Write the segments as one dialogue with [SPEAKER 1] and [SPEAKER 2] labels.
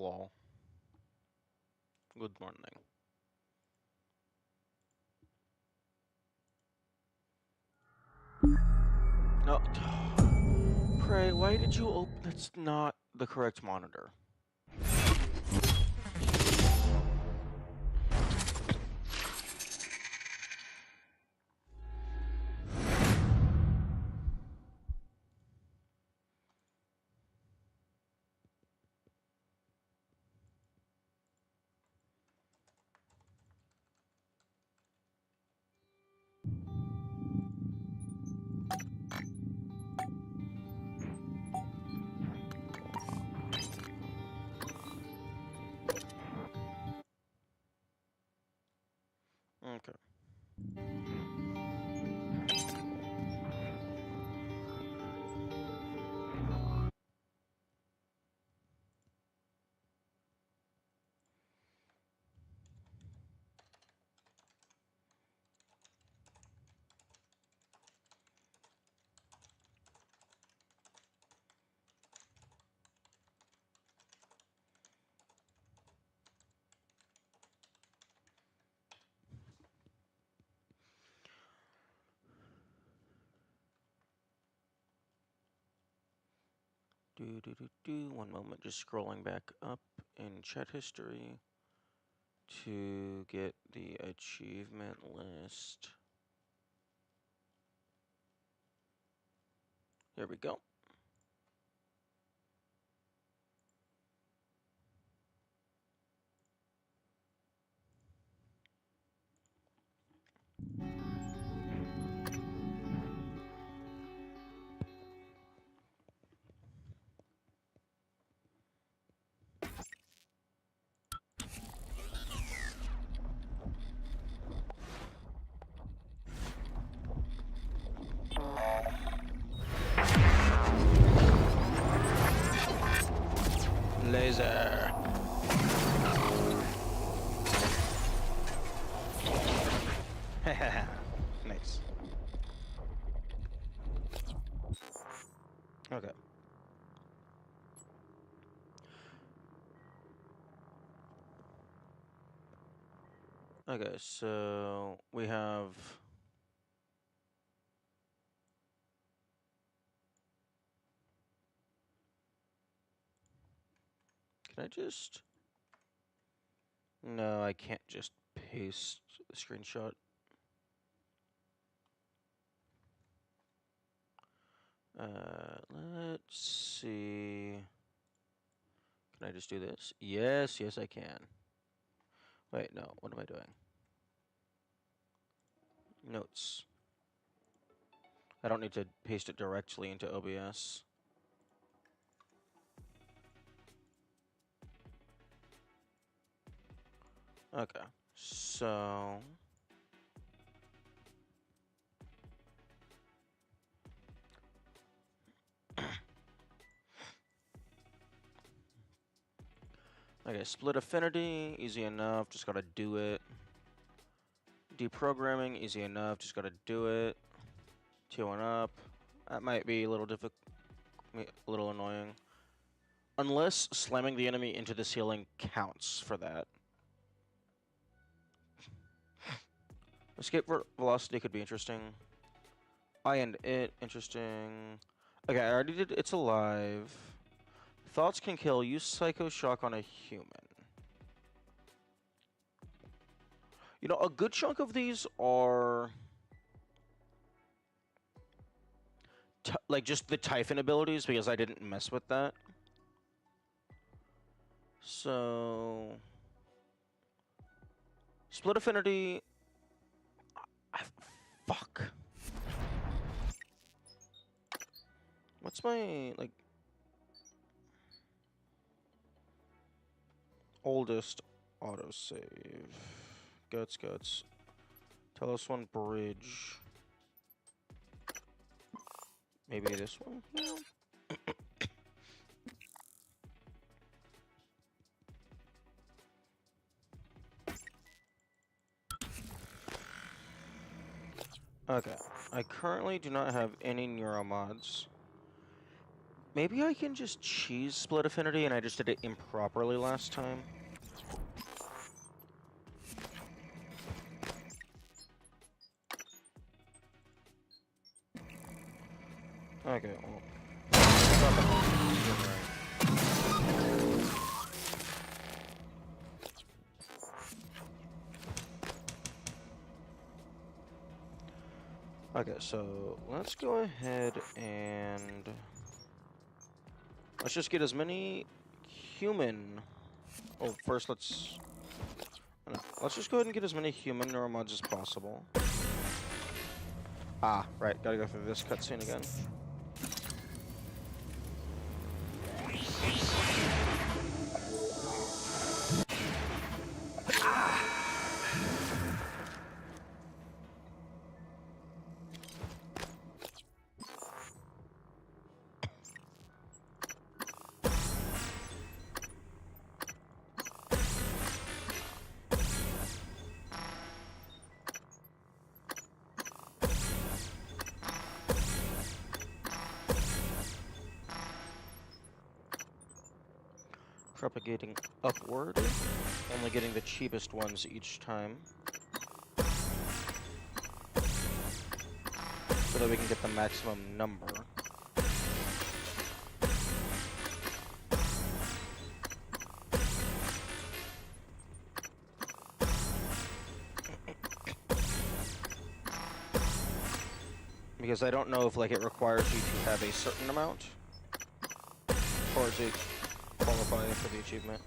[SPEAKER 1] Hello. Good morning. No. Pray, why did you open? That's not the correct monitor. Okay. One moment, just scrolling back up in chat history to get the achievement list. Here we go. Laser. Nice. Okay. Okay, so we have. Can I just. No, I can't just paste the screenshot. Let's see. Can I just do this? Yes, yes, I can. Wait, no. What am I doing? Notes. I don't need to paste it directly into OBS. Okay. So. Okay, split affinity, easy enough, just gotta do it. Deprogramming, easy enough, just gotta do it. T1 up, that might be a little a little annoying. Unless slamming the enemy into the ceiling counts for that. Escape velocity could be interesting. I and it, interesting. Okay, I already did It's Alive. Thoughts can kill, use Psycho Shock on a human. You know, a good chunk of these are like just the Typhon abilities because I didn't mess with that. So split affinity. Fuck. What's my like oldest autosave? Guts. Tell us one bridge. Maybe this one? No. Okay. I currently do not have any neuromods. Maybe I can just cheese split affinity and I just did it improperly last time. Okay, well. Okay, so let's go ahead and let's just get as many human. Oh, first let's just go ahead and get as many human neuromods as possible. Ah, right, gotta go through this cutscene again. Propagating upward, only getting the cheapest ones each time. So that we can get the maximum number. Because I don't know if like it requires you to have a certain amount or to qualify for the achievement.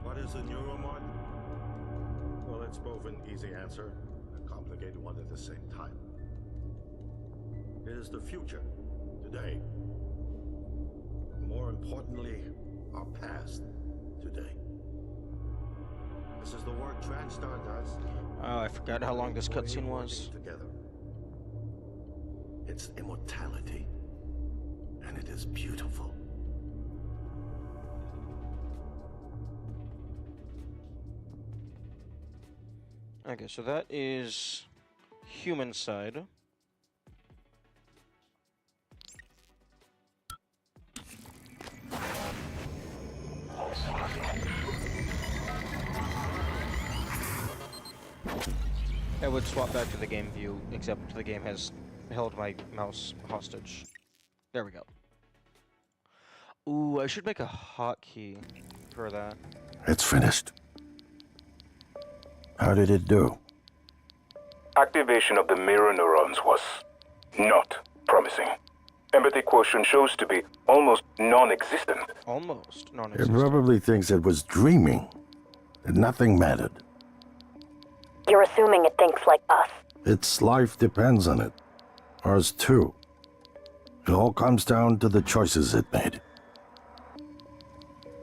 [SPEAKER 2] What is a neuromod? Well, it's both an easy answer and a complicated one at the same time. It is the future, today. More importantly, our past, today. This is the work Transtar does.
[SPEAKER 1] Oh, I forgot how long this cutscene was.
[SPEAKER 2] Together. It's immortality, and it is beautiful.
[SPEAKER 1] Okay, so that is human side. I would swap back to the game view, except the game has held my mouse hostage. There we go. Ooh, I should make a hotkey for that.
[SPEAKER 2] It's finished. How did it do?
[SPEAKER 3] Activation of the mirror neurons was not promising. Empathy quotient shows to be almost non-existent.
[SPEAKER 1] Almost
[SPEAKER 2] It
[SPEAKER 1] non-existent.
[SPEAKER 2] probably thinks it was dreaming, that nothing mattered.
[SPEAKER 4] You're assuming it thinks like us.
[SPEAKER 2] Its life depends on it. Ours too. It all comes down to the choices it made.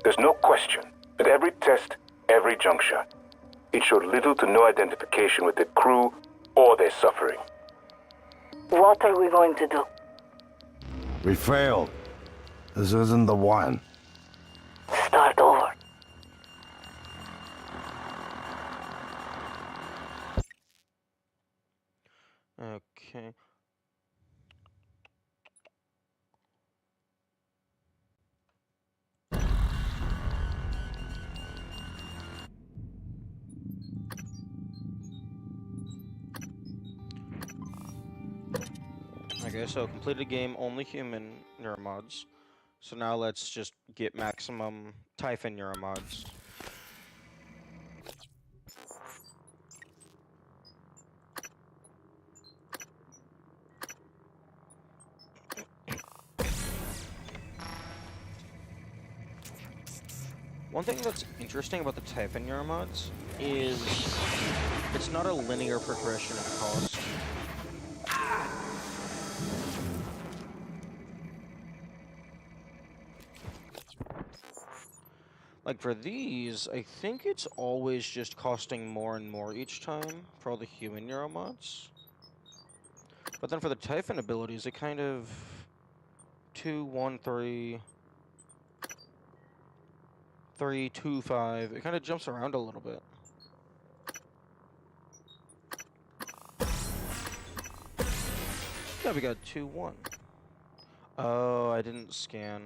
[SPEAKER 3] There's no question at every test, every juncture, it showed little to no identification with the crew or their suffering.
[SPEAKER 4] What are we going to do?
[SPEAKER 2] We failed. This isn't the one.
[SPEAKER 4] Start over.
[SPEAKER 1] Okay. Okay, so completed game, only human neuromods. So now let's just get maximum Typhon neuromods. One thing that's interesting about the Typhon Neuromods is it's not a linear progression of cost. Like for these, I think it's always just costing more and more each time for all the human Neuromods. But then for the Typhon abilities, it kind of 2, 1, 3, 3, 2, 5. It kind of jumps around a little bit. Yeah, we got 2, 1. Oh, I didn't scan.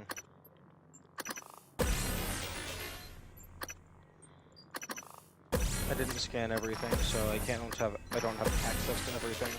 [SPEAKER 1] I didn't scan everything, so I don't have access to everything.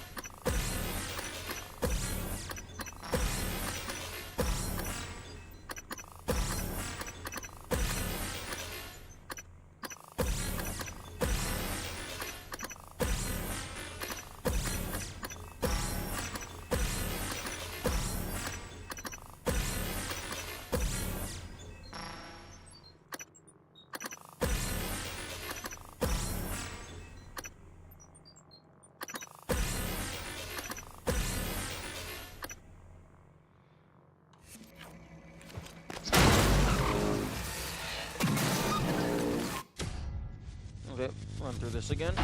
[SPEAKER 1] Okay, run through this again.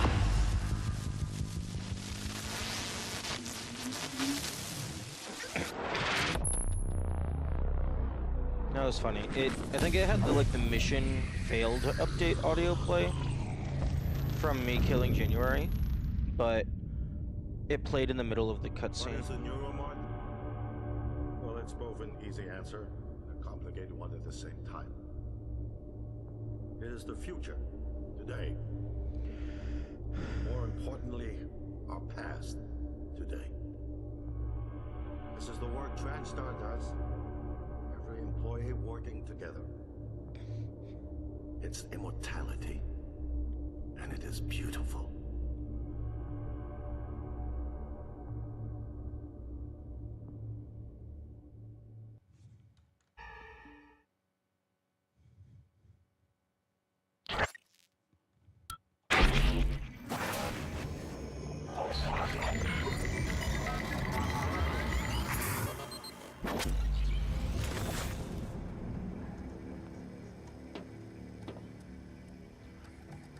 [SPEAKER 1] That was funny. I think it had the mission failed update audio play from me killing January, but it played in the middle of the
[SPEAKER 2] What
[SPEAKER 1] cutscene.
[SPEAKER 2] is a neuromod? Well, it's both an easy answer and a complicated one at the same time. It is the future, today. More importantly, our past, today. This is the work TranStar does. Every employee working together. It's immortality. And it is beautiful.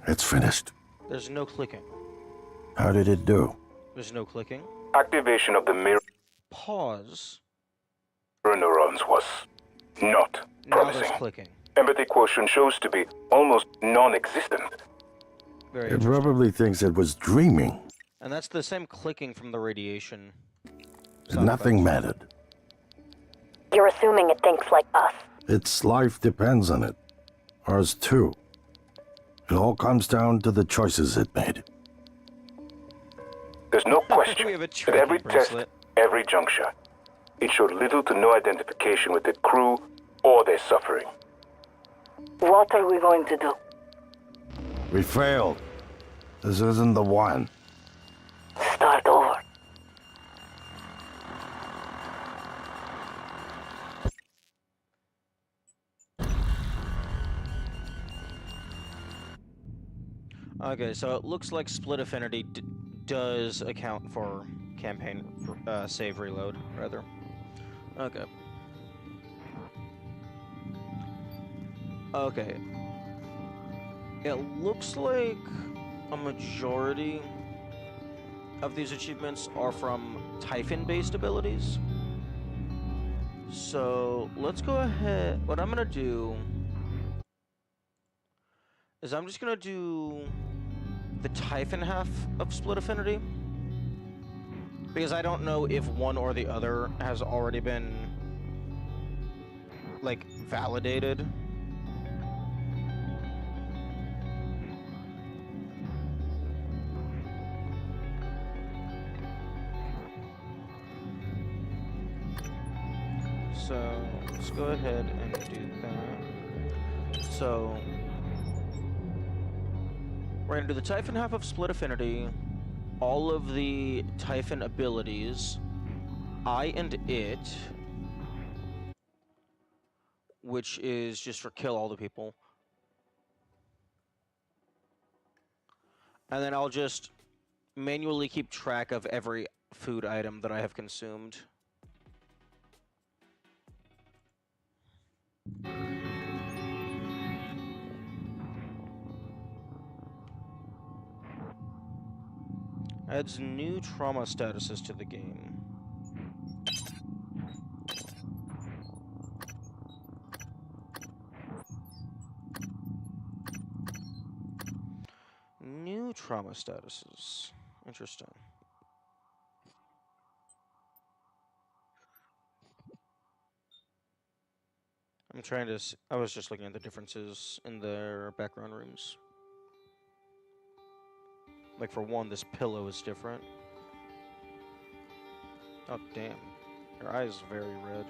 [SPEAKER 5] It's finished.
[SPEAKER 1] There's no clicking.
[SPEAKER 5] How did it do?
[SPEAKER 1] There's no clicking.
[SPEAKER 3] Activation of the mirror
[SPEAKER 1] Pause.
[SPEAKER 3] neurons was not
[SPEAKER 1] Now there's
[SPEAKER 3] promising.
[SPEAKER 1] clicking.
[SPEAKER 3] Empathy quotient shows to be almost non-existent.
[SPEAKER 1] Very
[SPEAKER 5] It
[SPEAKER 1] interesting.
[SPEAKER 5] probably thinks it was dreaming.
[SPEAKER 1] And that's the same clicking from the radiation.
[SPEAKER 5] Nothing mattered.
[SPEAKER 4] You're assuming it thinks like us.
[SPEAKER 5] Its life depends on it. Ours too. It all comes down to the choices it made.
[SPEAKER 3] There's no question
[SPEAKER 1] We have a
[SPEAKER 3] that
[SPEAKER 1] tracking
[SPEAKER 3] every
[SPEAKER 1] bracelet.
[SPEAKER 3] test, every juncture, it showed little to no identification with the crew or their suffering.
[SPEAKER 4] What are we going to do?
[SPEAKER 5] We failed. This isn't the one.
[SPEAKER 4] Start over.
[SPEAKER 1] Okay, so it looks like Split Affinity does account for campaign save reload, rather. Okay. Okay. It looks like a majority of these achievements are from Typhon-based abilities. So let's go ahead. What I'm gonna do is I'm just gonna do the Typhon half of Split Affinity, because I don't know if one or the other has already been like validated. So let's go ahead and do that. So we're gonna do the Typhon half of Split Affinity, all of the Typhon abilities, I and It, which is just for kill all the people, And then I'll just manually keep track of every food item that I have consumed. Adds new trauma statuses to the game. New trauma statuses. Interesting. I'm trying to. I was just looking at the differences in their background rooms. Like, for one, this pillow is different. Oh, damn. Your eye is very red.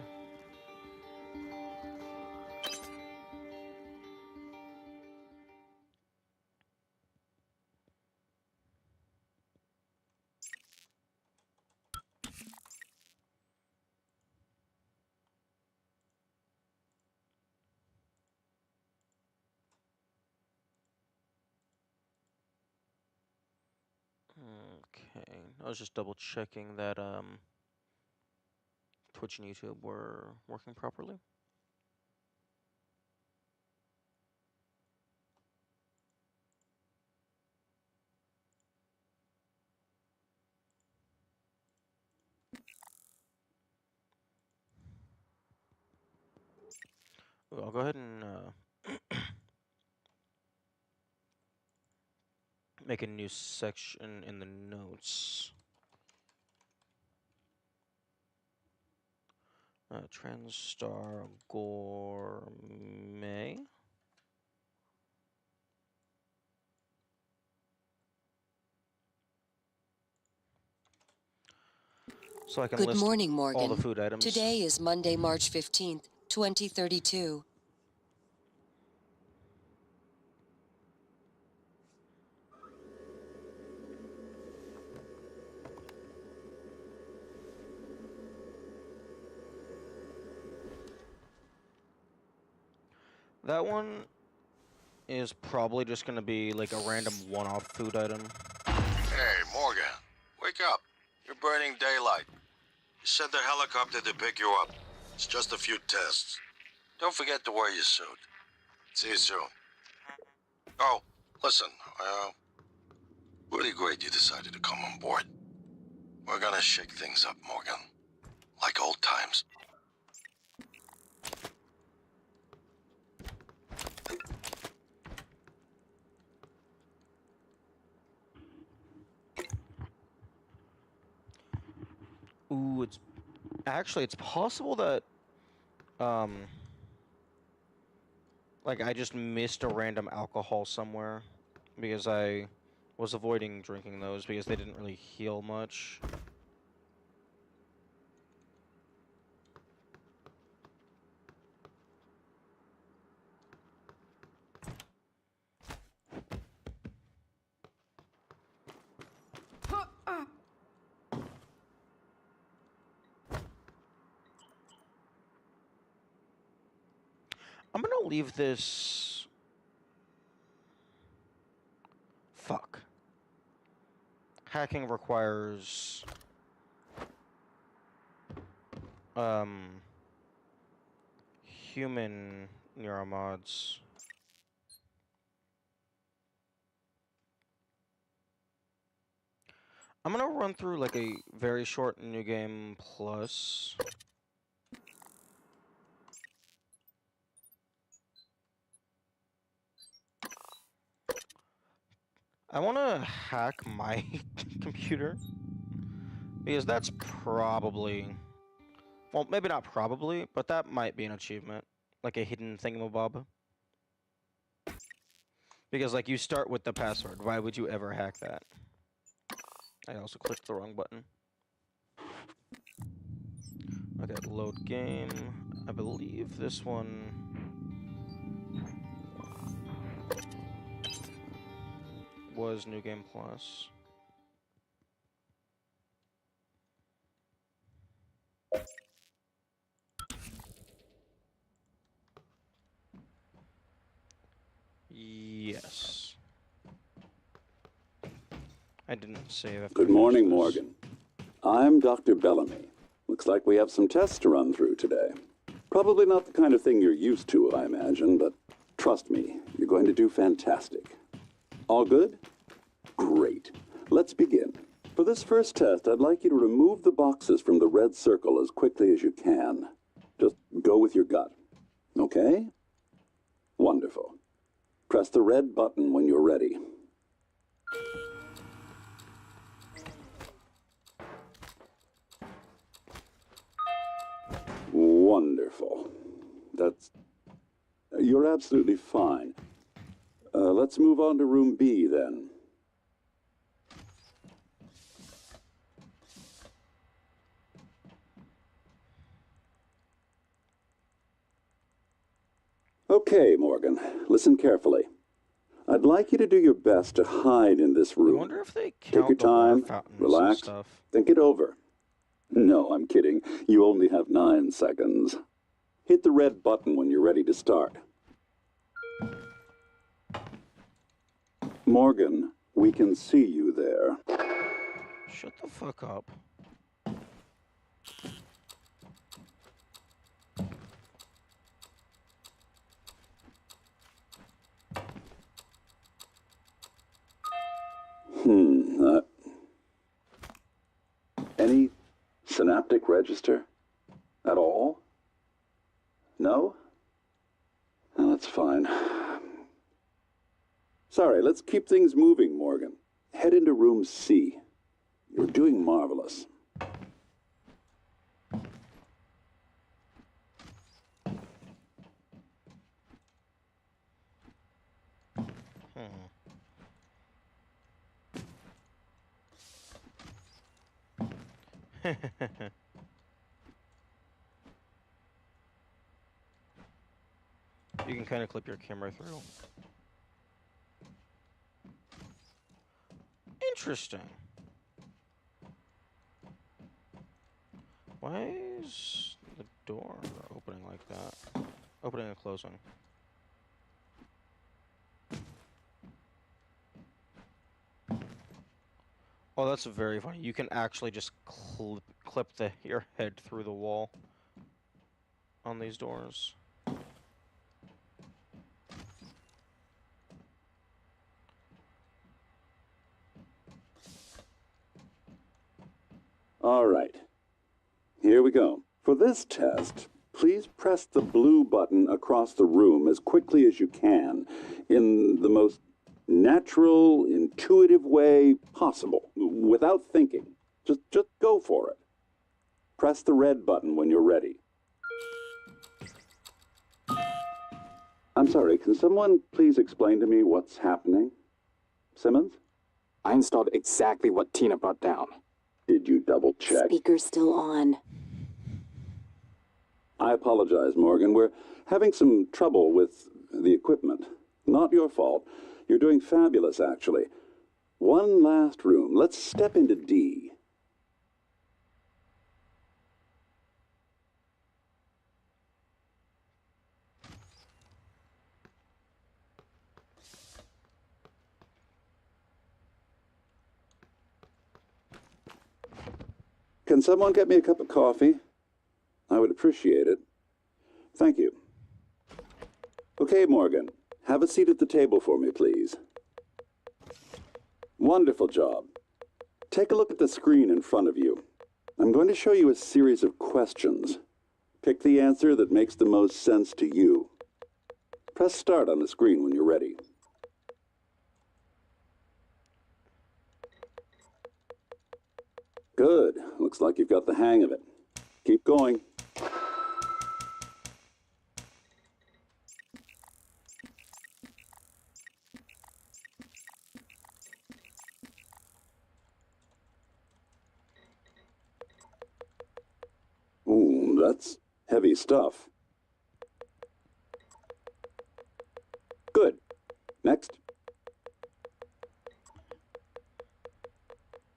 [SPEAKER 1] Okay. I was just double checking that Twitch and YouTube were working properly. Ooh, I'll go ahead and make a new section in the notes. TranStar Gourmet. So I can
[SPEAKER 6] Good
[SPEAKER 1] list
[SPEAKER 6] morning,
[SPEAKER 1] all
[SPEAKER 6] Morgan.
[SPEAKER 1] the food items.
[SPEAKER 6] Today is Monday, March 15th, 2032.
[SPEAKER 1] That one is probably just going to be like a random one-off food item.
[SPEAKER 7] Hey, Morgan. Wake up. You're burning daylight. You sent the helicopter to pick you up. It's just a few tests. Don't forget to wear your suit. See you soon. Oh, listen. Really great you decided to come on board. We're gonna shake things up, Morgan. Like old times.
[SPEAKER 1] Ooh, it's possible that like I just missed a random alcohol somewhere because I was avoiding drinking those because they didn't really heal much. I'm gonna leave this. Fuck. Hacking requires human neuromods. I'm gonna run through like a very short new game plus. I want to hack my computer because that's probably, well, maybe not probably, but that might be an achievement, like a hidden thingamabob. Because like you start with the password, why would you ever hack that? I also clicked the wrong button. Okay, load game. I believe this one was New Game Plus. Yes. I didn't save after.
[SPEAKER 8] Good morning, Morgan. I'm Dr. Bellamy. Looks like we have some tests to run through today. Probably not the kind of thing you're used to, I imagine, but trust me, you're going to do fantastic. All good? Great. Let's begin. For this first test, I'd like you to remove the boxes from the red circle as quickly as you can. Just go with your gut. Okay? Wonderful. Press the red button when you're ready. Wonderful. You're absolutely fine. Let's move on to room B then. Okay, Morgan, listen carefully. I'd like you to do your best to hide in this
[SPEAKER 1] I
[SPEAKER 8] room.
[SPEAKER 1] wonder if they count
[SPEAKER 8] Take your
[SPEAKER 1] the water
[SPEAKER 8] time,
[SPEAKER 1] fountains and
[SPEAKER 8] relax,
[SPEAKER 1] stuff.
[SPEAKER 8] think it over. No, I'm kidding. You only have 9 seconds. Hit the red button when you're ready to start. Morgan, we can see you there.
[SPEAKER 1] Shut the fuck up.
[SPEAKER 8] Any synaptic register? At all? No? No, that's fine. Sorry, let's keep things moving, Morgan. Head into room C. You're doing marvelous.
[SPEAKER 1] You can kind of clip your camera through. Interesting. Why is the door opening like that? Opening and closing. Oh, that's very funny. You can actually just clip your head through the wall on these doors.
[SPEAKER 8] All right. Here we go. For this test, please press the blue button across the room as quickly as you can in the most natural, intuitive way possible, without thinking. Just go for it. Press the red button when you're ready. I'm sorry, can someone please explain to me what's happening? Simmons?
[SPEAKER 9] I installed exactly what Tina brought down.
[SPEAKER 8] Did you double check?
[SPEAKER 6] Speaker's still on.
[SPEAKER 8] I apologize, Morgan. We're having some trouble with the equipment. Not your fault. You're doing fabulous, actually. One last room. Let's step into D. Can someone get me a cup of coffee? I would appreciate it. Thank you. Okay, Morgan. Have a seat at the table for me, please. Wonderful job. Take a look at the screen in front of you. I'm going to show you a series of questions. Pick the answer that makes the most sense to you. Press start on the screen when you're ready. Good. Looks like you've got the hang of it. Keep going. Ooh, that's heavy stuff. Good. Next.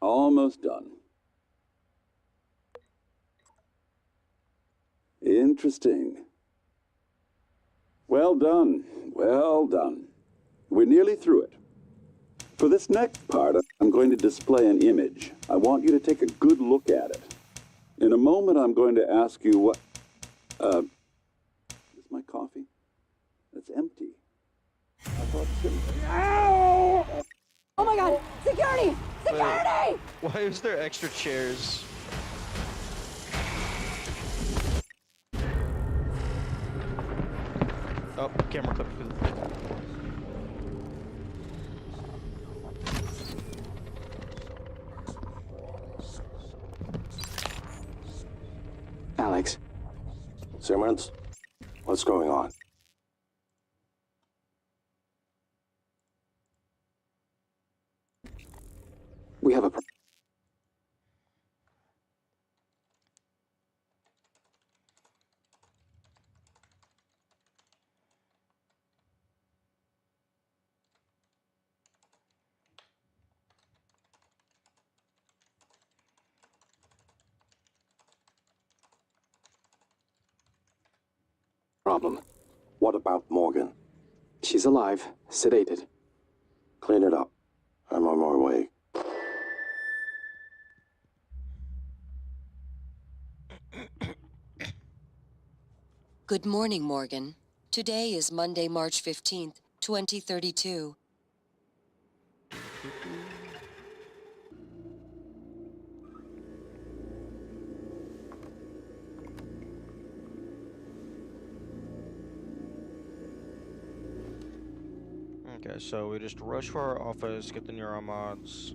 [SPEAKER 8] Almost done. Interesting. Well done. Well done. We're nearly through it. For this next part, I'm going to display an image. I want you to take a good look at it. In a moment, I'm going to ask you what... is my coffee? It's empty. I thought...
[SPEAKER 10] Oh my god! Security! Security!
[SPEAKER 1] Why is there extra chairs? Oh, camera clip.
[SPEAKER 9] Alex,
[SPEAKER 5] Simmons, what's going on?
[SPEAKER 9] we have a problem.
[SPEAKER 5] What about Morgan?
[SPEAKER 9] She's alive, sedated.
[SPEAKER 5] Clean it up. I'm on my way.
[SPEAKER 6] Good morning, Morgan. Today is Monday, March 15th, 2032.
[SPEAKER 1] Okay, so we just rush for our office, get the neuromods.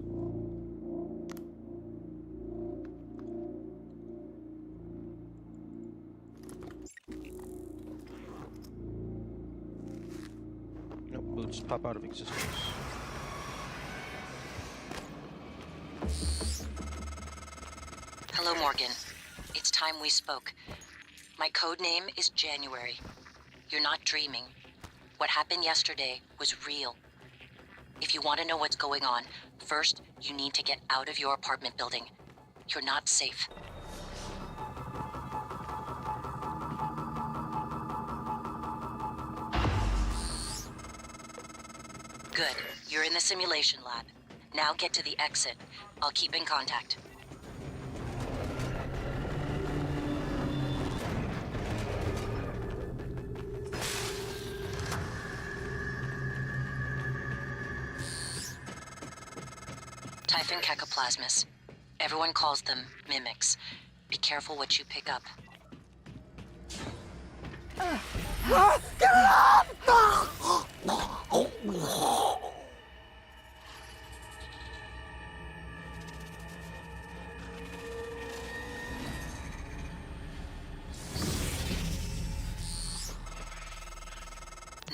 [SPEAKER 1] Nope, boots pop out of existence.
[SPEAKER 6] Hello, Morgan. It's time we spoke. My code name is January. You're not dreaming. What happened yesterday was real. If you want to know what's going on, first, you need to get out of your apartment building. You're not safe. Good. You're in the simulation lab. Now get to the exit. I'll keep in contact. Typhon cacoplasmus. Everyone calls them mimics. Be careful what you pick up.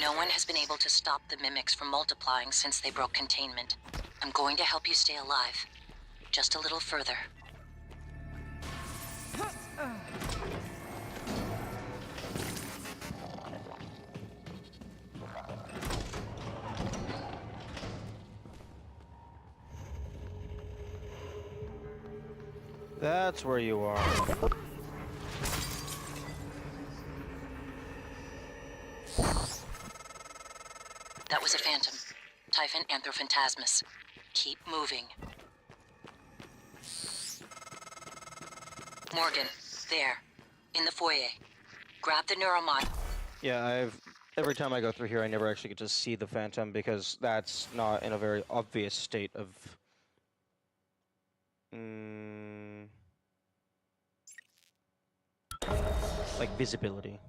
[SPEAKER 6] No one has been able to stop the mimics from multiplying since they broke containment. I'm going to help you stay alive. Just a little further.
[SPEAKER 1] That's where you are.
[SPEAKER 6] That was a phantom. Typhon Anthrophantasmus. Keep moving. Morgan, there. In the foyer. Grab the neuromod.
[SPEAKER 1] Yeah, every time I go through here, I never actually get to see the phantom because that's not in a very obvious state of... like visibility.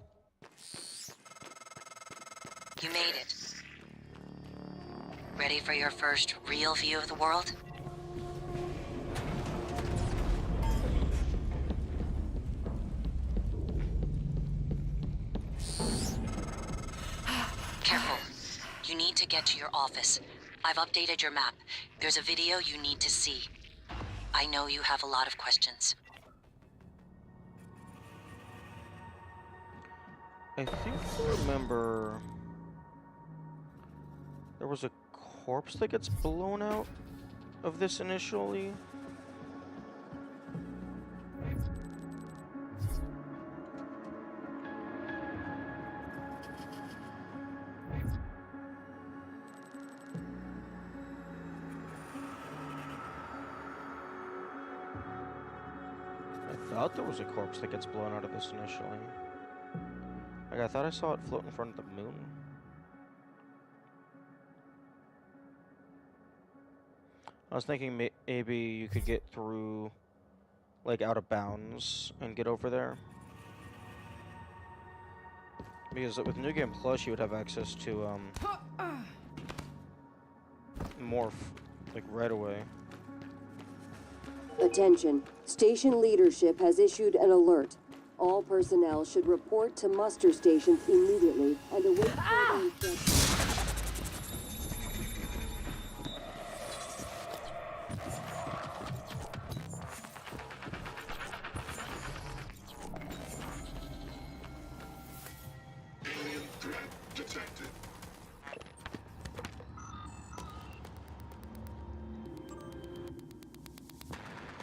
[SPEAKER 6] You made it. Ready for your first real view of the world? Careful. You need to get to your office. I've updated your map. There's a video you need to see. I know you have a lot of questions.
[SPEAKER 1] I think I remember... there was a corpse that gets blown out of this initially. I thought there was a corpse that gets blown out of this initially. Like, I thought I saw it float in front of the moon. I was thinking maybe you could get through, like, out of bounds and get over there. Because with New Game Plus, you would have access to, morph, like, right away.
[SPEAKER 10] Attention. Station leadership has issued an alert. All personnel should report to muster stations immediately and await further instructions.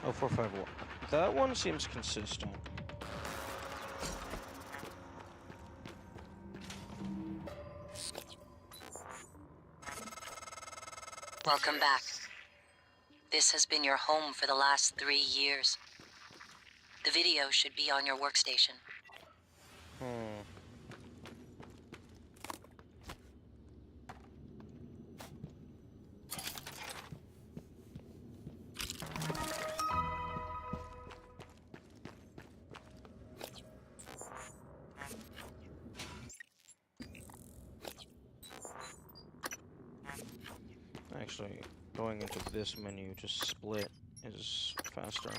[SPEAKER 1] Oh, 451. That one seems consistent.
[SPEAKER 6] Welcome back. This has been your home for the last 3 years. The video should be on your workstation.
[SPEAKER 1] Actually, going into this menu, just split, is faster.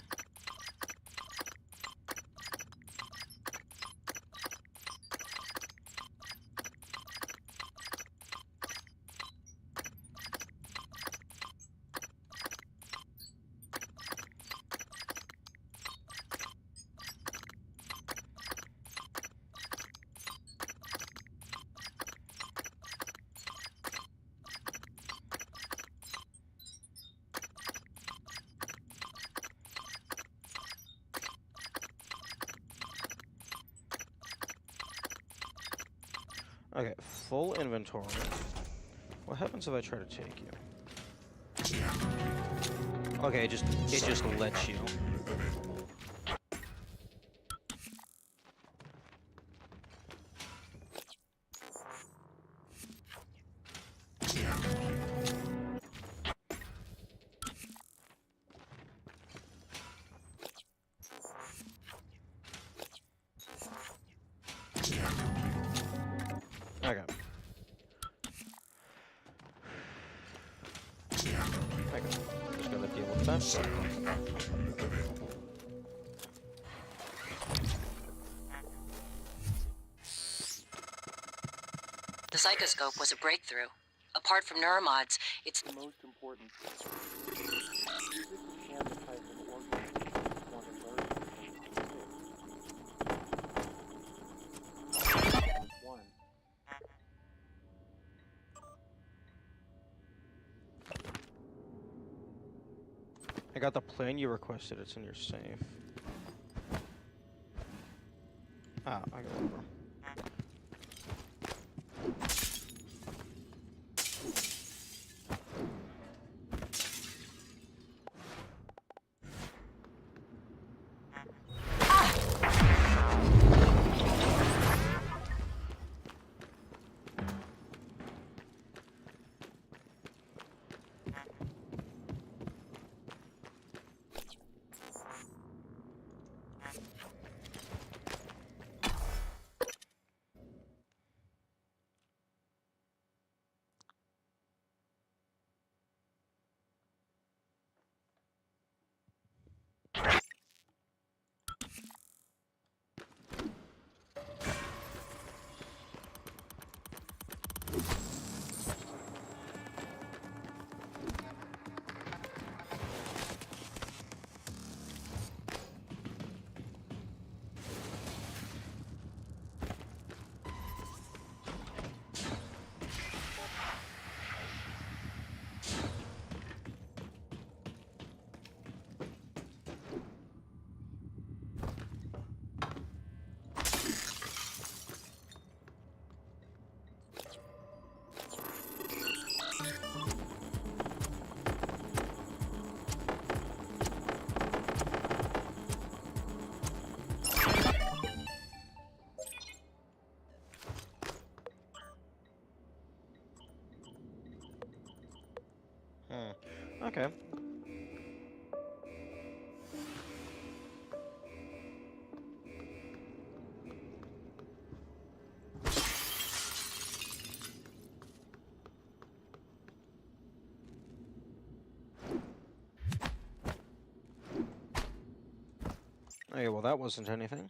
[SPEAKER 1] Okay, full inventory. What happens if I try to take you? Okay, it just lets you. Okay. Just gotta deal with that.
[SPEAKER 6] The psychoscope was a breakthrough. Apart from neuromods, it's the most important.
[SPEAKER 1] I got the plane you requested. It's in your safe. Ah, I got it over. Okay. Okay, well that wasn't anything.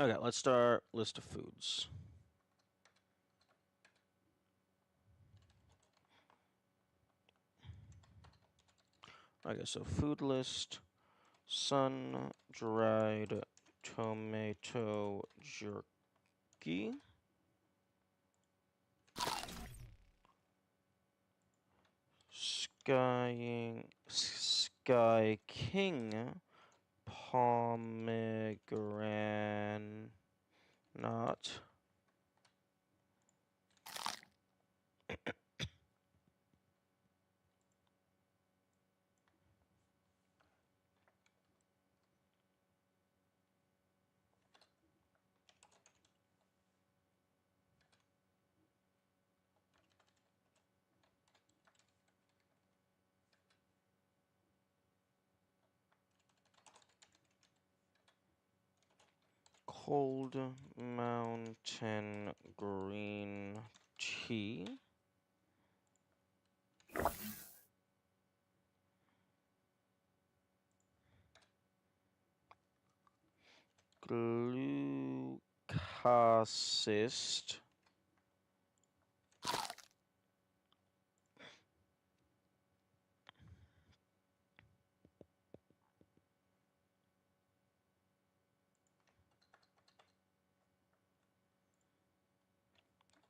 [SPEAKER 1] Okay, let's start list of foods. Okay, so food list, sun-dried tomato jerky. Sky King pomegranate. Cold Mountain green tea. Glucosist.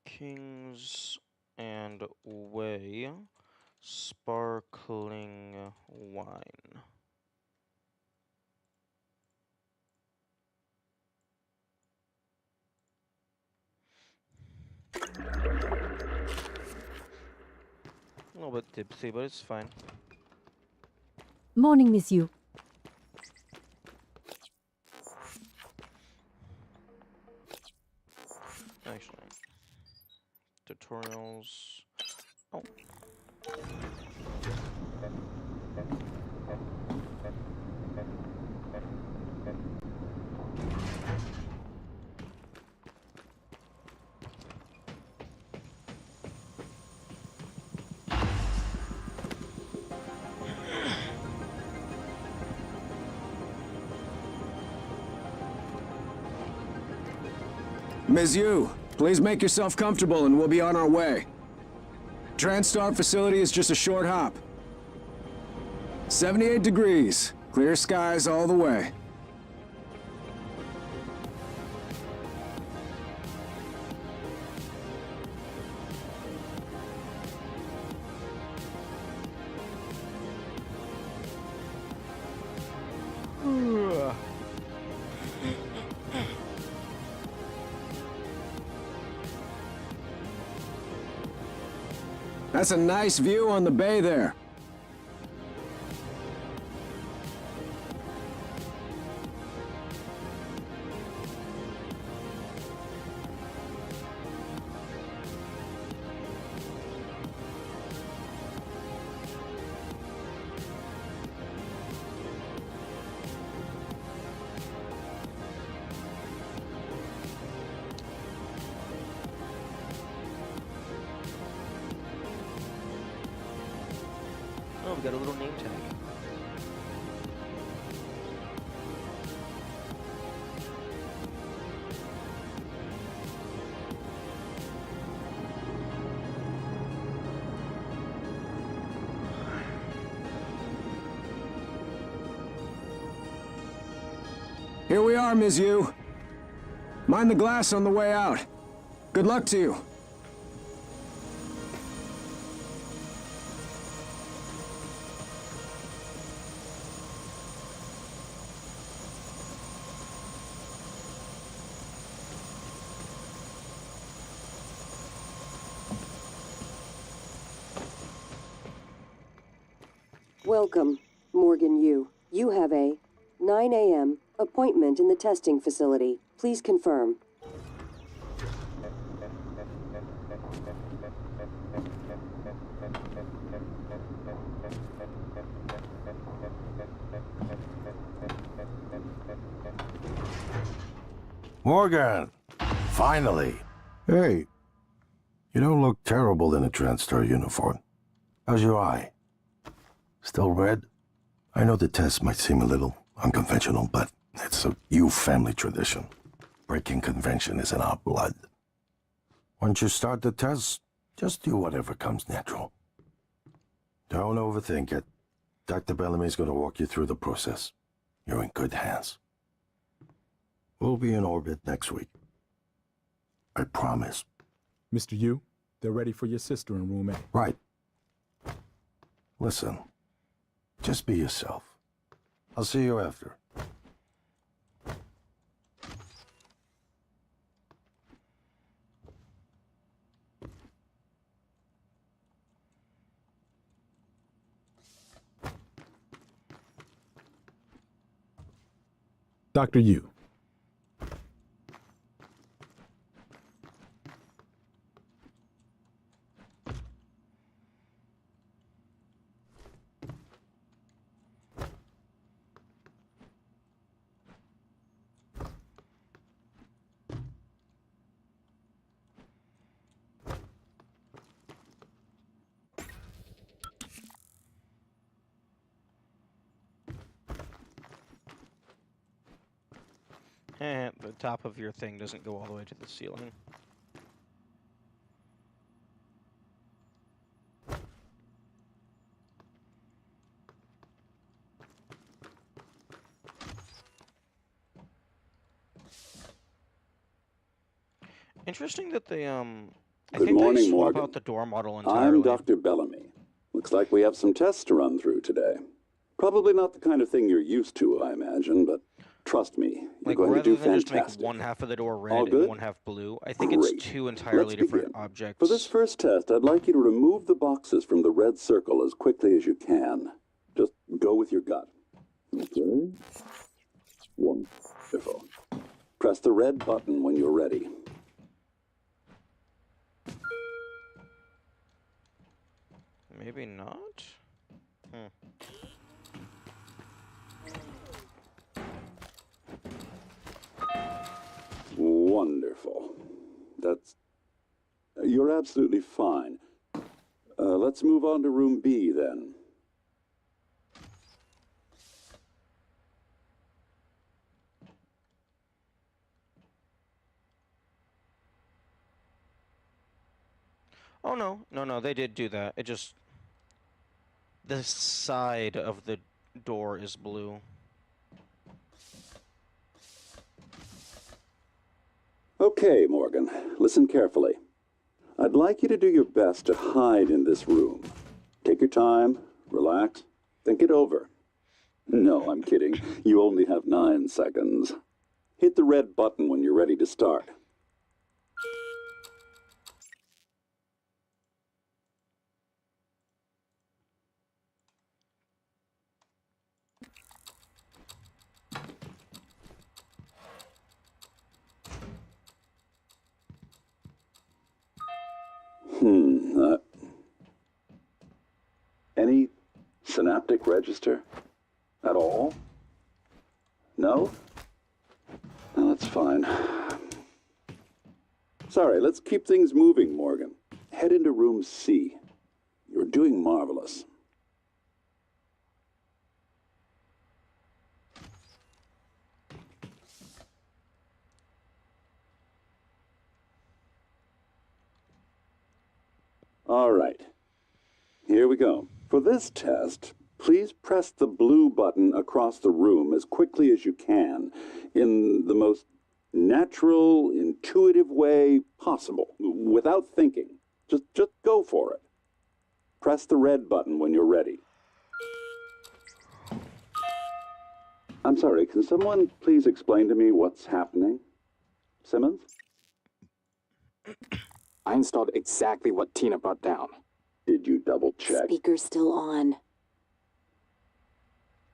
[SPEAKER 1] Kings and Way sparkling wine. A little bit tipsy, but it's fine.
[SPEAKER 11] Morning, Monsieur.
[SPEAKER 1] Actually, tutorials. Oh.
[SPEAKER 12] Ms. Yu, please make yourself comfortable and we'll be on our way. TranStar facility is just a short hop. 78 degrees. Clear skies all the way. That's a nice view on the bay there.
[SPEAKER 1] Oh, we got a little name tag.
[SPEAKER 12] Here we are, Ms. Yu. Mind the glass on the way out. Good luck to you.
[SPEAKER 10] Welcome, Morgan Yu. You have a 9 a.m. appointment in the testing facility. Please confirm.
[SPEAKER 5] Morgan! Finally! Hey, you don't look terrible in a TranStar uniform. How's your eye? Still red? I know the test might seem a little unconventional, but it's a Yu family tradition. Breaking convention is in our blood. Once you start the test, just do whatever comes natural. Don't overthink it. Dr. Bellamy's going to walk you through the process. You're in good hands. We'll be in orbit next week. I promise.
[SPEAKER 11] Mr. Yu, they're ready for your sister in room A.
[SPEAKER 5] Right. Listen, just be yourself. I'll see you after.
[SPEAKER 11] Dr. Yu.
[SPEAKER 1] The top of your thing doesn't go all the way to the ceiling. Interesting that they I
[SPEAKER 8] Good
[SPEAKER 1] think
[SPEAKER 8] morning,
[SPEAKER 1] they swap
[SPEAKER 8] Morgan.
[SPEAKER 1] out the door model entirely.
[SPEAKER 8] I'm Dr. Bellamy. Looks like we have some tests to run through today. Probably not the kind of thing you're used to, I imagine, but trust me, you're
[SPEAKER 1] Like,
[SPEAKER 8] going to
[SPEAKER 1] rather
[SPEAKER 8] do
[SPEAKER 1] than
[SPEAKER 8] fantastic.
[SPEAKER 1] just make one half of the door
[SPEAKER 8] All
[SPEAKER 1] red
[SPEAKER 8] good?
[SPEAKER 1] and one half blue, I think
[SPEAKER 8] Great.
[SPEAKER 1] it's two entirely
[SPEAKER 8] Let's
[SPEAKER 1] different
[SPEAKER 8] begin.
[SPEAKER 1] objects.
[SPEAKER 8] For this first test, I'd like you to remove the boxes from the red circle as quickly as you can. Just go with your gut. Okay. Wonderful. Press the red button when you're ready.
[SPEAKER 1] Maybe not?
[SPEAKER 8] Wonderful. That's... You're absolutely fine. Let's move on to room B, then.
[SPEAKER 1] Oh, no, they did do that. It just... The side of the door is blue.
[SPEAKER 8] Okay, Morgan, listen carefully. I'd like you to do your best to hide in this room. Take your time, relax, think it over. No, I'm kidding. You only have 9 seconds. Hit the red button when you're ready to start. Any synaptic register? At all? No? No, that's fine. Sorry, let's keep things moving, Morgan. Head into room C. You're doing marvelous. All right. Here we go. For this test, please press the blue button across the room as quickly as you can in the most natural, intuitive way possible, without thinking. Just go for it. Press the red button when you're ready. I'm sorry, can someone please explain to me what's happening? Simmons?
[SPEAKER 9] I installed exactly what Tina brought down.
[SPEAKER 8] Did you double check?
[SPEAKER 4] Speaker's still on.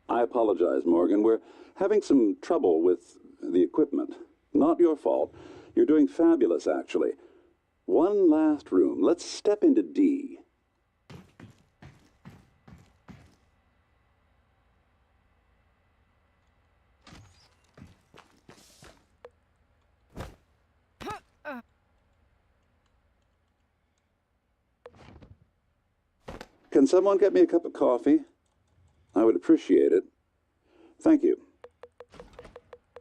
[SPEAKER 8] I apologize, Morgan. We're having some trouble with the equipment. Not your fault. You're doing fabulous, actually. One last room. Let's step into D. Can someone get me a cup of coffee? I would appreciate it. Thank you.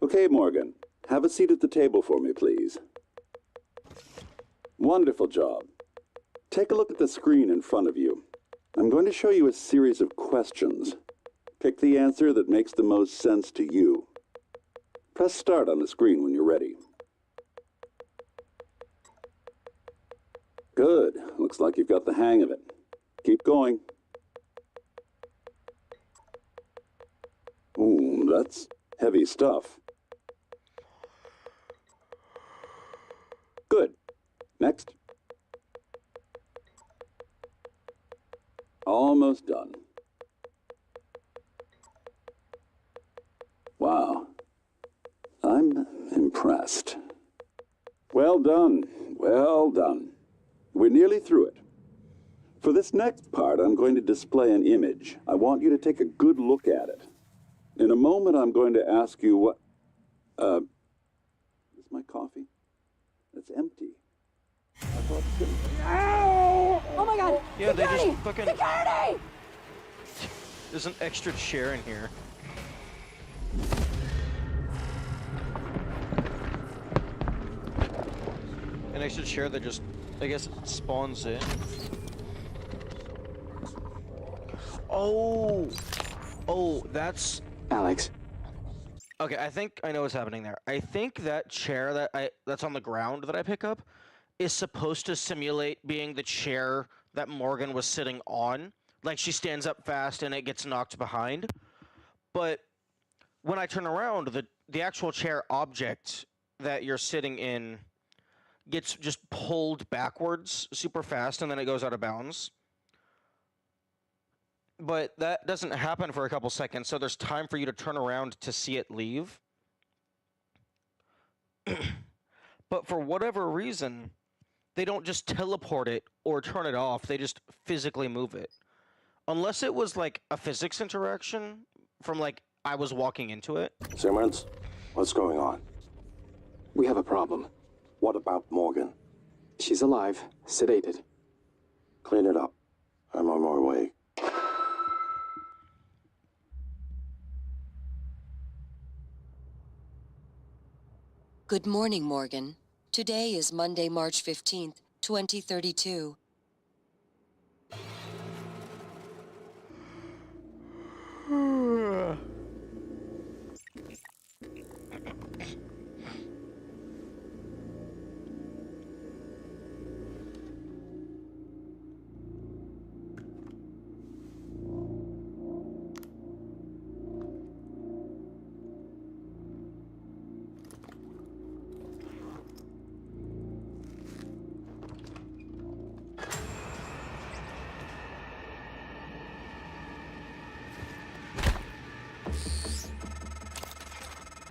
[SPEAKER 8] Okay, Morgan. Have a seat at the table for me, please. Wonderful job. Take a look at the screen in front of you. I'm going to show you a series of questions. Pick the answer that makes the most sense to you. Press start on the screen when you're ready. Good. Looks like you've got the hang of it. Keep going. Ooh, that's heavy stuff. Good. Next. Almost done. Wow. I'm impressed. Well done. Well done. We're nearly through it. For this next part, I'm going to display an image. I want you to take a good look at it. In a moment, I'm going to ask you what... is my coffee? It's empty. I thought it was gonna...
[SPEAKER 10] Oh my god!
[SPEAKER 1] Yeah,
[SPEAKER 10] Security!
[SPEAKER 1] they just fucking...
[SPEAKER 10] Security!
[SPEAKER 1] There's an extra chair in here. An extra chair that just, I guess, spawns in. Oh! Oh, that's...
[SPEAKER 9] Alex.
[SPEAKER 1] Okay, I think I know what's happening there. I think that chair that's on the ground that I pick up is supposed to simulate being the chair that Morgan was sitting on. Like, she stands up fast and it gets knocked behind. But when I turn around, the actual chair object that you're sitting in gets just pulled backwards super fast and then it goes out of bounds. But that doesn't happen for a couple seconds, so there's time for you to turn around to see it leave. But for whatever reason, they don't just teleport it or turn it off, they just physically move it. Unless it was like a physics interaction from like I was walking into it.
[SPEAKER 5] Simmons, what's going on?
[SPEAKER 9] We have a problem.
[SPEAKER 5] What about Morgan?
[SPEAKER 9] She's alive, sedated.
[SPEAKER 5] Clean it up. I'm on my way.
[SPEAKER 6] Good morning, Morgan. Today is Monday, March 15th, 2032.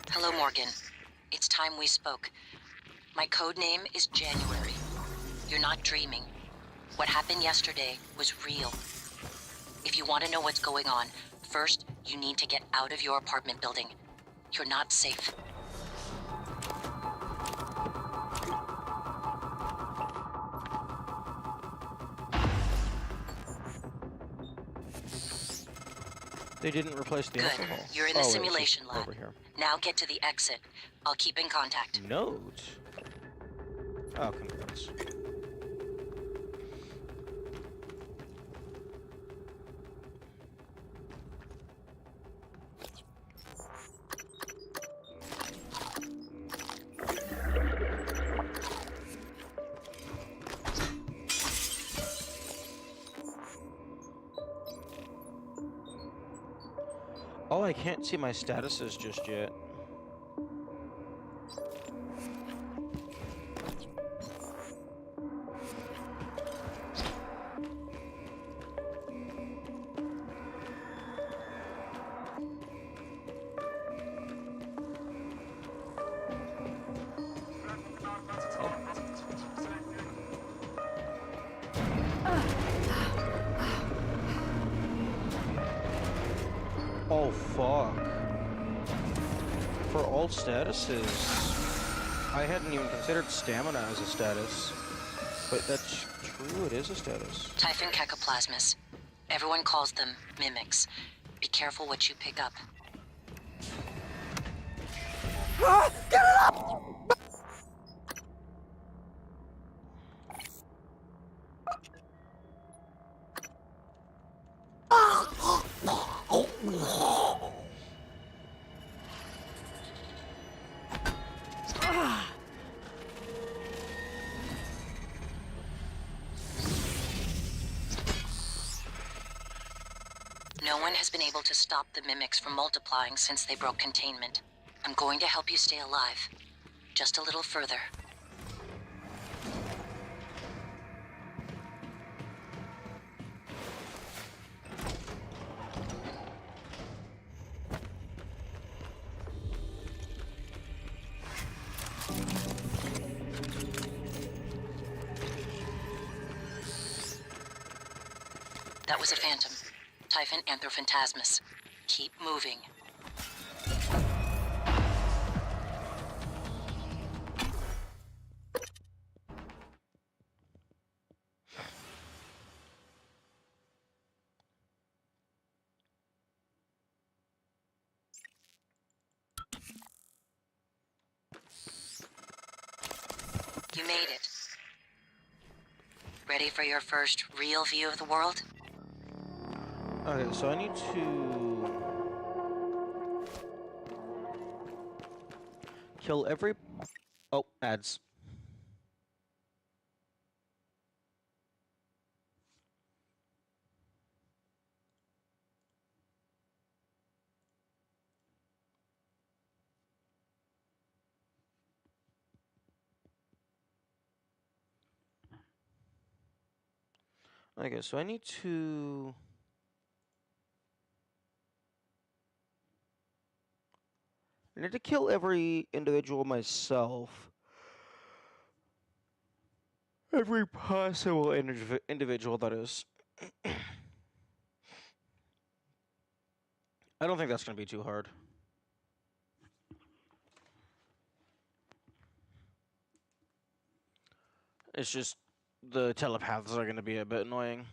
[SPEAKER 6] Hello, Morgan. It's time we spoke. My code name is January. You're not dreaming. What happened yesterday was real. If you want to know what's going on, first, you need to get out of your apartment building. You're not safe.
[SPEAKER 1] They didn't replace the
[SPEAKER 6] Good.
[SPEAKER 1] alcohol.
[SPEAKER 6] You're in the
[SPEAKER 1] Oh, wait,
[SPEAKER 6] simulation
[SPEAKER 1] she's
[SPEAKER 6] lab.
[SPEAKER 1] over here.
[SPEAKER 6] Now get to the exit. I'll keep in contact.
[SPEAKER 1] Note. Oh, congrats. Oh, I can't see my statuses just yet. Oh, fuck. For all statuses, I hadn't even considered stamina as a status. But that's true, it is a status.
[SPEAKER 6] Typhon Cacoplasmus. Everyone calls them mimics. Be careful what you pick up.
[SPEAKER 1] Get it up!
[SPEAKER 6] No one has been able to stop the mimics from multiplying since they broke containment. I'm going to help you stay alive. Just a little further. That was a phantom. Typhon Anthrophantasmus. Keep moving. You made it. Ready for your first real view of the world?
[SPEAKER 1] Okay, so I need to kill every... Oh, ads. Okay, so I need to... I need to kill every individual myself. Every possible individual, that is. I don't think that's going to be too hard. It's just the telepaths are going to be a bit annoying.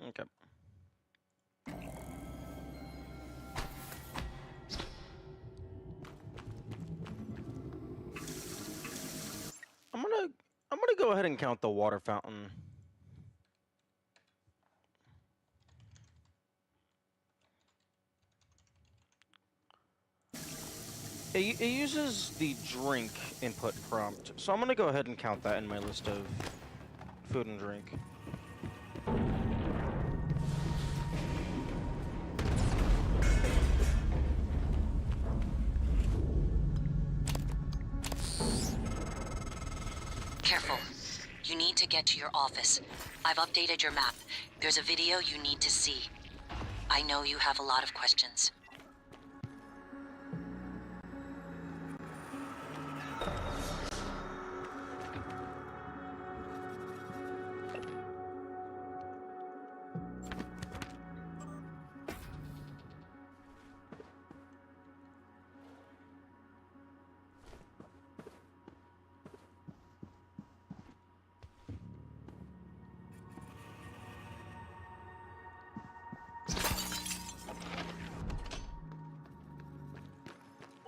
[SPEAKER 1] Okay. go ahead and count the water fountain. It uses the drink input prompt, so I'm gonna go ahead and count that in my list of food and drink.
[SPEAKER 6] Careful. You need to get to your office. I've updated your map. There's a video you need to see. I know you have a lot of questions.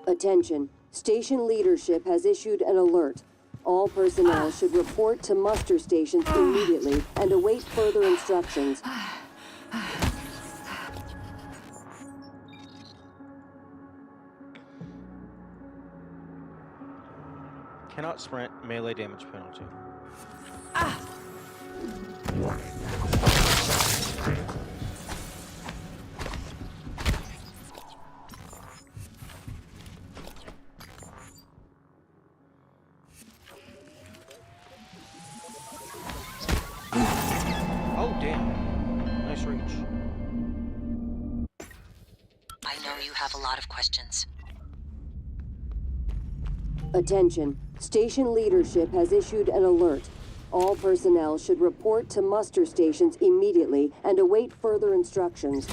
[SPEAKER 10] Attention. Station leadership has issued an alert. All personnel should report to muster stations immediately and await further instructions.
[SPEAKER 1] Cannot sprint, melee damage penalty. Oh, damn. Nice reach.
[SPEAKER 6] I know you have a lot of questions.
[SPEAKER 10] Attention. Station leadership has issued an alert. All personnel should report to muster stations immediately and await further instructions.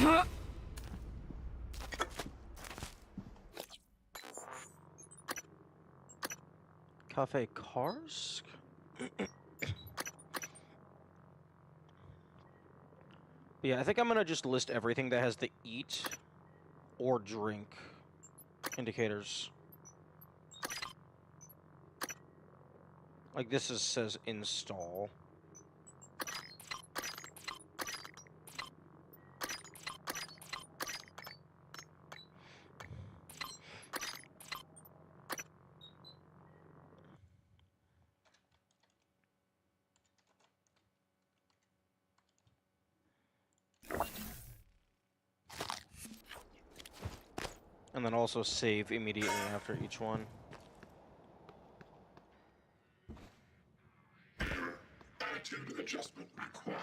[SPEAKER 1] Cafe Karsk? Yeah, I think I'm gonna just list everything that has the eat or drink indicators. Like this says install. And then also save immediately after each one.
[SPEAKER 13] Attitude adjustment required.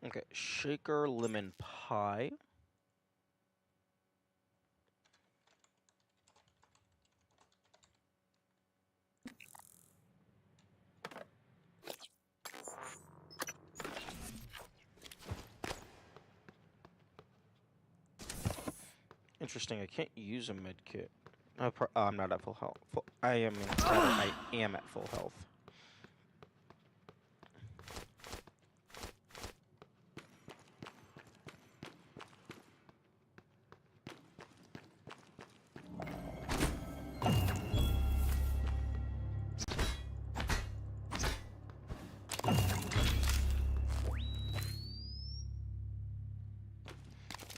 [SPEAKER 1] Okay, shaker lemon pie. Interesting, I can't use a med kit. I'm not at full health. I am at full health.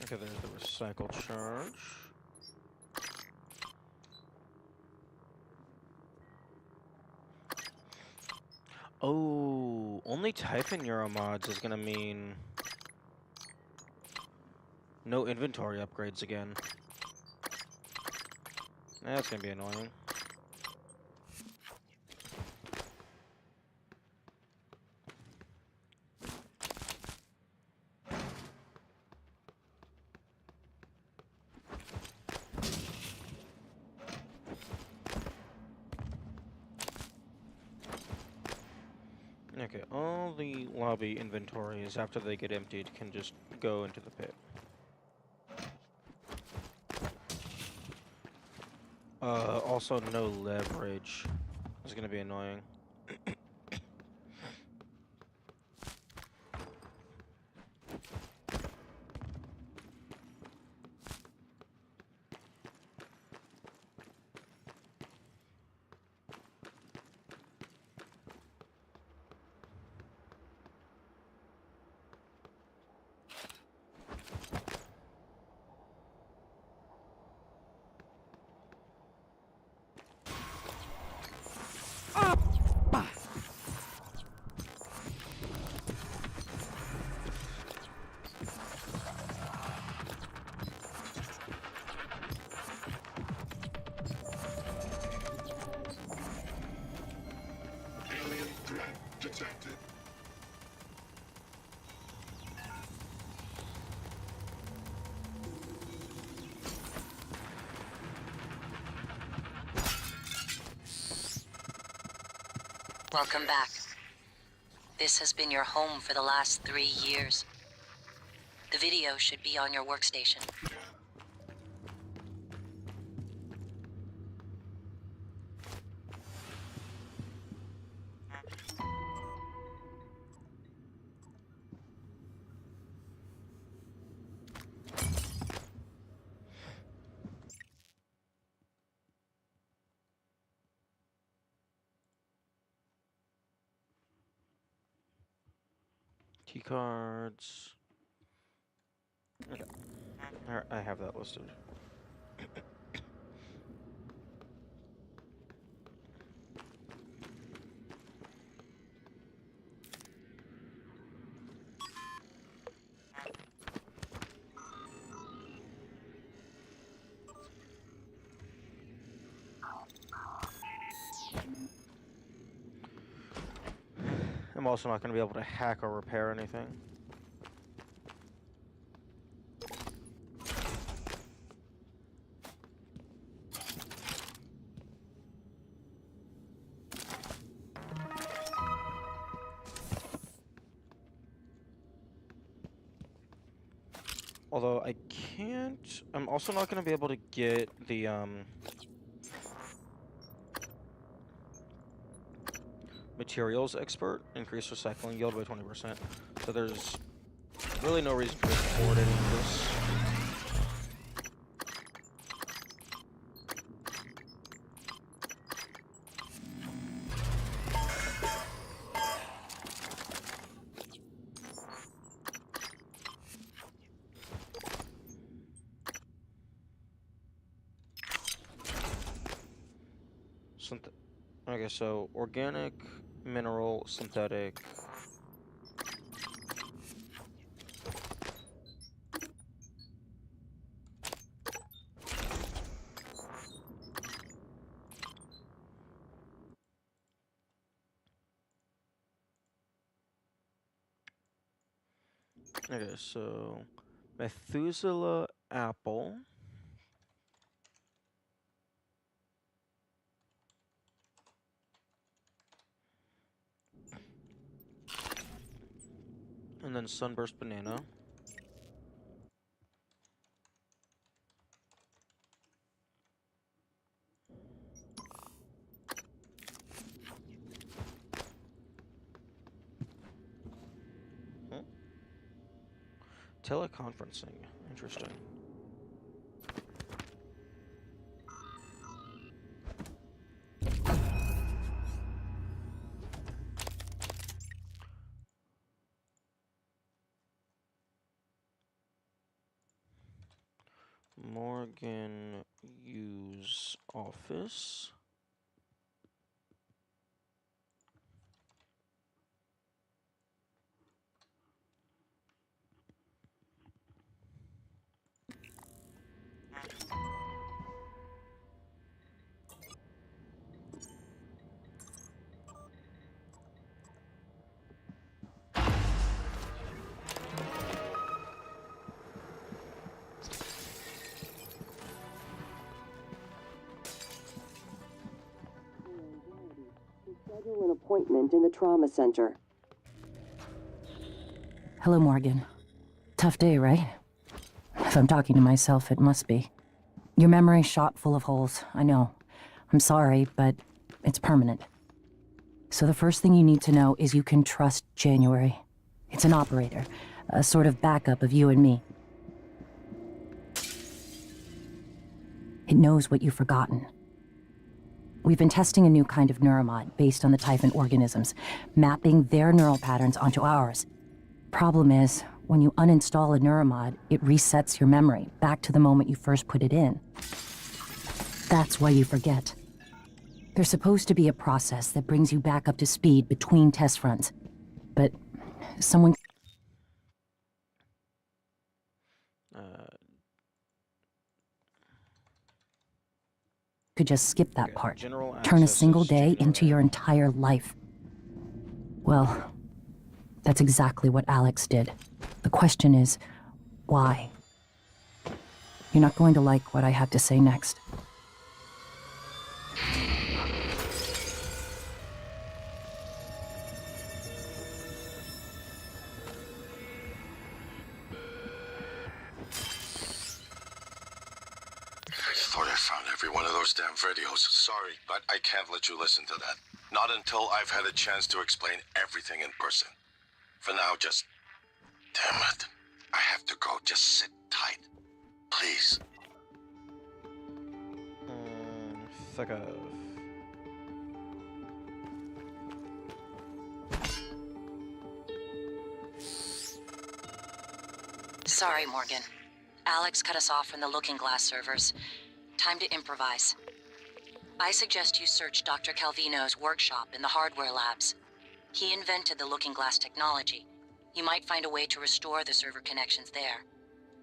[SPEAKER 1] Okay, there's the recycle charge. Oh, only Typhon Neuromods is gonna mean no inventory upgrades again. That's gonna be annoying. Okay, all the lobby inventories after they get emptied can just go into the pit. Also no leverage. It's gonna be annoying.
[SPEAKER 13] Alien threat detected.
[SPEAKER 6] Welcome back. This has been your home for the last 3 years. The video should be on your workstation.
[SPEAKER 1] Key cards. Okay. I have that listed. I'm also not going to be able to hack or repair anything. Although I can't... I'm also not going to be able to get the, materials expert, increase recycling yield by 20%. So there's really no reason for me to afford any of this. Okay, so organic, mineral, synthetic. Okay, so Methuselah apple. And then sunburst banana. Teleconferencing. Interesting. Morgan use office.
[SPEAKER 10] Schedule an appointment in the trauma center.
[SPEAKER 6] Hello, Morgan. Tough day, right? If I'm talking to myself, it must be. Your memory's shot full of holes, I know. I'm sorry, but it's permanent. So the first thing you need to know is you can trust January. It's an operator, a sort of backup of you and me. It knows what you've forgotten. We've been testing a new kind of neuromod based on the Typhon organisms, mapping their neural patterns onto ours. Problem is, when you uninstall a neuromod, it resets your memory back to the moment you first put it in. That's why you forget. There's supposed to be a process that brings you back up to speed between test runs. But someone could just skip that part. Turn a single day into your entire life. Well, that's exactly what Alex did. The question is, why? You're not going to like what I have to say next.
[SPEAKER 7] I thought I found every one of those damn videos. Sorry, but I can't let you listen to that. Not until I've had a chance to explain everything in person. For now, just... Damn it. I have to go. Just sit tight. Please.
[SPEAKER 1] Fuck off.
[SPEAKER 6] Sorry, Morgan. Alex cut us off from the Looking Glass servers. Time to improvise. I suggest you search Dr. Calvino's workshop in the hardware labs. He invented the Looking Glass technology. You might find a way to restore the server connections there.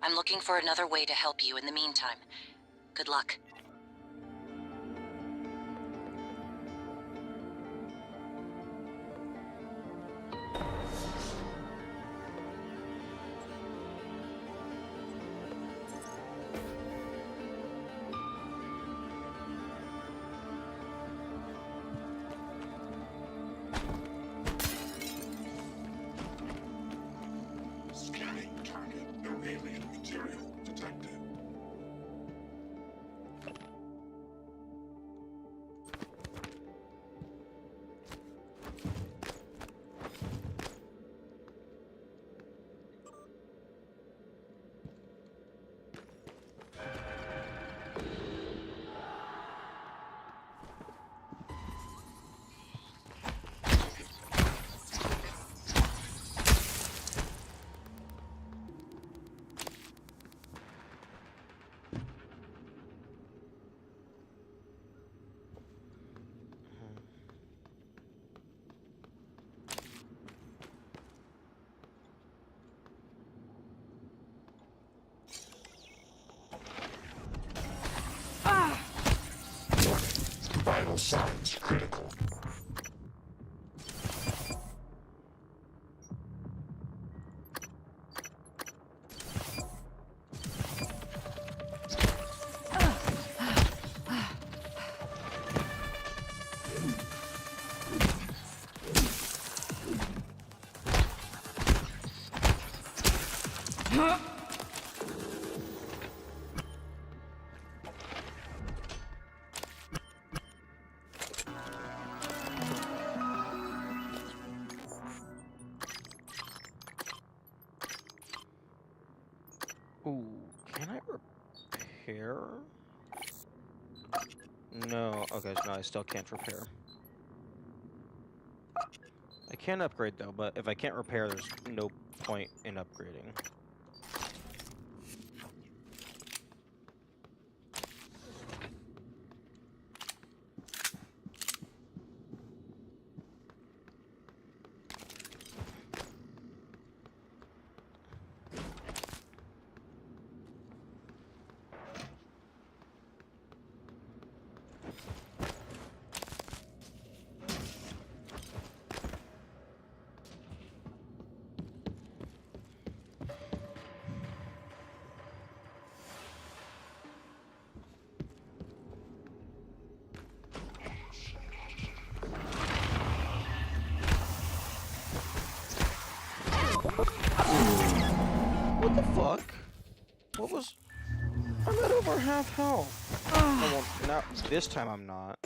[SPEAKER 6] I'm looking for another way to help you in the meantime. Good luck.
[SPEAKER 13] Scanning target. No alien material detected. Vital signs critical.
[SPEAKER 1] Ooh, can I repair? No, okay, no, I still can't repair. I can upgrade though, but if I can't repair, there's no point in upgrading. What the fuck? What was... I'm at over half health. Oh, well, now, this time I'm not.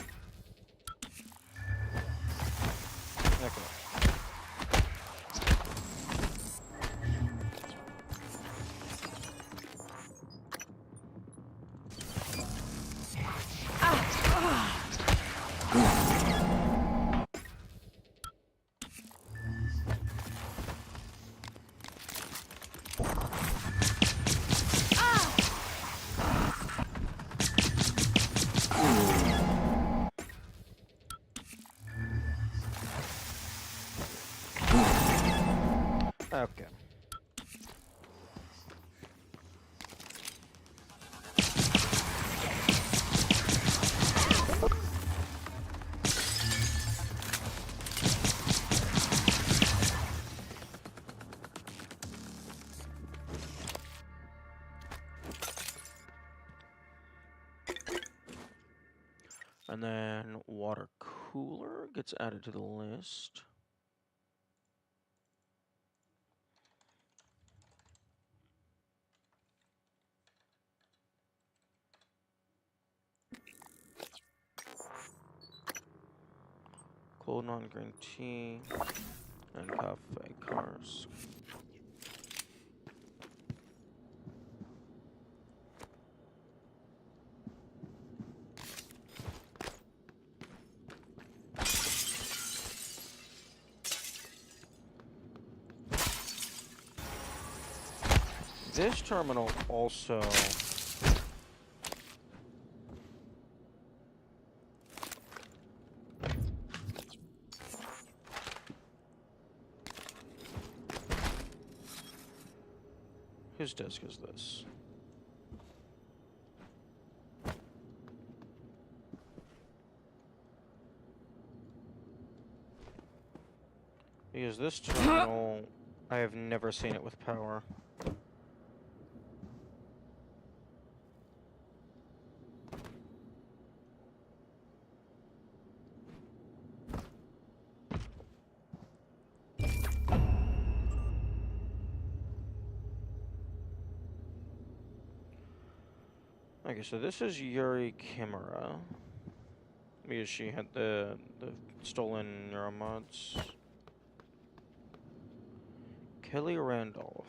[SPEAKER 1] Okay. Okay. And then water cooler gets added to the list. Cold non-green tea and cafe cars. This terminal also whose desk is this? Because this terminal, I have never seen it with power. Okay, so this is Yuri Kimura. Because she had the stolen neuromods. Kelly Randolph.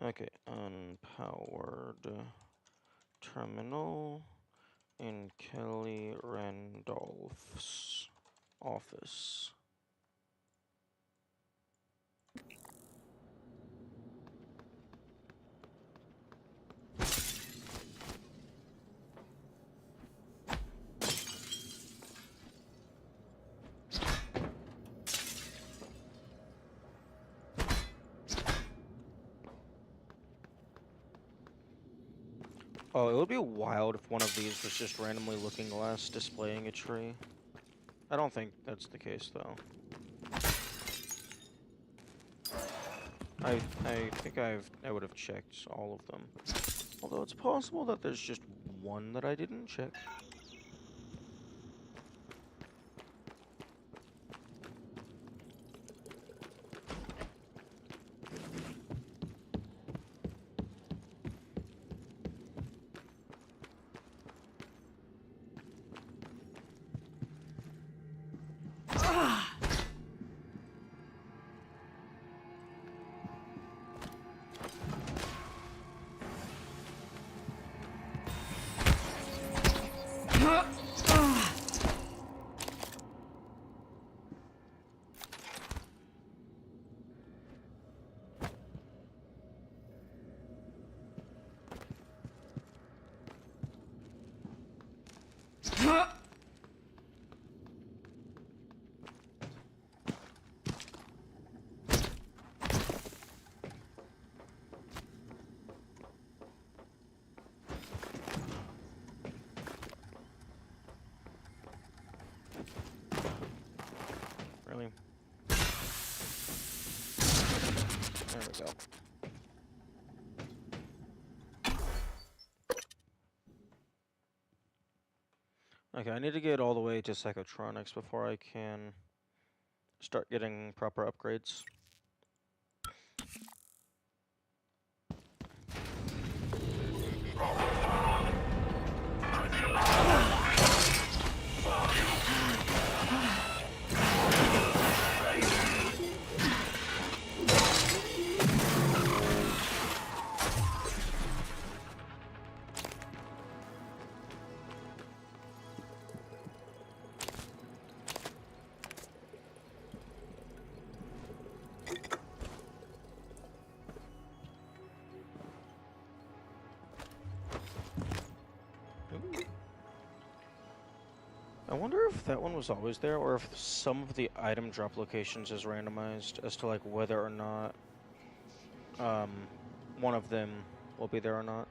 [SPEAKER 1] Okay, unpowered terminal in Kelly Randolph's office. Oh, it would be wild if one of these was just randomly looking glass displaying a tree. I don't think that's the case, though. I think I would have checked all of them. Although it's possible that there's just one that I didn't check. Okay, I need to get all the way to Psychotronics before I can start getting proper upgrades. I wonder if that one was always there, or if some of the item drop locations is randomized as to like whether or not one of them will be there or not.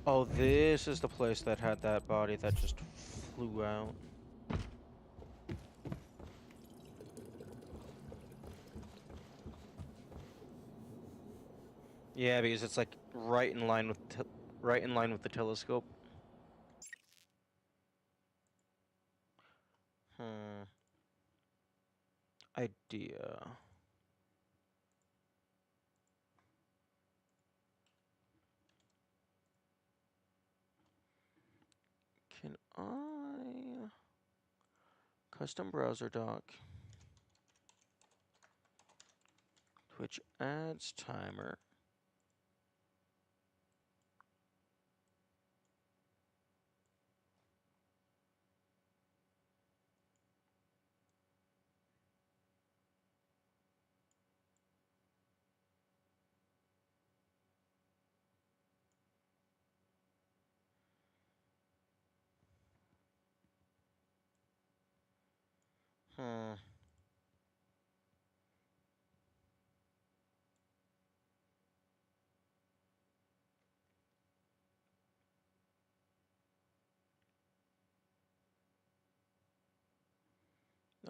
[SPEAKER 1] Oh, this is the place that had that body that just flew out. Yeah, because it's like right in line with the telescope. Idea. Can I custom browser dock? Twitch ads timer.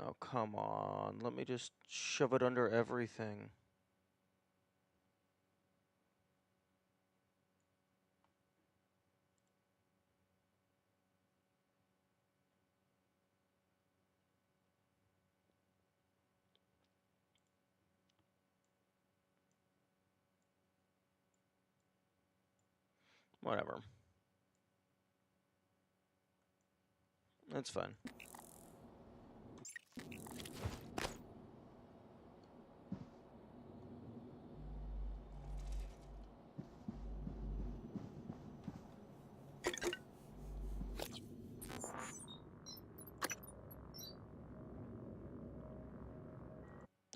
[SPEAKER 1] Oh, come on. Let me just shove it under everything. Whatever. That's fine.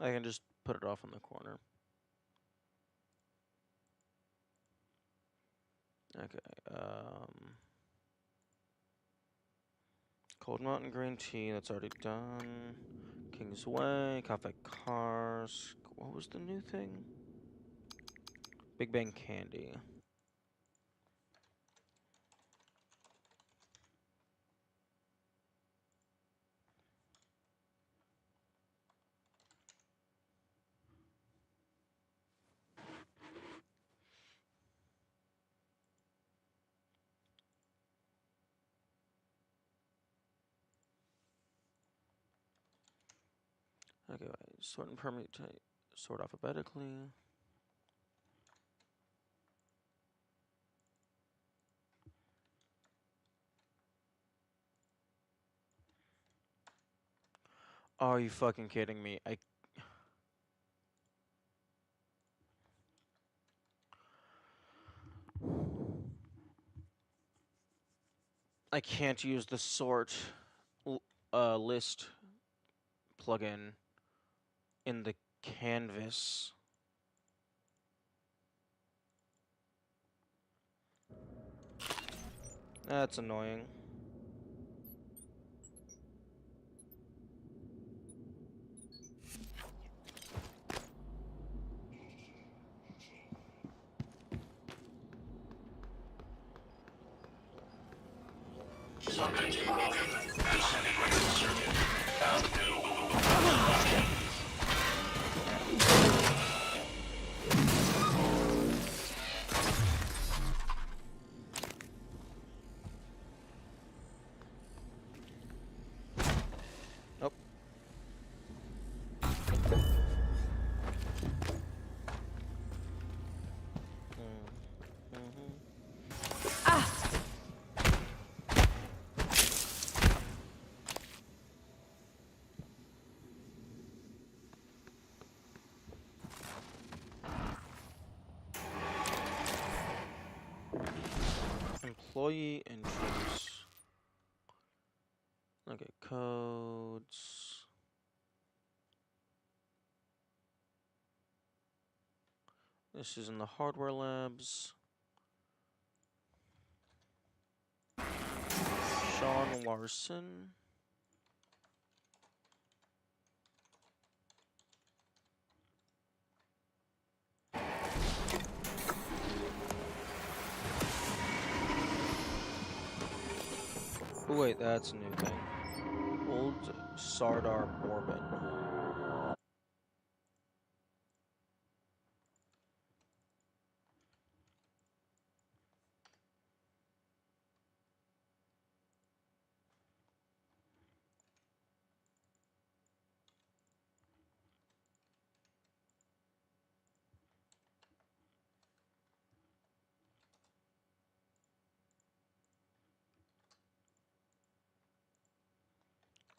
[SPEAKER 1] I can just put it off in the corner. Okay, Cold Mountain Green Tea, that's already done. King's Way, Cafe Cars. What was the new thing? Big Bang Candy. Okay, wait. Sort and permutate. Sort alphabetically. Are you fucking kidding me? I can't use the sort list plugin in the canvas. That's annoying.
[SPEAKER 13] Subject to Morgan. Disintegrated circuit. Found new.
[SPEAKER 1] Nope. Employee entries. Okay, codes. This is in the hardware labs. Sean Larson. Oh wait, that's a new thing. Old Sardar Mormon.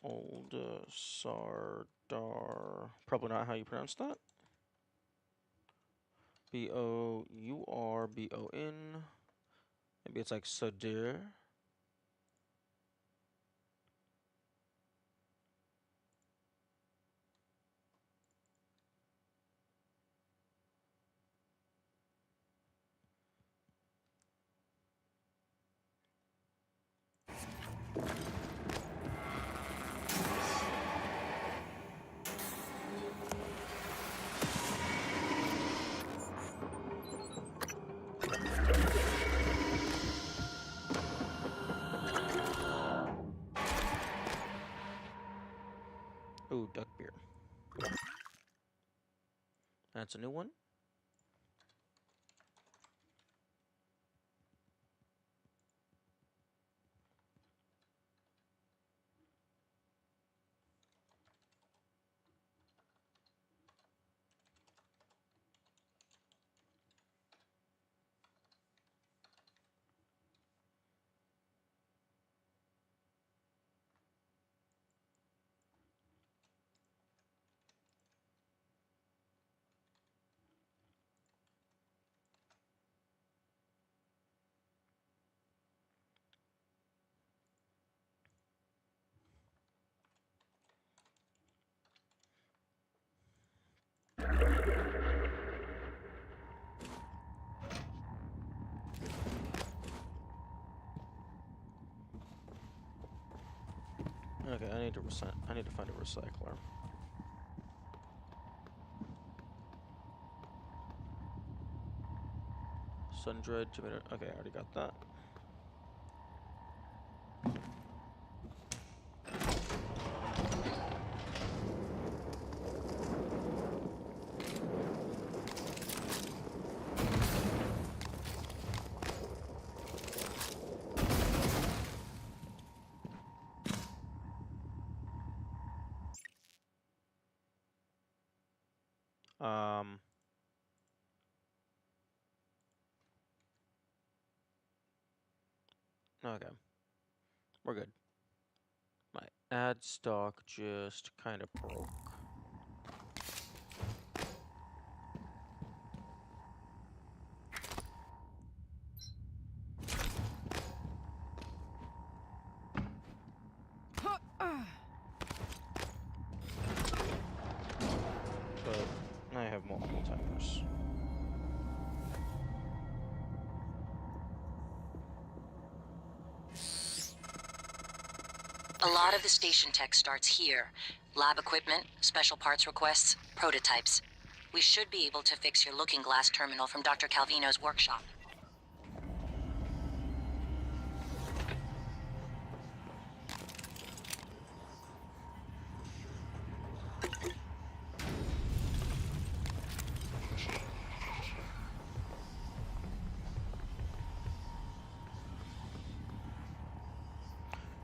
[SPEAKER 1] Old Sardar. Probably not how you pronounce that. Bourbon. Maybe it's like Sadir. Ooh, duck beer. That's a new one. Okay, I need to find a recycler. Sun-dried tomato. Okay, I already got that. Okay. We're good. My ad stock just kind of broke. But I have multiple timers.
[SPEAKER 6] A lot of the station tech starts here. Lab equipment, special parts requests, prototypes. We should be able to fix your looking glass terminal from Dr. Calvino's workshop.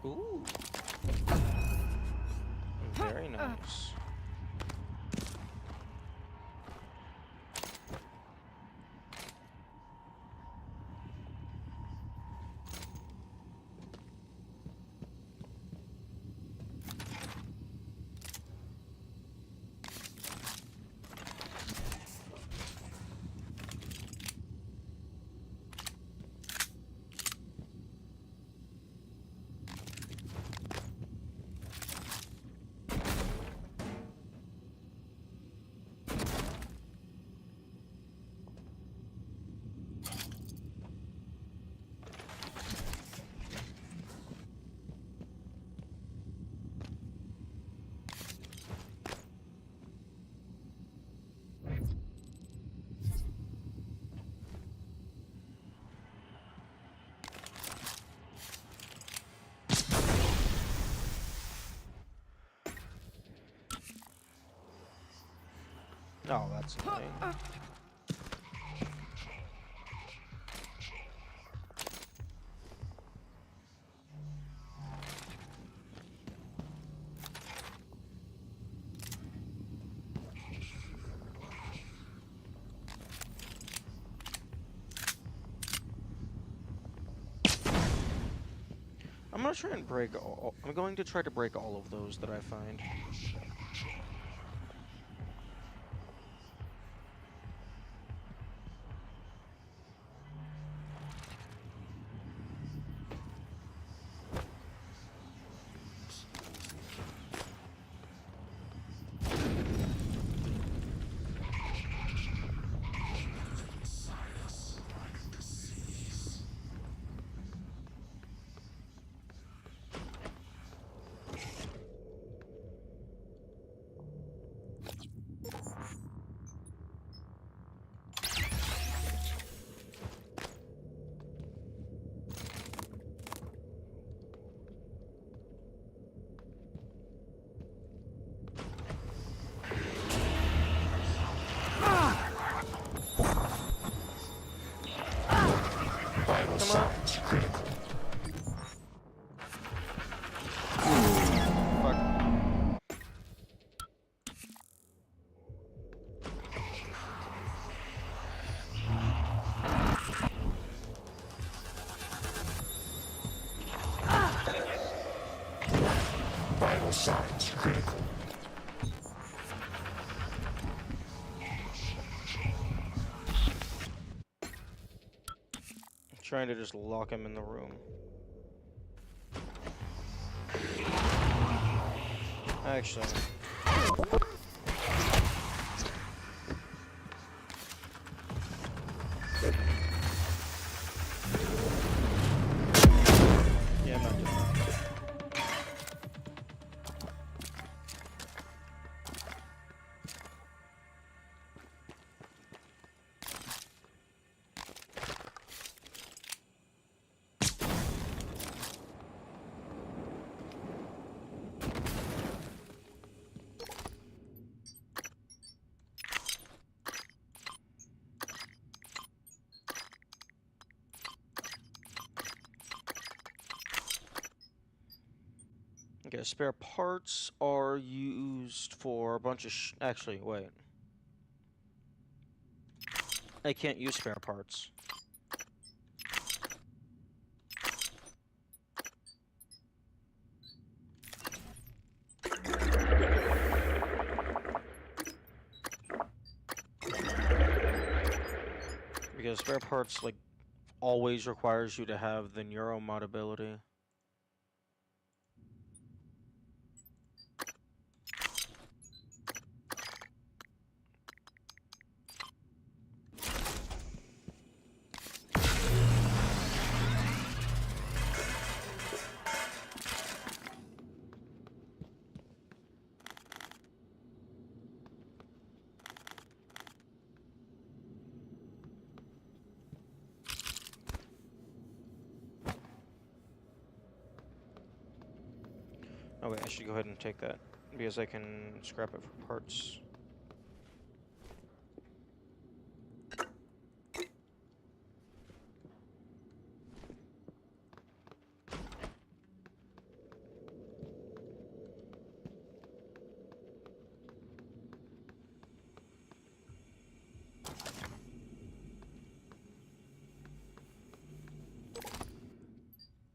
[SPEAKER 1] Ooh. Very nice. Oh, that's annoying. I'm gonna try and break all. I'm going to try to break all of those that I find.
[SPEAKER 13] Vital signs critical.
[SPEAKER 1] Trying to just lock him in the room. Actually. Yeah, I'm not doing that. Okay, spare parts are used for a bunch of actually, wait. I can't use spare parts. because spare parts, like, always requires you to have the neuromod ability. Oh wait, I should go ahead and take that, because I can scrap it for parts.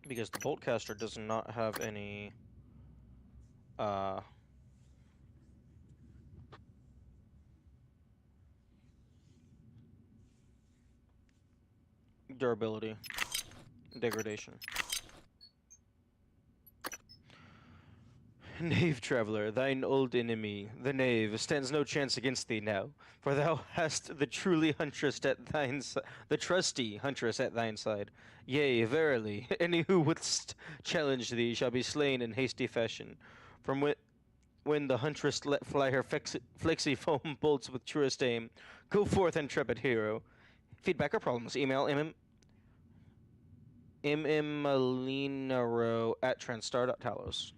[SPEAKER 1] Because the bolt caster does not have any durability degradation. Knave traveler, thine old enemy, the knave, stands no chance against thee now, for thou hast the truly huntress at thine the trusty huntress at thine side. Yea, verily, any who wouldst challenge thee shall be slain in hasty fashion. From when the huntress let fly her flexy foam bolts with truest aim, go forth, intrepid hero. Feedback or problems? Email mmmalinaro@transstar.talos.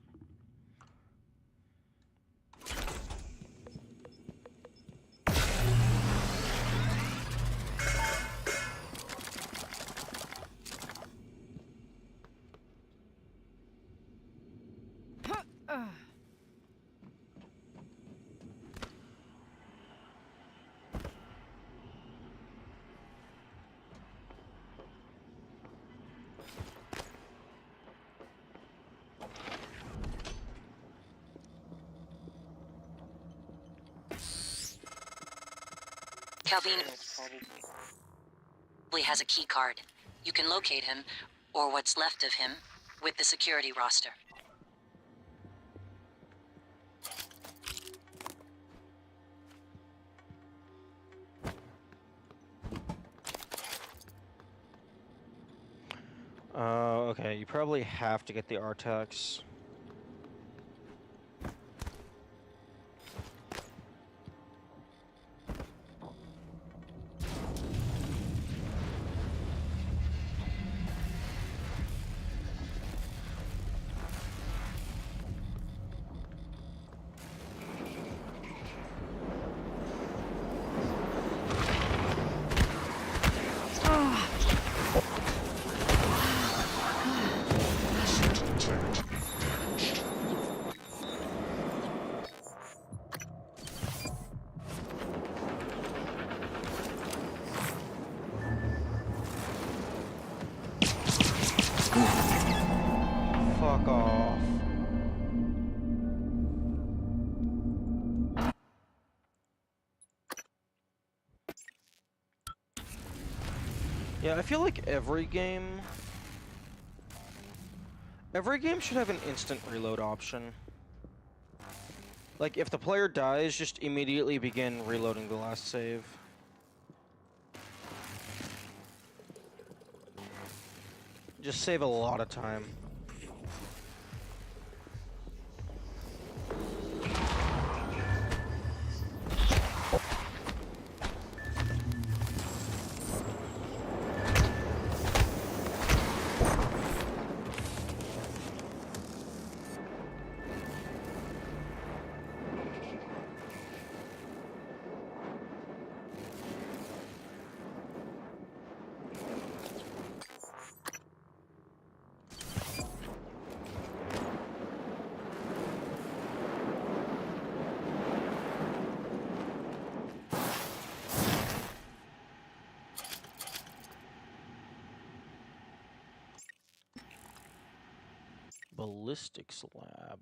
[SPEAKER 6] Calvino probably has a key card. You can locate him, or what's left of him, with the security roster.
[SPEAKER 1] Okay, you probably have to get the Artax. Fuck off. Yeah, I feel like every game should have an instant reload option. Like, if the player dies, just immediately begin reloading the last save. Just save a lot of time. Ballistics lab.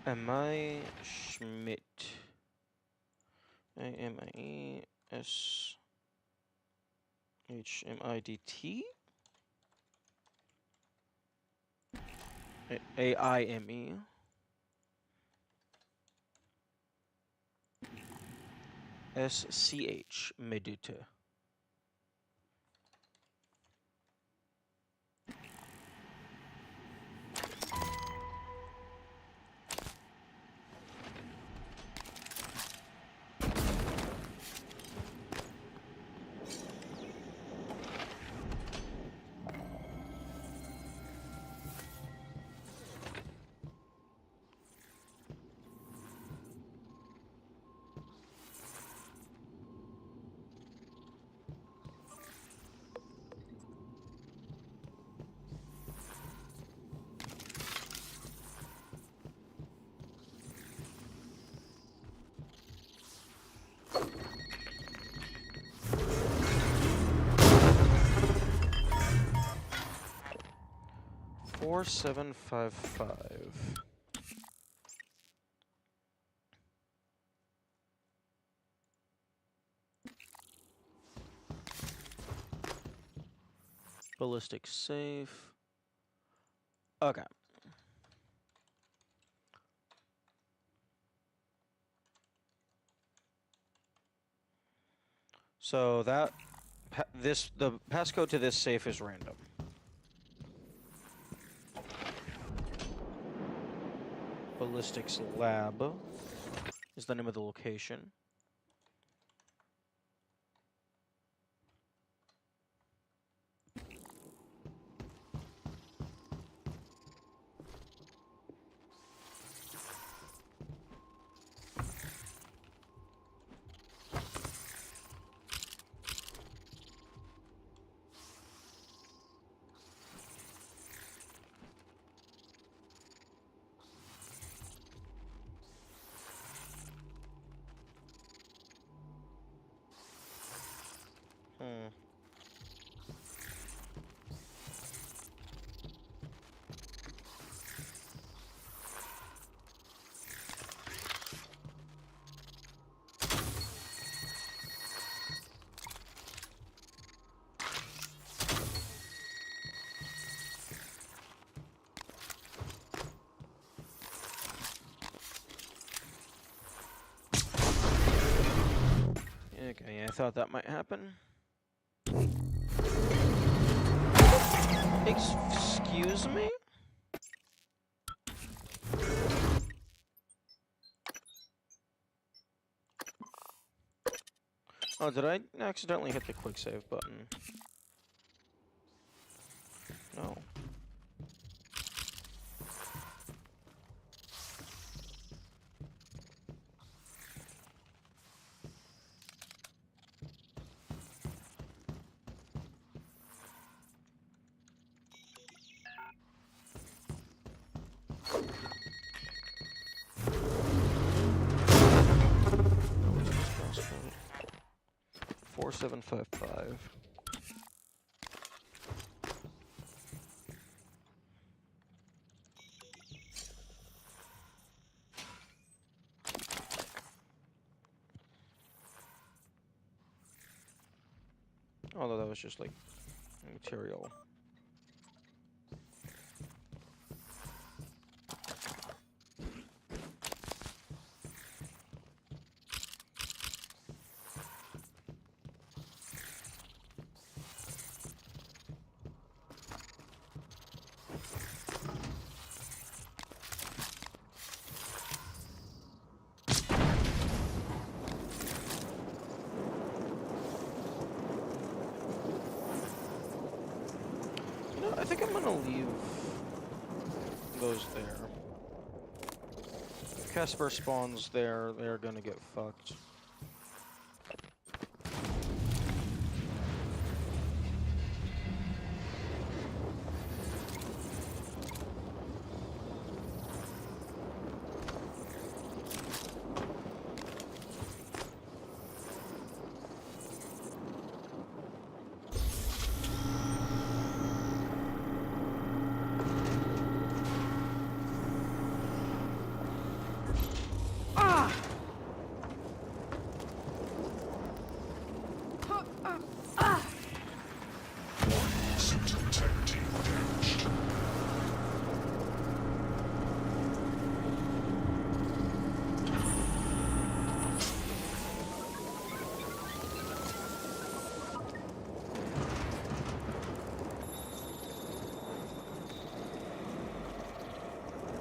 [SPEAKER 1] Am I Schmidt? AMIESHMIDT? AIME. SCH Medita. $4755. Ballistic safe. Okay. So that the passcode to this safe is random. Ballistics Lab is the name of the location. Okay, I thought that might happen. Excuse me? Oh, did I accidentally hit the quick save button? No. What's this passcode? 4755. Although that was just like material. I think I'm gonna leave those there. If Casper spawns there, they're gonna get fucked.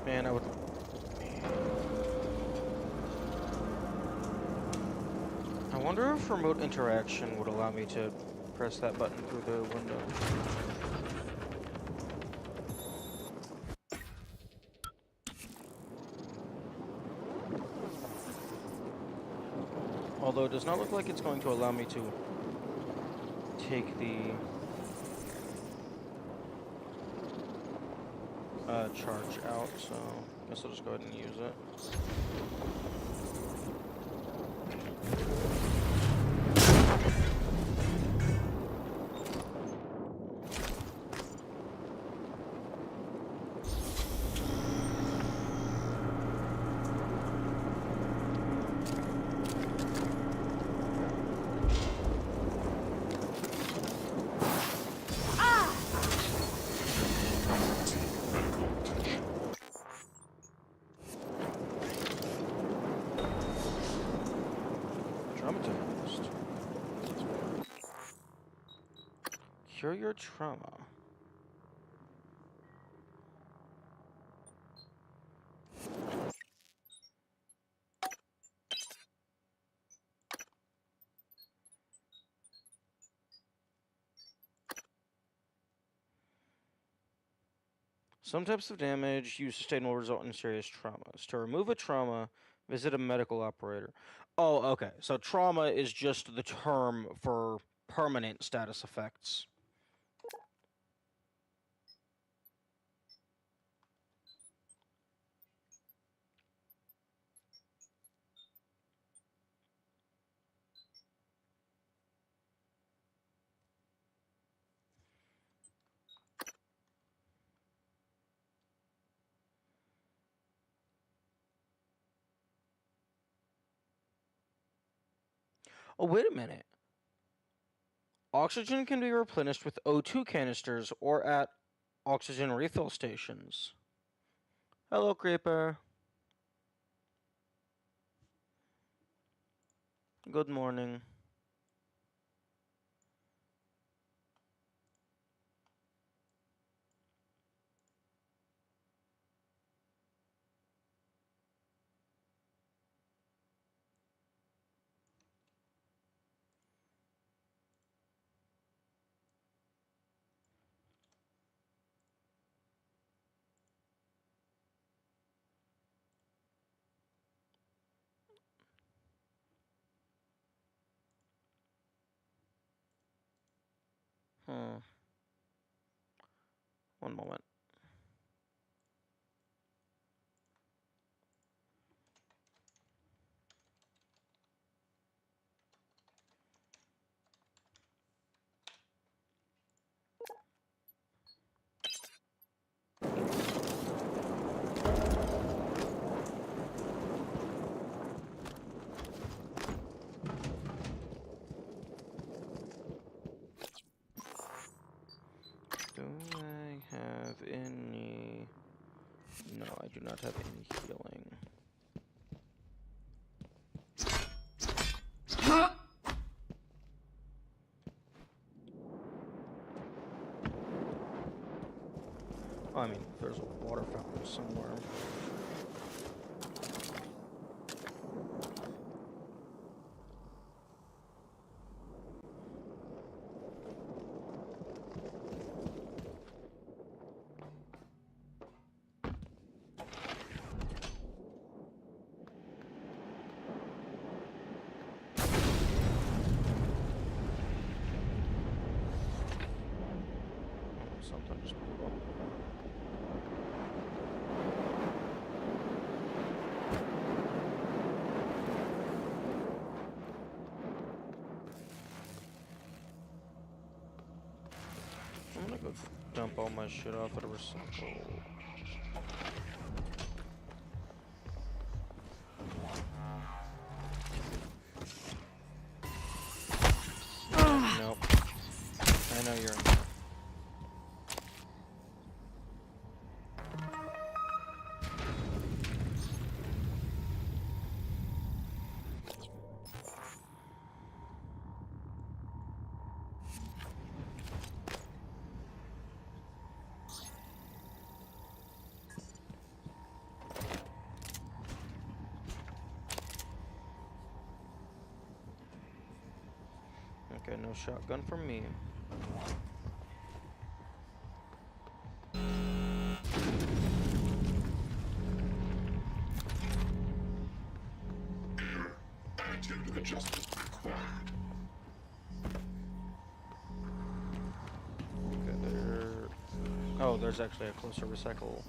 [SPEAKER 1] Man, I would. I wonder if remote interaction would allow me to press that button through the window. Although it does not look like it's going to allow me to take the charge out, so I guess I'll just go ahead and use it. Traumatized. Cure your trauma. Some types of damage you sustain will result in serious traumas. To remove a trauma, visit a medical operator. Oh, okay. So trauma is just the term for permanent status effects. Oh, wait a minute. Oxygen can be replenished with O2 canisters or at oxygen refill stations. Hello, Creeper. Good morning. One moment. Do I have any? No, I do not have any healing. I mean, there's a water fountain somewhere. Something just blew up. I'm gonna go dump all my shit off at a recycle. Nope. I know you're in there. Okay, no shotgun for me.
[SPEAKER 13] Attitude adjustment required.
[SPEAKER 1] Okay, there... Oh, there's actually a closer recycle.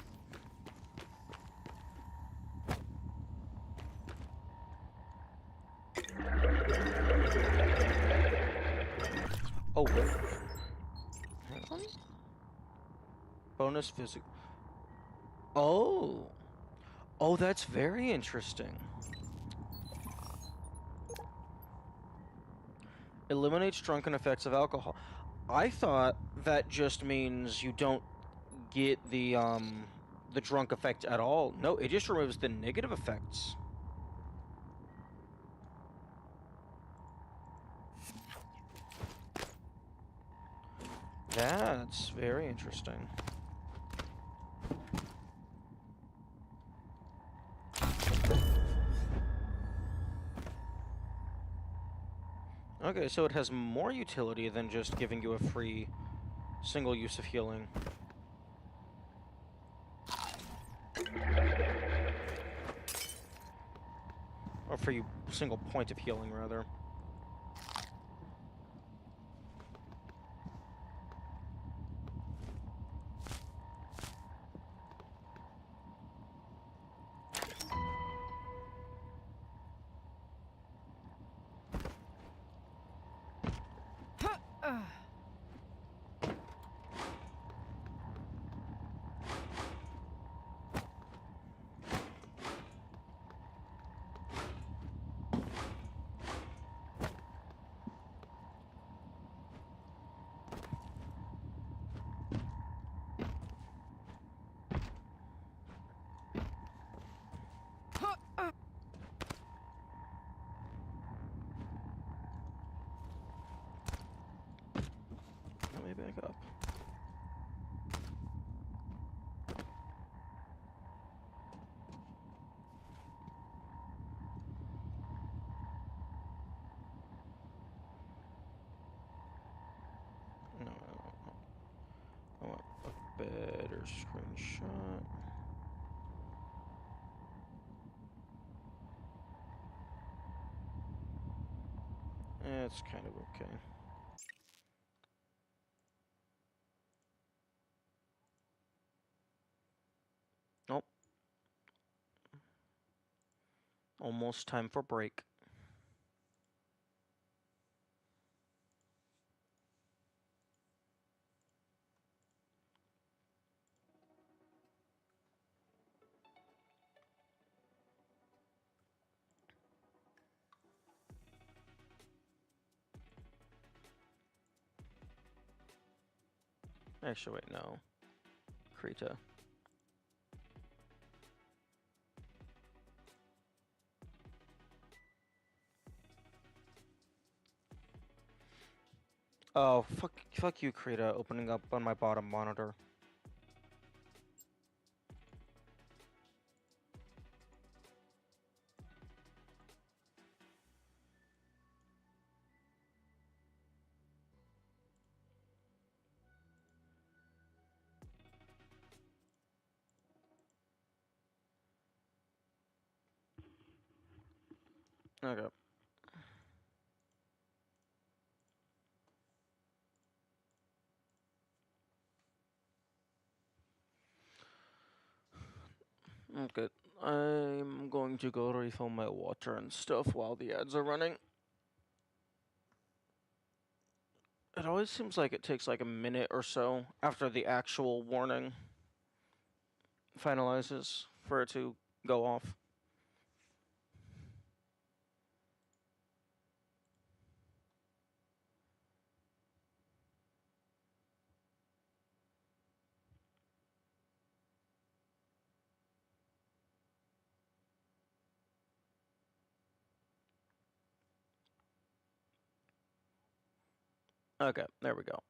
[SPEAKER 1] Oh, wait. Hang on. Bonus physical. Oh! Oh, that's very interesting. Eliminates drunken effects of alcohol. I thought that just means you don't get the drunk effect at all. No, it just removes the negative effects. That's very interesting. Okay, so it has more utility than just giving you a free single use of healing. Or free single point of healing, rather. Let me back up. No, I want a better screenshot. It's kind of okay. Nope. Almost time for break. Actually, wait, no. Krita. Oh, fuck you, Krita, opening up on my bottom monitor. Okay. Okay. I'm going to go refill my water and stuff while the ads are running. It always seems like it takes like a minute or so after the actual warning finalizes for it to go off. Okay, there we go.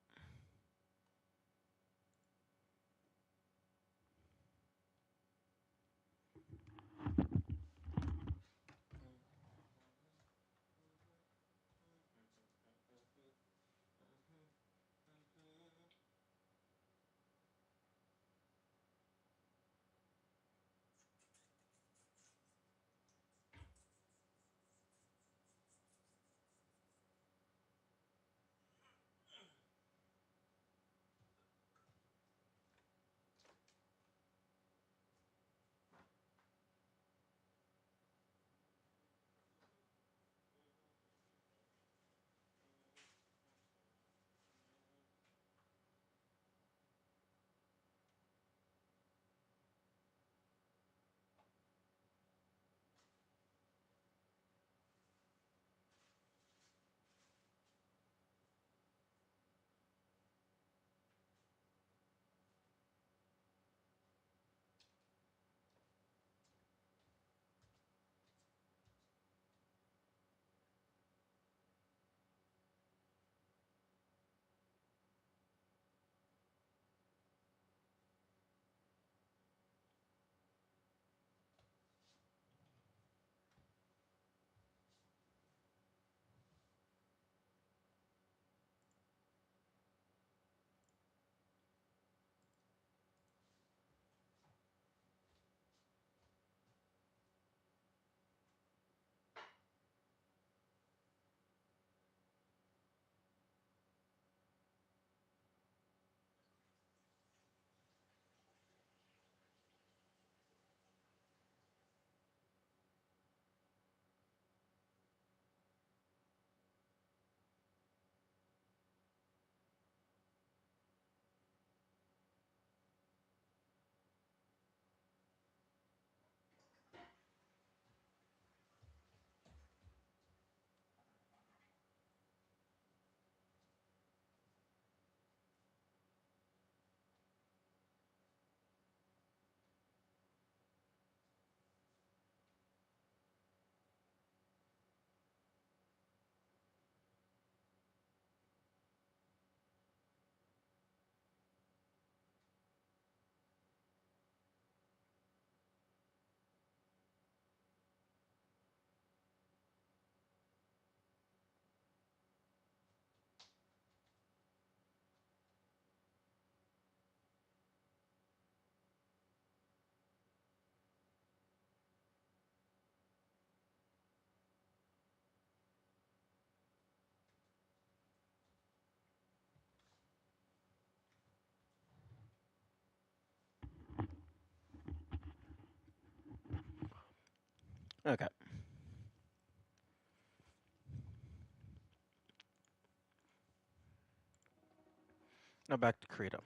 [SPEAKER 1] Okay. Now back to Krita.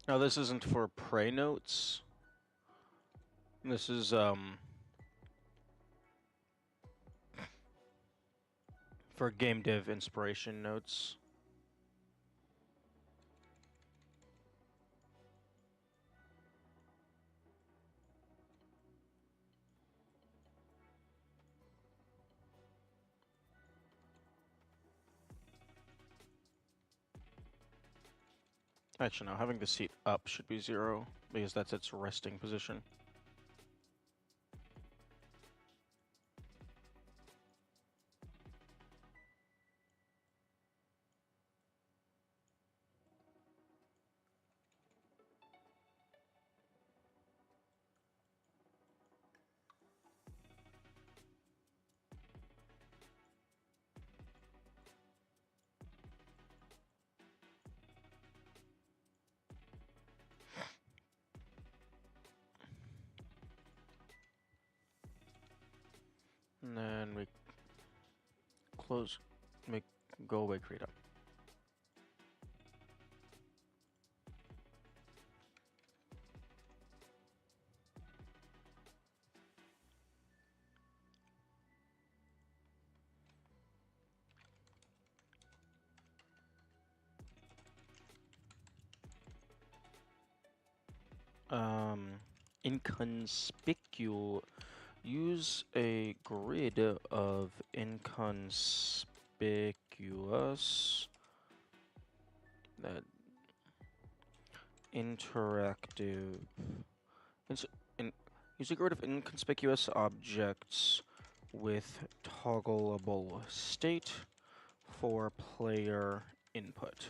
[SPEAKER 1] Now this isn't for prey notes. This is for game dev inspiration notes. Actually, no, having the seat up should be 0, because that's its resting position. And then we close, make go away Krita. Inconspicuous. Use a grid of inconspicuous that interactive. Use a grid of inconspicuous objects with toggleable state for player input.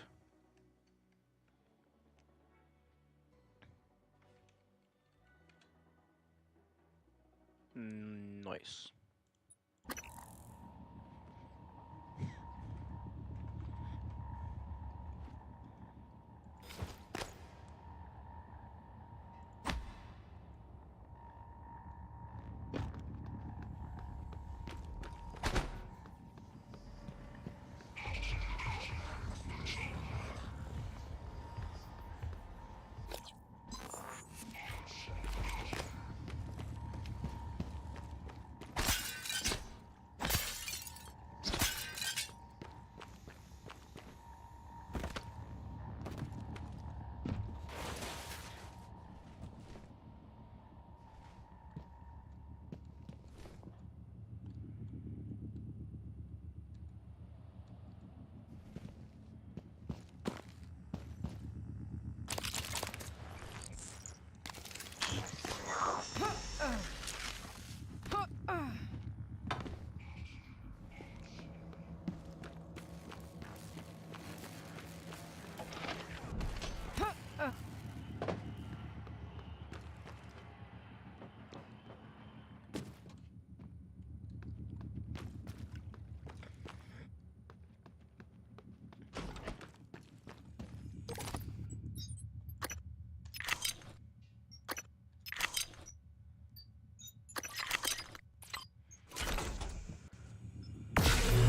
[SPEAKER 1] Nice.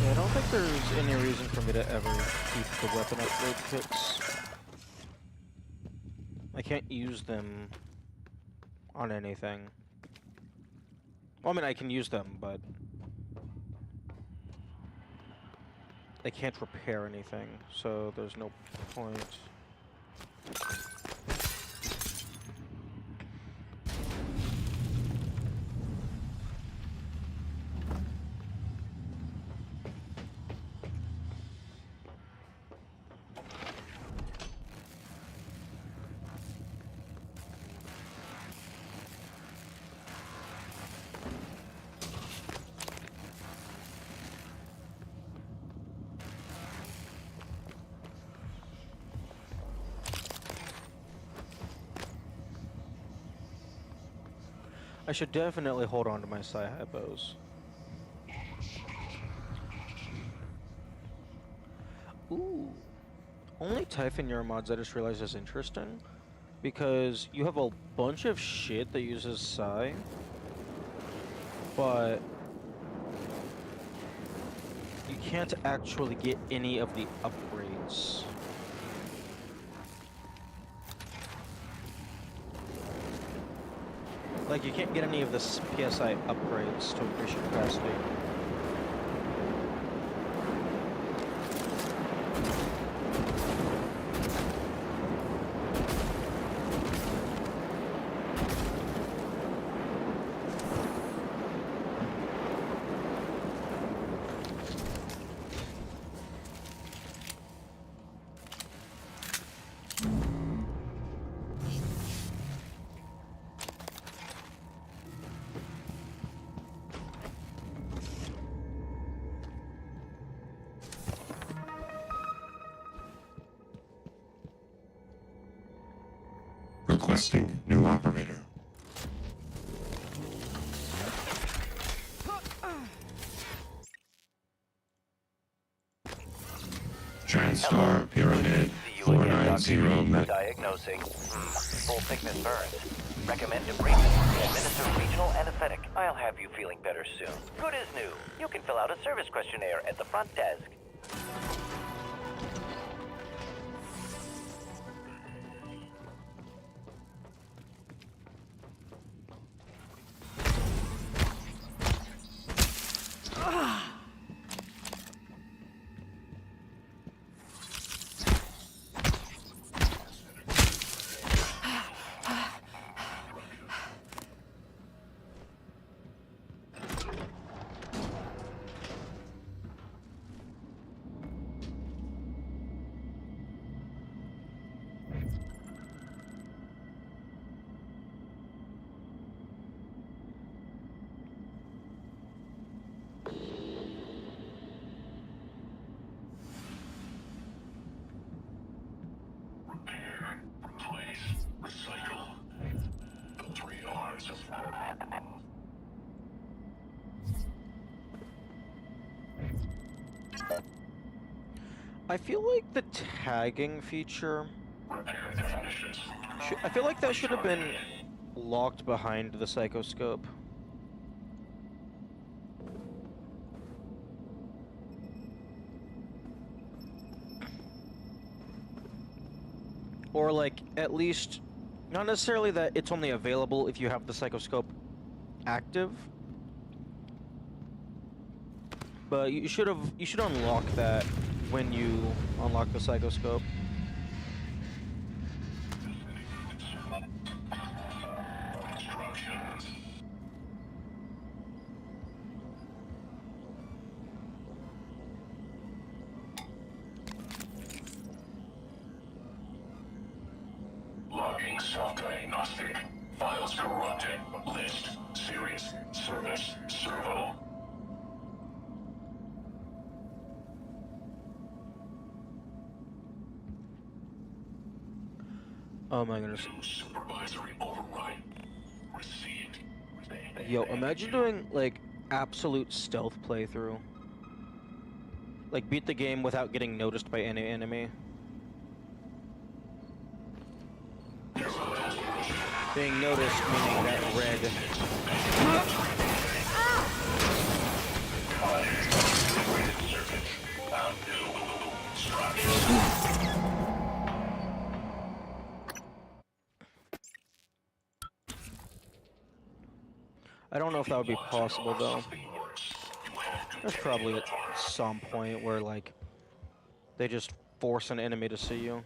[SPEAKER 1] I don't think there's any reason for me to ever keep the weapon upgrade kits. I can't use them on anything. Well, I mean, I can use them, but they can't repair anything, so there's no point. I should definitely hold on to my Sci-Hi bows. Ooh. Only Typhon Neuromods I just realized is interesting, because you have a bunch of shit that uses Psi, but you can't actually get any of the upgrades. Like, you can't get any of the PSI upgrades to increase your capacity.
[SPEAKER 13] Requesting new operator. TranStar Pyramid 490 Met.
[SPEAKER 14] Diagnosing full thickness burns. Recommend debridement. Administer regional anesthetic. I'll have you feeling better soon. Good as new. You can fill out a service questionnaire at the front desk.
[SPEAKER 1] I feel like the tagging feature... I feel like that should have been locked behind the psychoscope. Or like, at least, not necessarily that it's only available if you have the psychoscope active, but you should unlock that when you unlock the psychoscope.
[SPEAKER 13] Logging self-diagnostic. Files corrupted. List. Serious. Service. Servo.
[SPEAKER 1] Oh my goodness.
[SPEAKER 13] Supervisory override. Received.
[SPEAKER 1] Yo, imagine doing, like, absolute stealth playthrough. Like, beat the game without getting noticed by any enemy. Being noticed meaning that red. I don't know if that would be possible though. There's probably at some point where like they just force an enemy to see you.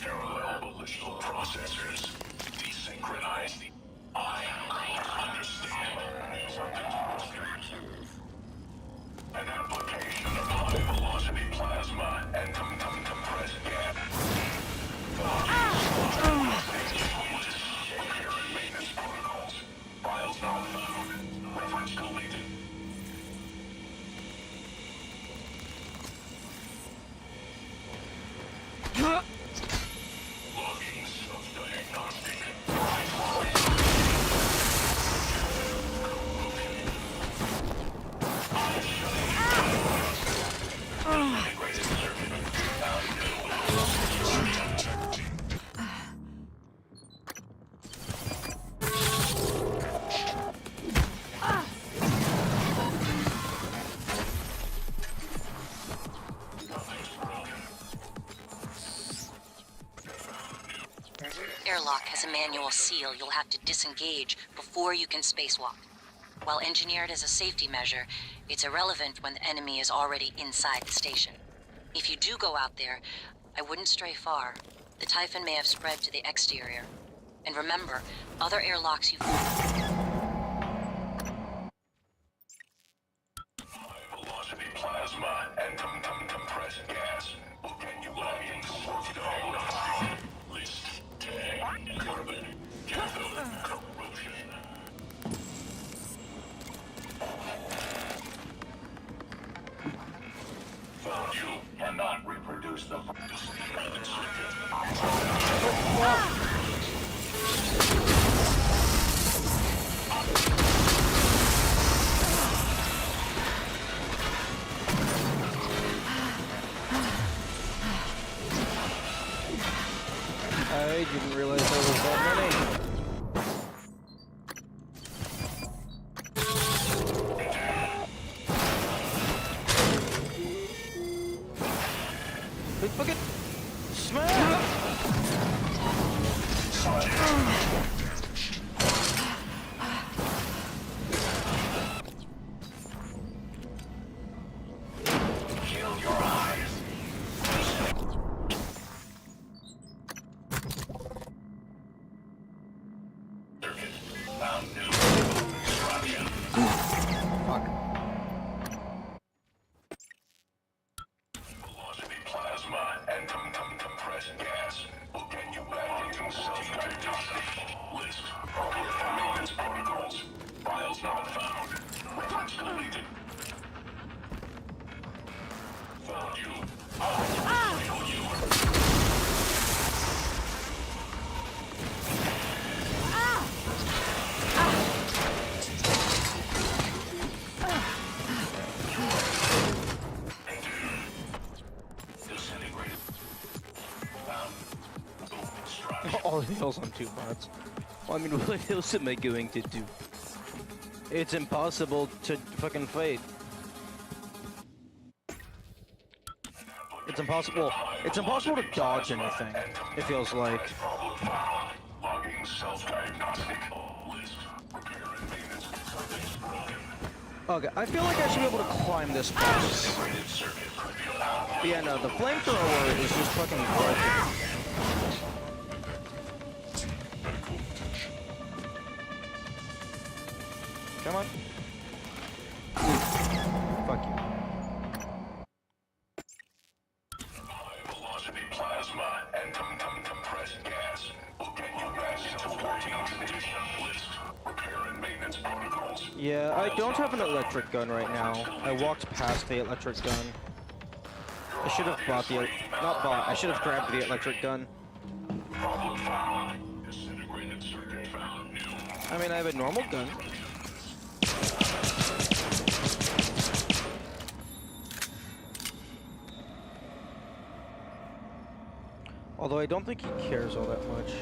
[SPEAKER 13] Parallel volitional processors desynchronized. I understand. An application of high-velocity plasma and compressed gas. Maintenance protocols. Files not found. Reference deleted. Logging self-diagnostic.
[SPEAKER 6] Airlock has a manual seal you'll have to disengage before you can spacewalk. While engineered as a safety measure, it's irrelevant when the enemy is already inside the station. If you do go out there, I wouldn't stray far. The Typhon may have spread to the exterior. And remember, other airlocks you
[SPEAKER 13] Velocity plasma and compressed gas. Can you log in self-diagnostic? List tag carbon cathode corrosion. Found you cannot reproduce the disintegrated circuit.
[SPEAKER 1] I didn't realize there was that many. Big bucket! Smash!
[SPEAKER 13] Shield your eyes. Circuit found new construction.
[SPEAKER 1] Fuck.
[SPEAKER 13] Velocity plasma and compressed gas will get you back into self-diagnostic. List proper maintenance protocols. Files not found. Reference deleted. Found you. Kill you. Disintegrated. Found. Boom structure.
[SPEAKER 1] All the hills on 2 bots. Well, I mean, what else am I going to do? It's impossible to fucking fight. It's impossible. It's impossible to dodge anything. It feels like.
[SPEAKER 13] Problem found. Logging self-diagnostic. List. Repair and maintenance. Something's broken.
[SPEAKER 1] Okay, I feel like I should be able to climb this box.
[SPEAKER 13] Disintegrated circuit could be found.
[SPEAKER 1] Yeah, no, the flamethrower is just fucking broken. Come on. Fuck you.
[SPEAKER 13] High-velocity plasma and compressed gas will get you back into working condition. List. Repair and maintenance protocols.
[SPEAKER 1] Yeah, I don't have an electric gun right now. I walked past the electric gun. I should have bought the... Not bought, I should have grabbed the electric gun.
[SPEAKER 13] Problem found. Disintegrated circuit found. New.
[SPEAKER 1] I mean, I have a normal gun. Although I don't think he cares all that much.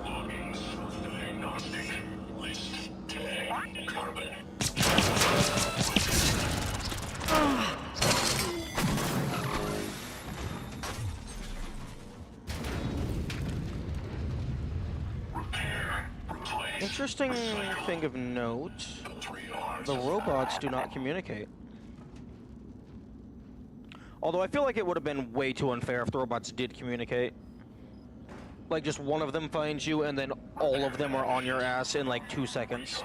[SPEAKER 13] Logging self-diagnostic. List tag carbon.
[SPEAKER 1] Interesting thing of note, the robots do not communicate. Although I feel like it would have been way too unfair if the robots did communicate. Like, just one of them finds you, and then all of them are on your ass in, like, 2 seconds.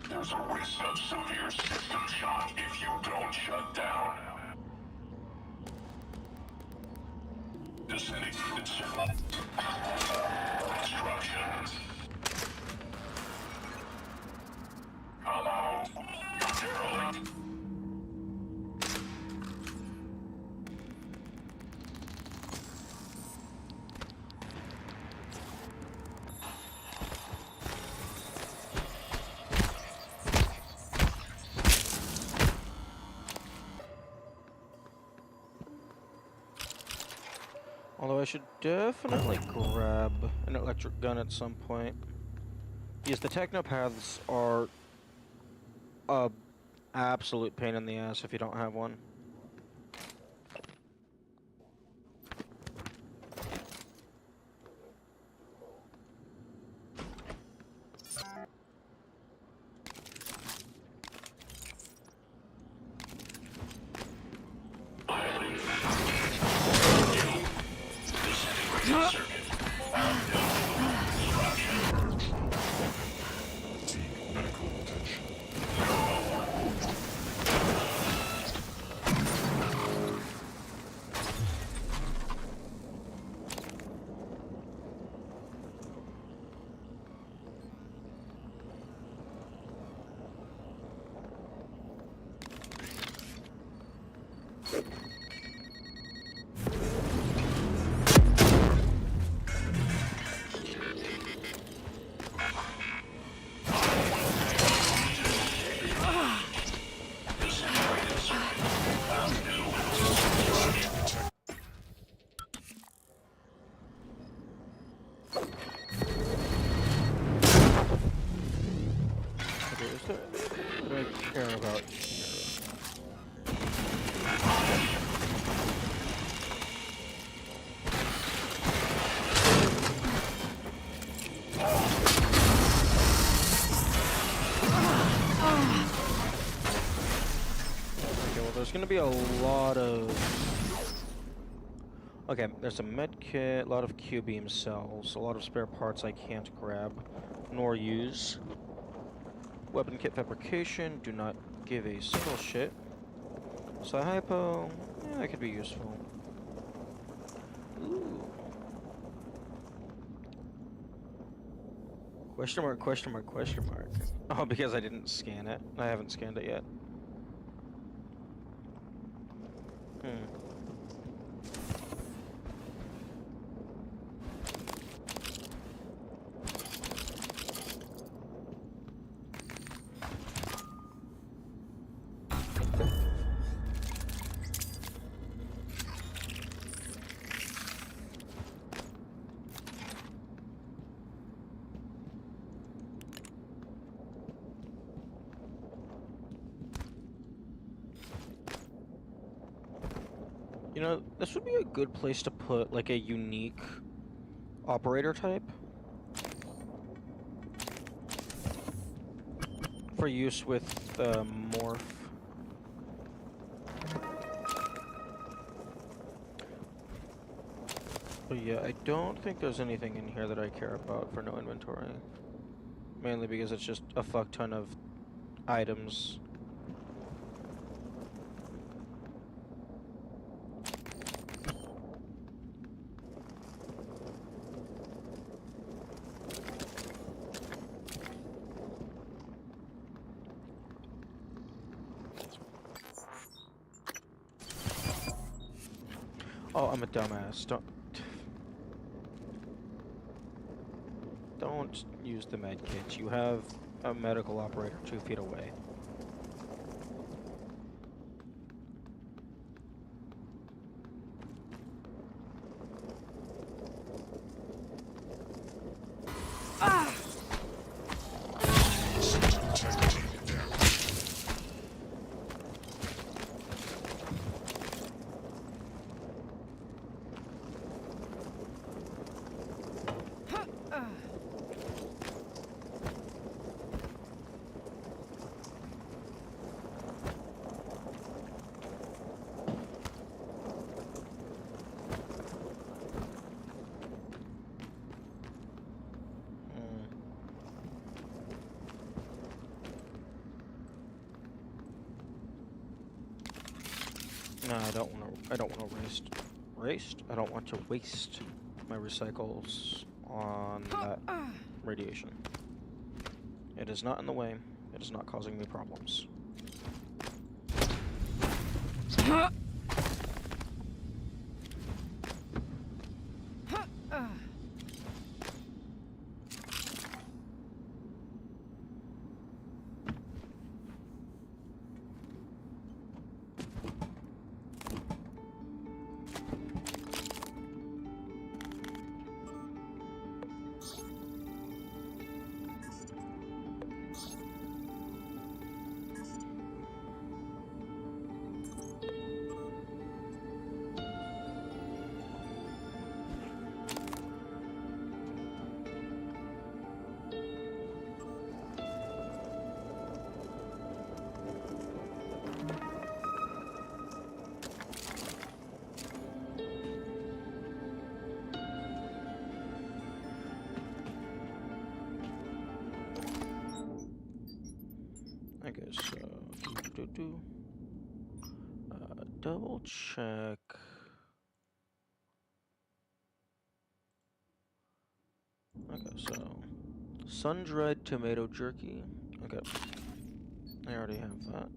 [SPEAKER 13] There's a risk of severe system shock if you don't shut down. Descending instructions. Hello, you're derelict.
[SPEAKER 1] Although I should definitely grab an electric gun at some point. Because the technopaths are a absolute pain in the ass if you don't have one. There's gonna be a lot of... Okay, there's a med kit, a lot of Q-beam cells, a lot of spare parts I can't grab nor use. Weapon kit fabrication, do not give a single shit. Psi-hypo, yeah, that could be useful. Ooh. Question mark, question mark, question mark. Oh, because I didn't scan it. I haven't scanned it yet. You know, this would be a good place to put, like, a unique operator type. For use with Morph. But yeah, I don't think there's anything in here that I care about for no inventory. Mainly because it's just a fuck ton of items. Oh, I'm a dumbass. Don't use the med kit. You have a medical operator 2 feet away. No, I don't want to. I don't want to waste. I don't want to waste my recycles on that radiation. It is not in the way. It is not causing me problems. Okay, so double check. Okay, so sun-dried tomato jerky. Okay, I already have that.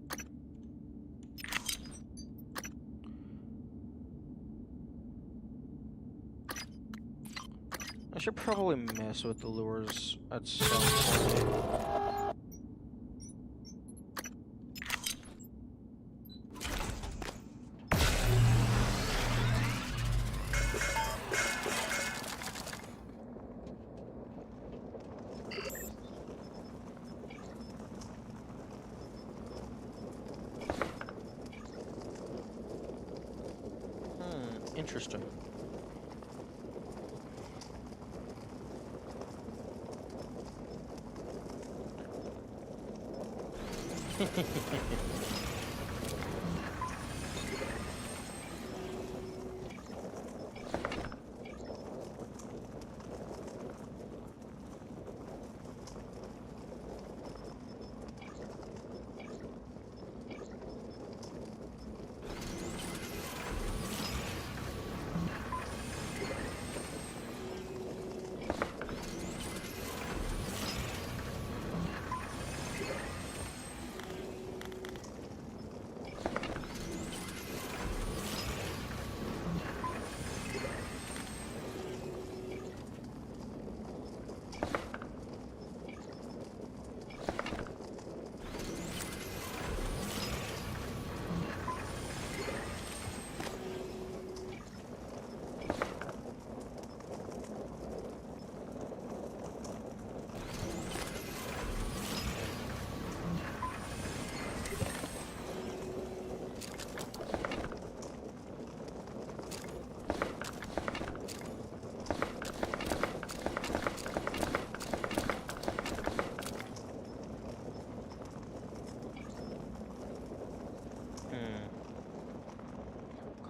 [SPEAKER 1] I should probably mess with the lures at some point. Interesting.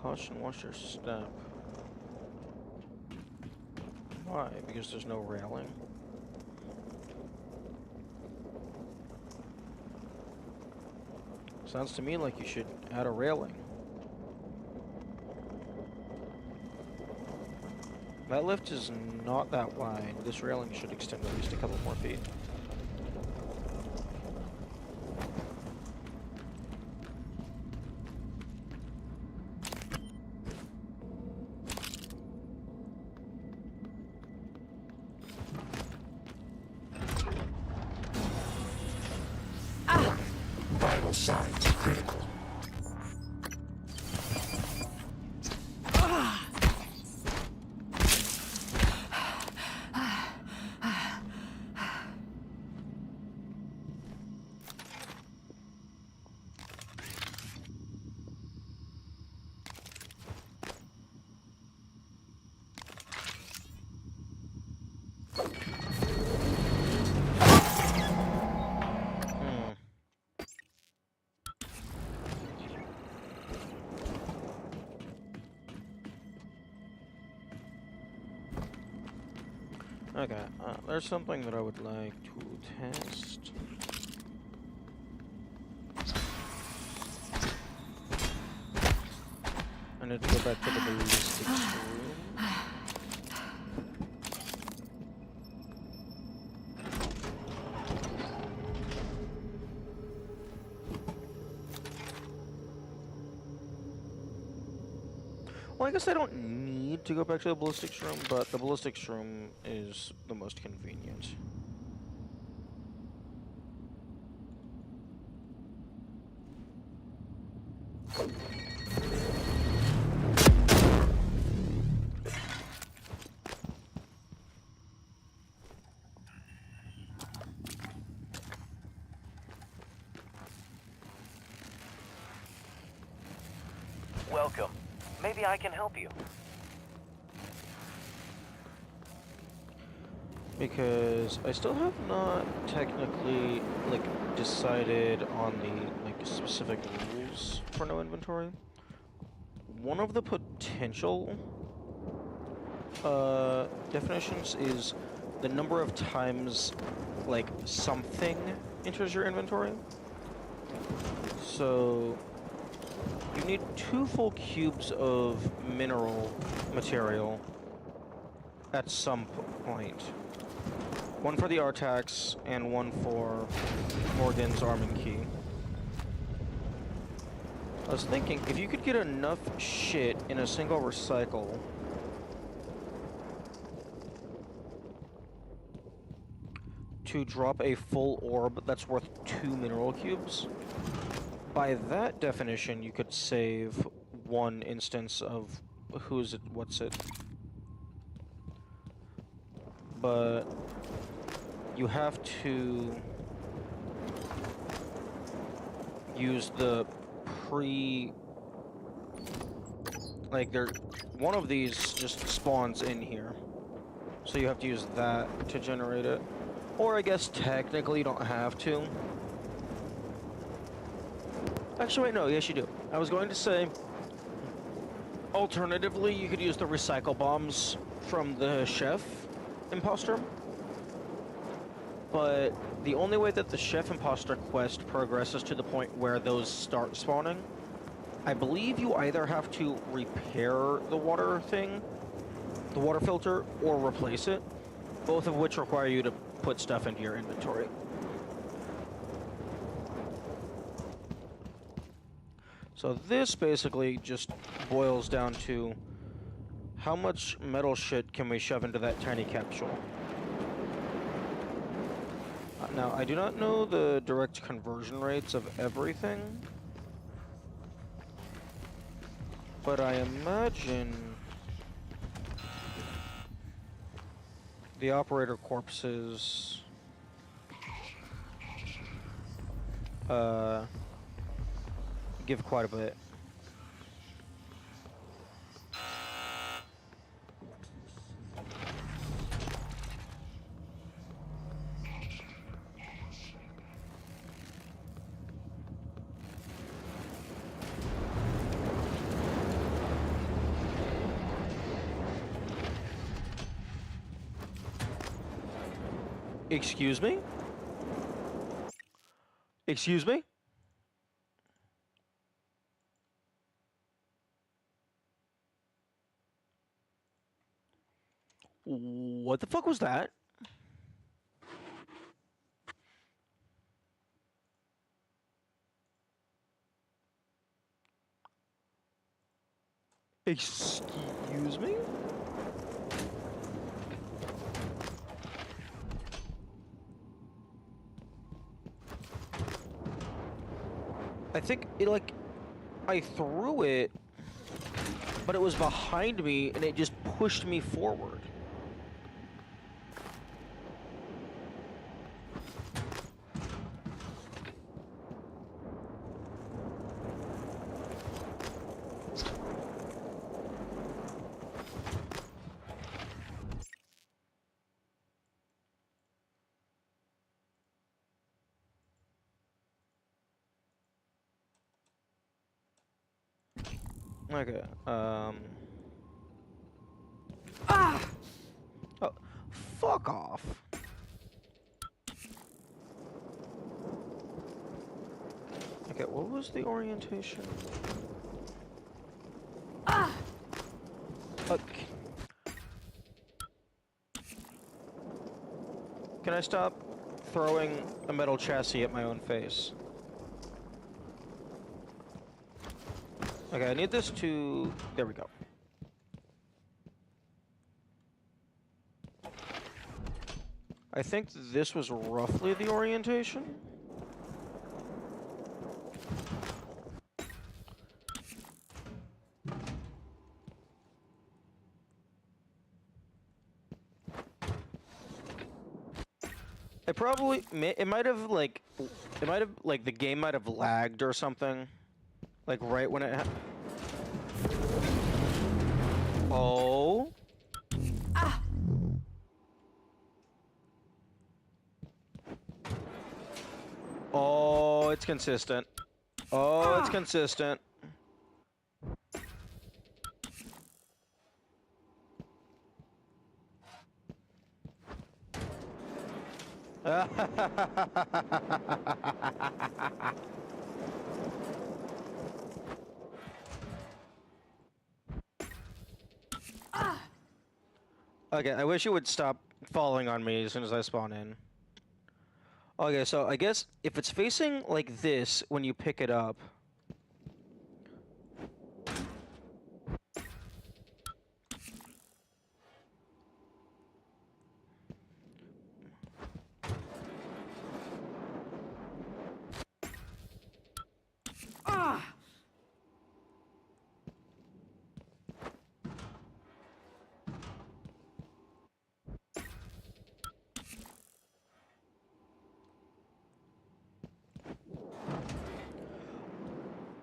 [SPEAKER 1] Caution, watch your step. Why? Because there's no railing? Sounds to me like you should add a railing. That lift is not that wide. This railing should extend at least a couple more feet.
[SPEAKER 13] Vital signs critical.
[SPEAKER 1] Okay, there's something that I would like to test. need to go back to the ballistics room. Well, I guess I don't need to go back to the ballistics room, but the ballistics room is the most convenient.
[SPEAKER 14] Welcome. Maybe I can help you.
[SPEAKER 1] Because I still have not technically, like, decided on the, like, specific rules for no inventory. One of the potential definitions is the number of times, like, something enters your inventory. So you need 2 full cubes of mineral material at some point. One for the Artax, and one for Morgan's Arming Key. I was thinking, if you could get enough shit in a single recycle to drop a full orb that's worth 2 mineral cubes, by that definition, you could save 1 instance of who's it, what's it. But you have to use the like one of these just spawns in here. So you have to use that to generate it. Or I guess technically you don't have to. Actually, wait, no, yes you do. I was going to say, alternatively, you could use the recycle bombs from the chef imposter. But the only way that the chef imposter quest progresses to the point where those start spawning, I believe you either have to repair the water thing, the water filter, or replace it, both of which require you to put stuff into your inventory. So this basically just boils down to how much metal shit can we shove into that tiny capsule. Now, I do not know the direct conversion rates of everything, but I imagine the operator corpses give quite a bit. Excuse me? Excuse me? What the fuck was that? Excuse me? I think it, like, I threw it, but it was behind me and it just pushed me forward. Okay, Ah! Oh, fuck off. Okay, what was the orientation? Ah! Can I stop throwing a metal chassis at my own face? Okay, I need this to... There we go. I think this was roughly the orientation. It probably, it might have like the game might have lagged or something. Like right when it Oh. Ah. Oh, it's consistent. Oh, it's consistent. Okay, I wish you would stop falling on me as soon as I spawn in. Okay, so I guess if it's facing like this when you pick it up...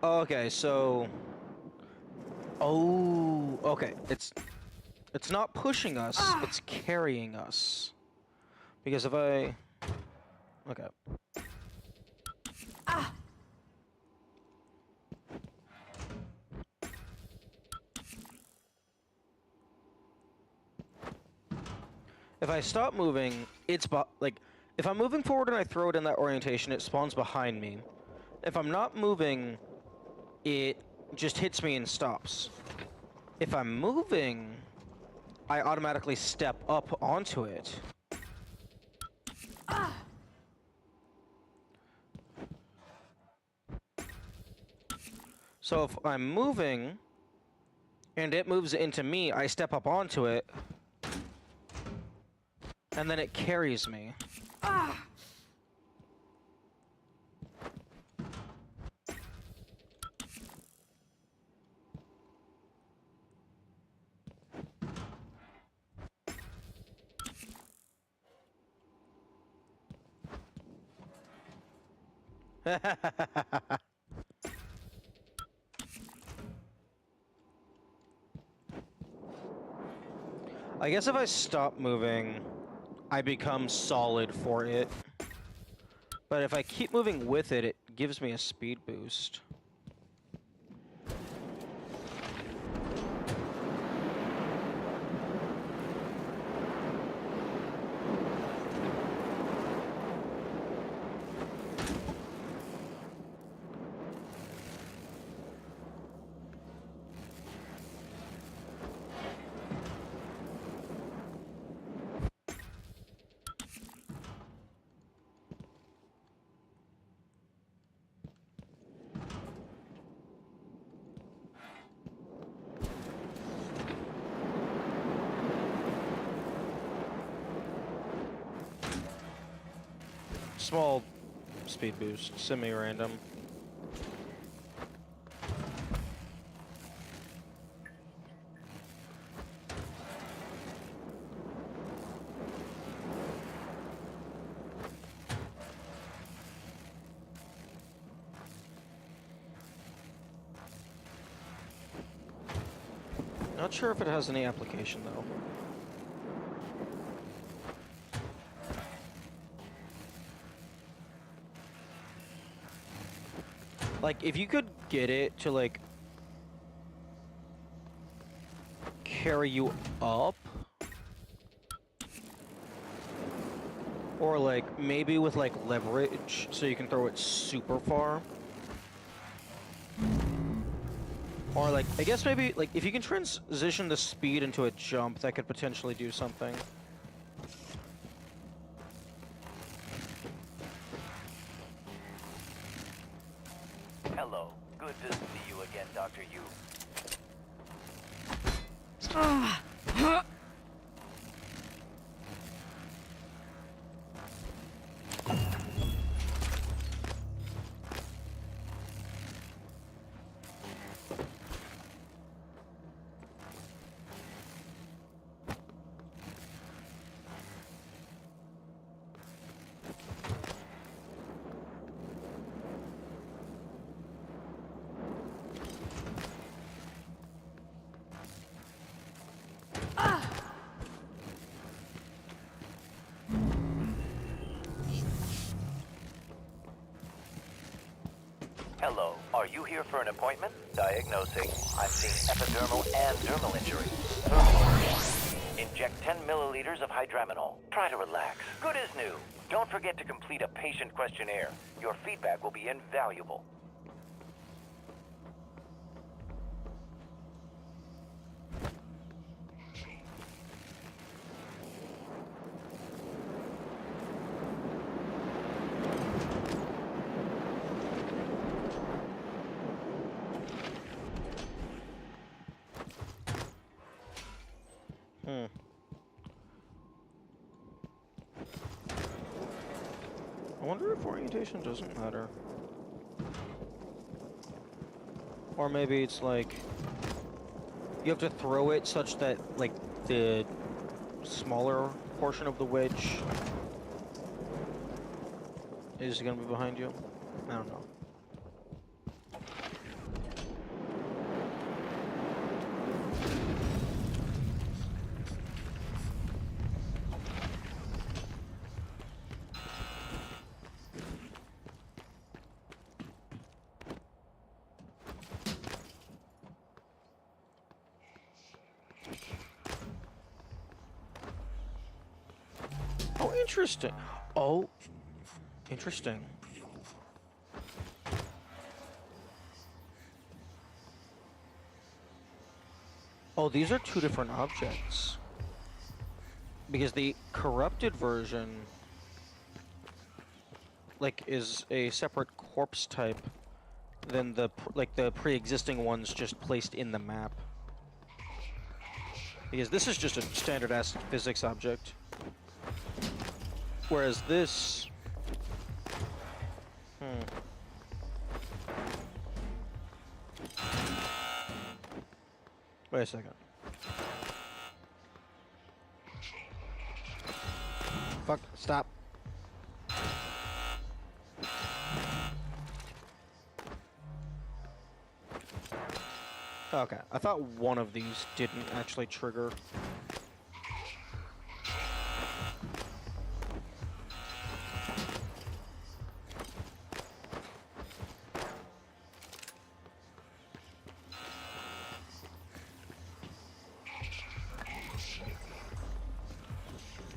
[SPEAKER 1] Okay, so... Oh, okay. It's not pushing us, it's carrying us. Because if I... Okay. If I stop moving, it's like... If I'm moving forward and I throw it in that orientation, it spawns behind me. If I'm not moving... it just hits me and stops. If I'm moving, I automatically step up onto it. So if I'm moving, and it moves into me, I step up onto it, and then it carries me. I guess if I stop moving, I become solid for it. But if I keep moving with it, it gives me a speed boost. Small speed boost, semi-random. Not sure if it has any application though. Like, if you could get it to, like, carry you up, or, like, maybe with, like, leverage, so you can throw it super far. Or, like, I guess maybe, like, if you can transition the speed into a jump, that could potentially do something.
[SPEAKER 14] again, Dr. Yu. Hello, are you here for an appointment? Diagnosing. I'm seeing epidermal and dermal injury. Thermal. Inject 10 milliliters of hydraminol. Try to relax. Good as new. Don't forget to complete a patient questionnaire. Your feedback will be invaluable.
[SPEAKER 1] I wonder if orientation doesn't matter. Or maybe it's like you have to throw it such that like the smaller portion of the wedge is going to be behind you. I don't know. Oh, interesting. Oh, interesting. Oh, these are two different objects. Because the corrupted version, like, is a separate corpse type than the the pre-existing ones just placed in the map. Because this is just a standard acid physics object. Whereas this... Wait a second. Fuck, stop. Okay, I thought one of these didn't actually trigger.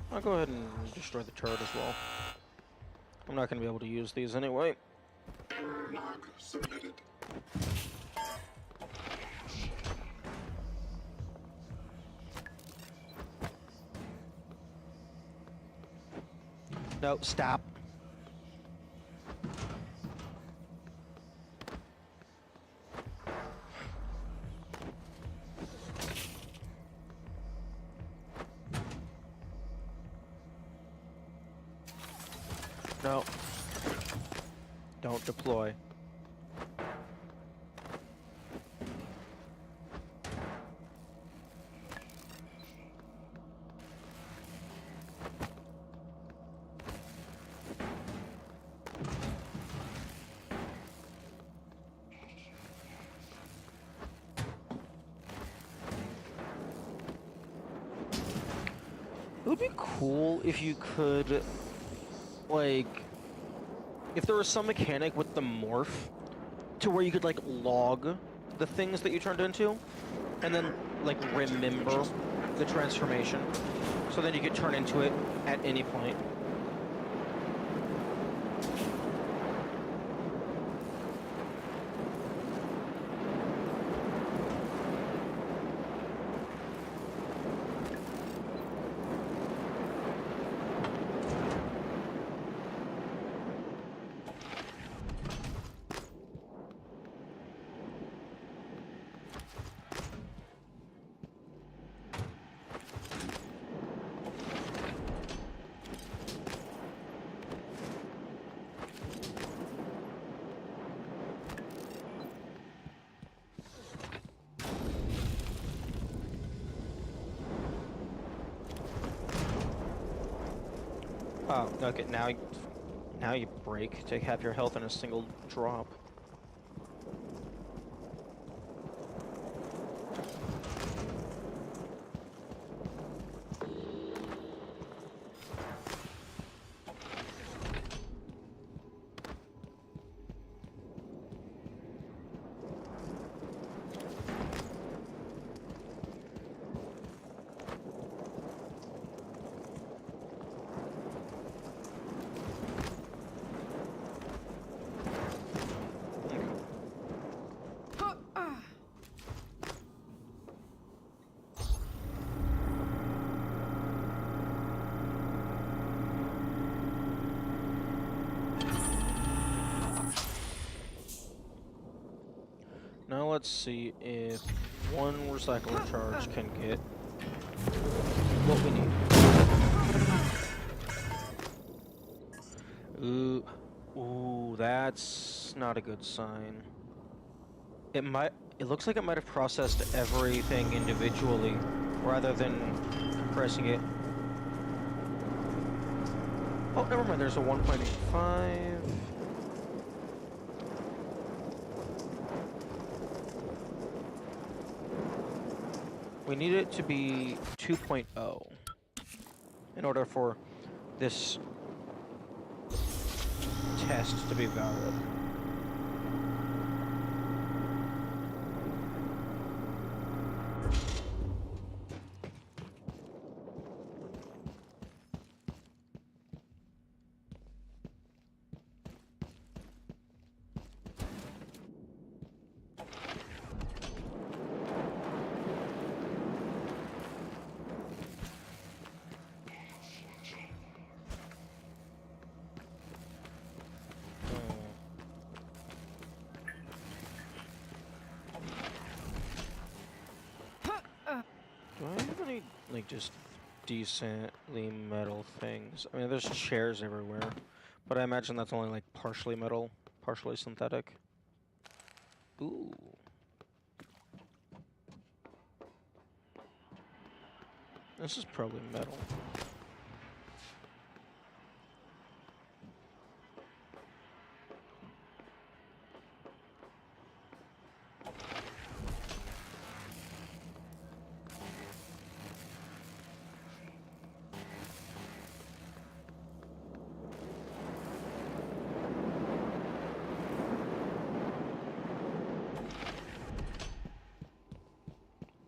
[SPEAKER 1] I'll go ahead and destroy the turret as well. I'm not going to be able to use these anyway.
[SPEAKER 13] Log submitted.
[SPEAKER 1] No, stop. No. Don't deploy. It would be cool if you could, like, if there was some mechanic with the morph to where you could, like, log the things that you turned into and then, like, remember the transformation. So then you could turn into it at any point. Oh, okay. Now you break. Take half your health in a single drop. Now let's see if one recycler charge can get what we need. Ooh, that's not a good sign. It looks like it might have processed everything individually rather than compressing it. Oh, never mind, there's a 1.85. We need it to be 2.0 in order for this test to be valid. Do I have any, like, just decently metal things? I mean, there's chairs everywhere, but I imagine that's only, like, partially metal, partially synthetic. Ooh. This is probably metal.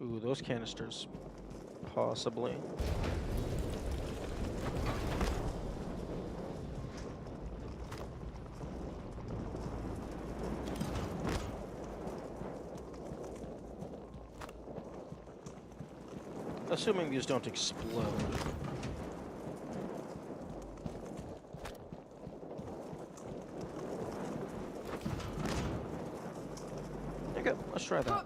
[SPEAKER 1] Ooh, those canisters. Possibly. Assuming these don't explode. Okay, let's try that.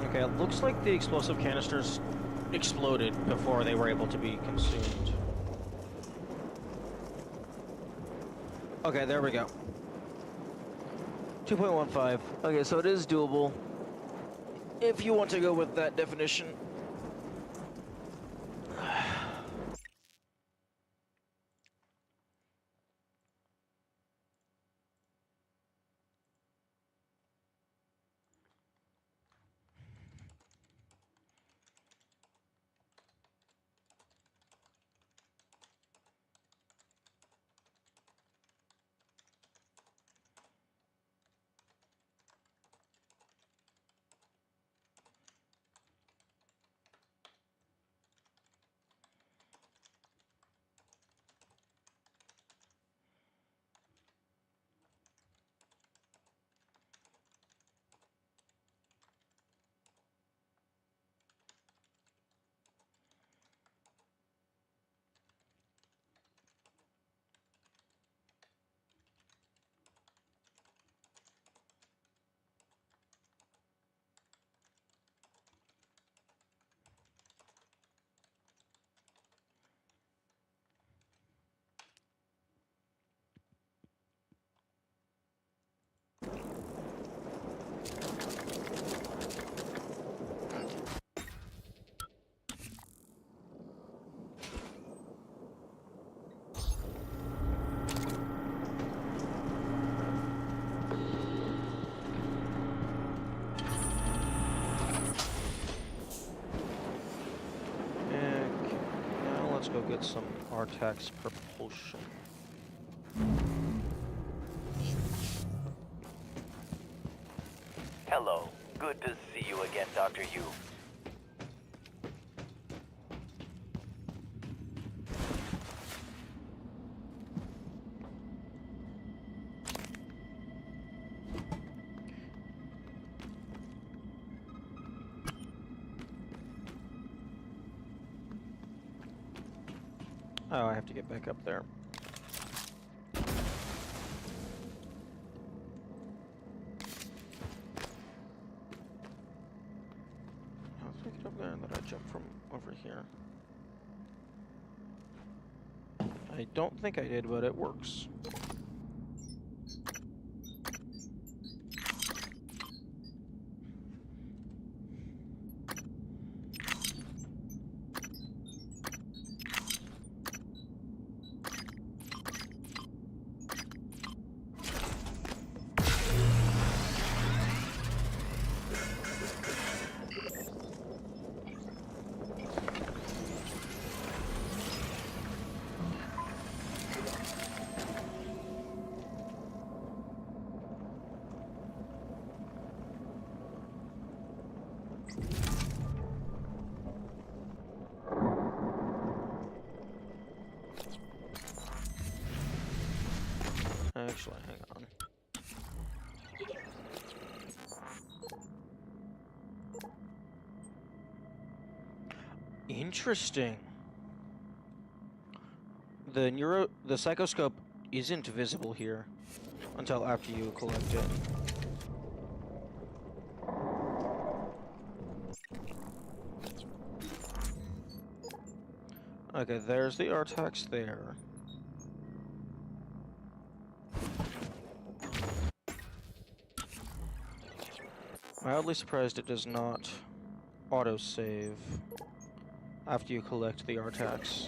[SPEAKER 1] Okay, it looks like the explosive canisters exploded before they were able to be consumed. Okay, there we go. 2.15. Okay, so it is doable. If you want to go with that definition. Let's go get some Artax propulsion.
[SPEAKER 14] Hello. Good to see you again, Dr. Yu.
[SPEAKER 1] Oh, I have to get back up there. How did I get up there and then I jump from over here? I don't think I did, but it works. Actually, hang on. Interesting. The psychoscope isn't visible here until after you collect it. Okay, there's the Artax there. Mildly surprised it does not autosave after you collect the Artax.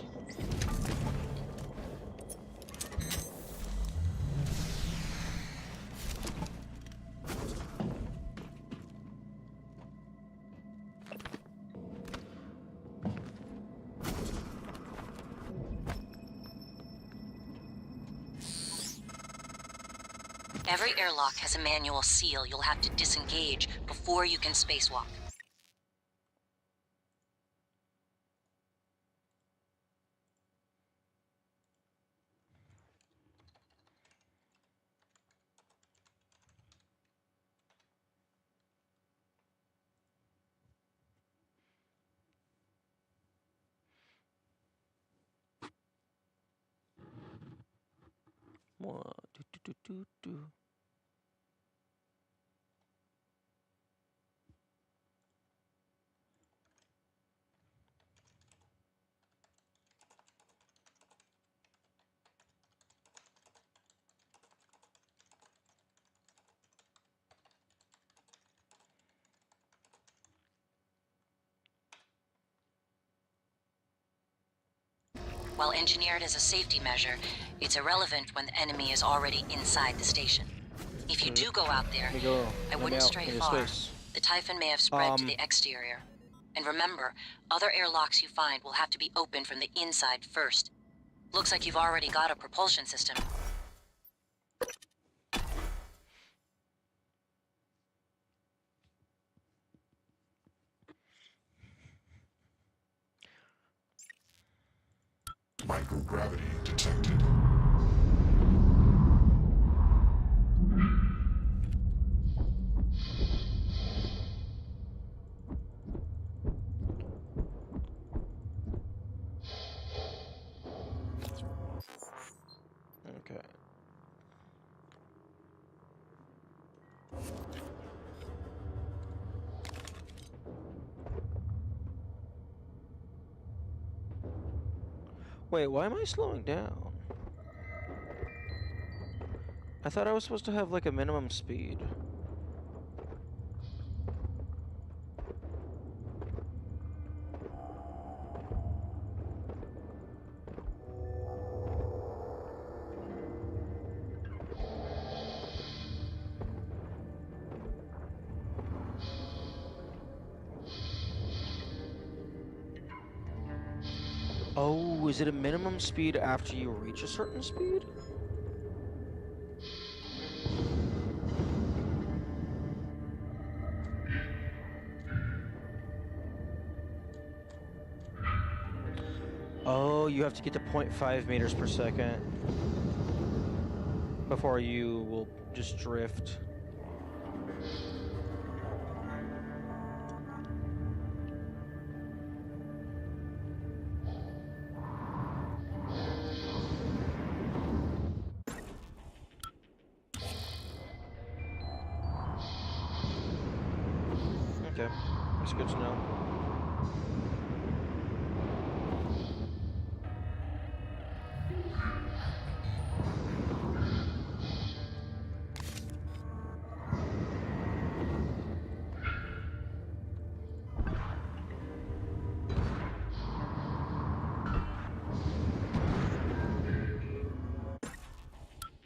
[SPEAKER 6] Every airlock has a manual seal you'll have to disengage before you can spacewalk.
[SPEAKER 1] What? Do.
[SPEAKER 6] While engineered as a safety measure, it's irrelevant when the enemy is already inside the station. If you do go out there, I wouldn't stray far. The Typhon may have spread to the exterior. And remember, other airlocks you find will have to be opened from the inside first. Looks like you've already got a propulsion system.
[SPEAKER 13] Microgravity detected.
[SPEAKER 1] Okay. Wait, why am I slowing down? I thought I was supposed to have like a minimum speed. Oh, is it a minimum speed after you reach a certain speed? Oh, you have to get to 0.5 meters per second before you will just drift. Okay, that's good to know.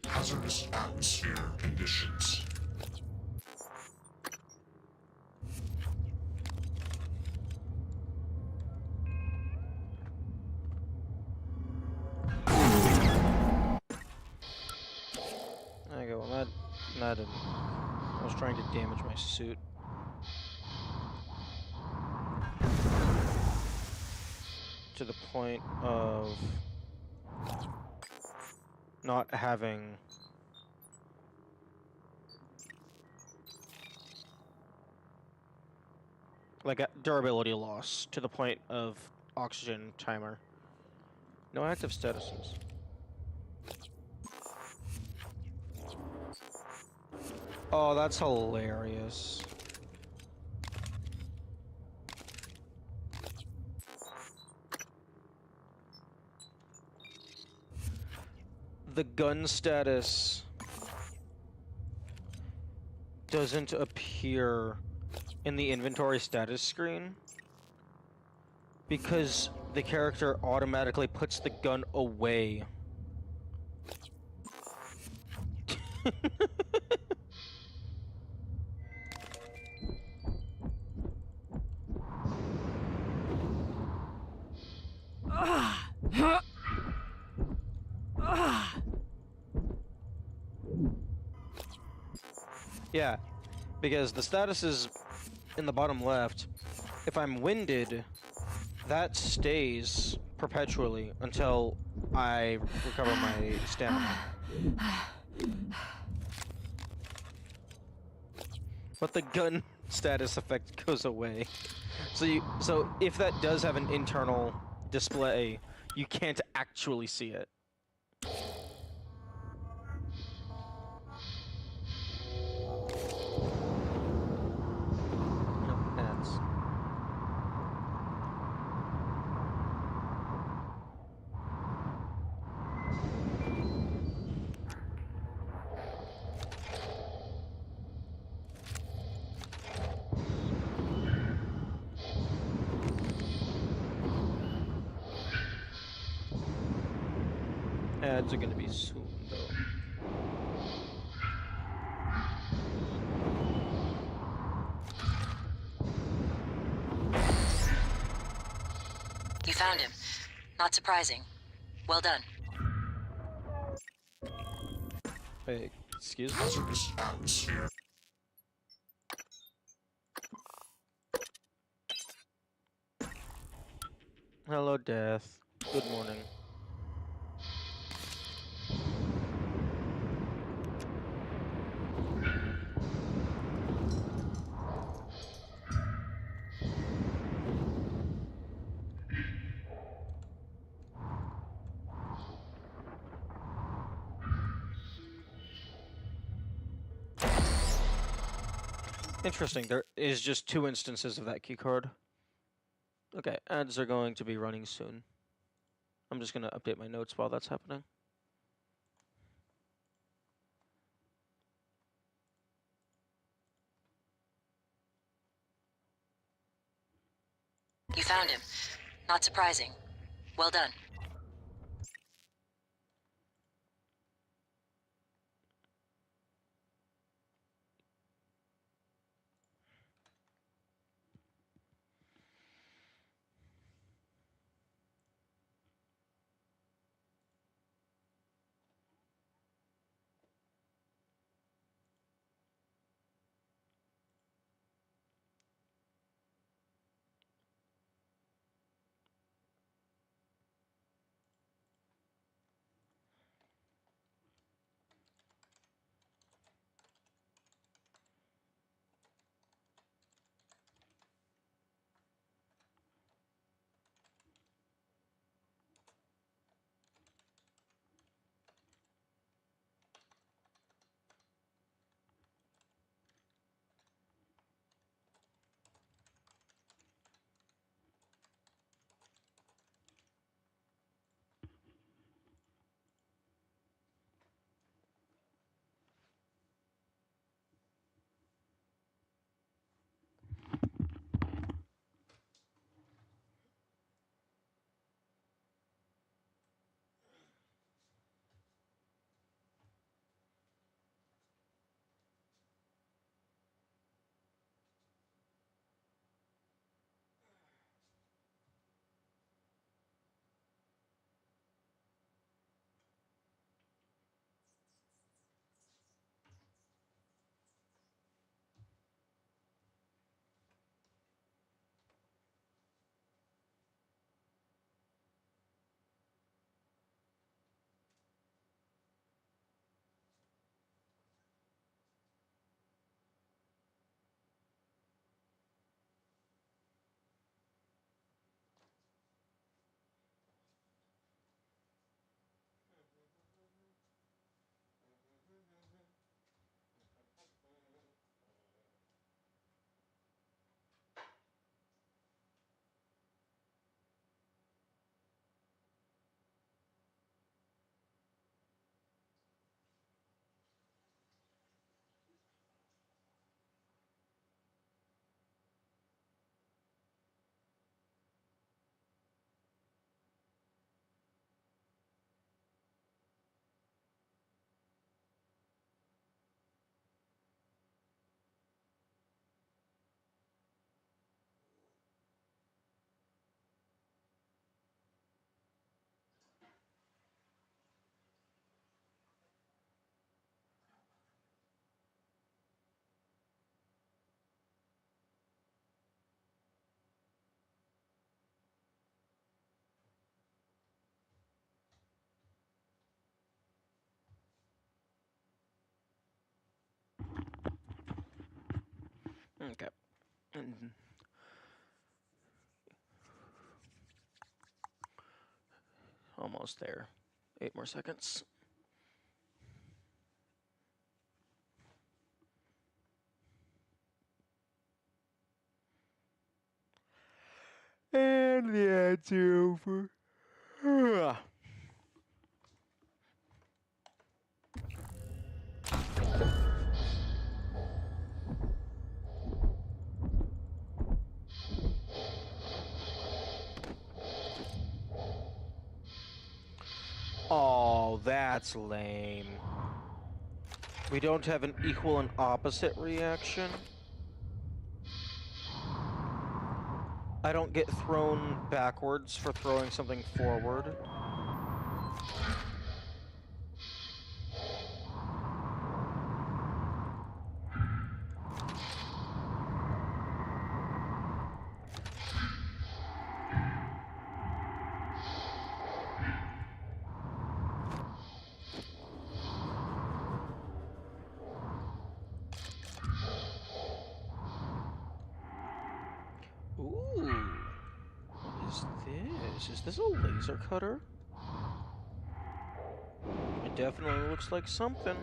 [SPEAKER 13] Hazardous atmosphere conditions.
[SPEAKER 1] There you go. Well, that didn't. I was trying to damage my suit. To the point of not having like a durability loss to the point of oxygen timer. No active statuses. Oh, that's hilarious. The gun status doesn't appear in the inventory status screen because the character automatically puts the gun away. Yeah, because the status is in the bottom left. If I'm winded, that stays perpetually until I recover my stamina. But the gun status effect goes away. So if that does have an internal display, you can't actually see it. Ads are gonna be soon, though.
[SPEAKER 6] You found him. Not surprising. Well done.
[SPEAKER 1] Wait, excuse me?
[SPEAKER 13] Hazardous atmosphere.
[SPEAKER 1] Hello, Death. Good morning. Interesting, there is just 2 instances of that keycard. Okay, ads are going to be running soon. I'm just gonna update my notes while that's happening.
[SPEAKER 6] You found him. Not surprising. Well done.
[SPEAKER 1] Okay. Almost there. 8 more seconds. And the ads are over. Oh, that's lame. We don't have an equal and opposite reaction. I don't get thrown backwards for throwing something forward. Ooh. What is this? Is this a laser cutter? It definitely looks like something.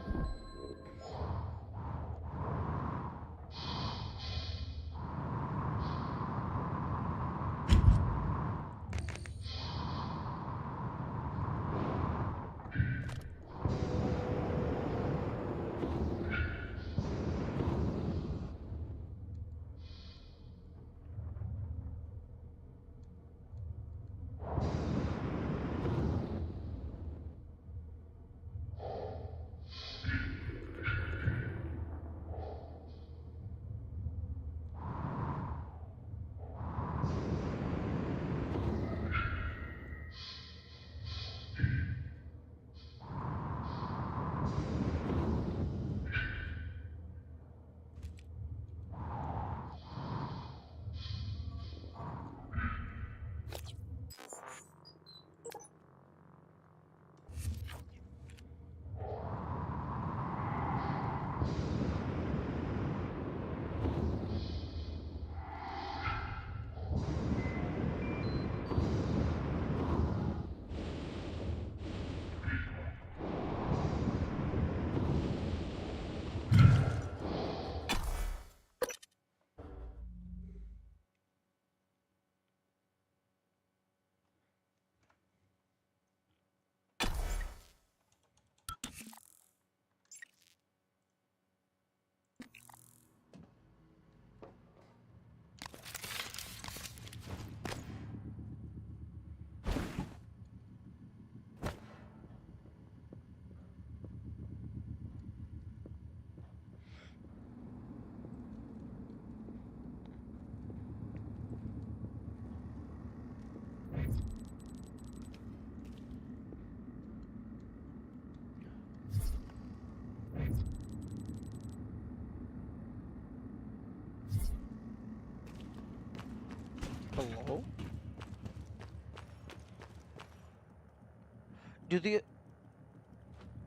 [SPEAKER 1] Hello?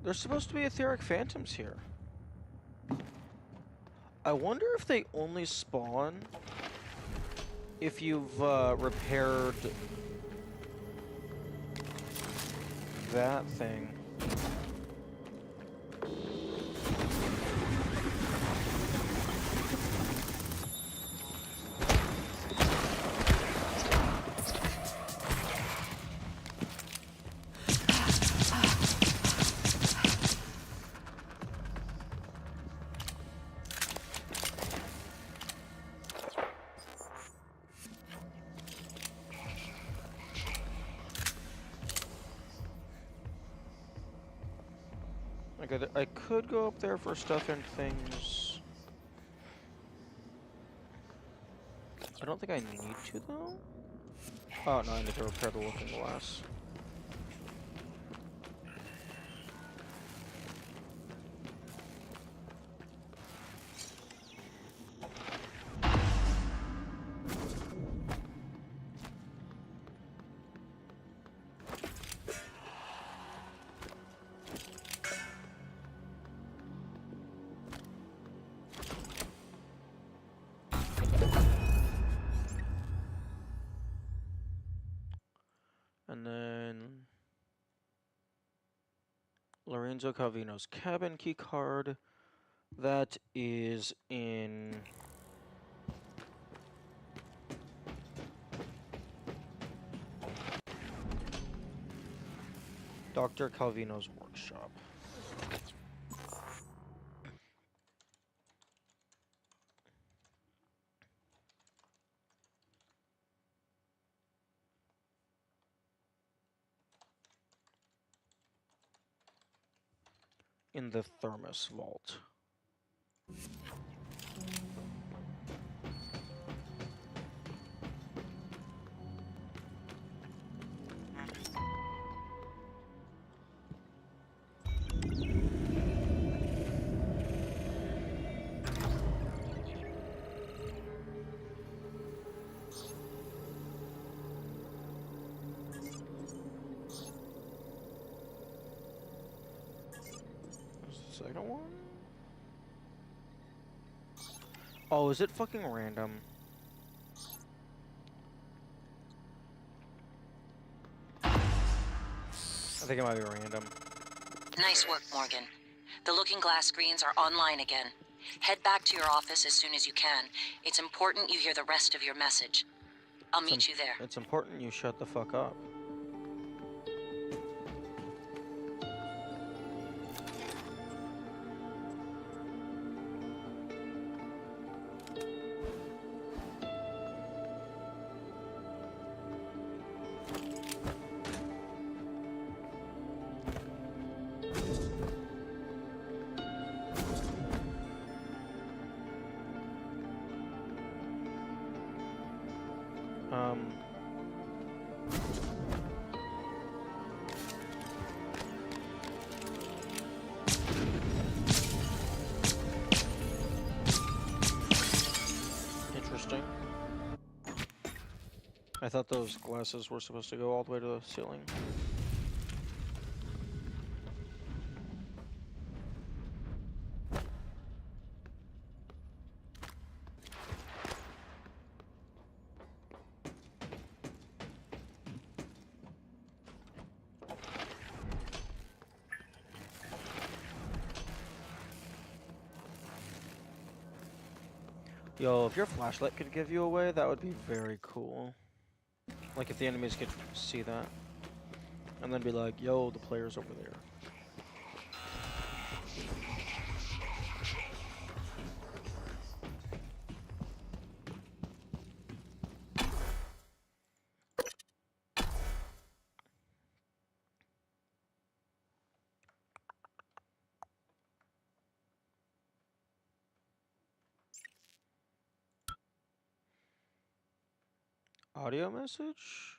[SPEAKER 1] There's supposed to be etheric phantoms here. I wonder if they only spawn if you've repaired that thing. I could go up there for stuff and things. I don't think I need to, though. Oh, no, I need to repair the looking glass. Lorenzo Calvino's cabin key card. That is in... Dr. Calvino's workshop. In the Thermos vault. Second one? Oh, is it fucking random? I think it might be random.
[SPEAKER 6] Nice work, Morgan. The Looking Glass screens are online again. Head back to your office as soon as you can. It's important you hear the rest of your message. I'll meet you there.
[SPEAKER 1] It's important you shut the fuck up. Interesting. I thought those glasses were supposed to go all the way to the ceiling. Yo, if your flashlight could give you away, that would be very cool. Like if the enemies could see that. And then be like, yo, the player's over there. Audio message?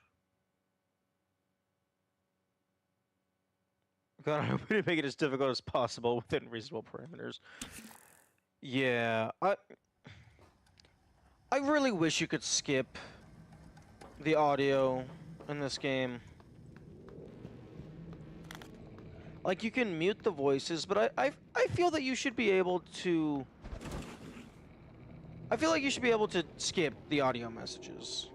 [SPEAKER 1] God, I hope we didn't make it as difficult as possible within reasonable parameters. Yeah, I really wish you could skip the audio in this game. Like, you can mute the voices, but I feel that you should be able to... I feel like you should be able to skip the audio messages.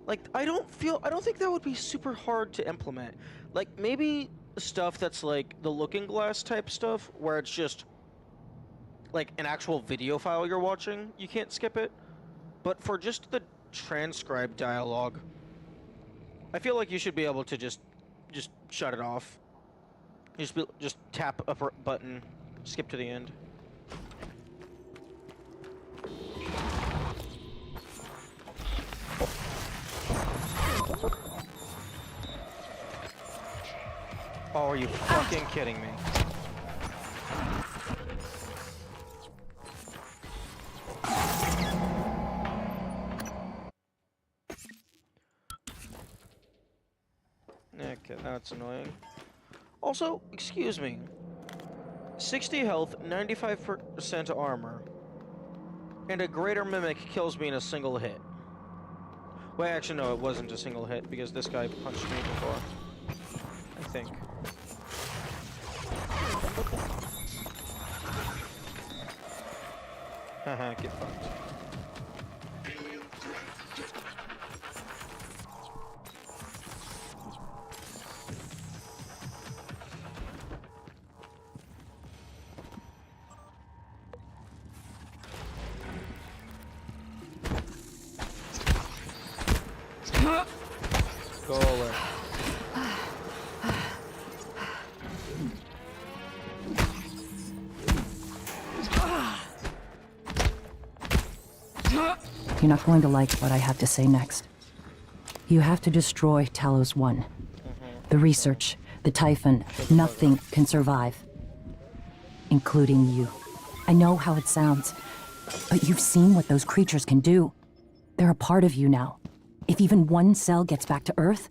[SPEAKER 1] Like, I don't think that would be super hard to implement. Like, maybe stuff that's like the Looking Glass type stuff, where it's just like an actual video file you're watching, you can't skip it. But for just the transcribed dialogue, I feel like you should be able to just shut it off. Just tap a button, skip to the end. Oh, are you fucking kidding me? Okay, that's annoying. Also, excuse me. 60 health, 95% armor, and a greater mimic kills me in a single hit. Well, actually, no, it wasn't a single hit because this guy punched me before. I think. Haha, get fucked.
[SPEAKER 6] You're not going to like what I have to say next. You have to destroy Talos 1. The research, the Typhon, nothing can survive. Including you. I know how it sounds, but you've seen what those creatures can do. They're a part of you now. If even one cell gets back to Earth,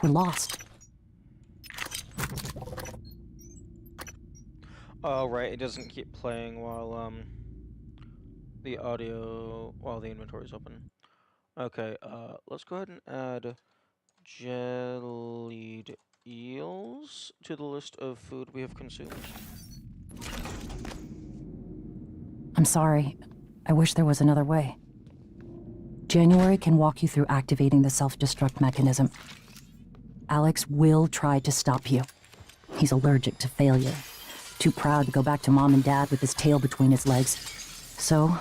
[SPEAKER 6] we're lost.
[SPEAKER 1] Oh, right, it doesn't keep playing while, the audio, while the inventory's open. Okay, let's go ahead and add jellied eels to the list of food we have consumed.
[SPEAKER 6] I'm sorry. I wish there was another way. January can walk you through activating the self-destruct mechanism. Alex will try to stop you. He's allergic to failure. Too proud to go back to Mom and Dad with his tail between his legs. So,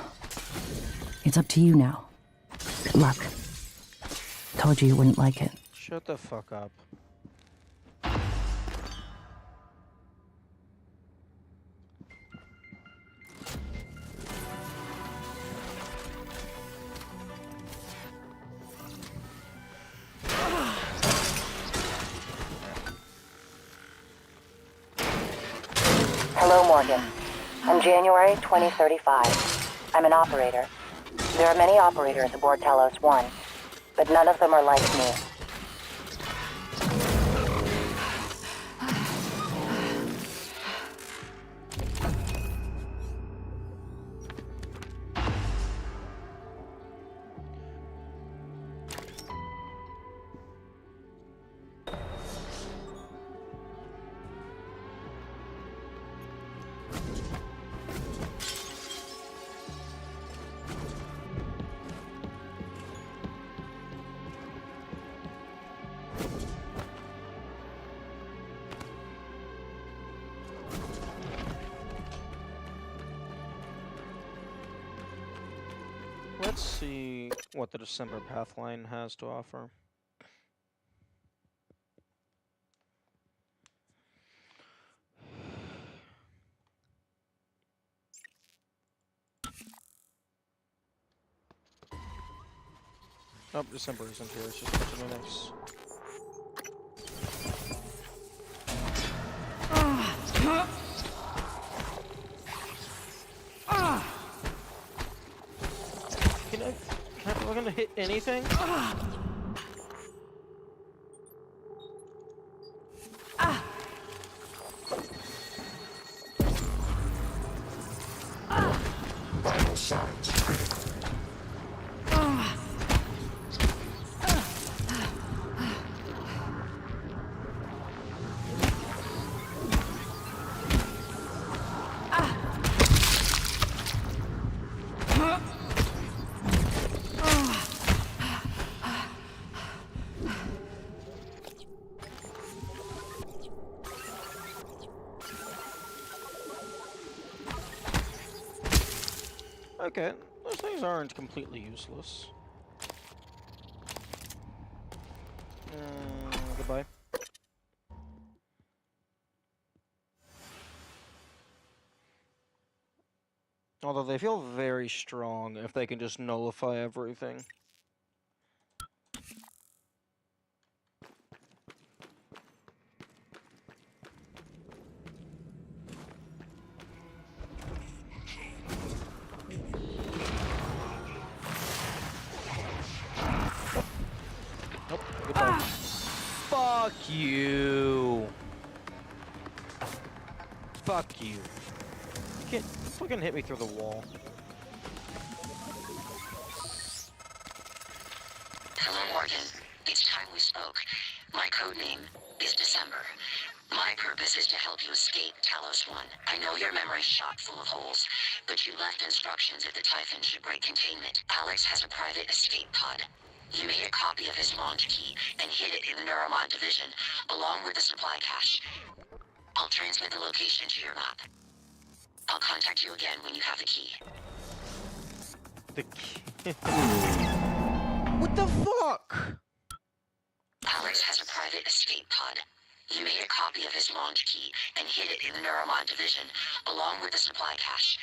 [SPEAKER 6] it's up to you now. Good luck. Told you wouldn't like it.
[SPEAKER 1] Shut the fuck up.
[SPEAKER 4] Hello, Morgan. I'm January 2035. I'm an operator. There are many operators aboard Talos 1, but none of them are like me.
[SPEAKER 1] Let's see what the December Pathline has to offer. Oh, December isn't here, it's just a bunch of minutes. Can I fucking hit anything?
[SPEAKER 13] Vital signs critical.
[SPEAKER 1] Okay, those things aren't completely useless. Goodbye. Although they feel very strong if they can just nullify everything. Nope, goodbye. Fuck you. Fuck you. You can't fucking hit me through the wall.
[SPEAKER 6] Hello, Morgan. It's time we spoke. My code name is December. My purpose is to help you escape Talos 1. I know your memory's shot full of holes, but you left instructions if the Typhon should break containment. Alex has a private escape pod. You made a copy of his launch key and hid it in the Neuromod division, along with the supply cache. I'll transmit the location to your map. I'll contact you again when you have the key.
[SPEAKER 1] The key? What the fuck?
[SPEAKER 6] Alex has a private escape pod. You made a copy of his launch key and hid it in the Neuromod division, along with the supply cache.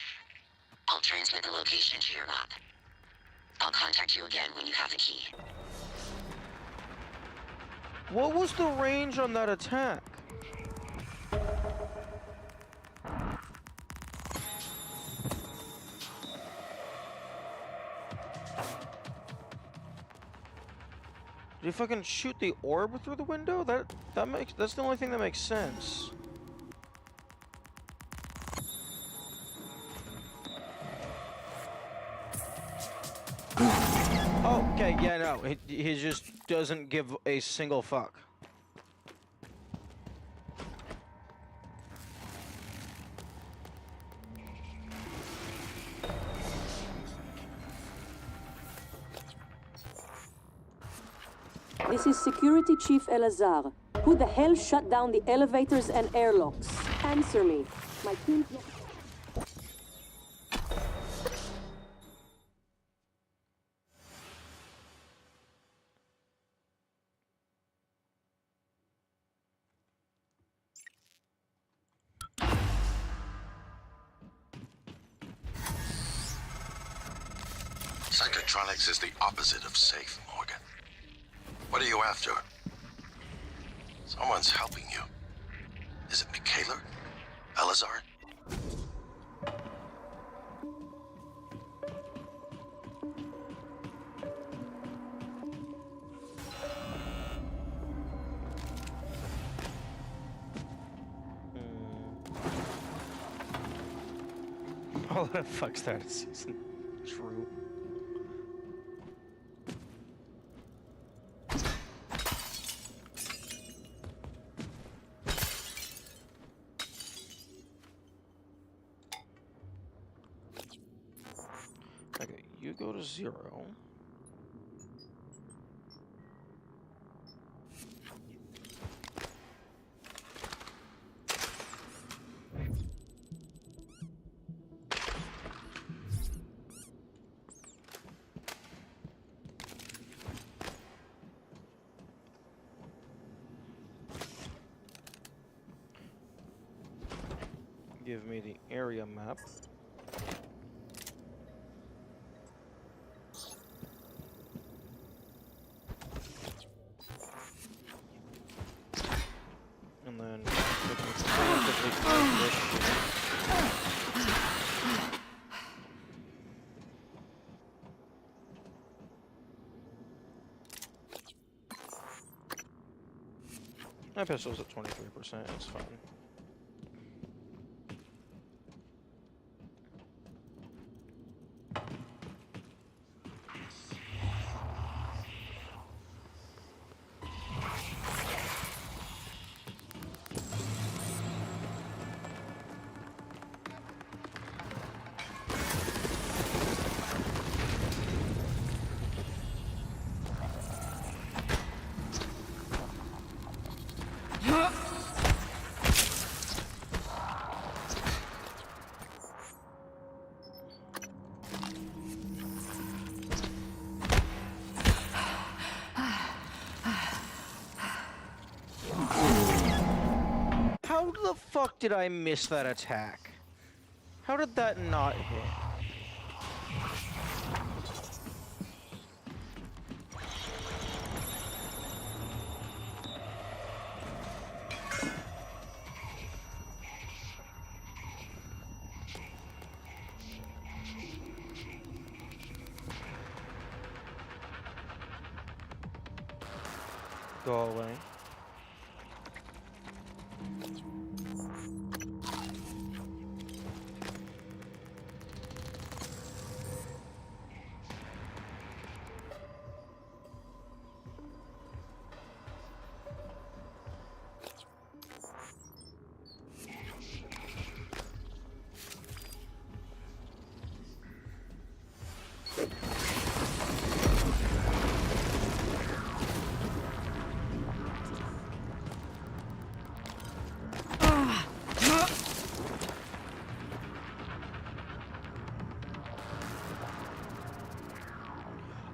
[SPEAKER 6] I'll transmit the location to your map. contact you again when you have the key.
[SPEAKER 1] What was the range on that attack? Did he fucking shoot the orb through the window? That's the only thing that makes sense. Oh, okay, yeah, no, he just doesn't give a single fuck.
[SPEAKER 15] This is Security Chief Elazar. Who the hell shut down the elevators and airlocks? Answer me. My team's not...
[SPEAKER 7] Psychotronics is the opposite of safe, Morgan. What are you after? Someone's helping you. Is it Michaela? Elazar?
[SPEAKER 1] Oh, that fucks that isn't true. Okay, you go to 0. Give me the area map. And then preemptively find this shit. My pistol's at 23%, it's fine. How the fuck did I miss that attack? How did that not hit? Go away.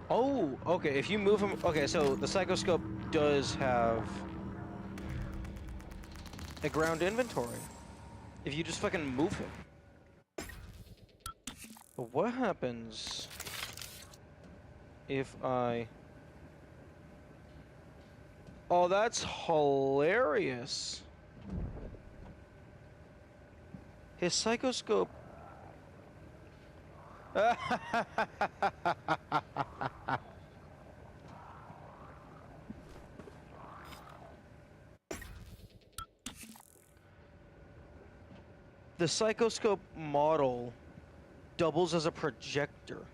[SPEAKER 1] Oh, okay, if you move him... Okay, so the Psychoscope does have a ground inventory. If you just fucking move him. But what happens if I... Oh, that's hilarious. His psychoscope... The psychoscope model doubles as a projector.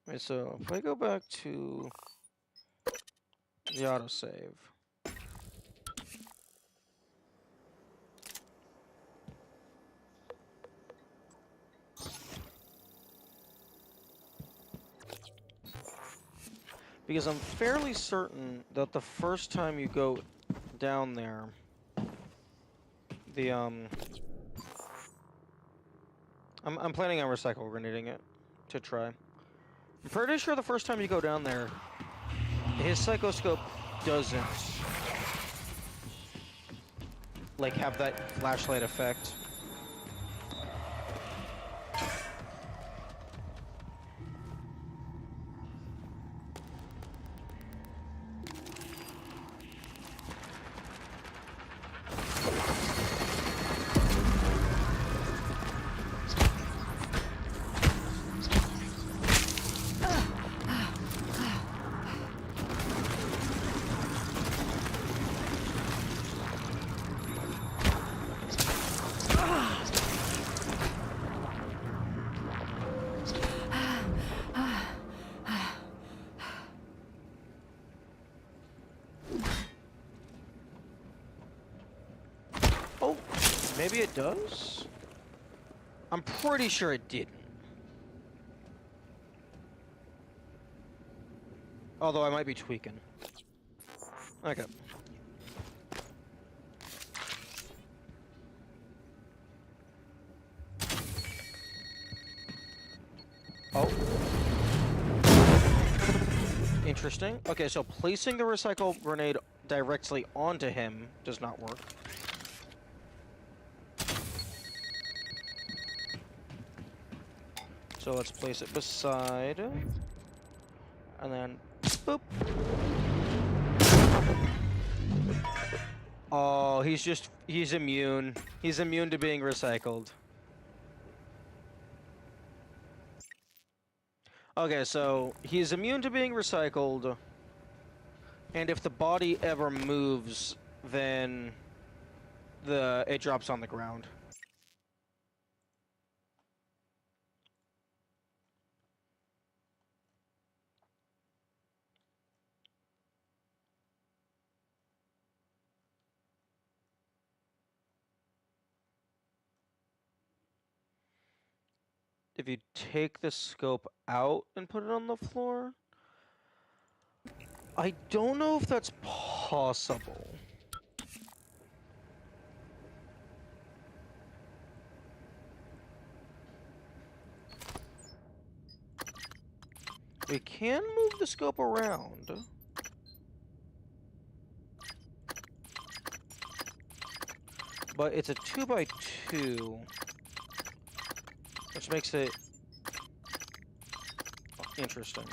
[SPEAKER 1] Okay, so if I go back to the autosave. Because I'm fairly certain that the first time you go down there, the I'm planning on recycle grenading it to try. I'm pretty sure the first time you go down there, his psychoscope doesn't like have that flashlight effect. Oh, maybe it does? I'm pretty sure it didn't. Although I might be tweaking. Okay. Oh. Interesting. Okay, so placing the recycle grenade directly onto him does not work. So let's place it beside, and then boop. Oh, he's immune. He's immune to being recycled. Okay, so he's immune to being recycled, and if the body ever moves, then it drops on the ground. If you take the scope out and put it on the floor, I don't know if that's possible. We can move the scope around. But it's a 2x2. Which makes it interesting.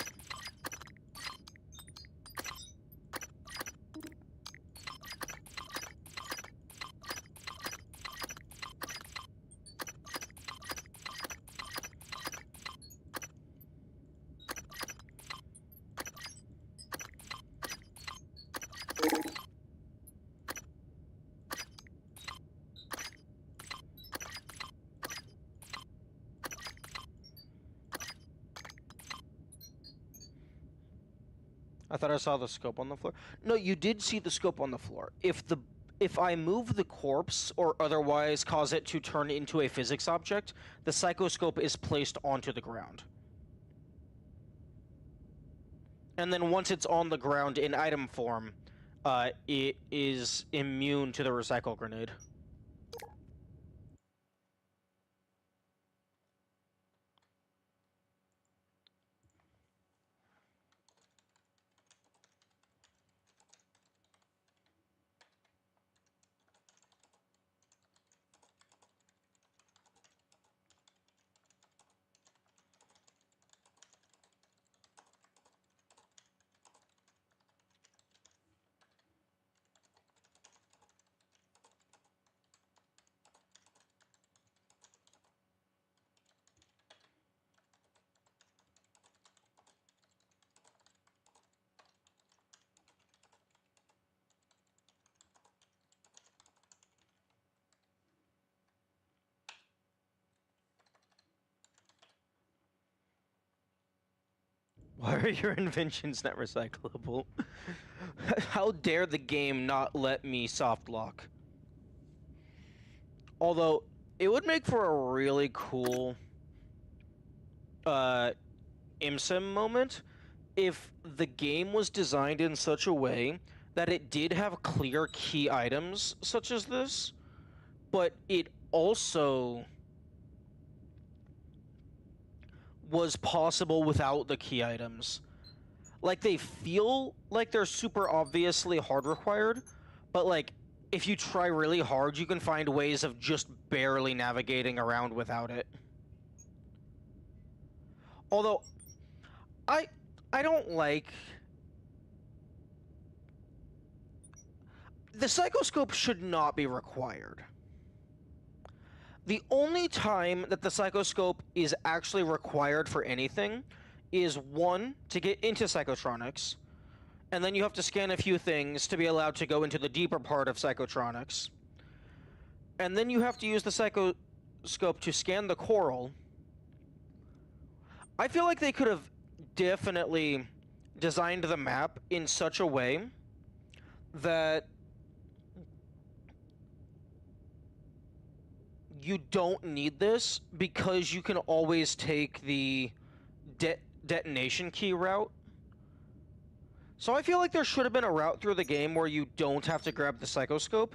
[SPEAKER 1] I thought I saw the scope on the floor. No, you did see the scope on the floor. If I move the corpse or otherwise cause it to turn into a physics object, the psychoscope is placed onto the ground. And then once it's on the ground in item form, it is immune to the recycle grenade. Why are your inventions not recyclable? How dare the game not let me soft lock? Although, it would make for a really cool ImSim moment if the game was designed in such a way that it did have clear key items such as this, but it also was possible without the key items. Like, they feel like they're super obviously hard required, but like, if you try really hard, you can find ways of just barely navigating around without it. Although, I don't like... The psychoscope should not be required. The only time that the psychoscope is actually required for anything is, one, to get into psychotronics, and then you have to scan a few things to be allowed to go into the deeper part of psychotronics. And then you have to use the psychoscope to scan the coral. I feel like they could have definitely designed the map in such a way that you don't need this, because you can always take the detonation key route. So I feel like there should have been a route through the game where you don't have to grab the psychoscope,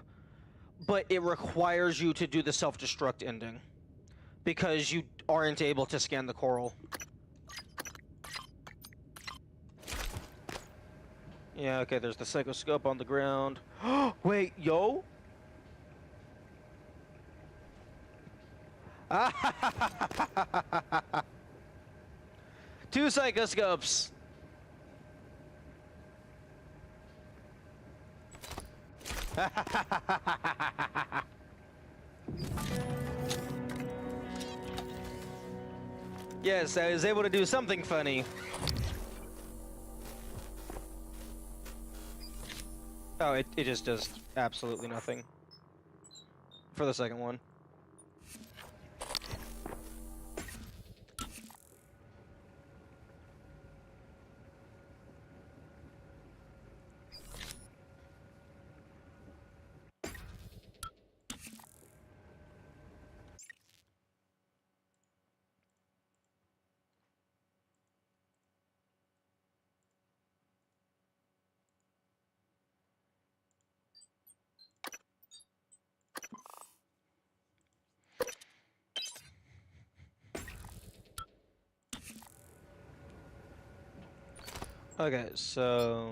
[SPEAKER 1] but it requires you to do the self-destruct ending, because you aren't able to scan the coral. Yeah, okay, there's the psychoscope on the ground. Wait, yo? Two psychoscopes. Yes, I was able to do something funny. Oh, it just does absolutely nothing for the second one. Okay, so...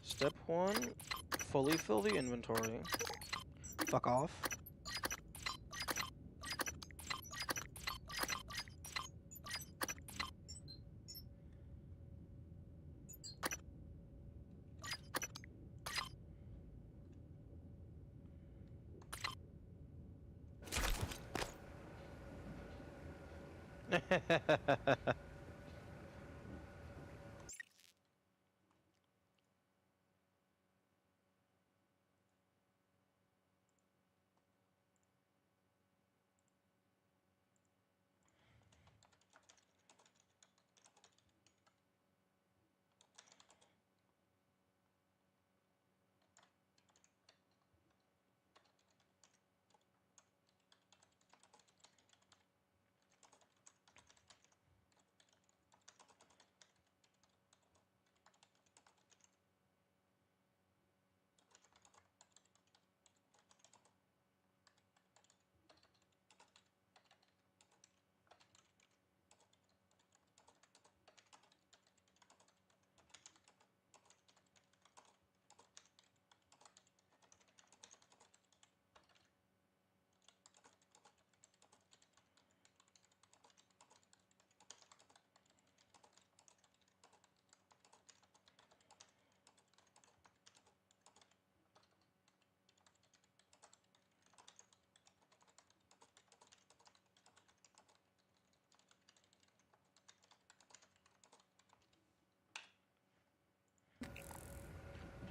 [SPEAKER 1] Step 1, fully fill the inventory. Fuck off.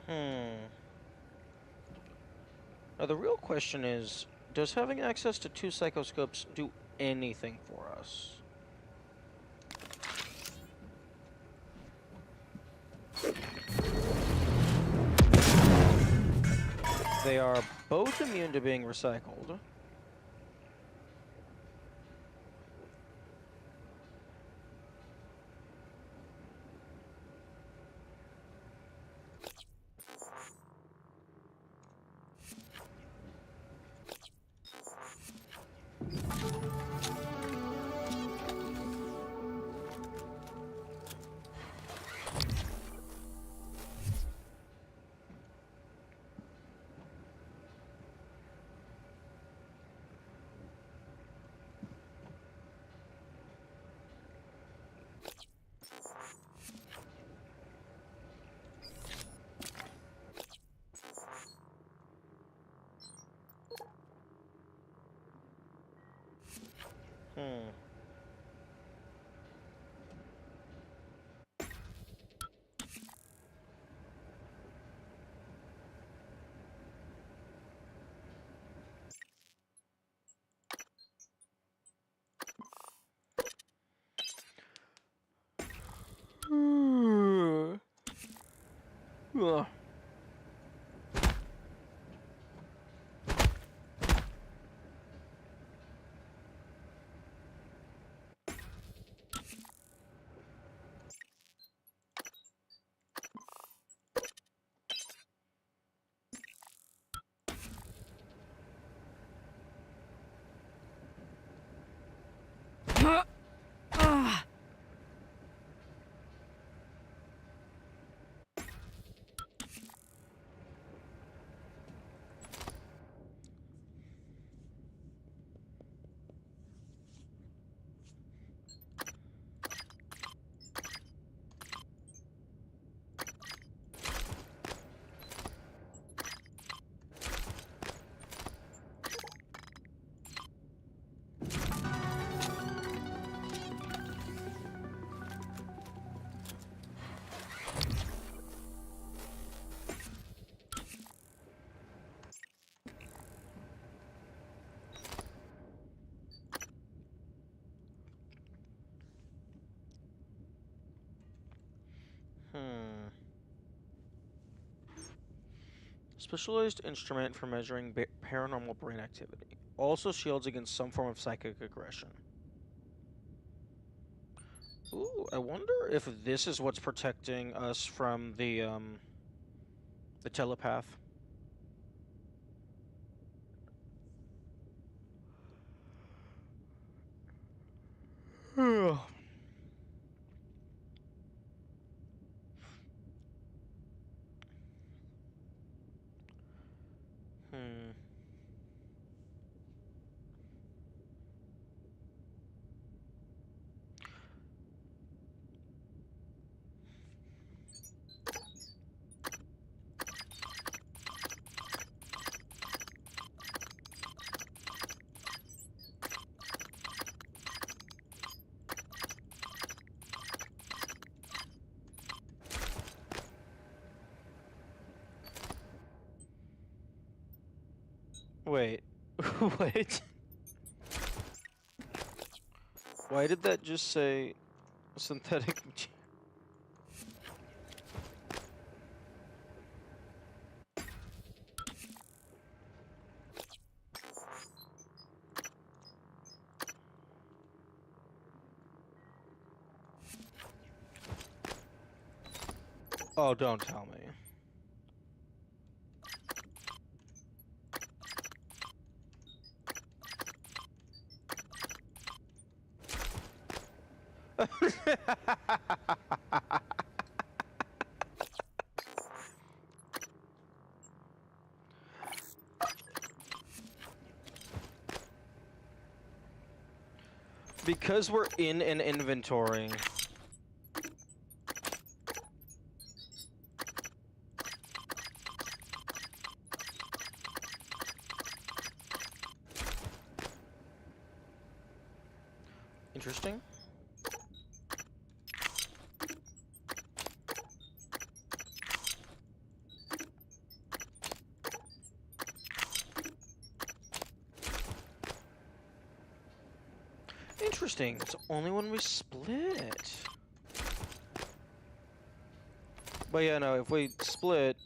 [SPEAKER 1] Now the real question is, does having access to 2 psychoscopes do anything for us? They are both immune to being recycled. Ugh. Specialized instrument for measuring paranormal brain activity. Also shields against some form of psychic aggression. Ooh, I wonder if this is what's protecting us from the telepath. Wait. Wait. Why did that just say synthetic material? Oh, don't tell me. Because we're in an inventory. Interesting. Interesting. It's only when we split. But yeah, no, if we split...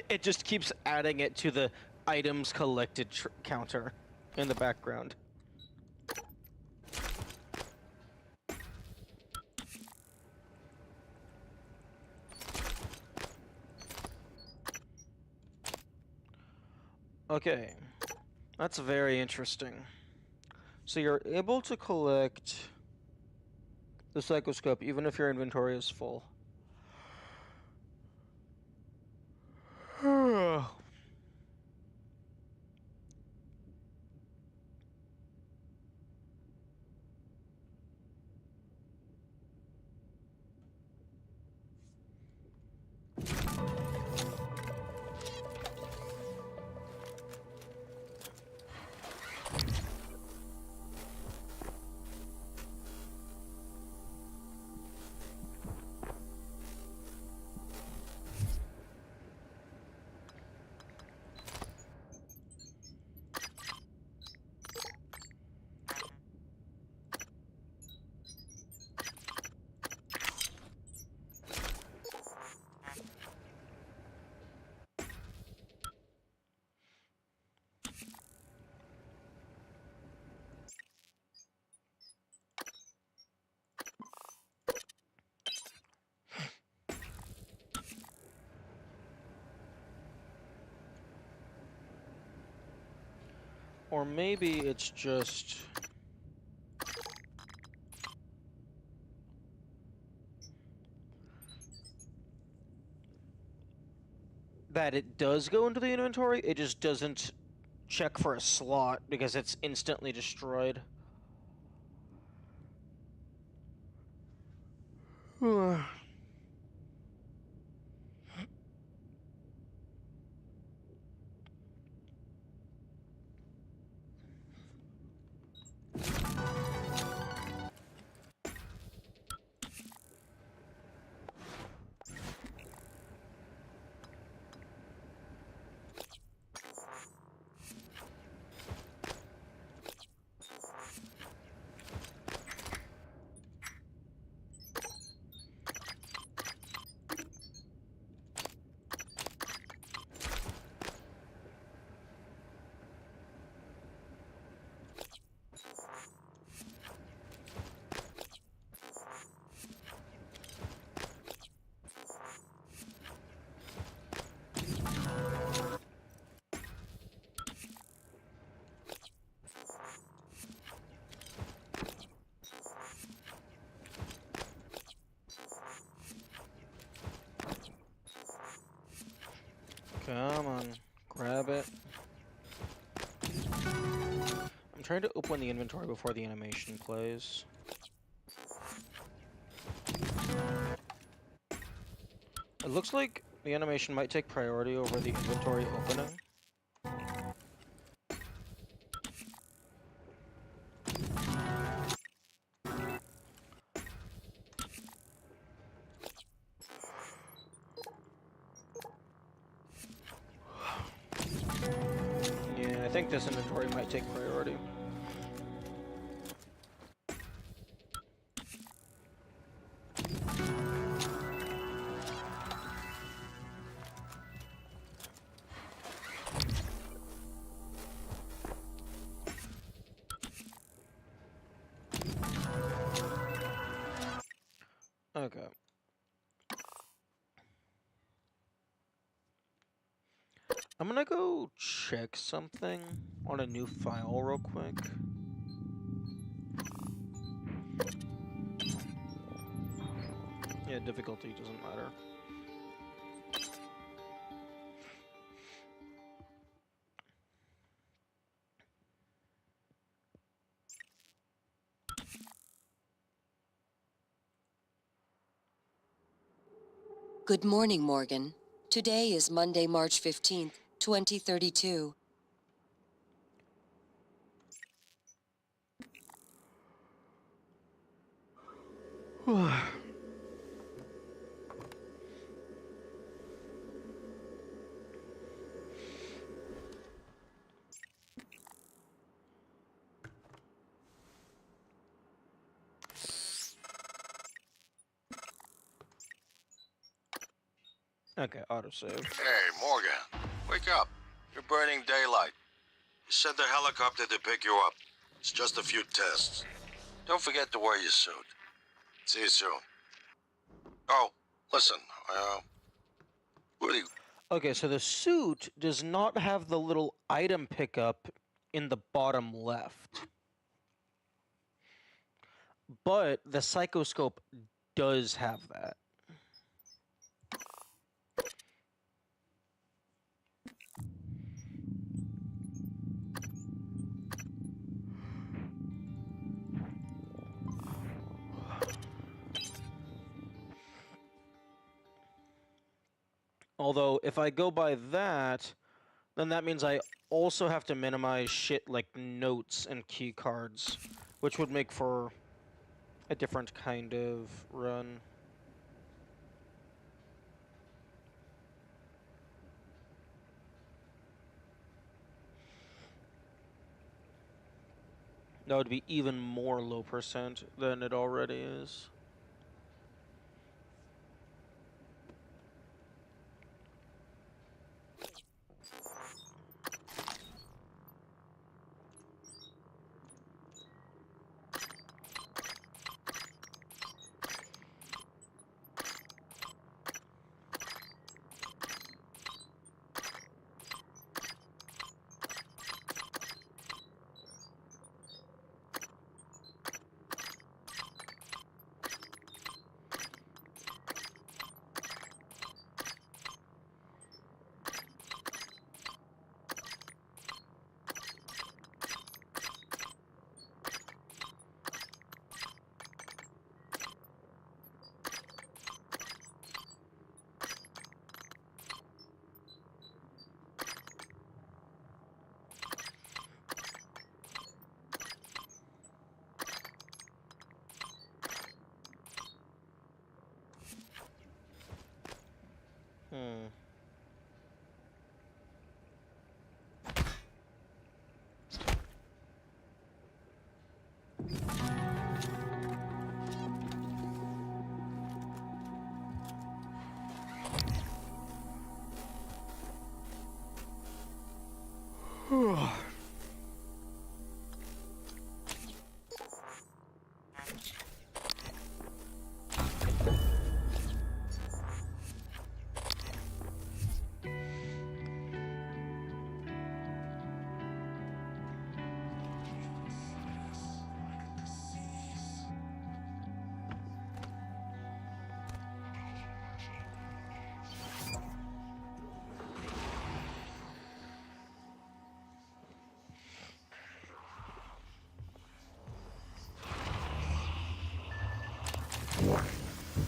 [SPEAKER 1] It just keeps adding it to the items collected counter in the background. Okay, that's very interesting. So you're able to collect the psychoscope even if your inventory is full. Or maybe it's just... that it does go into the inventory, it just doesn't check for a slot because it's instantly destroyed. Come on, grab it. I'm trying to open the inventory before the animation plays. It looks like the animation might take priority over the inventory opening. Yeah, I think this inventory might take priority. Okay. I'm gonna go check something on a new file real quick. Yeah, difficulty doesn't matter.
[SPEAKER 6] Good morning, Morgan. Today is Monday, March 15th, 2032.
[SPEAKER 1] Okay, autosave.
[SPEAKER 7] Hey, Morgan, wake up. You're burning daylight. You sent the helicopter to pick you up. It's just a few tests. Don't forget to wear your suit. See you soon. Oh, listen, what do you...
[SPEAKER 1] Okay, so the suit does not have the little item pickup in the bottom left. But the psychoscope does have that. Although, if I go by that, then that means I also have to minimize shit like notes and key cards, which would make for a different kind of run. That would be even more low percent than it already is.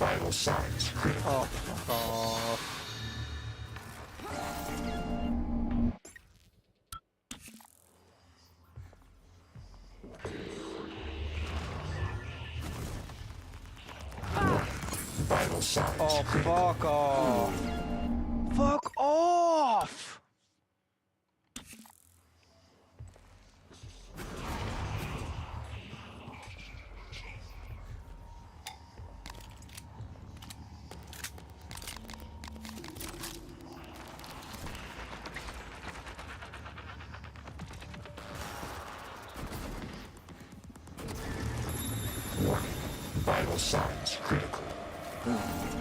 [SPEAKER 13] Vital signs critical.
[SPEAKER 1] Oh, fuck off.
[SPEAKER 13] Vital signs
[SPEAKER 1] Oh,
[SPEAKER 13] critical.
[SPEAKER 1] fuck off. Fuck off!
[SPEAKER 13] Vital signs critical.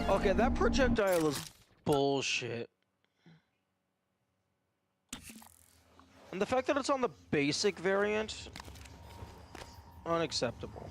[SPEAKER 1] Okay, that projectile is bullshit. And the fact that it's on the basic variant, unacceptable.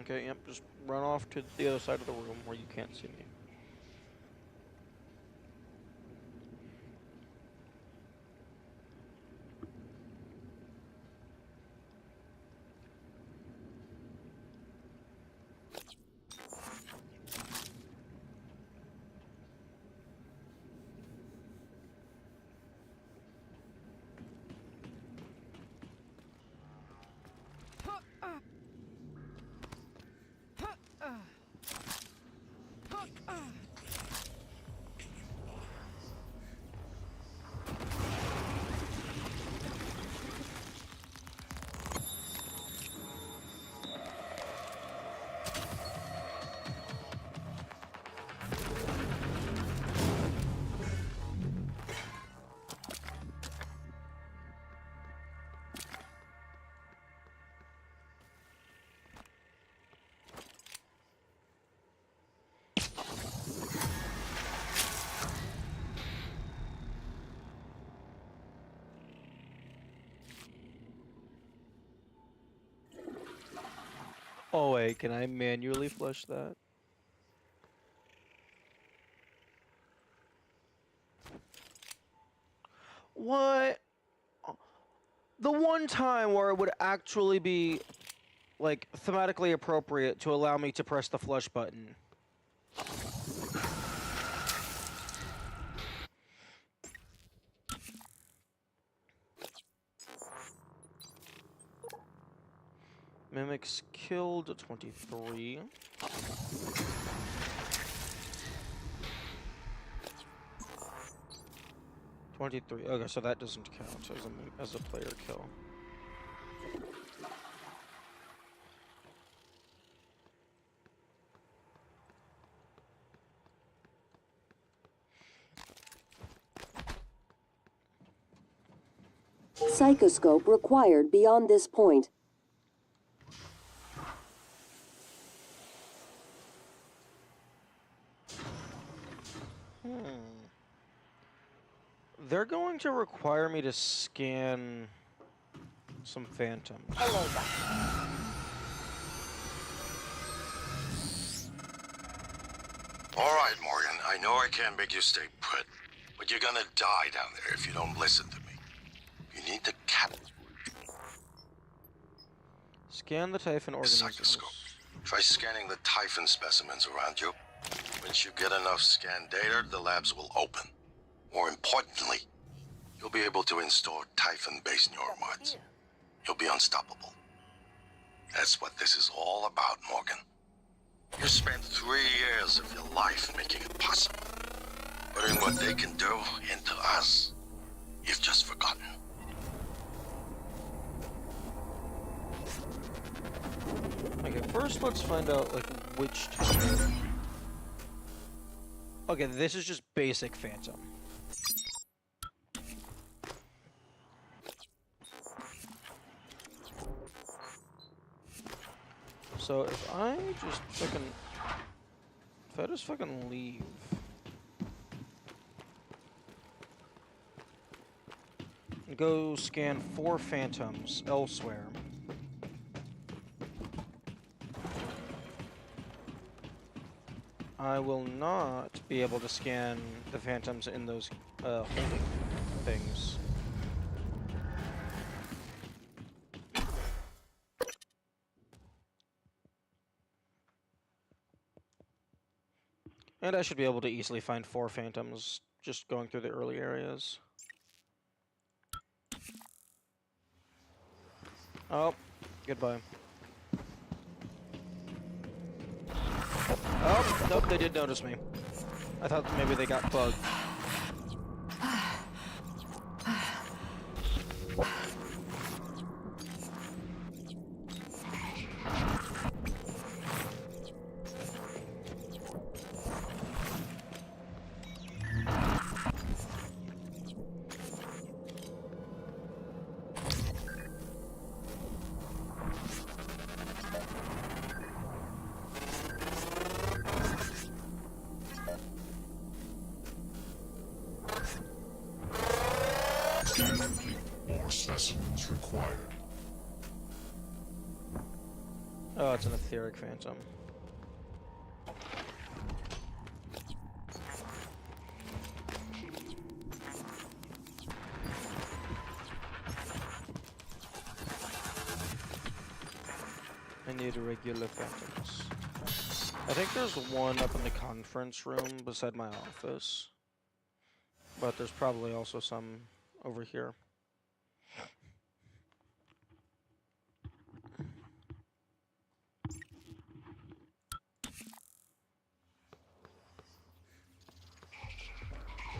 [SPEAKER 1] Okay, yep, just run off to the other side of the room where you can't see me. Oh wait, can I manually flush that? What? The one time where it would actually be, like, thematically appropriate to allow me to press the flush button. Mimics killed 23. Okay, so that doesn't count as a player kill.
[SPEAKER 10] Psychoscope required beyond this point.
[SPEAKER 1] They're going to require me to scan some phantoms.
[SPEAKER 7] All right, Morgan, I know I can't make you stay put, but you're gonna die down there if you don't listen to me. You need to
[SPEAKER 1] Scan the Typhon organisms.
[SPEAKER 7] Psychoscope. Try scanning the Typhon specimens around you. Once you get enough scan data, the labs will open. More importantly, you'll be able to install Typhon-based neuromods. You'll be unstoppable. That's what this is all about, Morgan. You spent 3 years of your life making it possible. Putting what they can do into us. You've just forgotten.
[SPEAKER 1] Okay, first let's find out, like, which type. Okay, this is just basic Phantom. So if I just fucking leave. And go scan 4 Phantoms elsewhere. I will not be able to scan the Phantoms in those holding things. And I should be able to easily find 4 Phantoms just going through the early areas. Oh, goodbye. Oh, nope, they did notice me. I thought maybe they got bugged.
[SPEAKER 13] More specimens required.
[SPEAKER 1] Oh, it's an etheric phantom. I need a regular phantoms. I think there's one up in the conference room beside my office. But there's probably also some over here.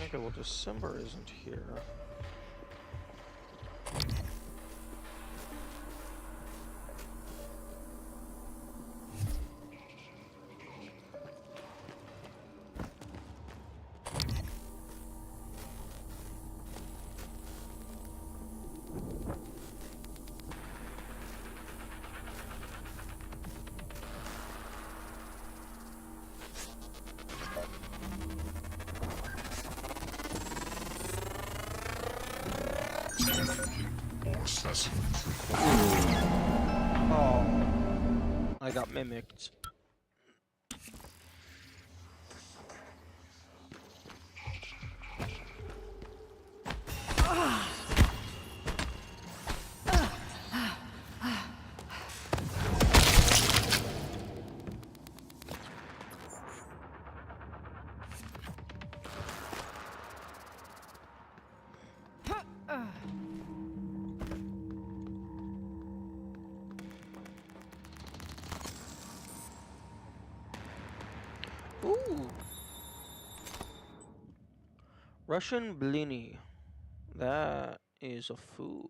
[SPEAKER 1] Okay, well, December isn't here. Oh, I got mimicked. Ooh. Russian blini. That is a food.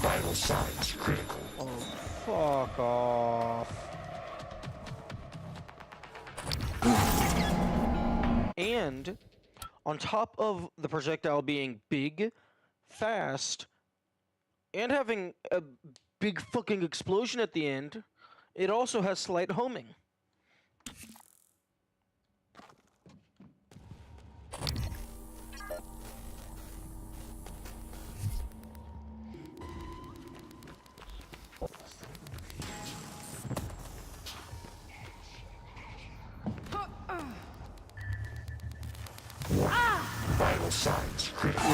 [SPEAKER 13] Vital signs critical.
[SPEAKER 1] Oh, fuck off. And on top of the projectile being big, fast, and having a big fucking explosion at the end, it also has slight homing.
[SPEAKER 13] Vital signs critical.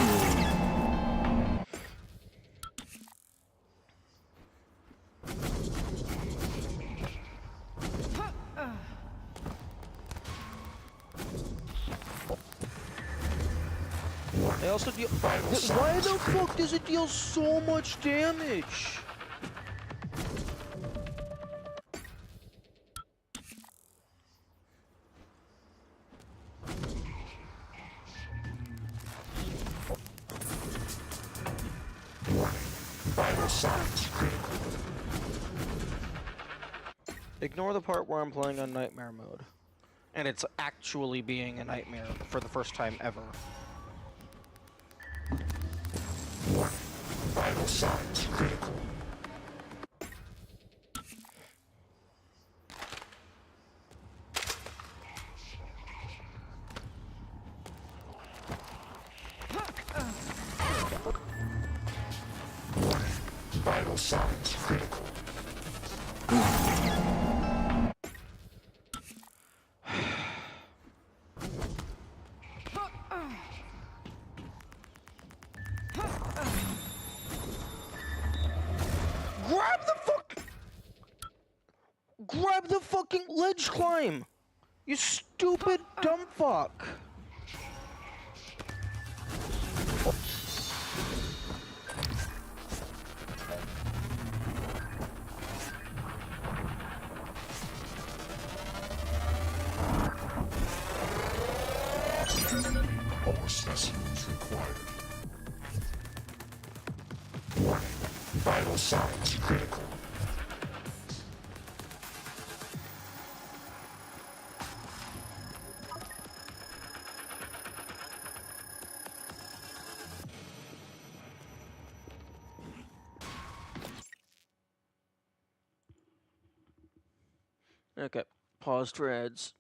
[SPEAKER 1] They also deal. Why the fuck does it deal so much damage?
[SPEAKER 13] Vital signs critical.
[SPEAKER 1] Ignore the part where I'm playing on nightmare mode. And it's actually being a nightmare for the first time ever.
[SPEAKER 13] Vital signs critical. Vital signs critical.
[SPEAKER 1] Grab the fucking ledge climb! You stupid dumb fuck!
[SPEAKER 13] All specimens required. Vital signs critical.
[SPEAKER 1] Okay, pause for ads.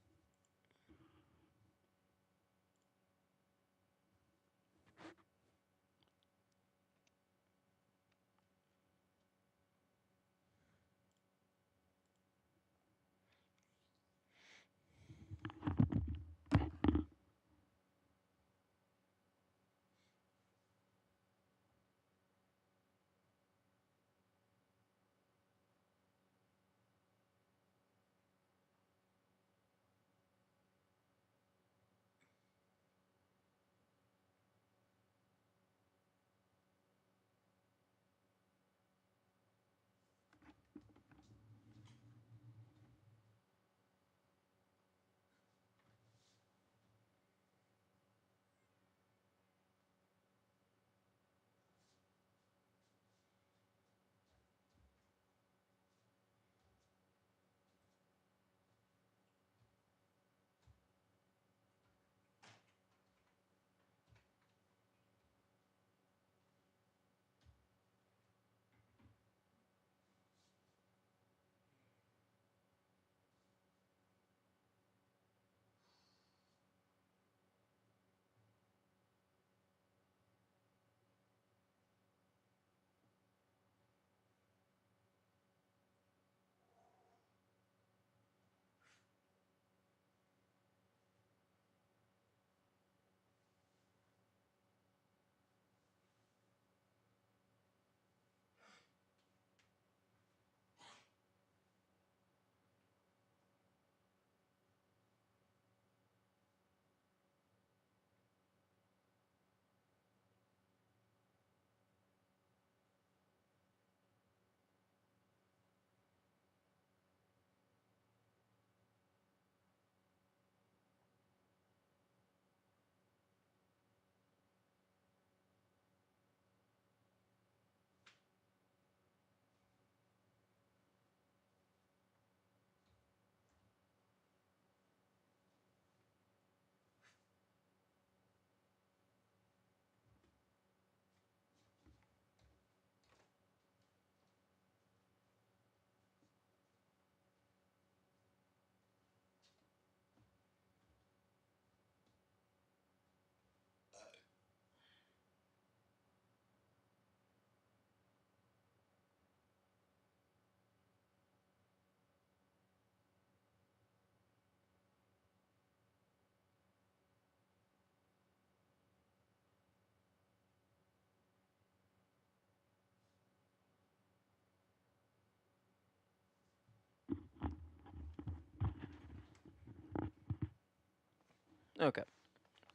[SPEAKER 1] Okay.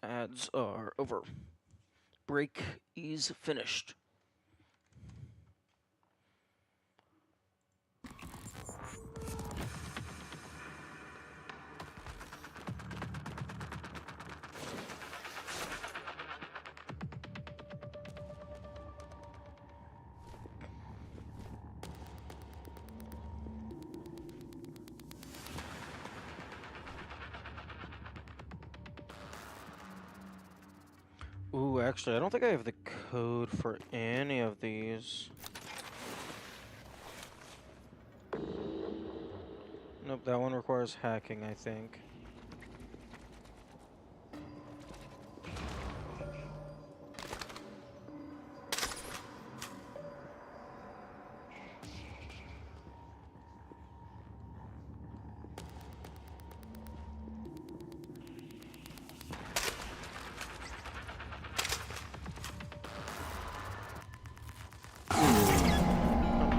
[SPEAKER 1] Ads are over. Break is finished. Ooh, actually, I don't think I have the code for any of these. Nope, that one requires hacking, I think.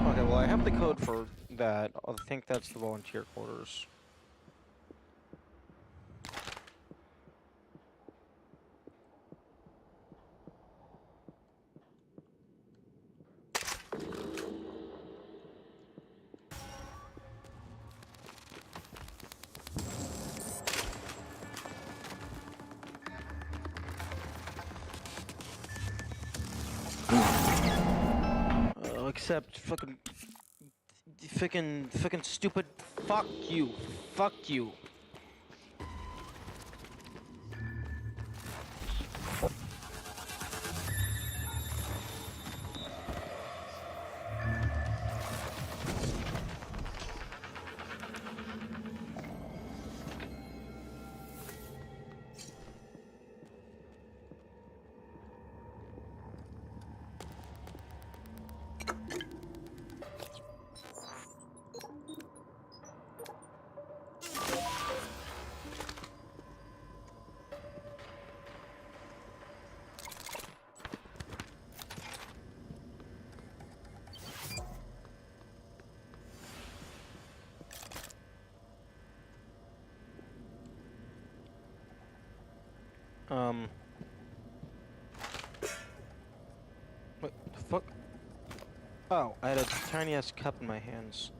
[SPEAKER 1] Okay, well, I have the code for that. I think that's the volunteer quarters. Except fucking stupid. Fuck you. Fuck you. What the fuck? Oh, I had a tiny ass cup in my hands.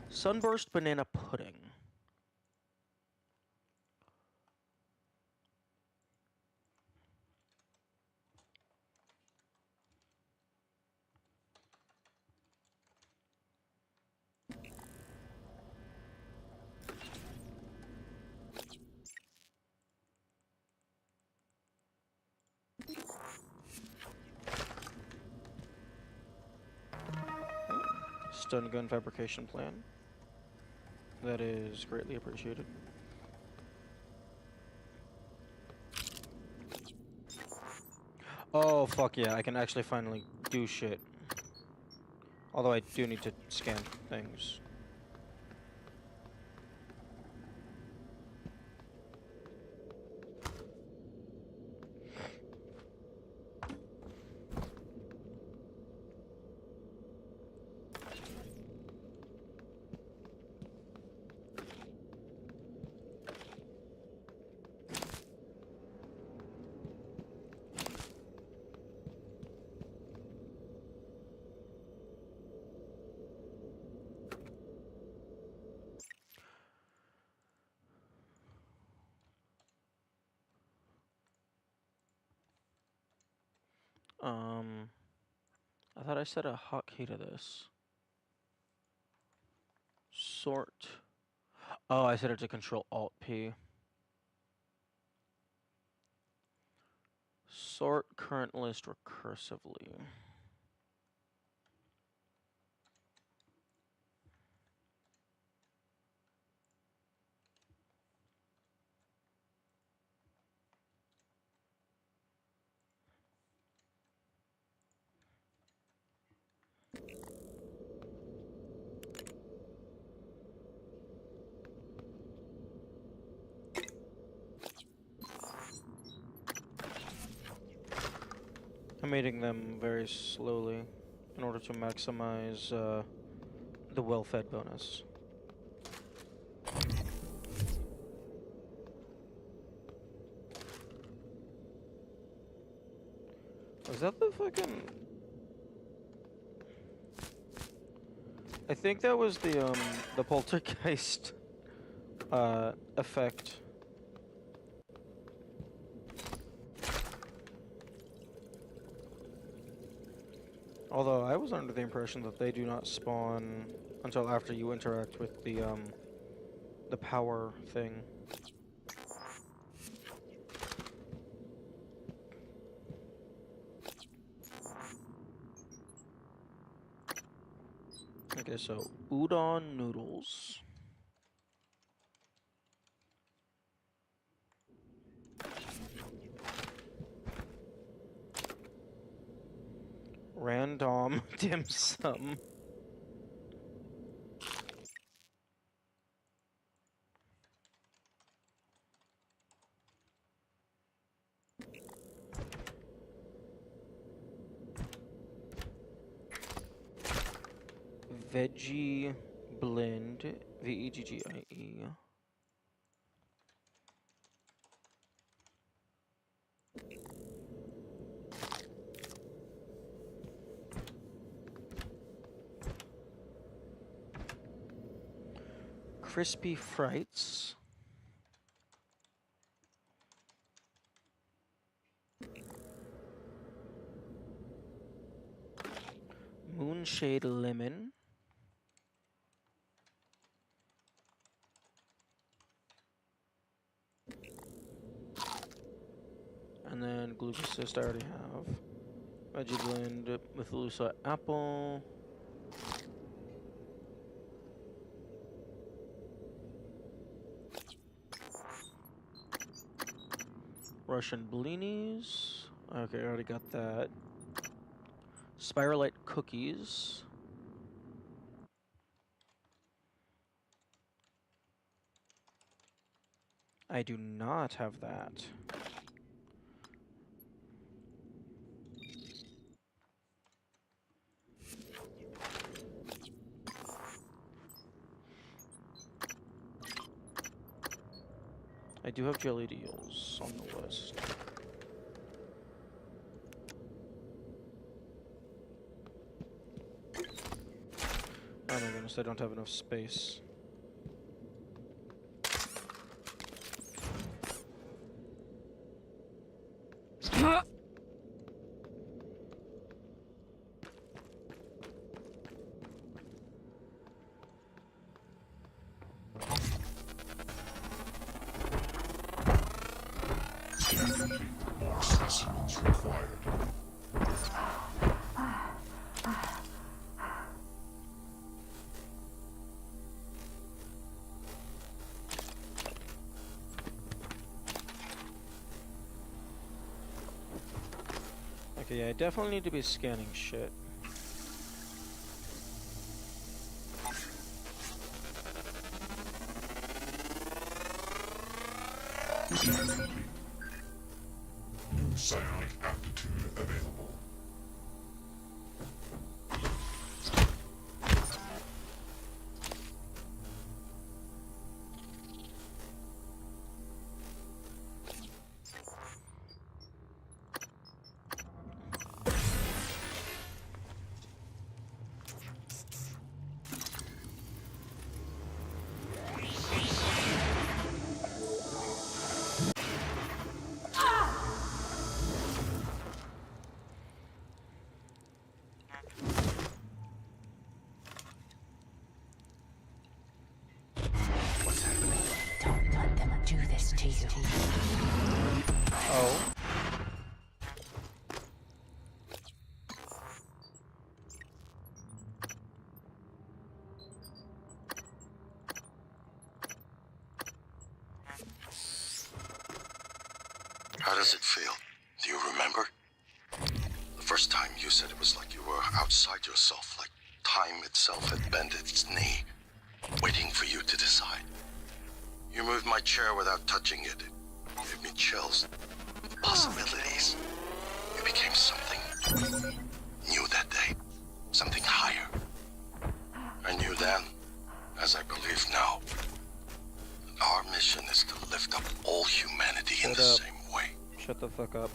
[SPEAKER 1] Sunburst banana pudding. Stun gun fabrication plan. That is greatly appreciated. Oh, fuck yeah, I can actually finally do shit. Although I do need to scan things. I thought I set a hotkey to this. Sort. Oh, I set it to Control-Alt-P. Sort current list recursively. I'm eating them very slowly in order to maximize the well-fed bonus. Was that the fucking... I think that was the poltergeist effect. Although I was under the impression that they do not spawn until after you interact with the power thing. Okay, so udon noodles. Random dim sum. Veggie blend, VEGGIE. Crispy frites. Moonshade lemon. And then glucosist I already have. Veggie blend with Lusa apple. Russian blinis. Okay, I already got that. Spiralite cookies. I do not have that. I do have jellied eels on the list. honest, I don't have enough space.
[SPEAKER 13] More specimens required.
[SPEAKER 1] Okay, yeah, I definitely need to be scanning shit.
[SPEAKER 13] New psionic aptitude available.
[SPEAKER 6] Don't let them do this to you.
[SPEAKER 1] Oh.
[SPEAKER 7] How does it feel? Do you remember? The first time you said it was like you were outside yourself, like time itself had bent its knee, waiting for you to decide. You moved my chair without touching it. It gave me chills. The possibilities. You became something new that day. Something higher. I knew then, as I believe now. Our mission is to lift up all humanity in the same way.
[SPEAKER 1] Shut the fuck up.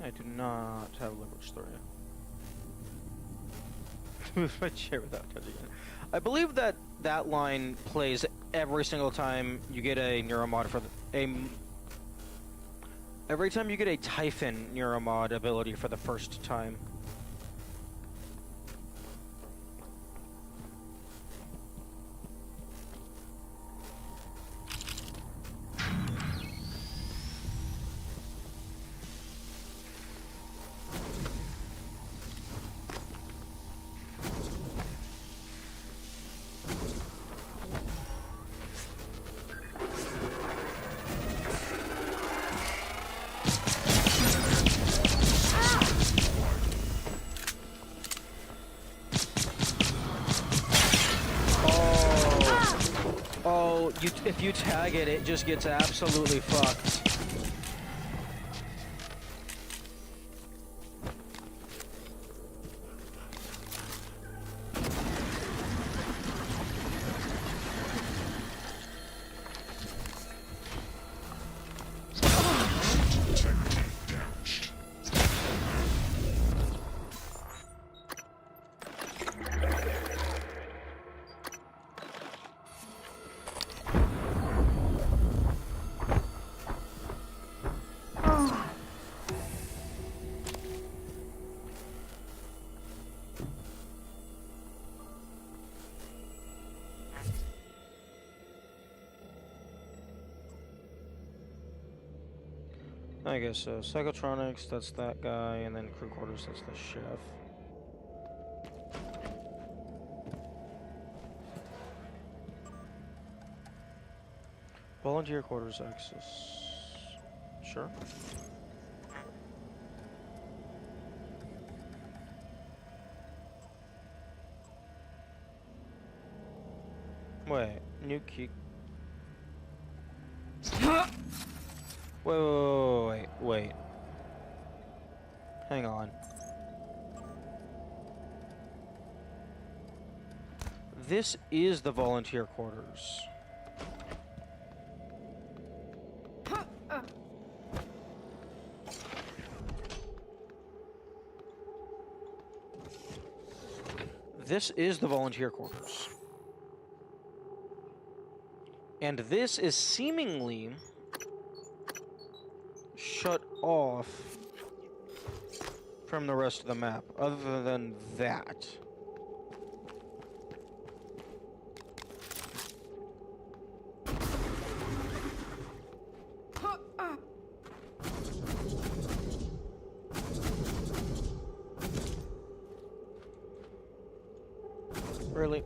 [SPEAKER 1] I do not have leverage 3. Move my chair without touching it. I believe that that line plays every single time you get a neuromod for every time you get a Typhon neuromod ability for the first time. Oh, if you tag it, it just gets absolutely fucked. I guess so. Psychotronics, that's that guy, and then crew quarters, that's the chef. Volunteer quarters access. Sure. Wait, new key. Wait. Hang on. This is the volunteer quarters. This is the volunteer quarters. And this is seemingly shut off from the rest of the map, other than that. Really?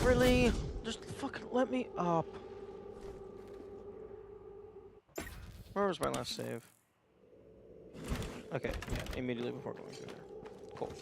[SPEAKER 1] Really? Just fucking let me up. Where was my last save? Okay, yeah, immediately before going through there. Cool.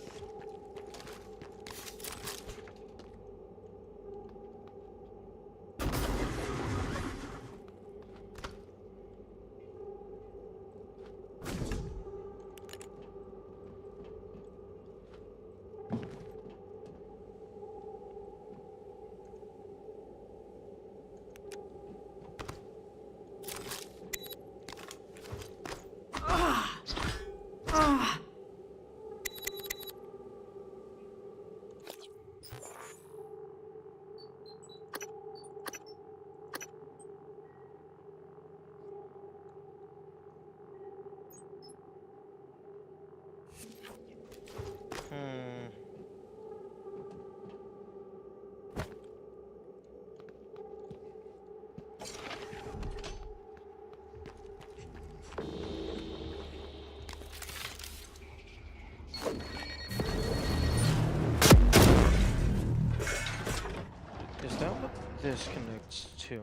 [SPEAKER 1] Is that what this connects to?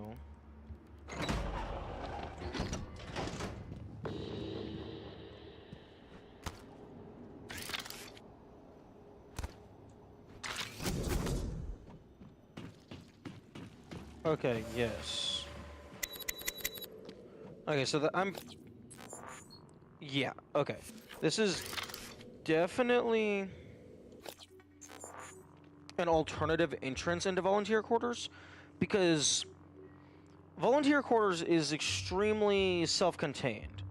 [SPEAKER 1] Okay, yes. Okay, so yeah, okay. This is definitely an alternative entrance into volunteer quarters, because volunteer quarters is extremely self-contained.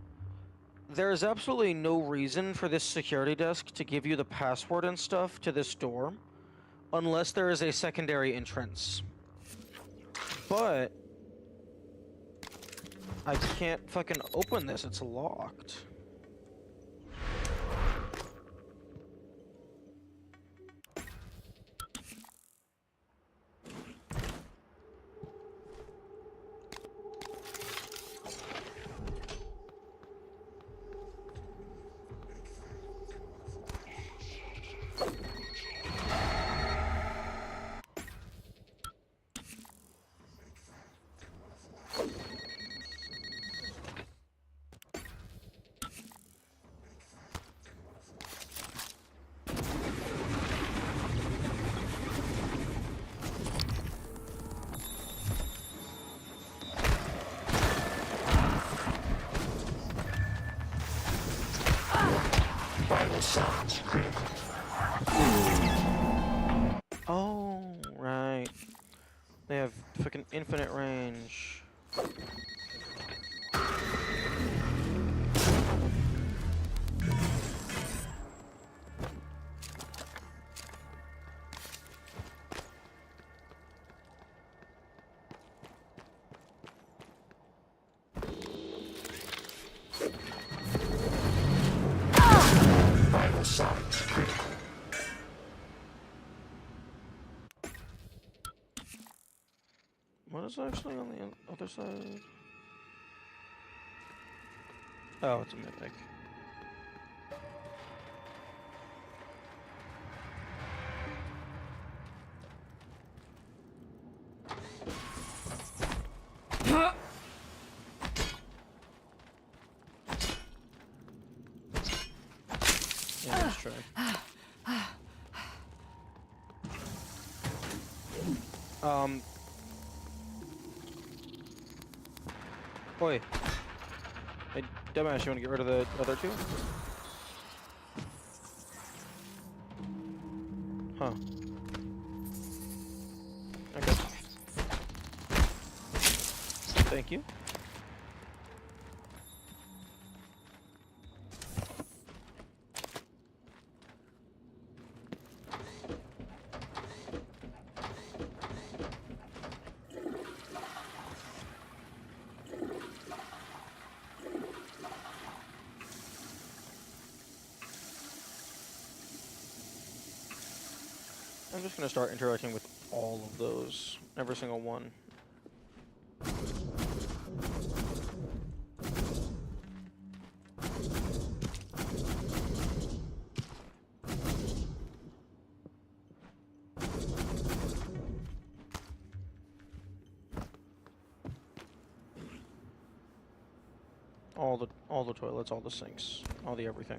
[SPEAKER 1] There is absolutely no reason for this security desk to give you the password and stuff to this door unless there is a secondary entrance. But I can't fucking open this, it's locked. Oh, right. They have fucking infinite range. What is actually on the other side? Oh, it's a mythic. Yeah, let's try. Oi. Hey, dumbass, you want to get rid of the other two? Huh. Okay. Thank you. I'm just gonna start interacting with all of those. Every single one. All the toilets, all the sinks, all the everything.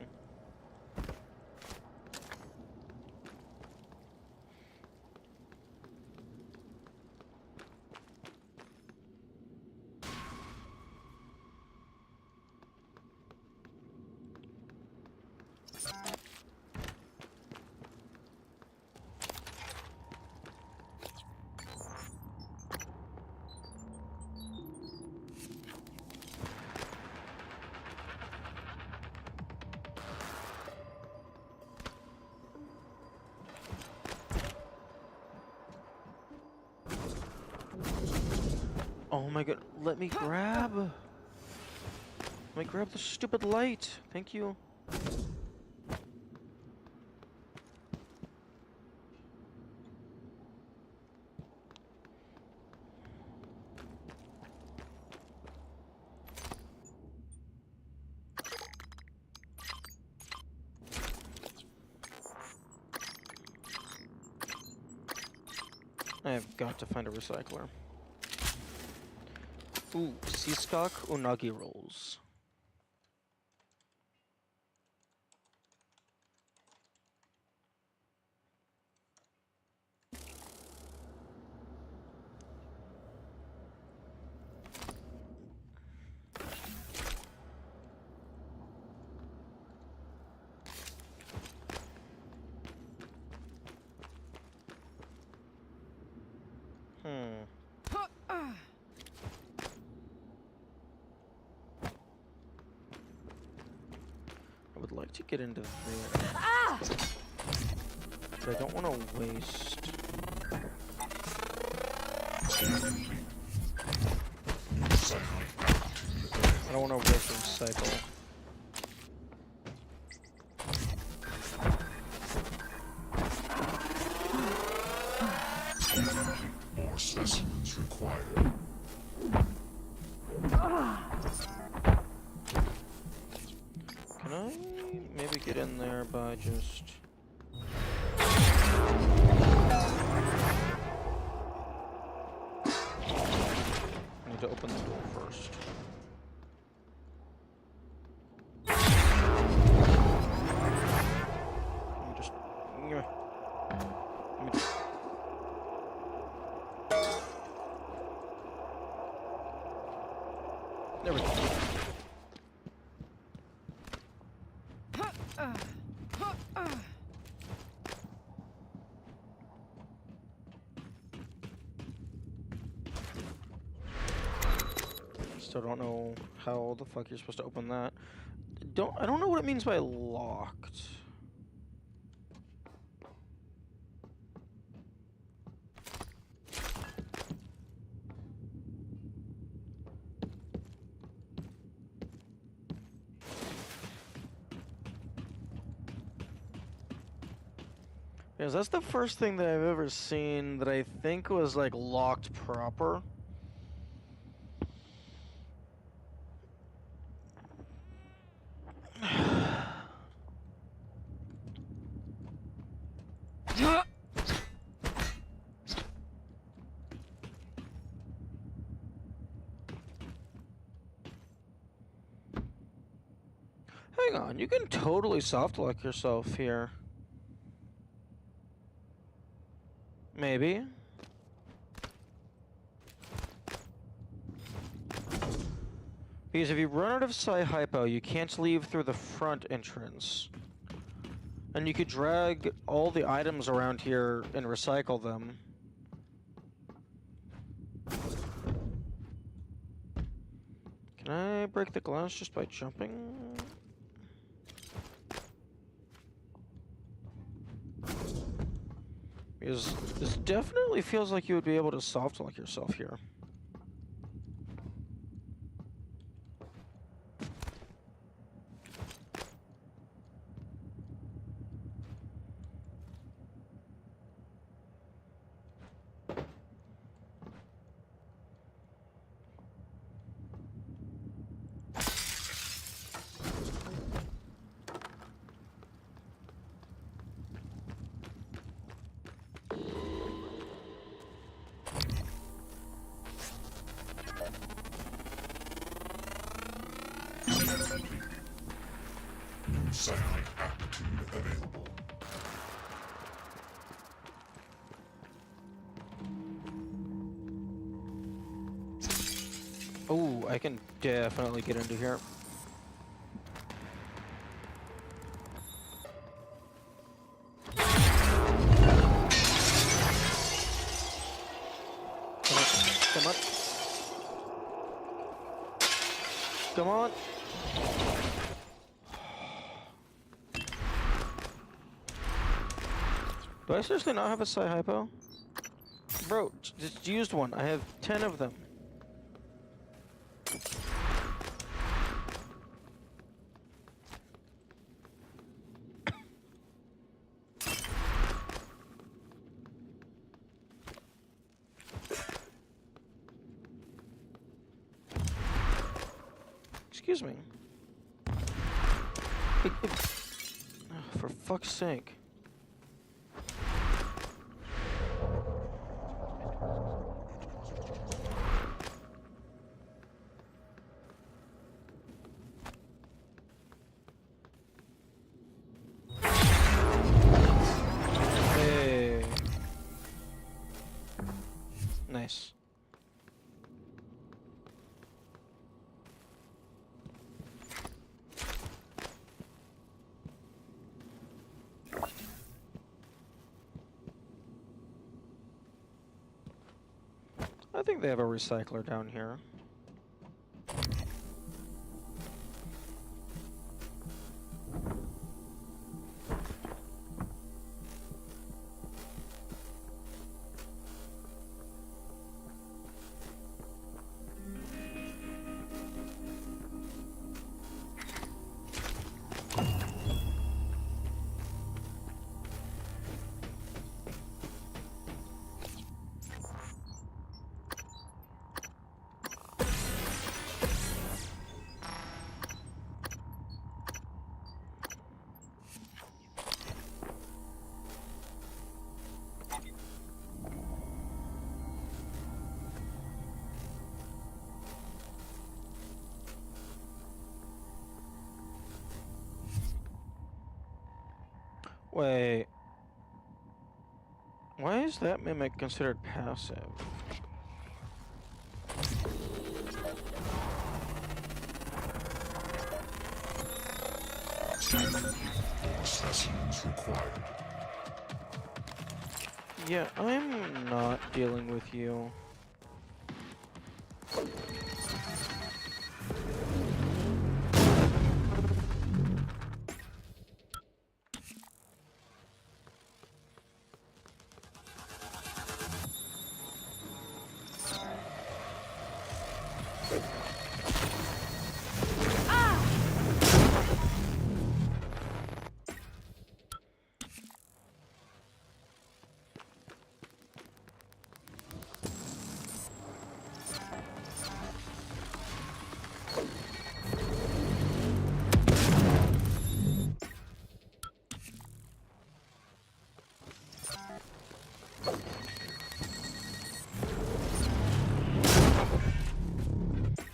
[SPEAKER 1] Oh my god, let me grab the stupid light. Thank you. I've got to find a recycler. Ooh, Seaskok Unagi rolls. I would like to get into there. But I don't want to waste. I don't want to waste a cycle.
[SPEAKER 13] More specimens required.
[SPEAKER 1] Can I maybe get in there by just... I need to open the door first. Let me just... There we go. Still don't know how the fuck you're supposed to open that. I don't know what it means by locked. Because that's the first thing that I've ever seen that I think was like locked proper. Hang Hang on, you can totally soft lock yourself here. Maybe. Because if you run out of Psi-Hypo, you can't leave through the front entrance. And you could drag all the items around here and recycle them. Can I break the glass just by jumping? Because this definitely feels like you would be able to soft lock yourself here.
[SPEAKER 13] Psionic aptitude available.
[SPEAKER 1] Oh, I can definitely get into here. Come on. Come on. Do I seriously not have a Psi-Hypo? Bro, just used one. I have 10 of them. Excuse me. Oh, for fuck's sake. Hey. Nice. I think they have a recycler down here. Wait. Why is that mimic considered passive?
[SPEAKER 13] Assassins required.
[SPEAKER 1] Yeah, I'm not dealing with you.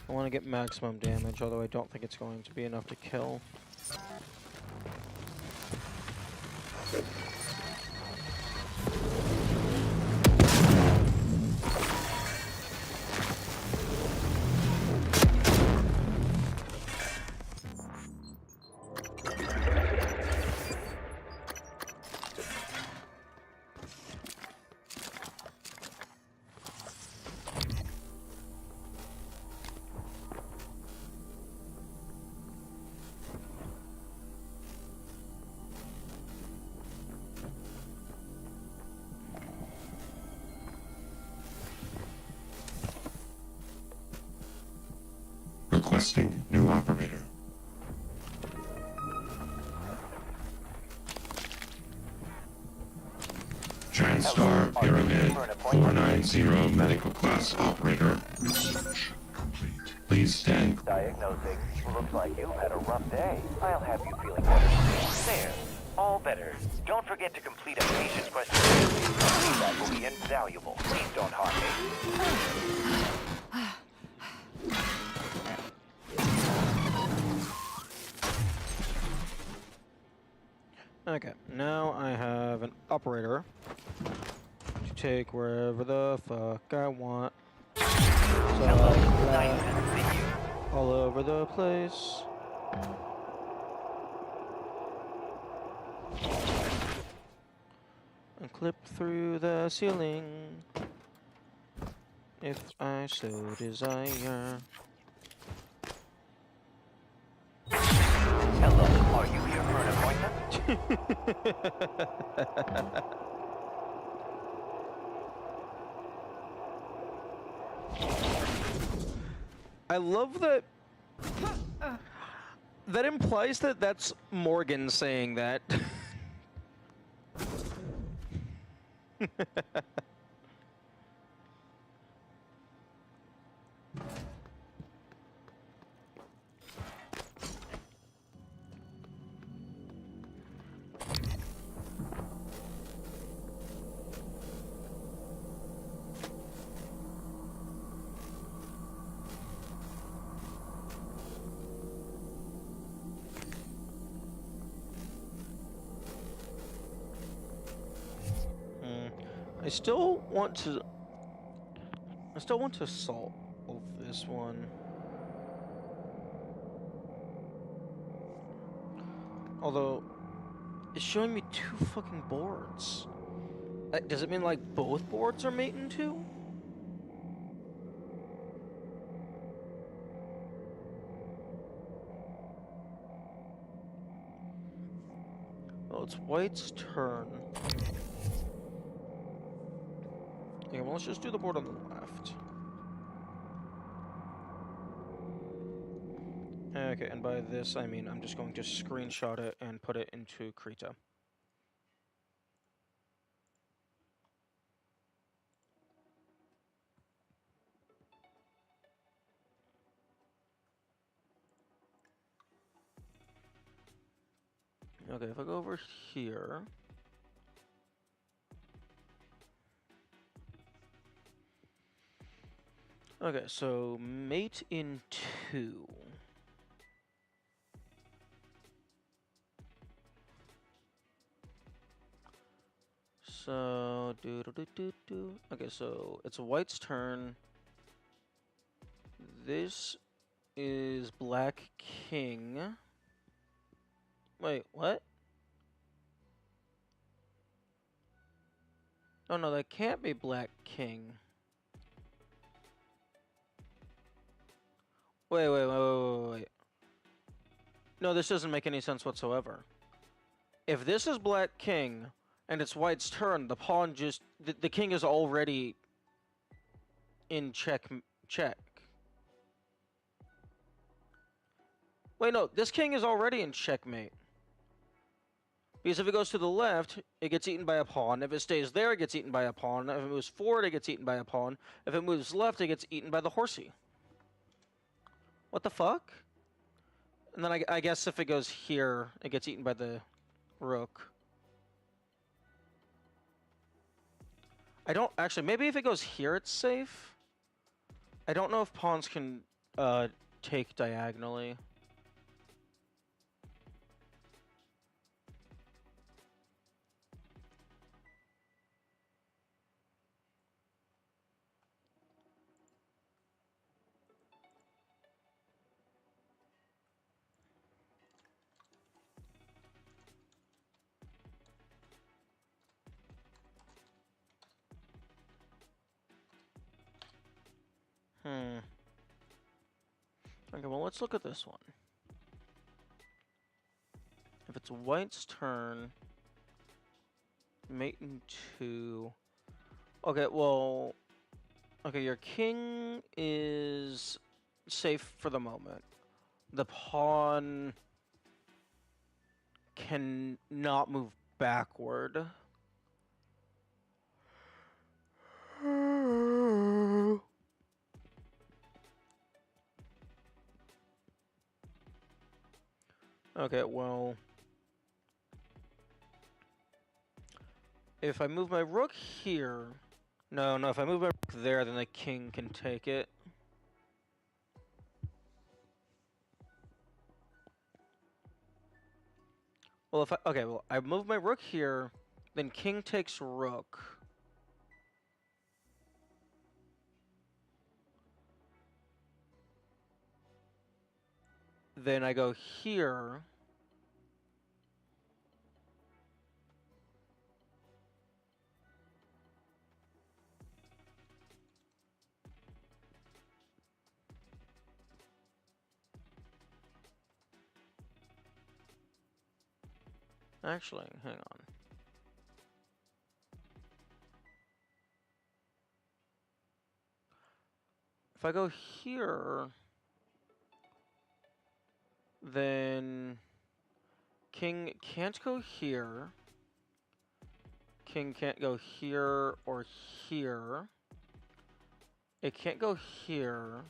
[SPEAKER 1] I want to get maximum damage, although I don't think it's going to be enough to kill.
[SPEAKER 16] Requesting new operator. TranStar Pyramid 490 medical class operator. Research complete. Please stand.
[SPEAKER 14] Diagnosing. Looks like you've had a rough day. I'll have you feeling better. There. All better. Don't forget to complete a patient's questionnaire. Feedback will be invaluable. Please don't harm me.
[SPEAKER 1] Okay, now I have an operator to take wherever the fuck I want. All over the place. And clip through the ceiling if I so desire.
[SPEAKER 14] Hello, are you here for an appointment?
[SPEAKER 1] I love that. That implies that that's Morgan saying that. I still want to solve this one. Although it's showing me 2 fucking boards. Does it mean like both boards are mating too? Oh, it's White's turn. Okay, well, let's just do the board on the left. Okay, and by this I mean I'm just going to screenshot it and put it into Krita. Okay, if I go over here... Okay, so mate in 2. So okay, so it's White's turn. This is Black King. Wait, what? Oh no, that can't be Black King. Wait. No, this doesn't make any sense whatsoever. If this is Black King, and it's White's turn, the pawn just... The king is already... in check. Wait, no, this king is already in checkmate. Because if it goes to the left, it gets eaten by a pawn. If it stays there, it gets eaten by a pawn. If it moves forward, it gets eaten by a pawn. If it moves left, it gets eaten by the horsey. What the fuck? And then I guess if it goes here, it gets eaten by the rook. I don't... Actually, maybe if it goes here, it's safe? I don't know if pawns can take diagonally. Okay, well, let's look at this one. If it's white's turn, mate in 2. Okay, well, okay, your king is safe for the moment. The pawn can not move backward. Okay, well, if I move my rook here, no, if I move my rook there, then the king can take it. Well, I move my rook here, then king takes rook. Then I go here. Actually, hang on. If I go here, then king can't go here. King can't go here or here. It can't go here.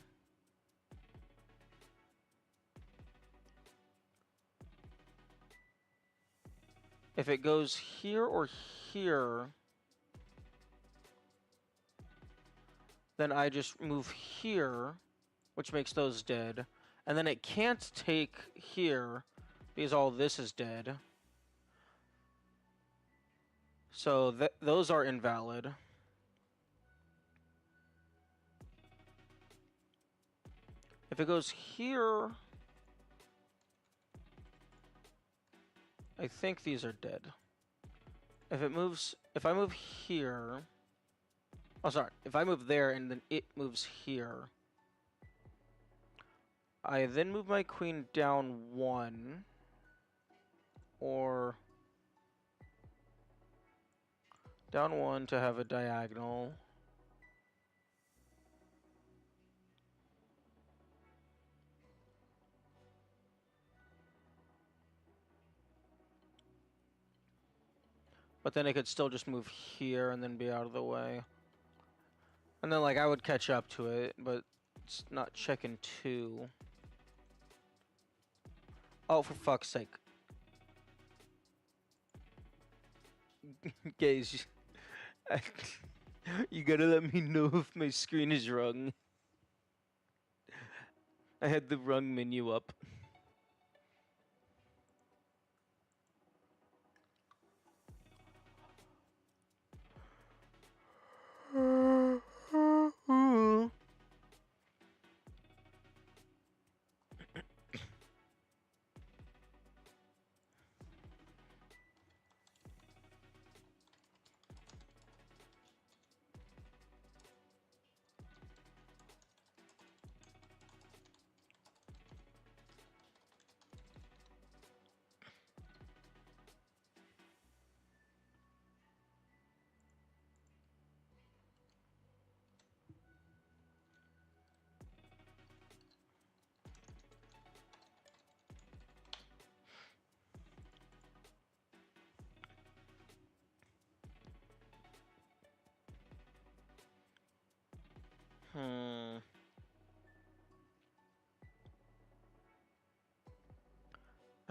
[SPEAKER 1] If it goes here or here, then I just move here, which makes those dead. And then it can't take here because all this is dead. So those are invalid. If it goes here, I think these are dead. If I move here, oh sorry, if I move there and then it moves here, I then move my queen down 1, or down 1 to have a diagonal. But then it could still just move here and then be out of the way. And then, like, I would catch up to it, but it's not checking 2. Oh, for fuck's sake. Guys, you gotta let me know if my screen is wrong. I had the wrong menu up.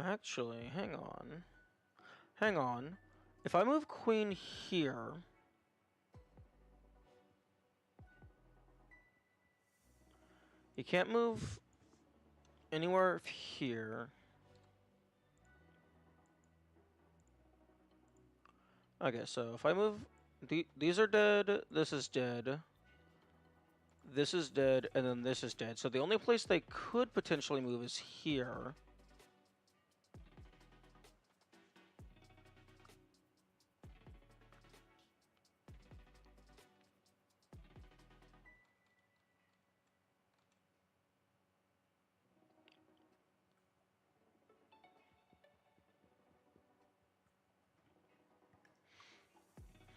[SPEAKER 1] Actually, hang on. Hang on. If I move queen here, you can't move anywhere here. Okay, so if I move, these are dead, this is dead, this is dead, and then this is dead. So the only place they could potentially move is here.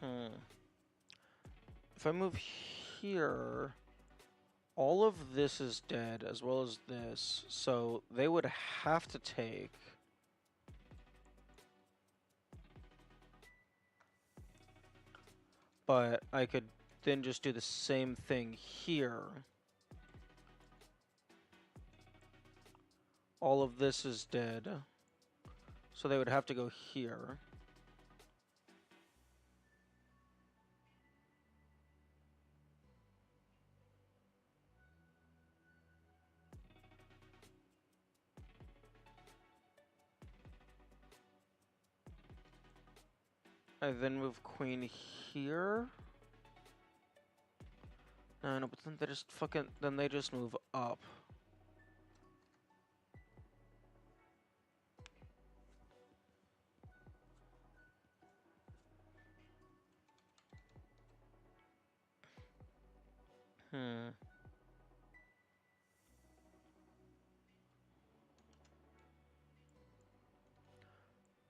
[SPEAKER 1] If I move here, all of this is dead, as well as this, so they would have to take... But I could then just do the same thing here. All of this is dead, so they would have to go here. I then move queen here. No, but then they just then they just move up.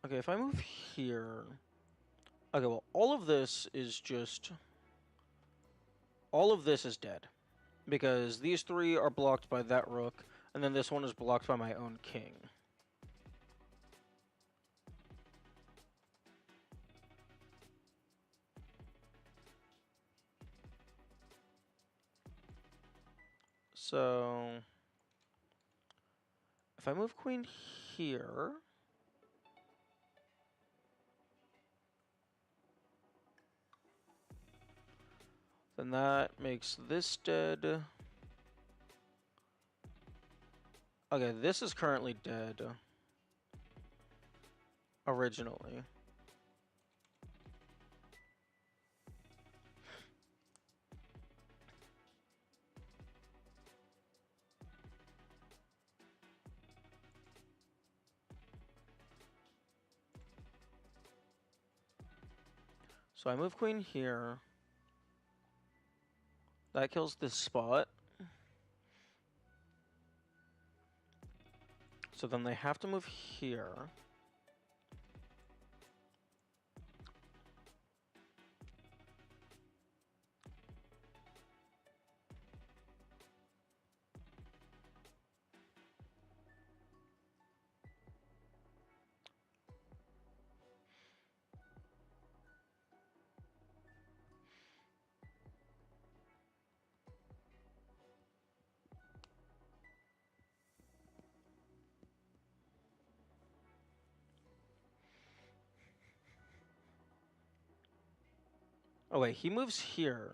[SPEAKER 1] Okay, if I move here... Okay, well, all of this is just... All of this is dead. Because these three are blocked by that rook, and then this one is blocked by my own king. So... If I move queen here... Then that makes this dead. Okay, this is currently dead. Originally. So I move queen here. That kills this spot. So then they have to move here. Oh wait, he moves here.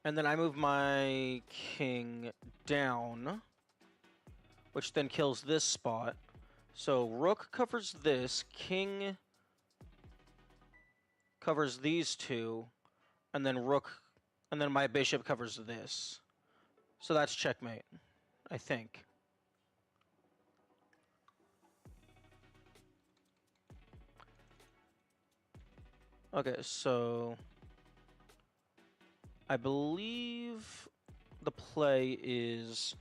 [SPEAKER 1] And then I move my king down, which then kills this spot. So rook covers this, king covers these two, and then rook, and then my bishop covers this. So that's checkmate, I think. Okay, so I believe the play is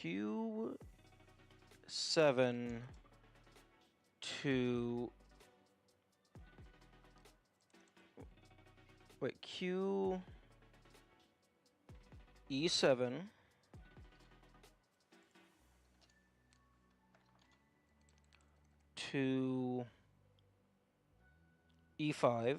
[SPEAKER 1] Q7 to Q E7 to E5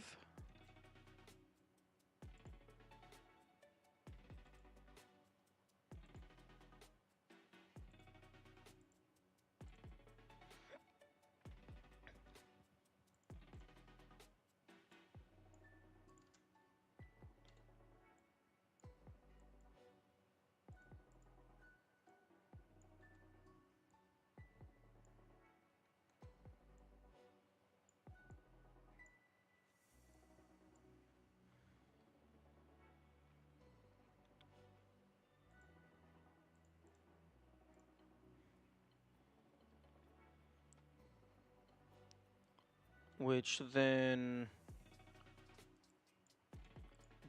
[SPEAKER 1] which then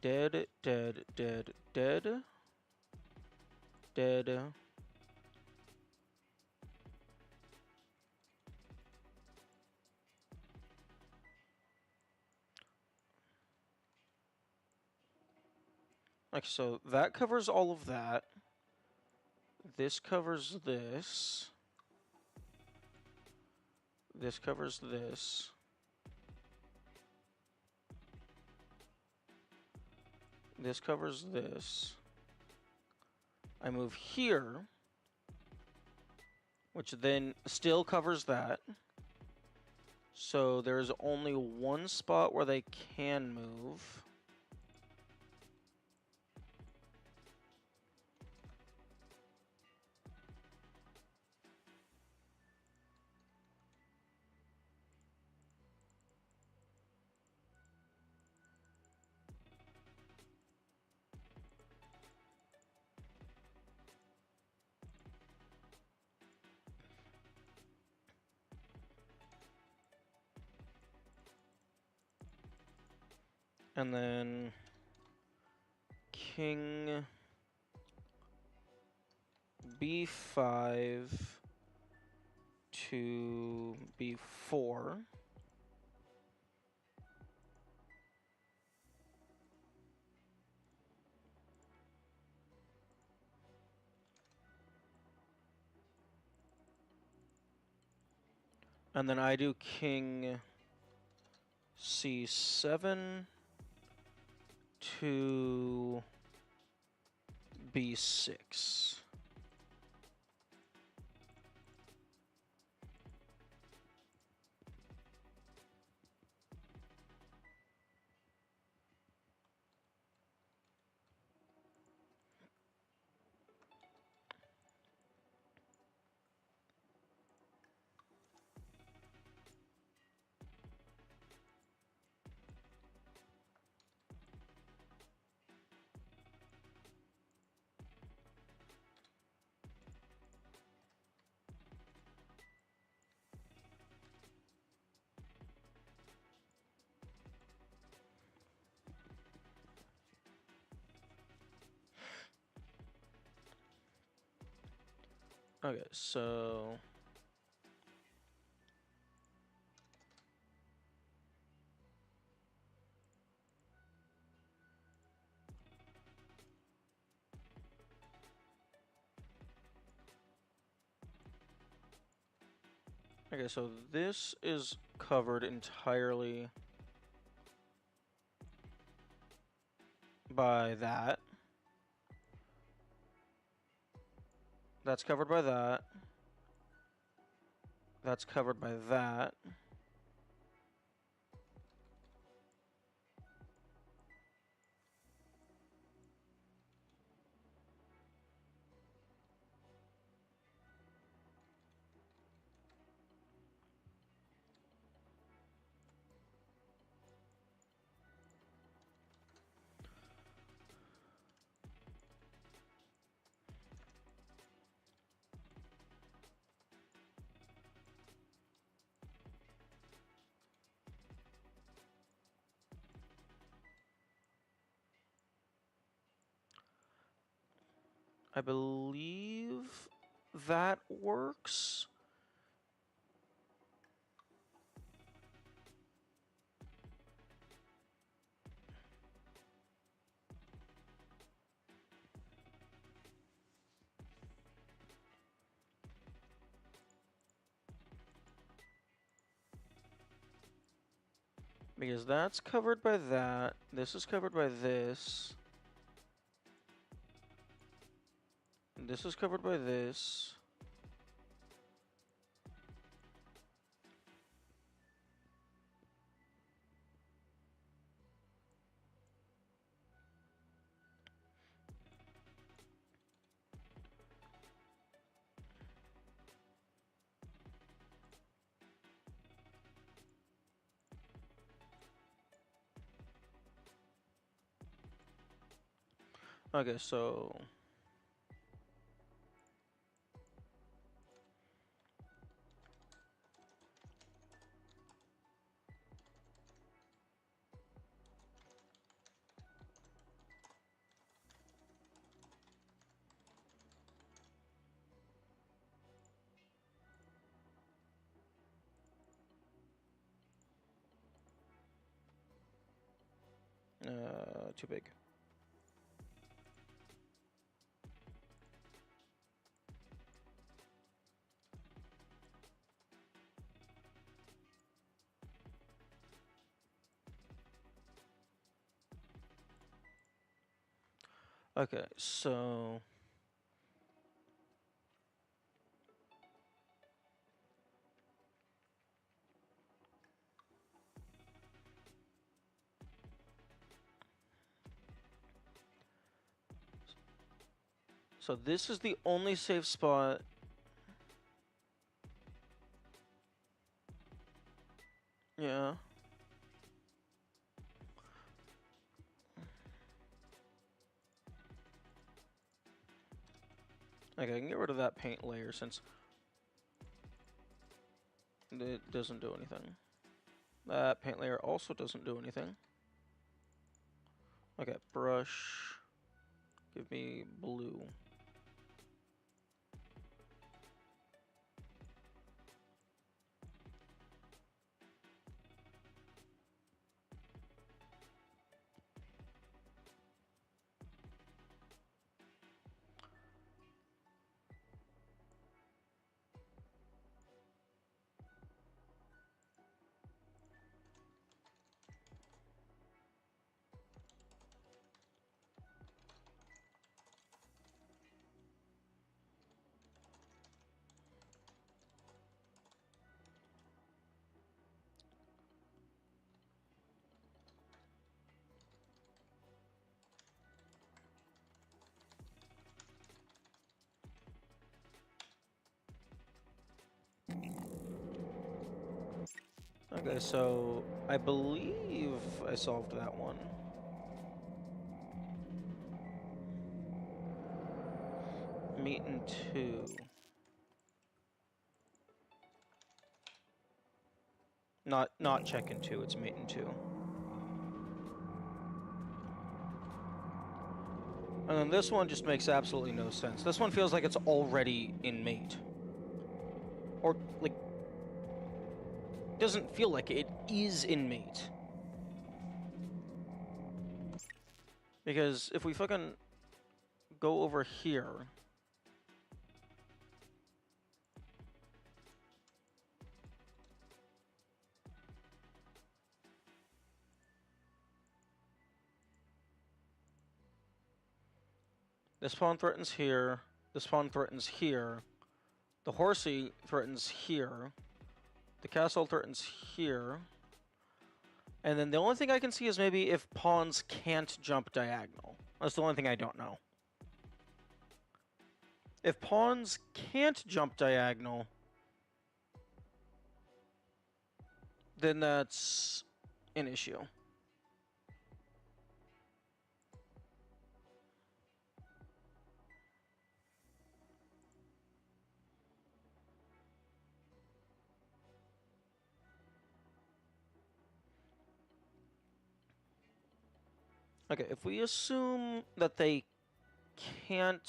[SPEAKER 1] dead, dead, dead, dead, dead. Okay, so that covers all of that. This covers this. This covers this. This covers this. I move here, which then still covers that. So there's only one spot where they can move. And then King B5 to B4. And then I do King C7 to B6. Okay, so this is covered entirely by that. That's covered by that. That's covered by that. I believe that works. Because that's covered by that. This is covered by this. This is covered by this. Okay, so Too big. Okay, so this is the only safe spot. Yeah. Okay, I can get rid of that paint layer since it doesn't do anything. That paint layer also doesn't do anything. Okay, brush. Give me blue. Okay, so I believe I solved that one. Meat and 2. Not check-in 2, it's mate and 2. And then this one just makes absolutely no sense. This one feels like it's already in mate. Or, like, doesn't feel like it is in mate. Because if we fucking go over here... This pawn threatens here. This pawn threatens here. The horsey threatens here. The castle threatens here. And then the only thing I can see is maybe if pawns can't jump diagonal. That's the only thing I don't know. If pawns can't jump diagonal, then that's an issue. Okay, if we assume that they can't...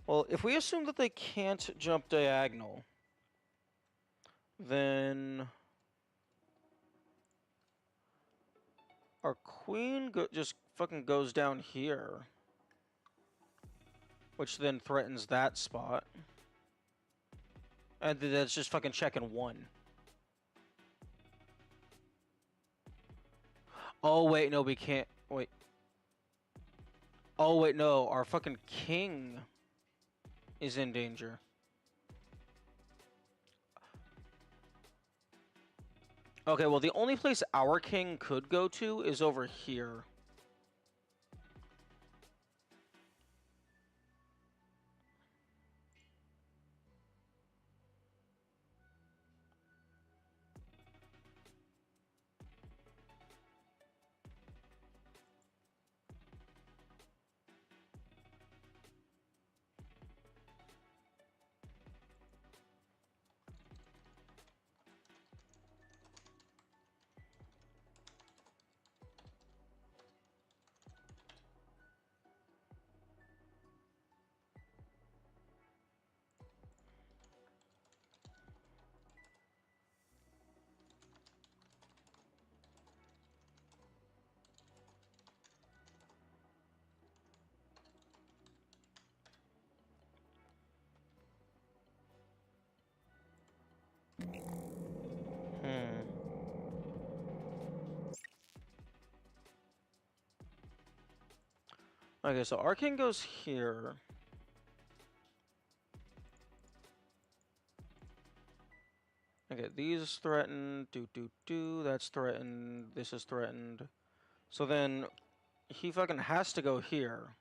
[SPEAKER 1] Well, if we assume that they can't jump diagonal, then our queen just fucking goes down here. Which then threatens that spot. And that's just fucking checking 1. Oh, wait, no, we can't. Wait. Oh, wait, no. Our fucking king is in danger. Okay, well, the only place our king could go to is over here. Okay, so Arcane goes here. Okay, these threatened. That's threatened. This is threatened. So then he fucking has to go here.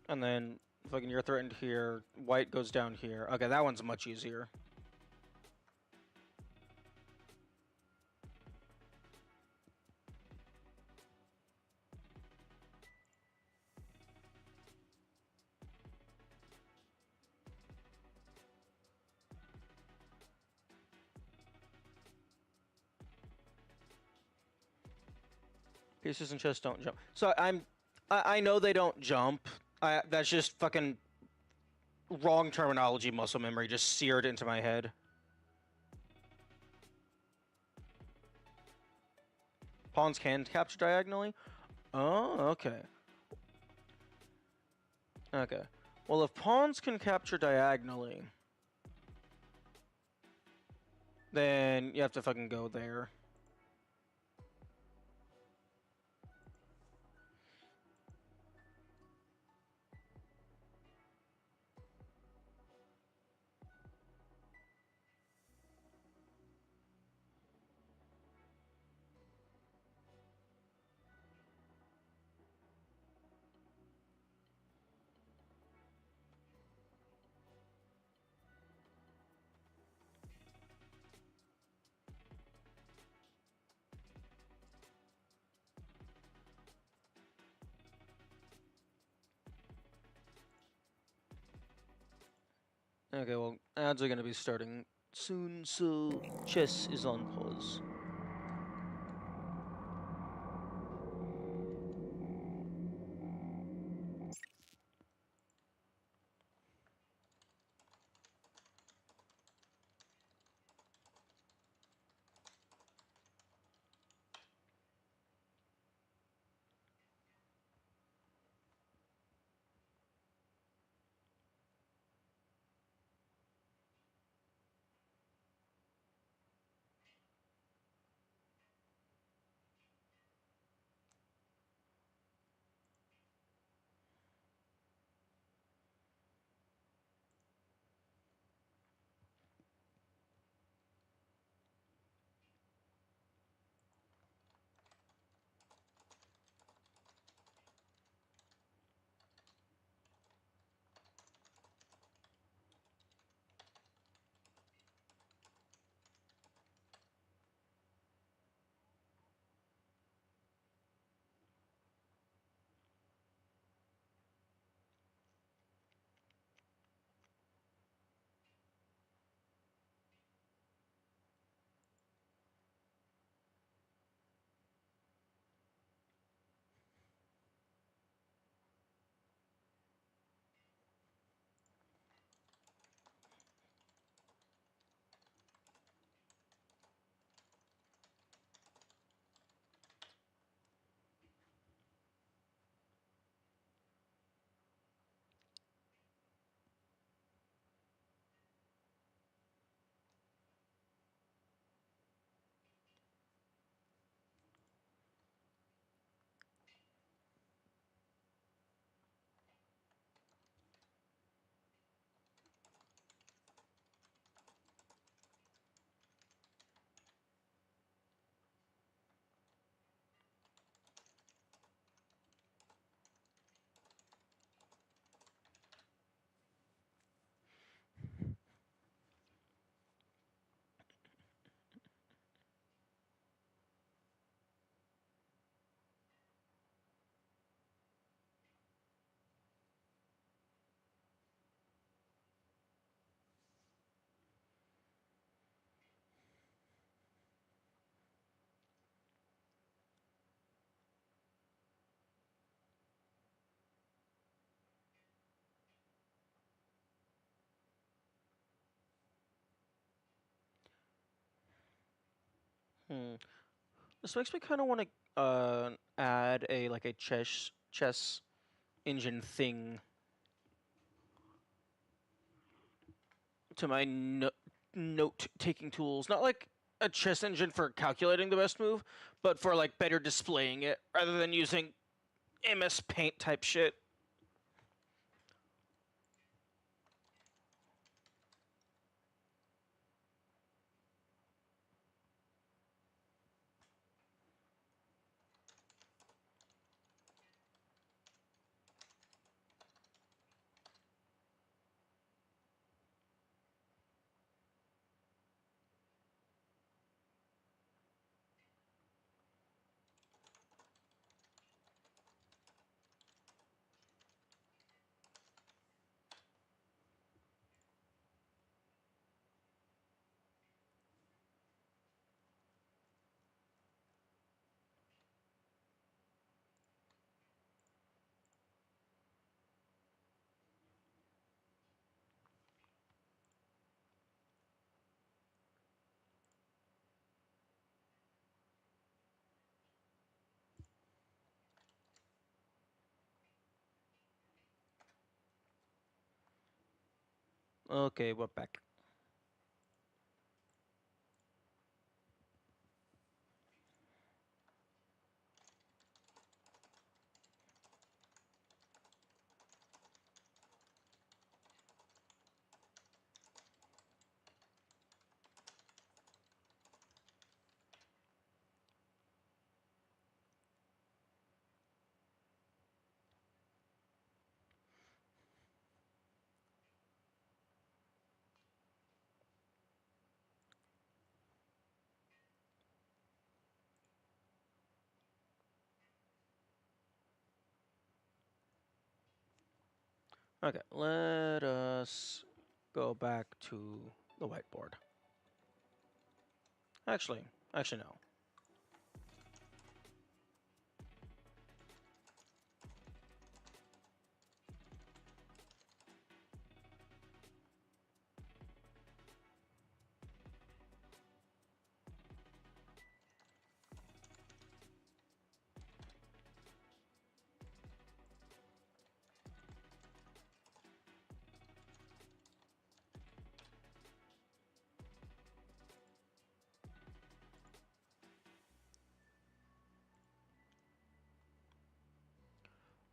[SPEAKER 1] And then fucking you're threatened here. White goes down here. Okay, that one's much easier. Pieces and chests don't jump. So I know they don't jump. That's just fucking wrong terminology. Muscle memory just seared into my head. Pawns can capture diagonally? Oh, okay. Okay. Well, if pawns can capture diagonally, then you have to fucking go there. Okay, well, ads are gonna be starting soon, so chess is on pause. This makes me kind of want to add a chess engine thing to my note taking tools. Not like a chess engine for calculating the best move, but for like better displaying it rather than using MS Paint type shit. Okay, we're back. Okay, let us go back to the whiteboard. Actually, no.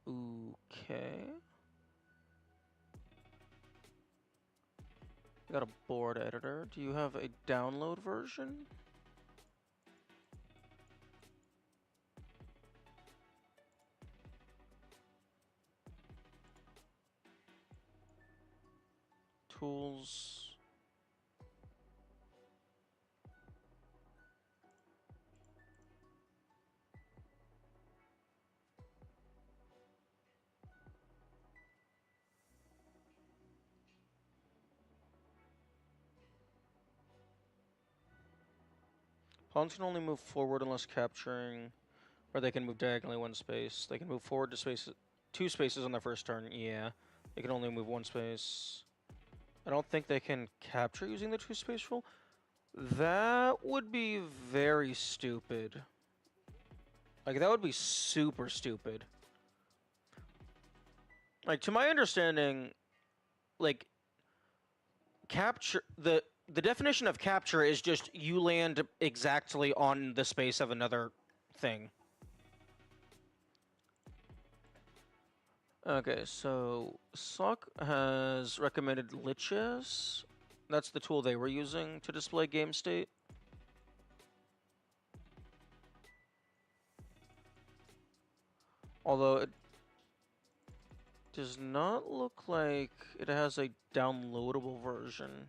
[SPEAKER 1] Okay. I got a board editor. Do you have a download version? Tools. Pawns can only move forward unless capturing, or they can move diagonally one space. They can move forward to two spaces on their first turn. Yeah, they can only move one space. I don't think they can capture using the two space rule. That would be very stupid. Like, that would be super stupid. Like, to my understanding, like, capture, the definition of capture is just you land exactly on the space of another thing. Okay, so SOC has recommended Lichess. That's the tool they were using to display game state. Although it does not look like it has a downloadable version.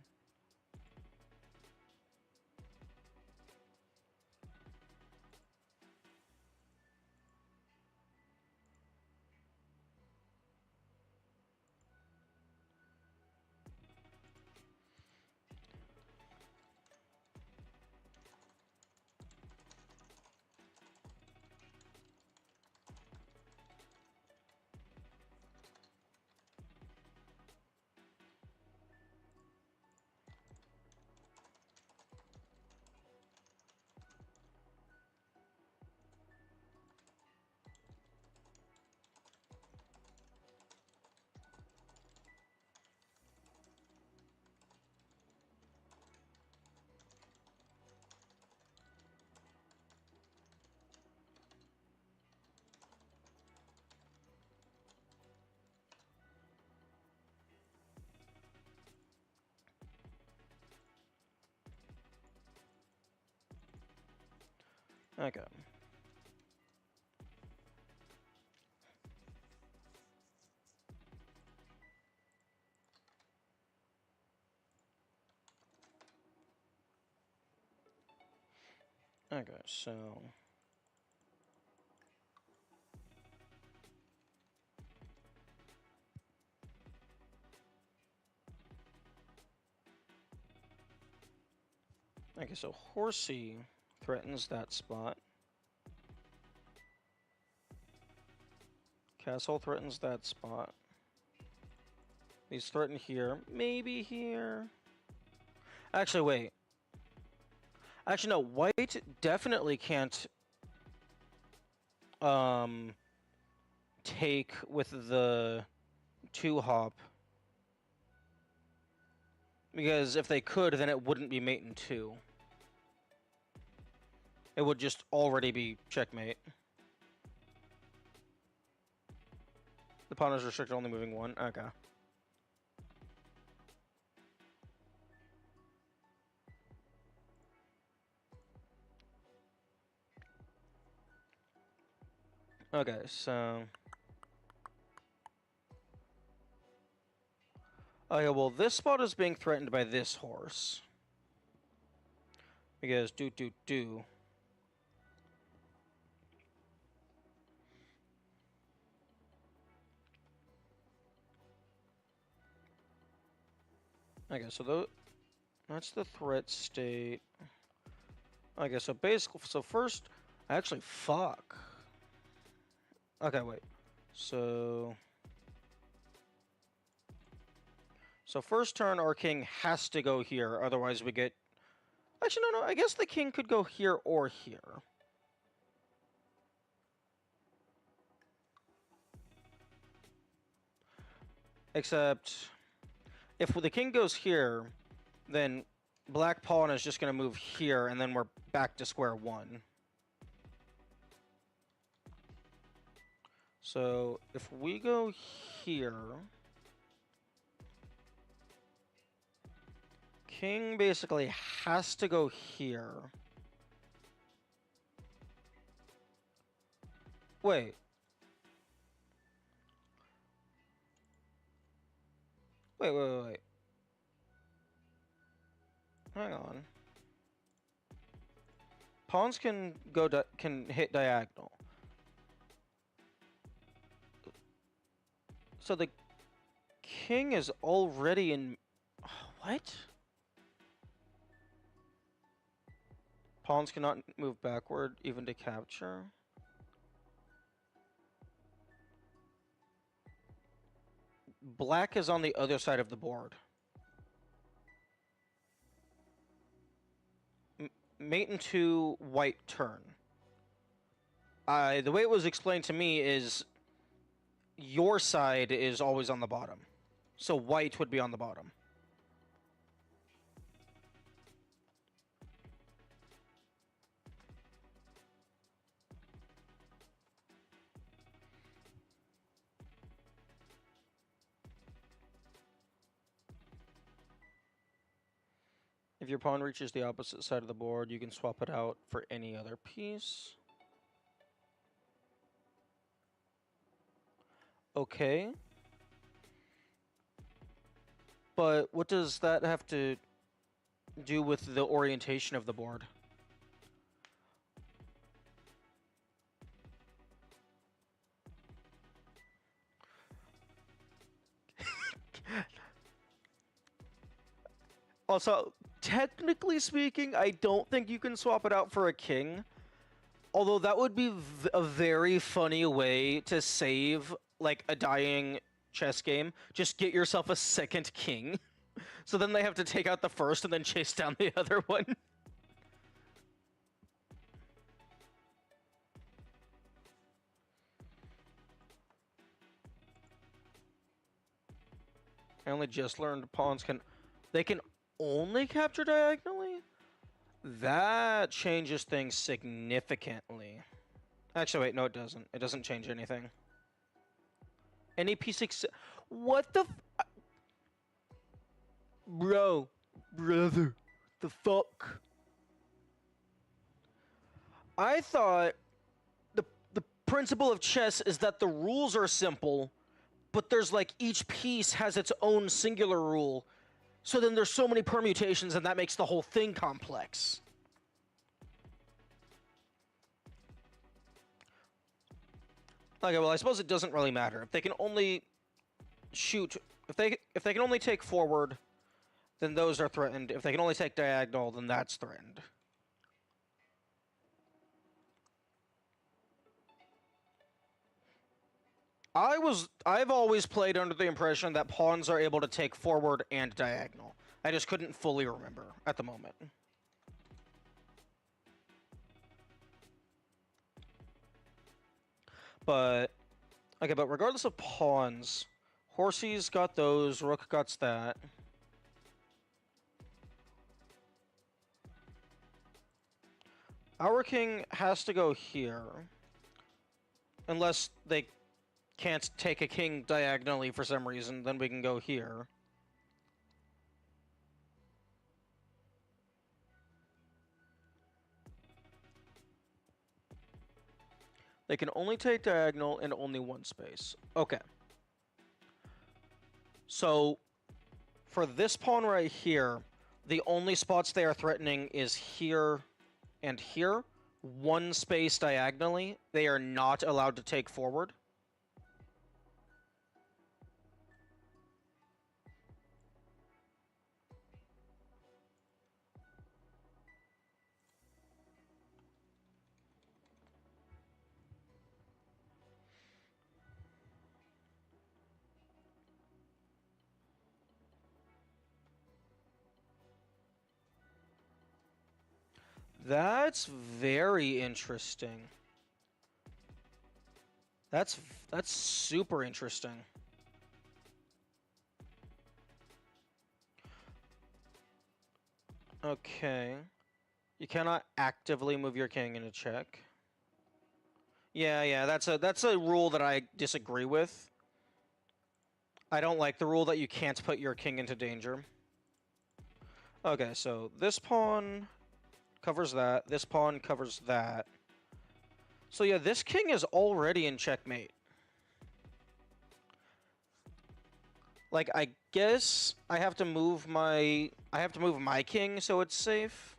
[SPEAKER 1] Okay. Okay, so... Okay, so Horsey threatens that spot. Castle threatens that spot. These threaten here. Maybe here. Actually, wait. Actually, no. White definitely can't take with the 2-hop. Because if they could, then it wouldn't be mate in 2. It would just already be checkmate. The pawn is restricted, only moving 1. Okay. Okay, so... Okay, well, this spot is being threatened by this horse. Because do. Okay, so that's the threat state. Okay, so basically, so first, actually, fuck. Okay, wait. So first turn, our king has to go here, otherwise we get... Actually, no, I guess the king could go here or here. Except, if the king goes here, then black pawn is just going to move here, and then we're back to square 1. So, if we go here... King basically has to go here. Wait. Wait. Hang on. Pawns can can hit diagonal. So the king is already in... What? Pawns cannot move backward, even to capture. Black is on the other side of the board. Mate into white turn. The way it was explained to me is your side is always on the bottom. So white would be on the bottom. If your pawn reaches the opposite side of the board, you can swap it out for any other piece. Okay. But what does that have to do with the orientation of the board? Also, technically speaking, I don't think you can swap it out for a king. Although that would be a very funny way to save, like, a dying chess game. Just get yourself a second king. So then they have to take out the first and then chase down the other one. I only just learned pawns can... They can only capture diagonally? That changes things significantly. Actually, wait, no it doesn't. It doesn't change anything. Any p6... What the f... Brother. The fuck? I thought the principle of chess is that the rules are simple, but there's like each piece has its own singular rule. So then there's so many permutations, and that makes the whole thing complex. Okay, well, I suppose it doesn't really matter. If they can only shoot, if they can only take forward, then those are threatened. If they can only take diagonal, then that's threatened. I've always played under the impression that pawns are able to take forward and diagonal. I just couldn't fully remember at the moment. But okay, but regardless of pawns, Horsey's got those, Rook got that. Our king has to go here. Unless they can't take a king diagonally for some reason, then we can go here. They can only take diagonal in only one space. Okay. So, for this pawn right here, the only spots they are threatening is here and here. One space diagonally. They are not allowed to take forward. That's very interesting. That's super interesting. Okay. You cannot actively move your king into check. Yeah, that's a rule that I disagree with. I don't like the rule that you can't put your king into danger. Okay, so this pawn covers that. This pawn covers that. So yeah, this king is already in checkmate. Like, I guess I have to move my king so it's safe.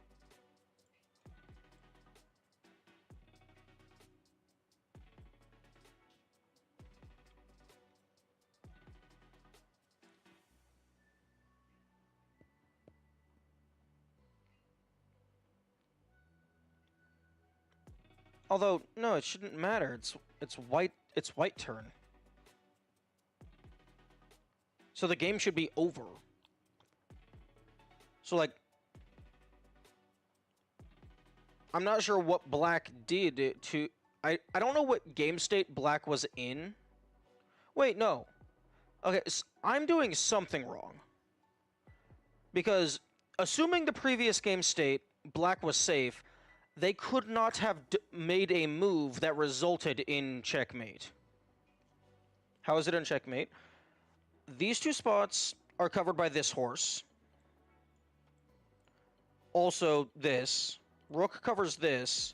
[SPEAKER 1] Although, no, it shouldn't matter. It's white turn. So the game should be over. So like, I'm not sure what black did to I don't know what game state black was in. Wait, no. Okay, so I'm doing something wrong. Because assuming the previous game state black was safe, they could not have made a move that resulted in checkmate. How is it in checkmate? These two spots are covered by this horse. Also this. Rook covers this.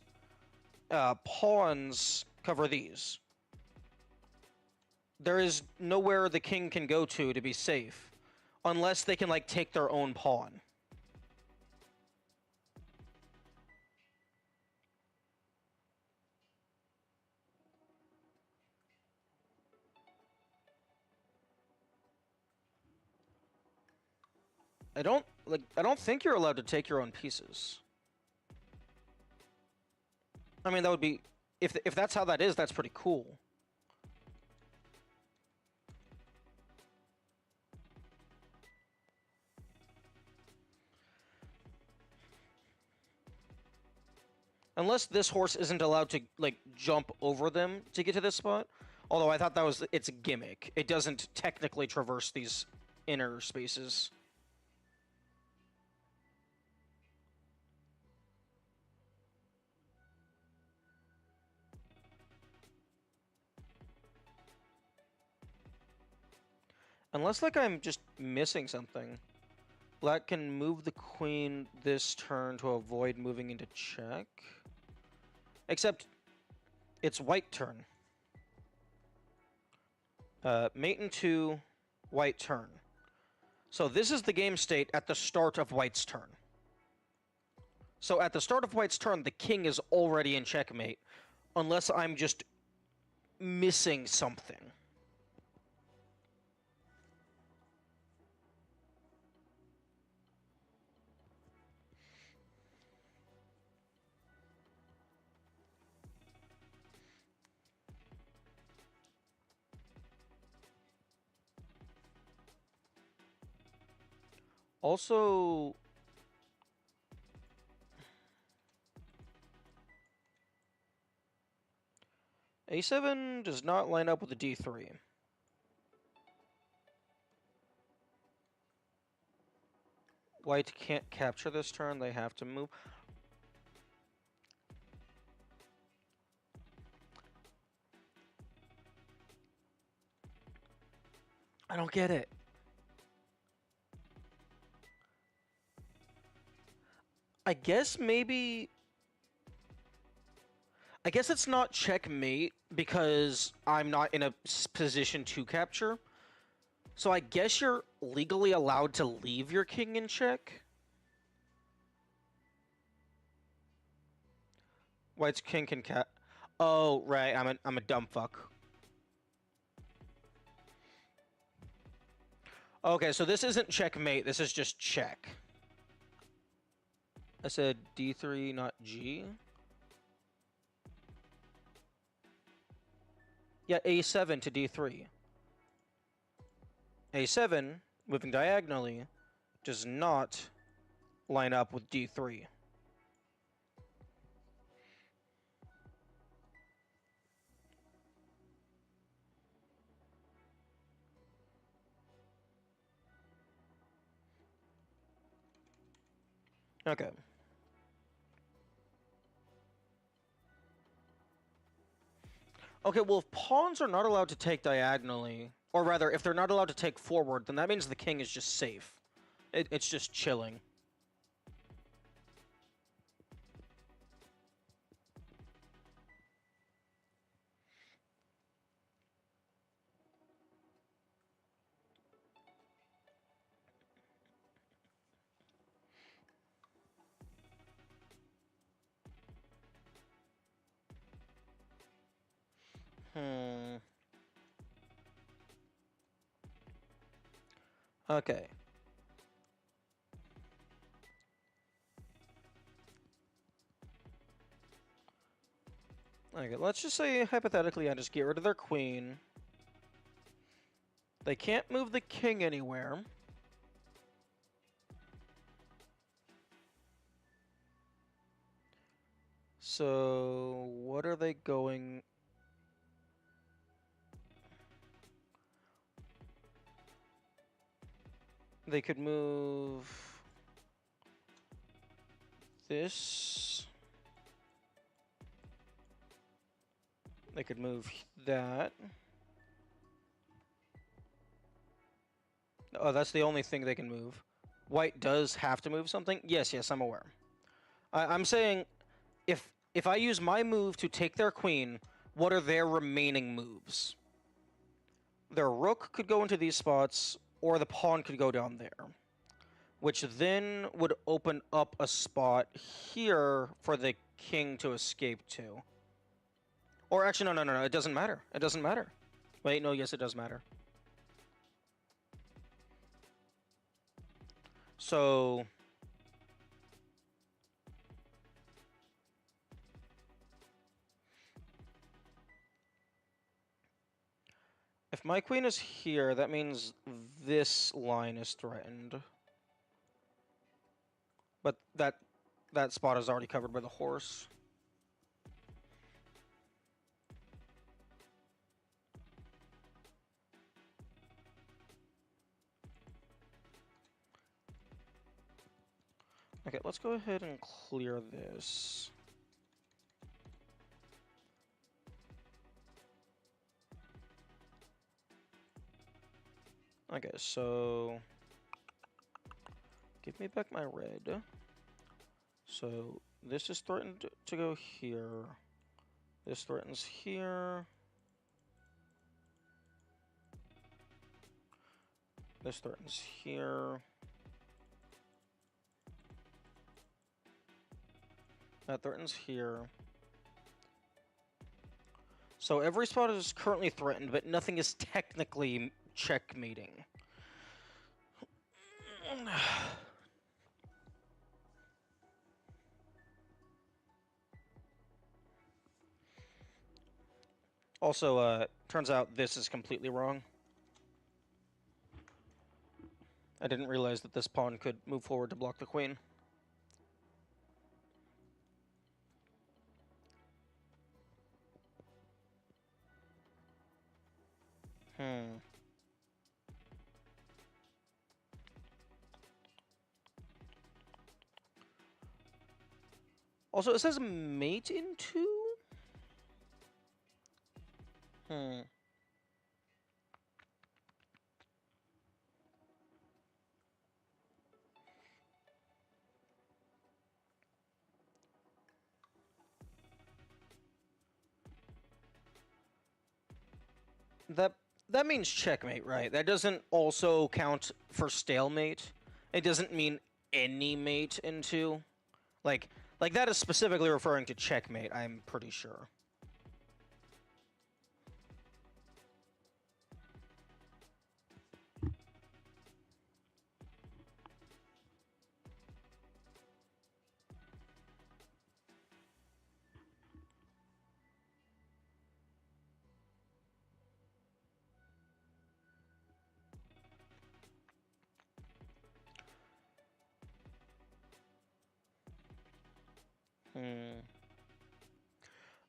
[SPEAKER 1] Pawns cover these. There is nowhere the king can go to be safe. Unless they can, like, take their own pawn. I don't think you're allowed to take your own pieces. I mean, that would be, if that's how that is, that's pretty cool. Unless this horse isn't allowed to, like, jump over them to get to this spot. Although I thought that was its gimmick. It doesn't technically traverse these inner spaces. Unless, like, I'm just missing something. Black can move the queen this turn to avoid moving into check. Except, it's white turn. Mate and 2, white turn. So this is the game state at the start of white's turn. So at the start of white's turn, the king is already in checkmate, unless I'm just missing something. Also, A7 does not line up with the D3. White can't capture this turn, they have to move. I don't get it. I guess it's not checkmate because I'm not in a position to capture. So I guess you're legally allowed to leave your king in check. White's king can Oh, right, I'm a dumb fuck. Okay, so this isn't checkmate, this is just check. I said D3, not G. Yeah, A7 to D3. A7, moving diagonally, does not line up with D3. Okay. Okay, well, if pawns are not allowed to take diagonally, or rather, if they're not allowed to take forward, then that means the king is just safe. It's just chilling. Okay. Okay, let's just say, hypothetically, I just get rid of their queen. They can't move the king anywhere. So, what are they going... They could move this. They could move that. Oh, that's the only thing they can move. White does have to move something? Yes, I'm aware. I'm saying if I use my move to take their queen, what are their remaining moves? Their rook could go into these spots, or the pawn could go down there, which then would open up a spot here for the king to escape to. Or actually, no, it doesn't matter. It doesn't matter. Wait, no, yes, it does matter. So... if my queen is here, that means this line is threatened. But that spot is already covered by the horse. Okay, let's go ahead and clear this. Okay, so give me back my red. So this is threatened to go here. This threatens here. This threatens here. That threatens here. So every spot is currently threatened, but nothing is technically checkmating. Also, turns out this is completely wrong. I didn't realize that this pawn could move forward to block the queen. Also, it says mate in 2? That means checkmate, right? That doesn't also count for stalemate. It doesn't mean any mate in 2. Like that is specifically referring to checkmate, I'm pretty sure.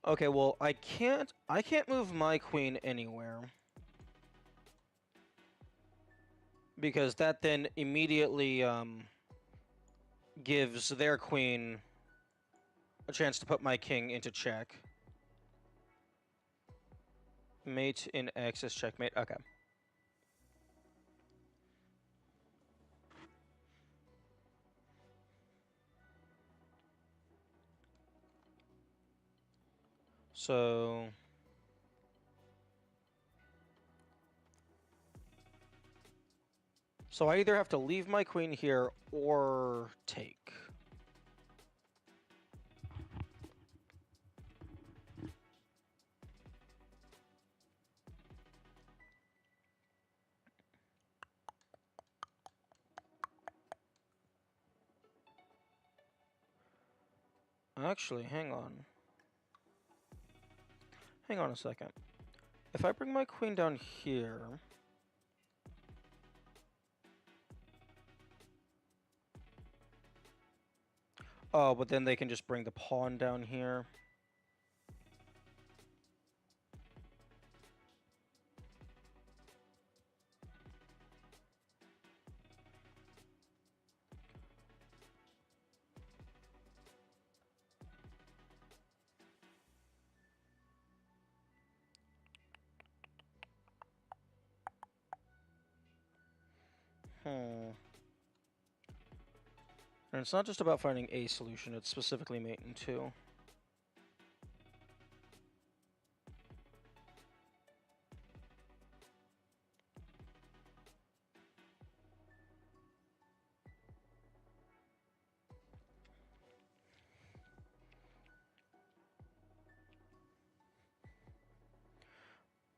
[SPEAKER 1] Okay, well, I can't move my queen anywhere. Because that then immediately gives their queen a chance to put my king into check. Mate in X is checkmate. Okay. So I either have to leave my queen here or take. Actually, hang on. Hang on a second. If I bring my queen down here... Oh, but then they can just bring the pawn down here. And it's not just about finding a solution, it's specifically mate in 2.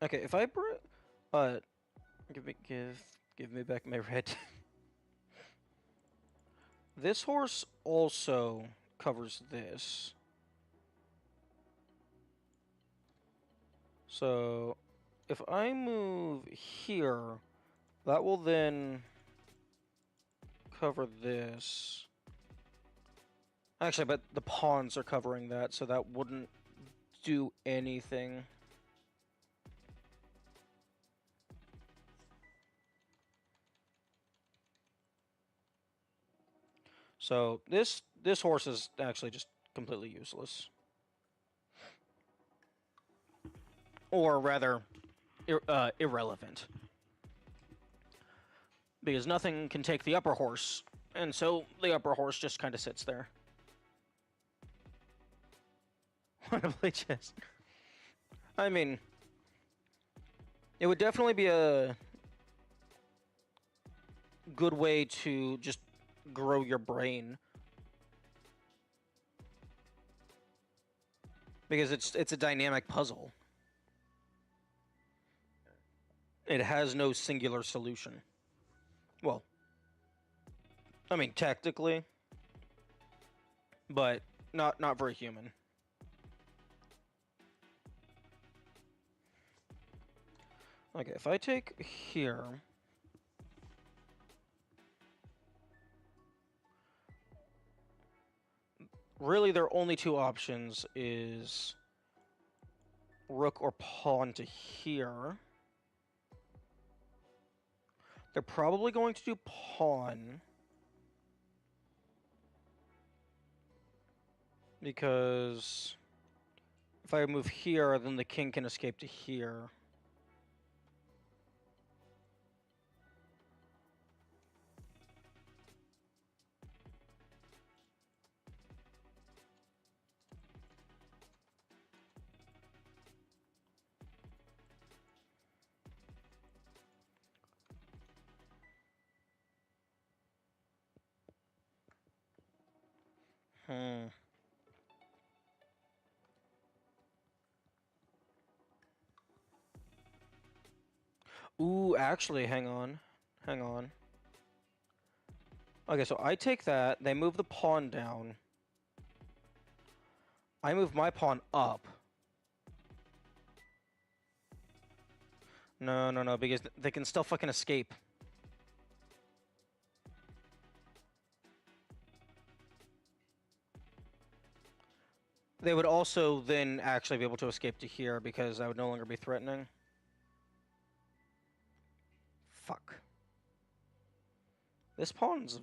[SPEAKER 1] Okay, if I give me back my red. This horse also covers this. So, if I move here, that will then cover this. Actually, but the pawns are covering that, so that wouldn't do anything. So this horse is actually just completely useless. Or rather, irrelevant. Because nothing can take the upper horse, and so the upper horse just kind of sits there. Wanna play chess? I mean, it would definitely be a good way to just grow your brain. Because it's a dynamic puzzle. It has no singular solution. Well, I mean, technically, but not very human. Okay, if I take here, really their only two options is rook or pawn to here. They're probably going to do pawn, because if I move here, then the king can escape to here. Ooh, actually, hang on. Hang on. Okay, so I take that, they move the pawn down. I move my pawn up. No, because they can still fucking escape. They would also then actually be able to escape to here because I would no longer be threatening. Fuck. This pawn's a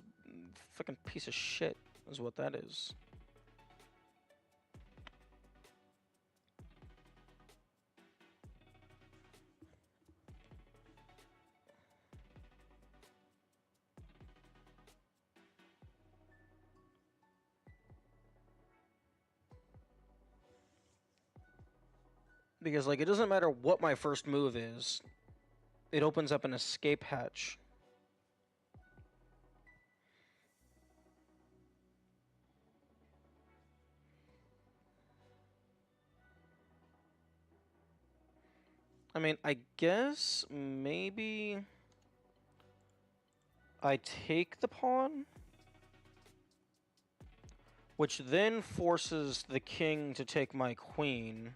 [SPEAKER 1] fucking piece of shit, is what that is. Because, like, it doesn't matter what my first move is, it opens up an escape hatch. I mean, I guess maybe I take the pawn, which then forces the king to take my queen.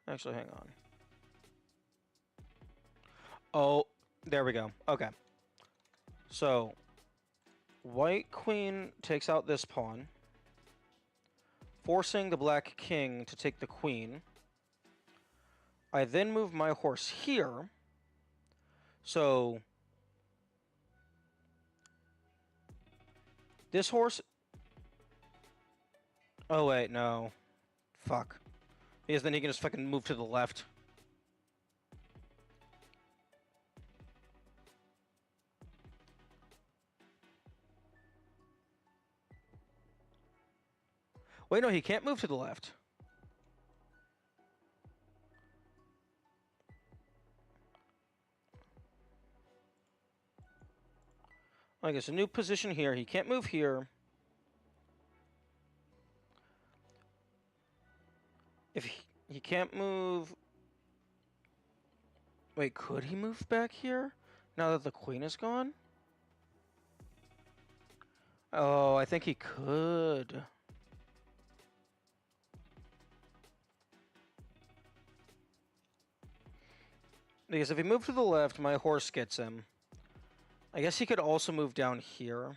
[SPEAKER 1] Actually, hang on. Oh, there we go. Okay. So, white queen takes out this pawn, forcing the black king to take the queen. I then move my horse here. So, this horse... Oh, wait, no. Fuck. Because then he can just fucking move to the left. Wait, no, he can't move to the left. I guess a new position here. He can't move here. If he can't move... Wait, could he move back here? Now that the queen is gone? Oh, I think he could. Because if he moved to the left, my horse gets him. I guess he could also move down here.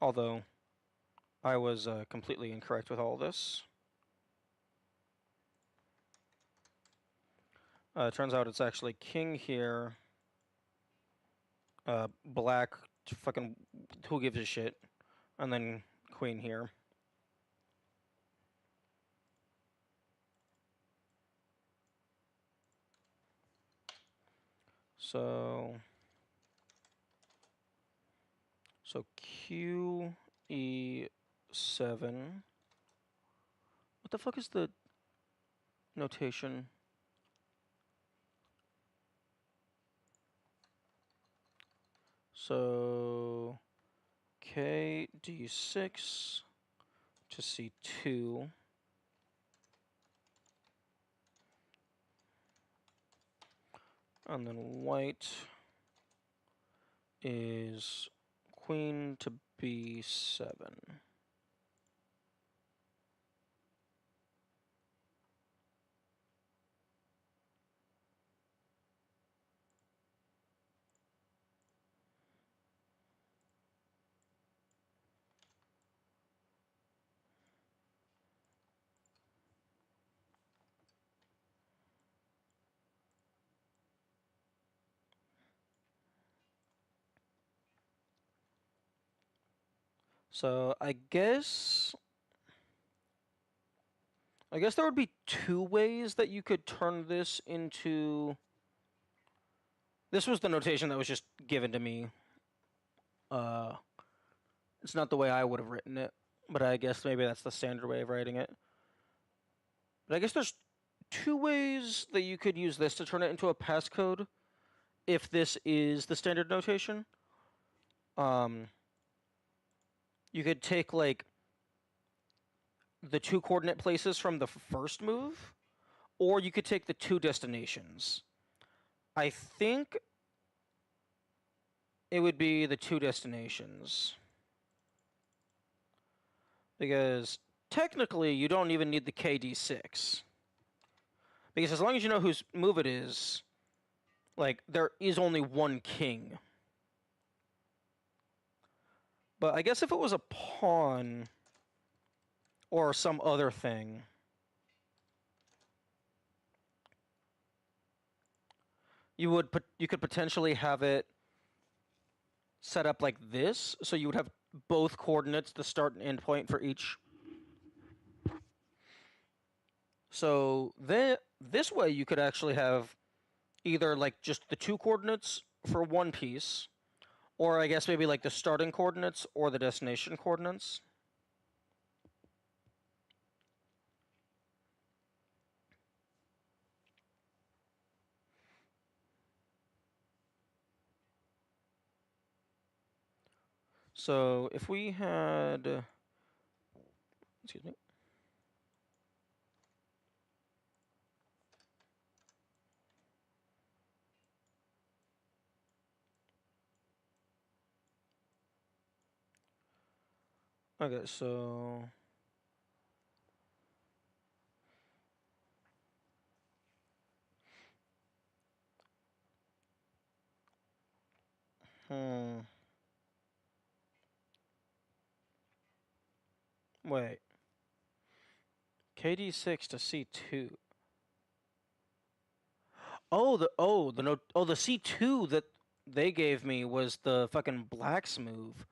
[SPEAKER 1] Although, I was completely incorrect with all this. Turns out it's actually king here. Black, fucking, who gives a shit? And then queen here. So Q, E7. What the fuck is the notation? So K, D6 to C2. And then white is queen to B7. So I guess there would be two ways that you could turn this into... This was the notation that was just given to me. It's not the way I would have written it, but I guess maybe that's the standard way of writing it. But I guess there's two ways that you could use this to turn it into a passcode if this is the standard notation. You could take, like, the 2 coordinate places from the first move, or you could take the 2 destinations. I think it would be the 2 destinations. Because technically you don't even need the KD6. Because as long as you know whose move it is, like, there is only one king. But I guess if it was a pawn or some other thing, you could potentially have it set up like this, so you would have both coordinates, the start and end point for each. So this way you could actually have either like just the 2 coordinates for one piece, or I guess maybe like the starting coordinates or the destination coordinates. So if we had, excuse me. Okay, so wait. KD6 to C2. The C2 that they gave me was the fucking black's move.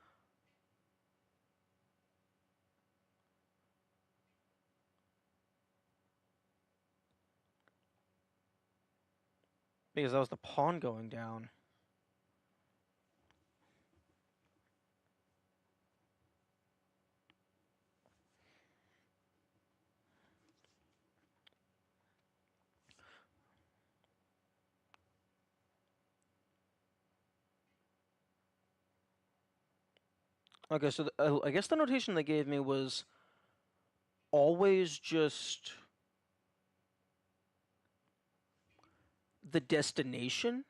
[SPEAKER 1] Because that was the pawn going down. Okay, so I guess the notation they gave me was always just the destination,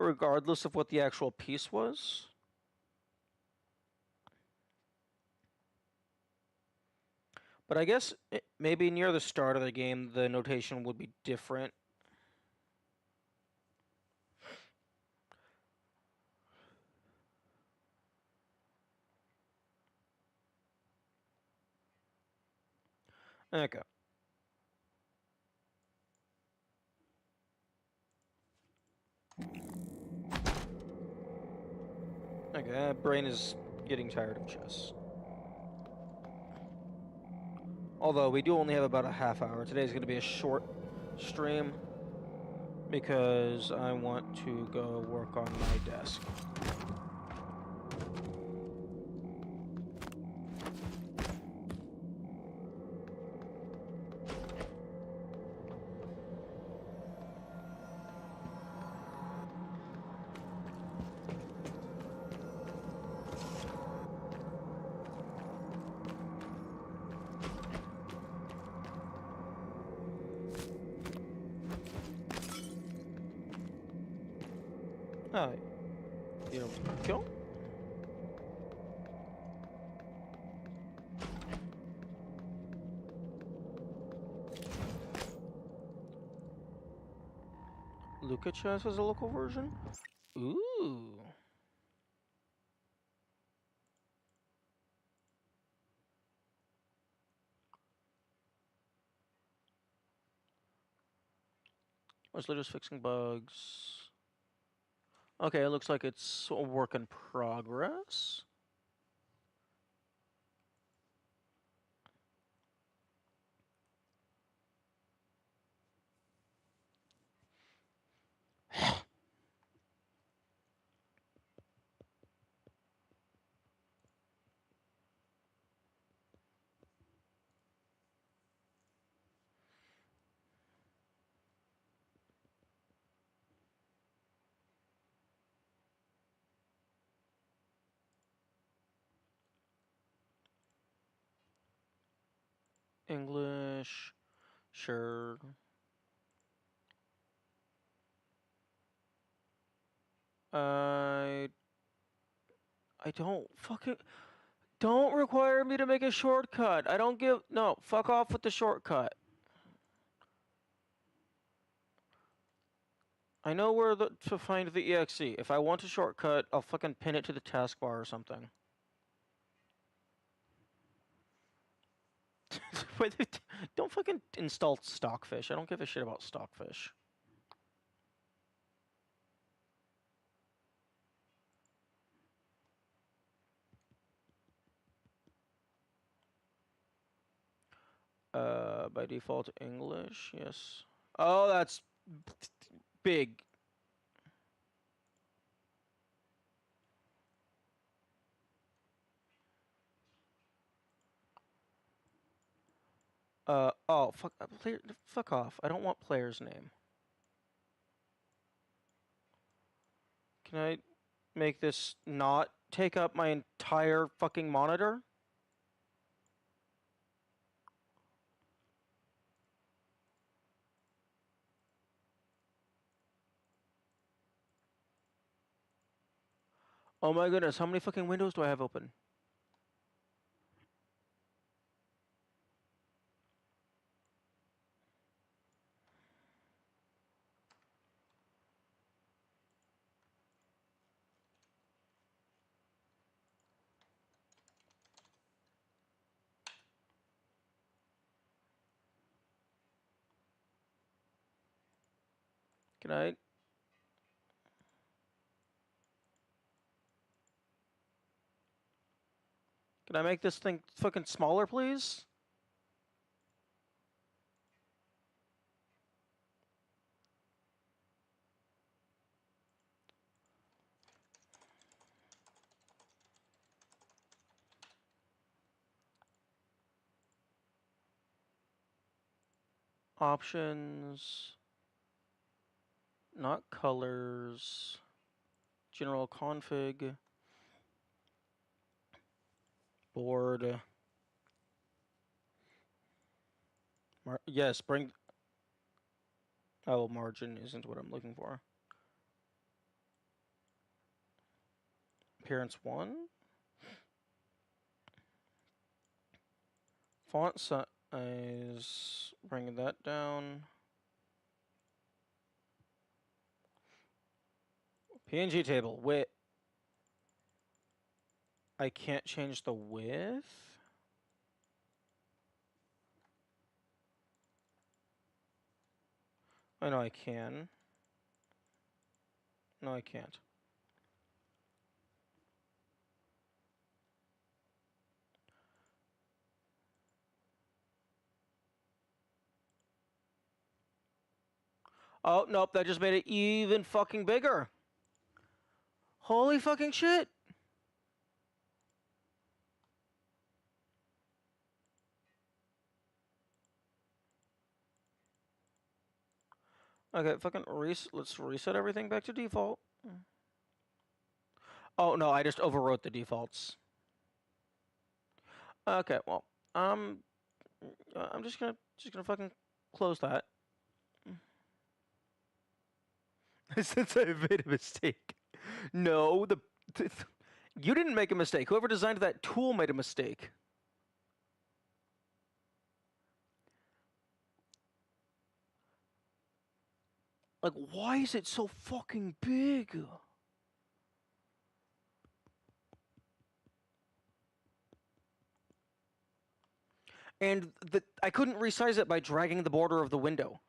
[SPEAKER 1] regardless of what the actual piece was. But I guess maybe near the start of the game, the notation would be different. Okay. Okay, brain is getting tired of chess. Although we do only have about a half hour. Today's going to be a short stream because I want to go work on my desk. Oh, you know, kill? Luca Chess has a local version? Ooh. Where's Leaders fixing bugs? Okay, it looks like it's a work in progress. English, sure. I don't require me to make a shortcut. I don't give, no, fuck off with the shortcut. I know where to find the EXE. If I want a shortcut, I'll fucking pin it to the taskbar or something. Don't fucking install Stockfish. I don't give a shit about Stockfish. By default English, yes. Oh, that's big. Oh, fuck off. I don't want player's name. Can I make this not take up my entire fucking monitor? Oh my goodness, how many fucking windows do I have open? Can I? Can I make this thing fucking smaller, please? Options. Not colors. General config. Board. Yes, bring... Oh, margin isn't what I'm looking for. Appearance 1. Font size, bringing that down. PNG table, width. I can't change the width. I know I can. No, I can't. Oh, nope, that just made it even fucking bigger. Holy fucking shit. Okay, fucking let's reset everything back to default. Oh, no, I just overwrote the defaults. Okay, well, I'm just gonna fucking close that. Since I made a mistake. No, you didn't make a mistake. Whoever designed that tool made a mistake. Like, why is it so fucking big? And I couldn't resize it by dragging the border of the window.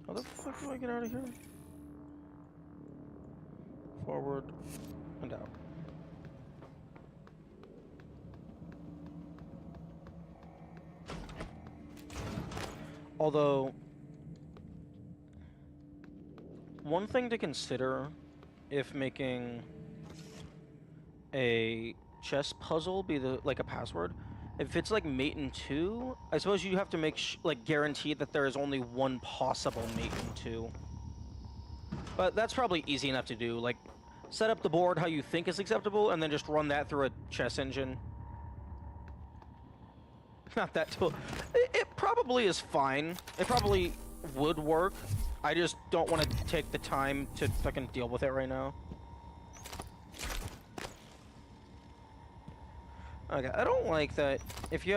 [SPEAKER 1] How the fuck do I get out of here? Forward and out. Although, one thing to consider if making a chess puzzle be like a password, if it's like mate in 2, I suppose you have to make like guarantee that there is only one possible mate in 2. But that's probably easy enough to do. Like, set up the board how you think is acceptable, and then just run that through a chess engine. Not that tool. It probably is fine. It probably would work. I just don't want to take the time to fucking deal with it right now. Okay, I don't like that. If you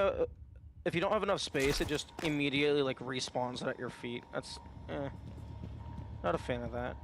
[SPEAKER 1] don't have enough space, it just immediately like respawns at your feet. That's not a fan of that.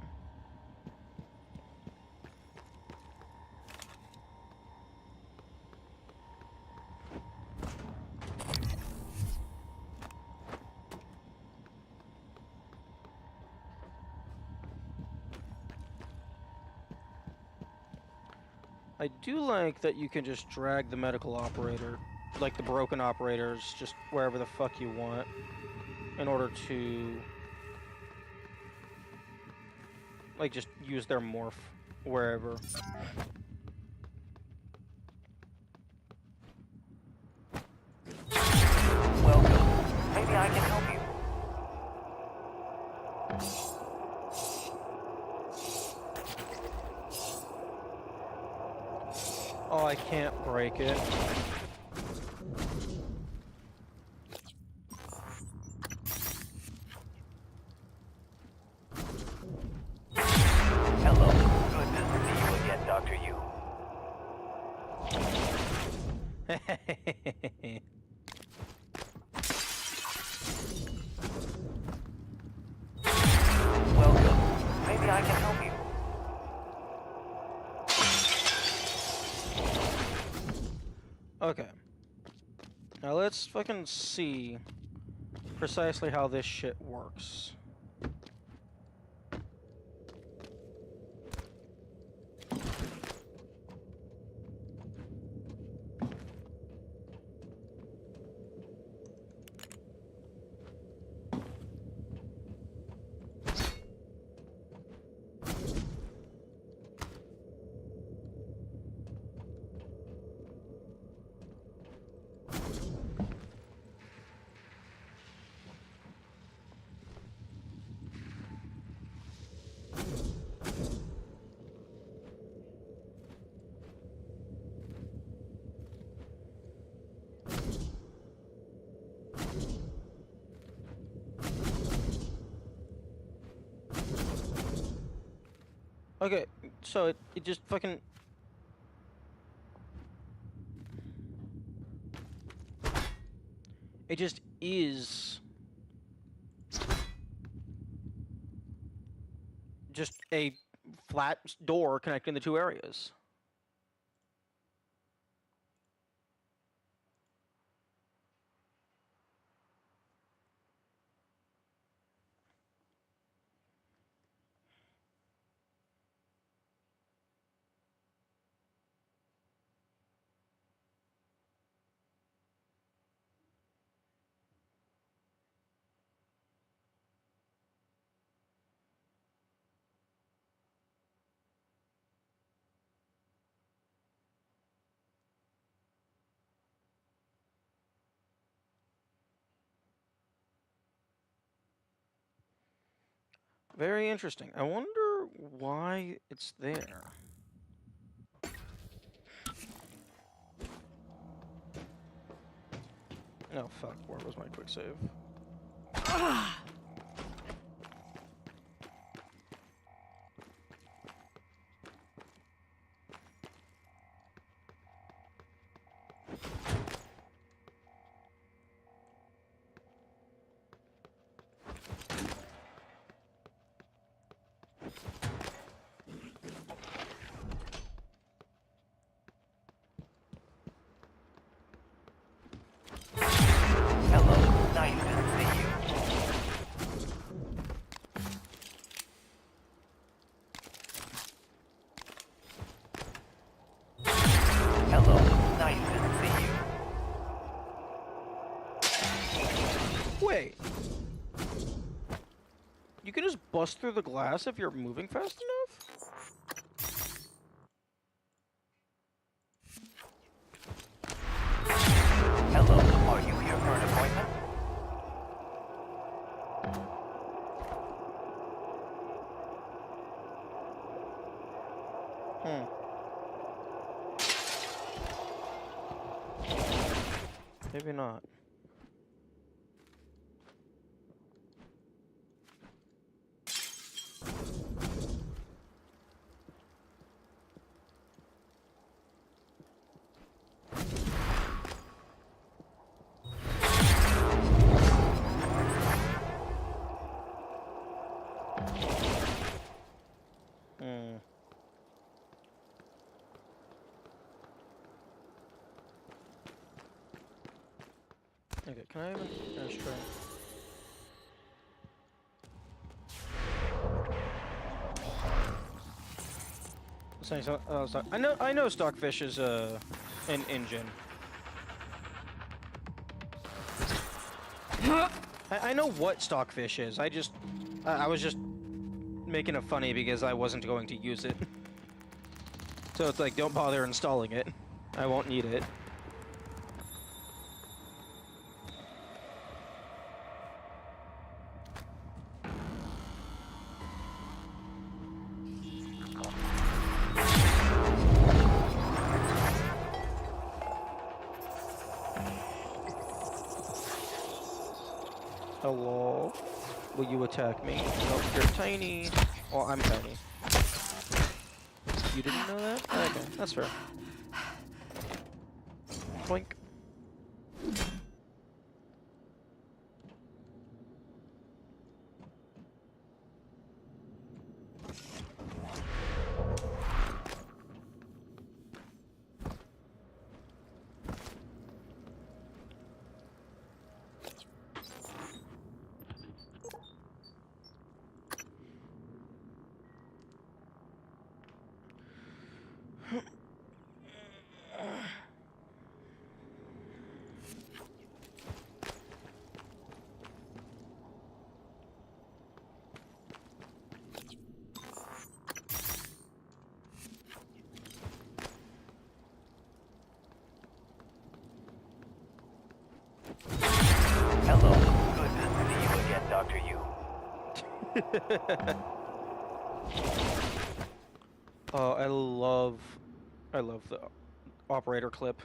[SPEAKER 1] I do like that you can just drag the medical operator, like the broken operators, just wherever the fuck you want, in order to, like, just use their morph wherever.
[SPEAKER 14] Welcome. Maybe I can help you.
[SPEAKER 1] Oh, I can't break it.
[SPEAKER 14] Hello. Good to see you again, Dr. Yu. Welcome. Maybe I can help you.
[SPEAKER 1] Okay. Now let's fucking see precisely how this shit works. Okay, so it just fucking... It just is... just a flat door connecting the two areas. Very interesting. I wonder why it's there. Oh fuck, where was my quick save?
[SPEAKER 14] Hello, nice to see you. Hello, nice to see you.
[SPEAKER 1] Wait. You can just bust through the glass if you're moving fast enough?
[SPEAKER 14] Hello, are you here for an appointment?
[SPEAKER 1] Maybe not. Okay, can I have an ashtray? Saying so, I know Stockfish is an engine. I know what Stockfish is. I was just making it funny because I wasn't going to use it. So it's like, don't bother installing it. I won't need it. Hello? Will you attack me? Nope, you're tiny. Well, I'm tiny. You didn't know that? Okay, that's fair. Boink.
[SPEAKER 14] Hello, good to see you again, Dr. Yu.
[SPEAKER 1] Oh, I love the operator clip.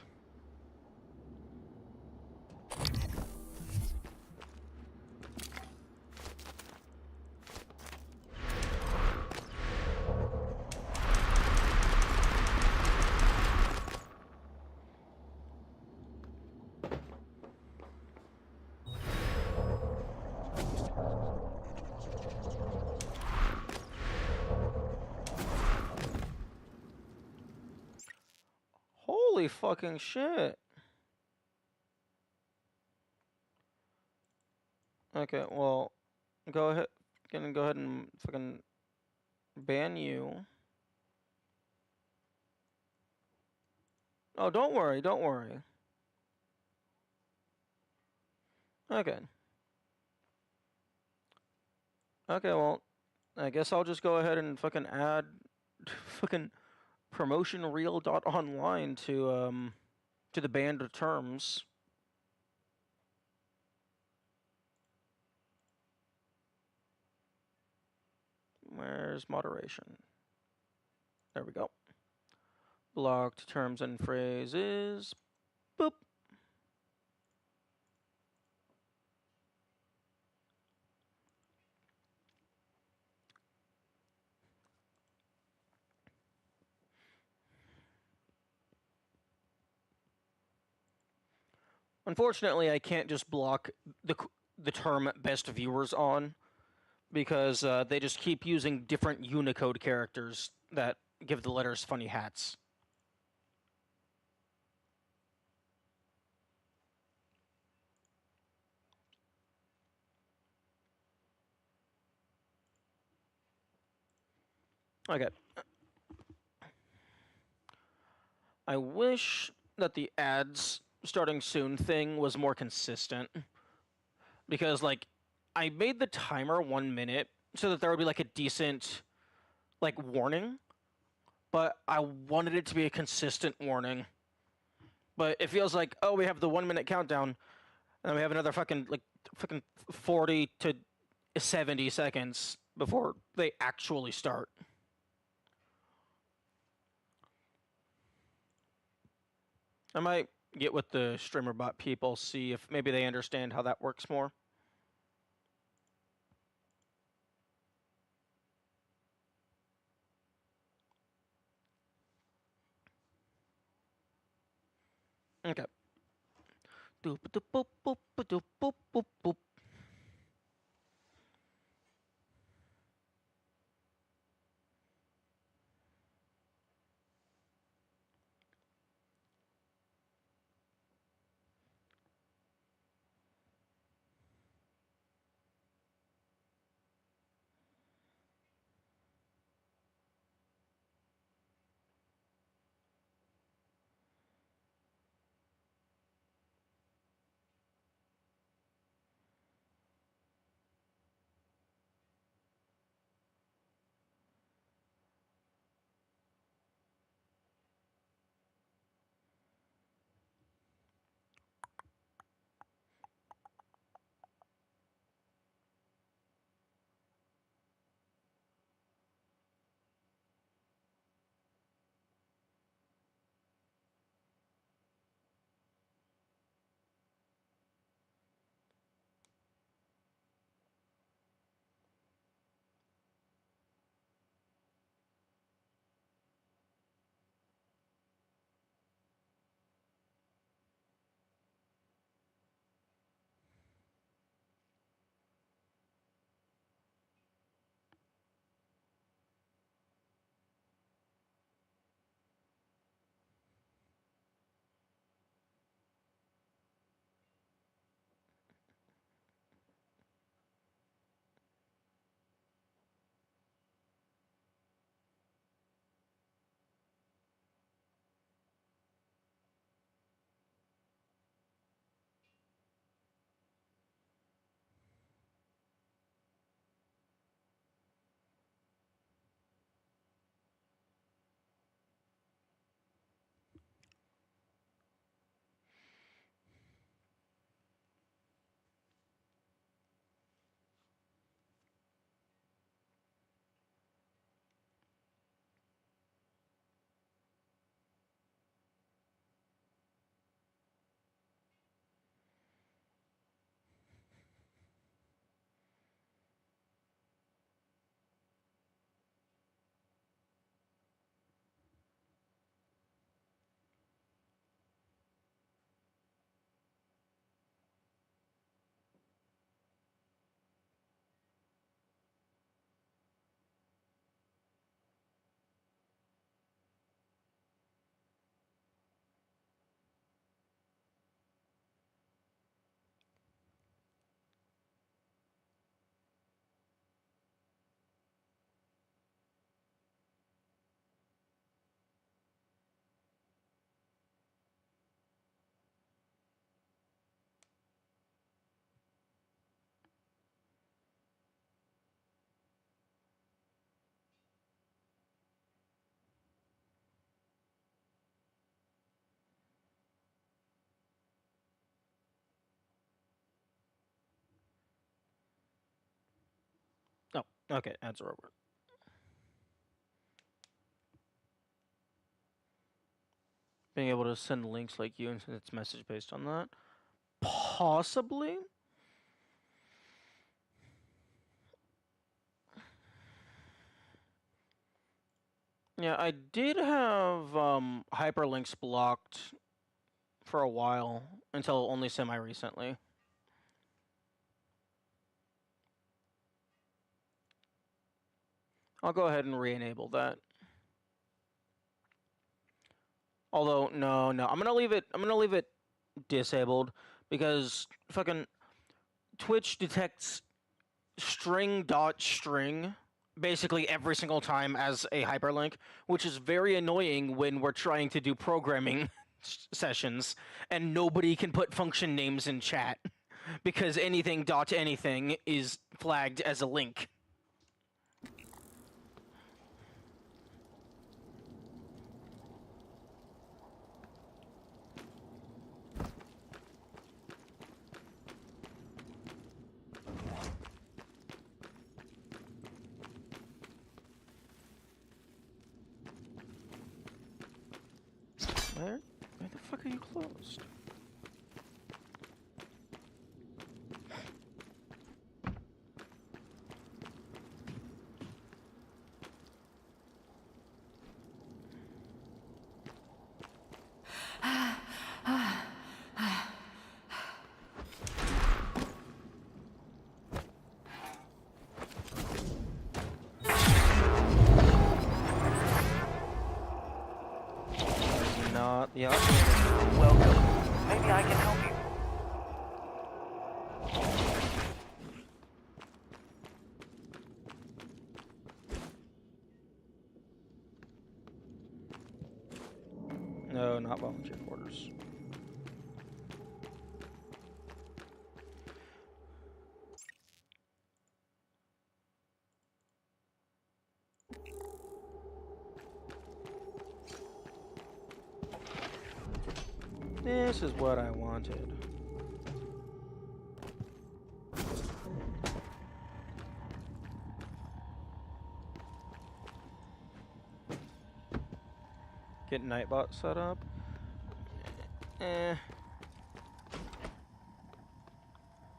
[SPEAKER 1] Holy fucking shit. Okay, well, go ahead. Gonna go ahead and fucking ban you. Oh, don't worry, don't worry. Okay. Okay, well, I guess I'll just go ahead and fucking add fucking promotionreel.online to the banned terms. Where's moderation? There we go. Blocked terms and phrases. Boop. Unfortunately, I can't just block the term best viewers on because they just keep using different Unicode characters that give the letters funny hats. Okay. I wish that the ads starting soon thing was more consistent. Because, like, I made the timer 1 minute so that there would be, like, a decent, like, warning. But I wanted it to be a consistent warning. But it feels like, oh, we have the 1 minute countdown, and then we have another fucking 40 to 70 seconds before they actually start. I might get with the StreamerBot people, see if maybe they understand how that works more. Okay. Doop doop boop boop doop boop boop boop. Okay, ads are over. Being able to send links like you and send its message based on that? Possibly? Yeah, I did have hyperlinks blocked for a while, until only semi-recently. I'll go ahead and re-enable that. Although, no, I'm gonna leave it disabled, because fucking Twitch detects string.string basically every single time as a hyperlink, which is very annoying when we're trying to do programming sessions and nobody can put function names in chat because anything is flagged as a link. Where the fuck are you closed? Not the option.
[SPEAKER 14] Welcome. Maybe I can help you.
[SPEAKER 1] No, not volunteer quarters. This is what I wanted. Get Nightbot set up.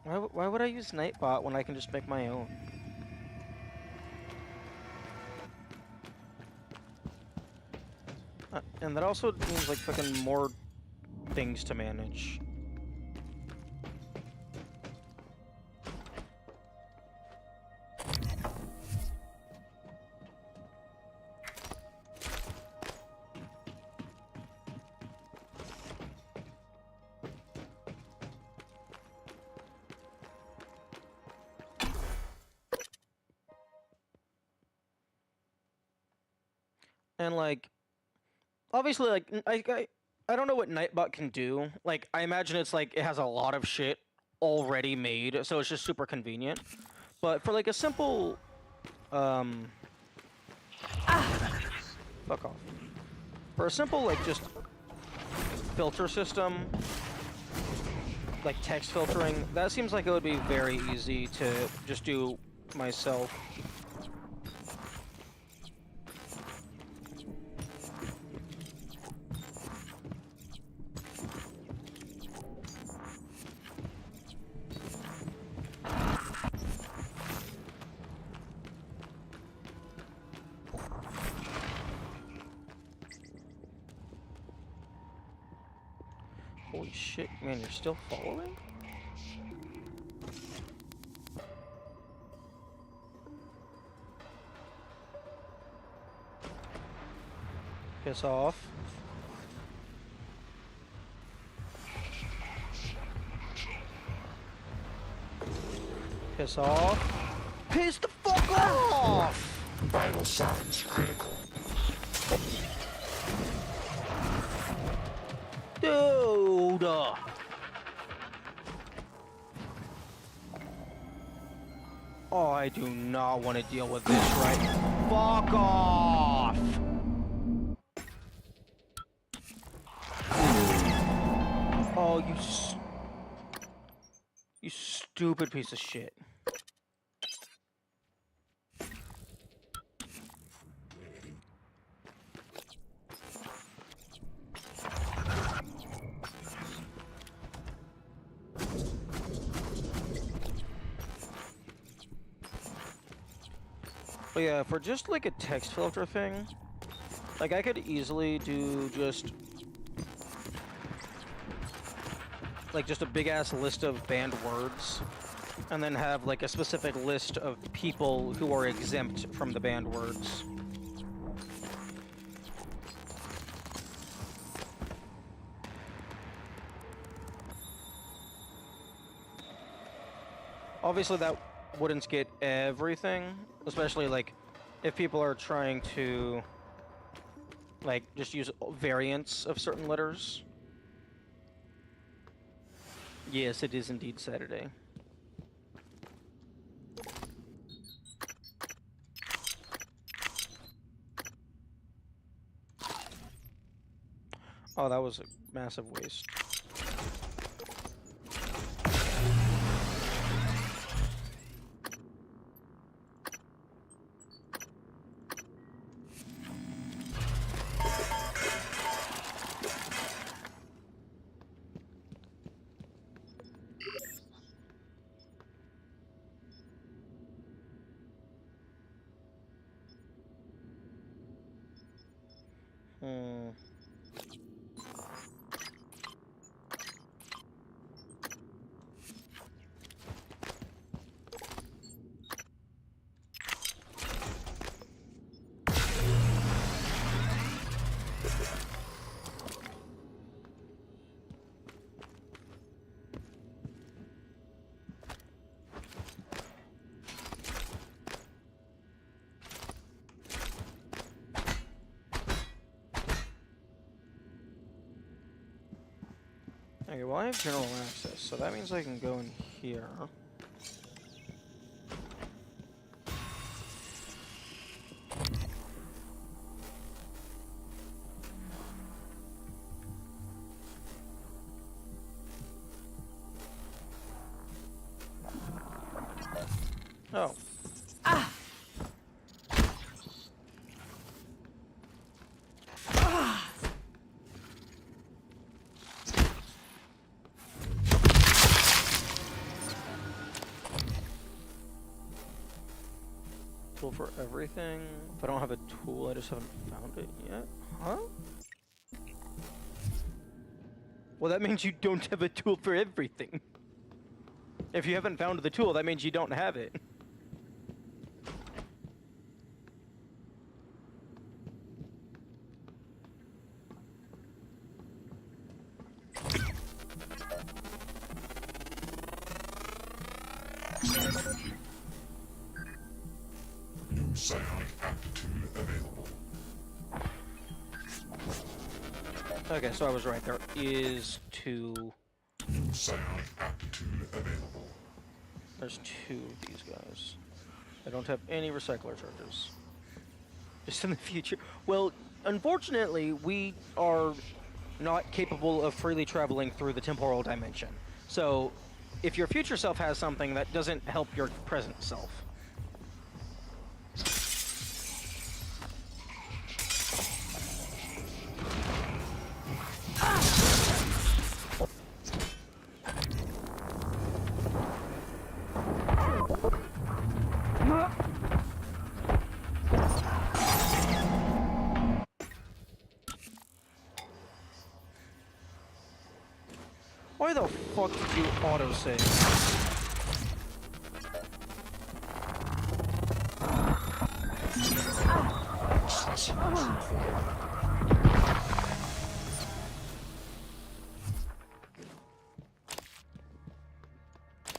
[SPEAKER 1] Why would I use Nightbot when I can just make my own? And that also means like fucking more things to manage. And like, obviously, like I don't know what Nightbot can do. Like, I imagine it's like it has a lot of shit already made, so it's just super convenient. But for like a simple, fuck off. For a simple like just filter system, like text filtering, that seems like it would be very easy to just do myself. Holy shit, man, you're still following? Piss off. Piss off. Piss the fuck off!
[SPEAKER 16] Vital signs critical.
[SPEAKER 1] Dude! Oh, I do not want to deal with this right now. Fuck off! Oh, you stupid piece of shit. But yeah, for just like a text filter thing, like I could easily do just like just a big ass list of banned words, and then have like a specific list of people who are exempt from the banned words. Obviously that wouldn't get everything, especially like if people are trying to like just use variants of certain letters. Yes, it is indeed Saturday. Oh, that was a massive waste. Hmm. Okay, well I have general access, so that means I can go in here. Oh. Ah! Ah! Tool for everything. If I don't have a tool, I just haven't found it yet. Huh? Well, that means you don't have a tool for everything. If you haven't found the tool, that means you don't have it.
[SPEAKER 13] New psionic aptitude available.
[SPEAKER 1] Okay, so I was right. There is two.
[SPEAKER 13] New psionic aptitude available.
[SPEAKER 1] There's two of these guys. I don't have any recycler charges. Just in the future. Well, unfortunately, we are not capable of freely traveling through the temporal dimension. So, if your future self has something, that doesn't help your present self. Why the fuck did you autosave?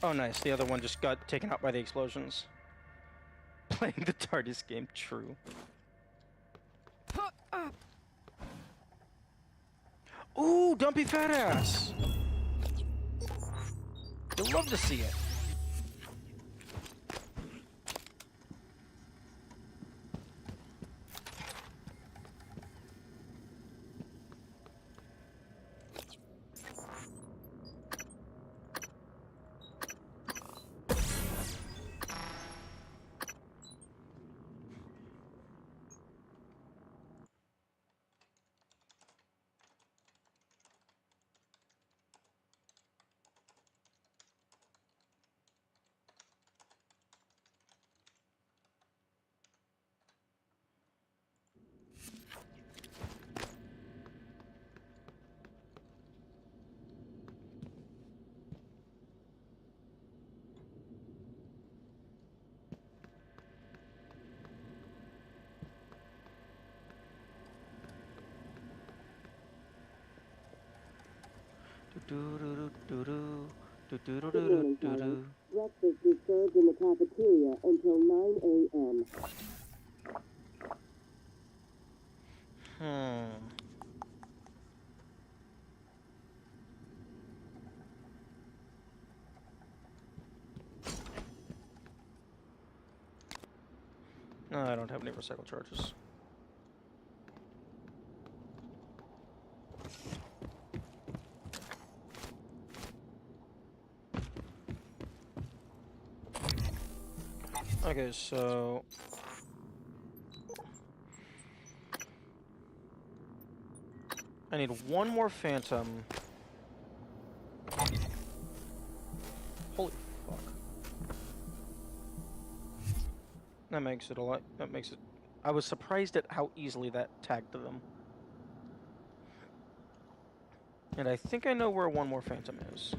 [SPEAKER 1] Oh nice, the other one just got taken out by the explosions. Playing the TARDIS game, true. Ooh, dumpy fat ass! You'll love to see it.
[SPEAKER 10] Good morning, Tyler. Breakfast is served in the cafeteria until 9 a.m.
[SPEAKER 1] No, I don't have any recycle charges. Okay, so I need one more phantom. Holy fuck. That makes it a lot. That makes it. I was surprised at how easily that tagged to them. And I think I know where one more phantom is.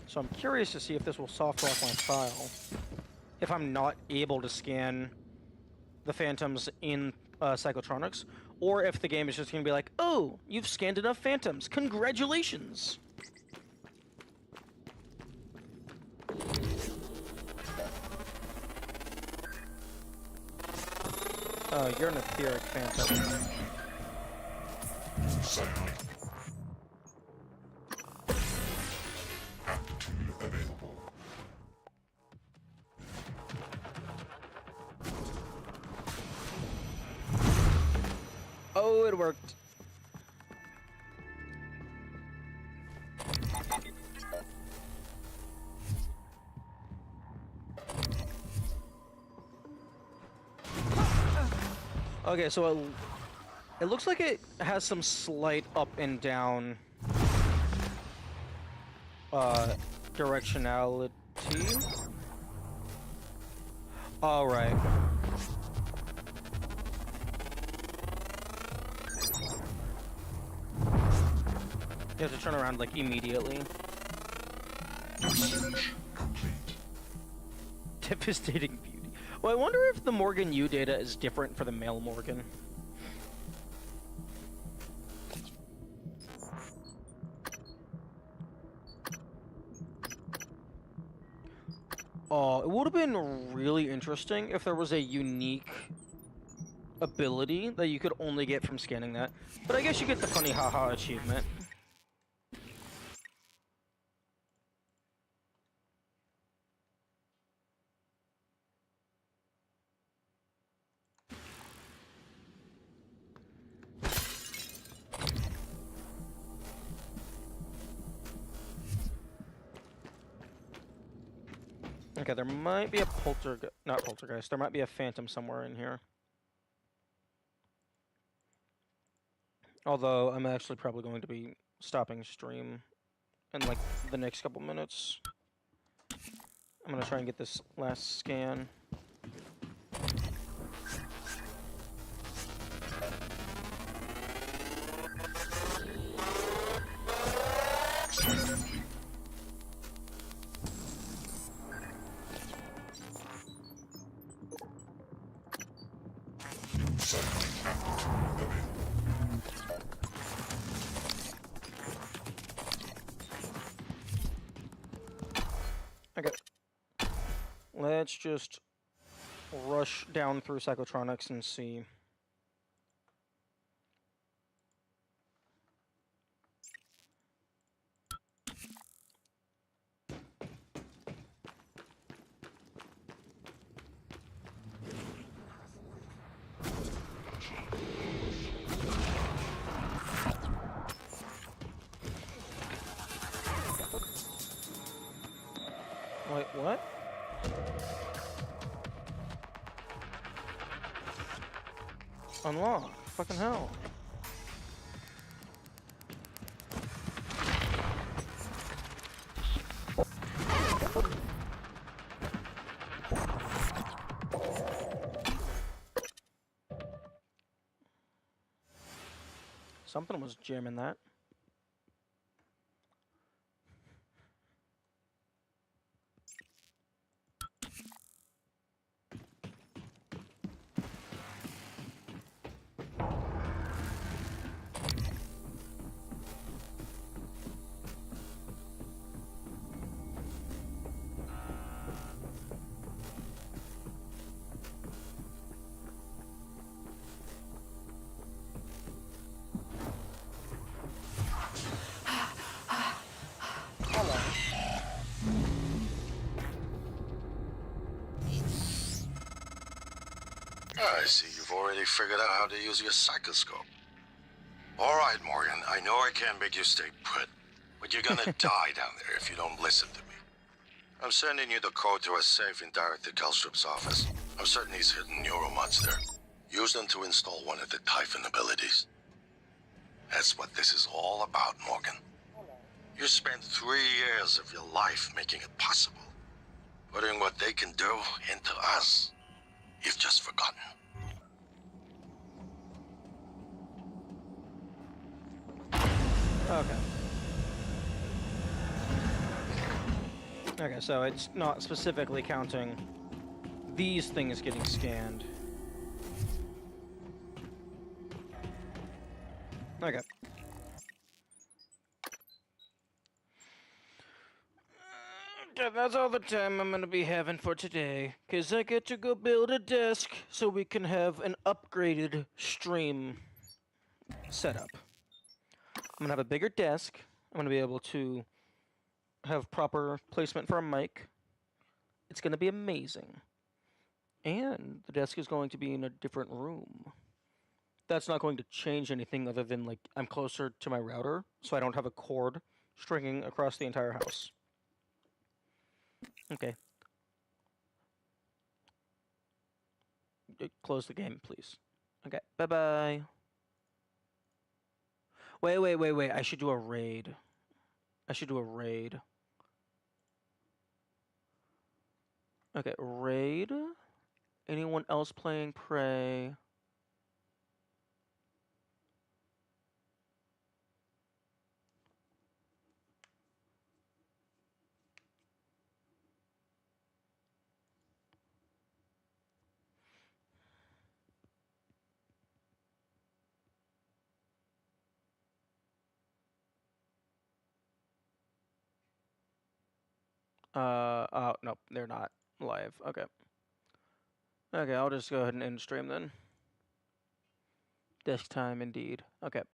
[SPEAKER 1] So I'm curious to see if this will soft lock my file. If I'm not able to scan the phantoms in Psychotronics, or if the game is just going to be like, oh, you've scanned enough phantoms. Congratulations! Oh, you're an etheric phantom. Oh, it worked. Okay, so it looks like it has some slight up and down directionality. All right. You have to turn around like immediately. Devastating beauty. Well, I wonder if the Morgan U data is different for the male Morgan. It would have been really interesting if there was a unique ability that you could only get from scanning that. But I guess you get the funny haha achievement. Okay, there might be a not poltergeist, there might be a phantom somewhere in here. Although, I'm actually probably going to be stopping stream in like the next couple minutes. I'm gonna try and get this last scan. Okay. Let's just rush down through Psychotronics and see. Wait, what? Unlock. Fucking hell. Something was jamming that.
[SPEAKER 7] I see you've already figured out how to use your psychoscope. All right, Morgan, I know I can't make you stay put, but you're gonna die down there if you don't listen to me. I'm sending you the code to a safe in Director Kelstrup's office. I'm certain he's hidden neuromods there. Use them to install one of the Typhon abilities. That's what this is all about, Morgan. You spent 3 years of your life making it possible. Putting what they can do into us. You've just forgotten.
[SPEAKER 1] Okay. Okay, so it's not specifically counting these things getting scanned. Okay. Okay, that's all the time I'm gonna be having for today, cause I get to go build a desk so we can have an upgraded stream setup. I'm gonna have a bigger desk. I'm gonna be able to have proper placement for a mic. It's gonna be amazing. And the desk is going to be in a different room. That's not going to change anything other than, like, I'm closer to my router, so I don't have a cord stringing across the entire house. Okay. Close the game, please. Okay, bye-bye. Wait. I should do a raid. Okay, raid. Anyone else playing Prey? Oh, nope, they're not live. Okay. Okay, I'll just go ahead and end stream then. Desk time indeed. Okay.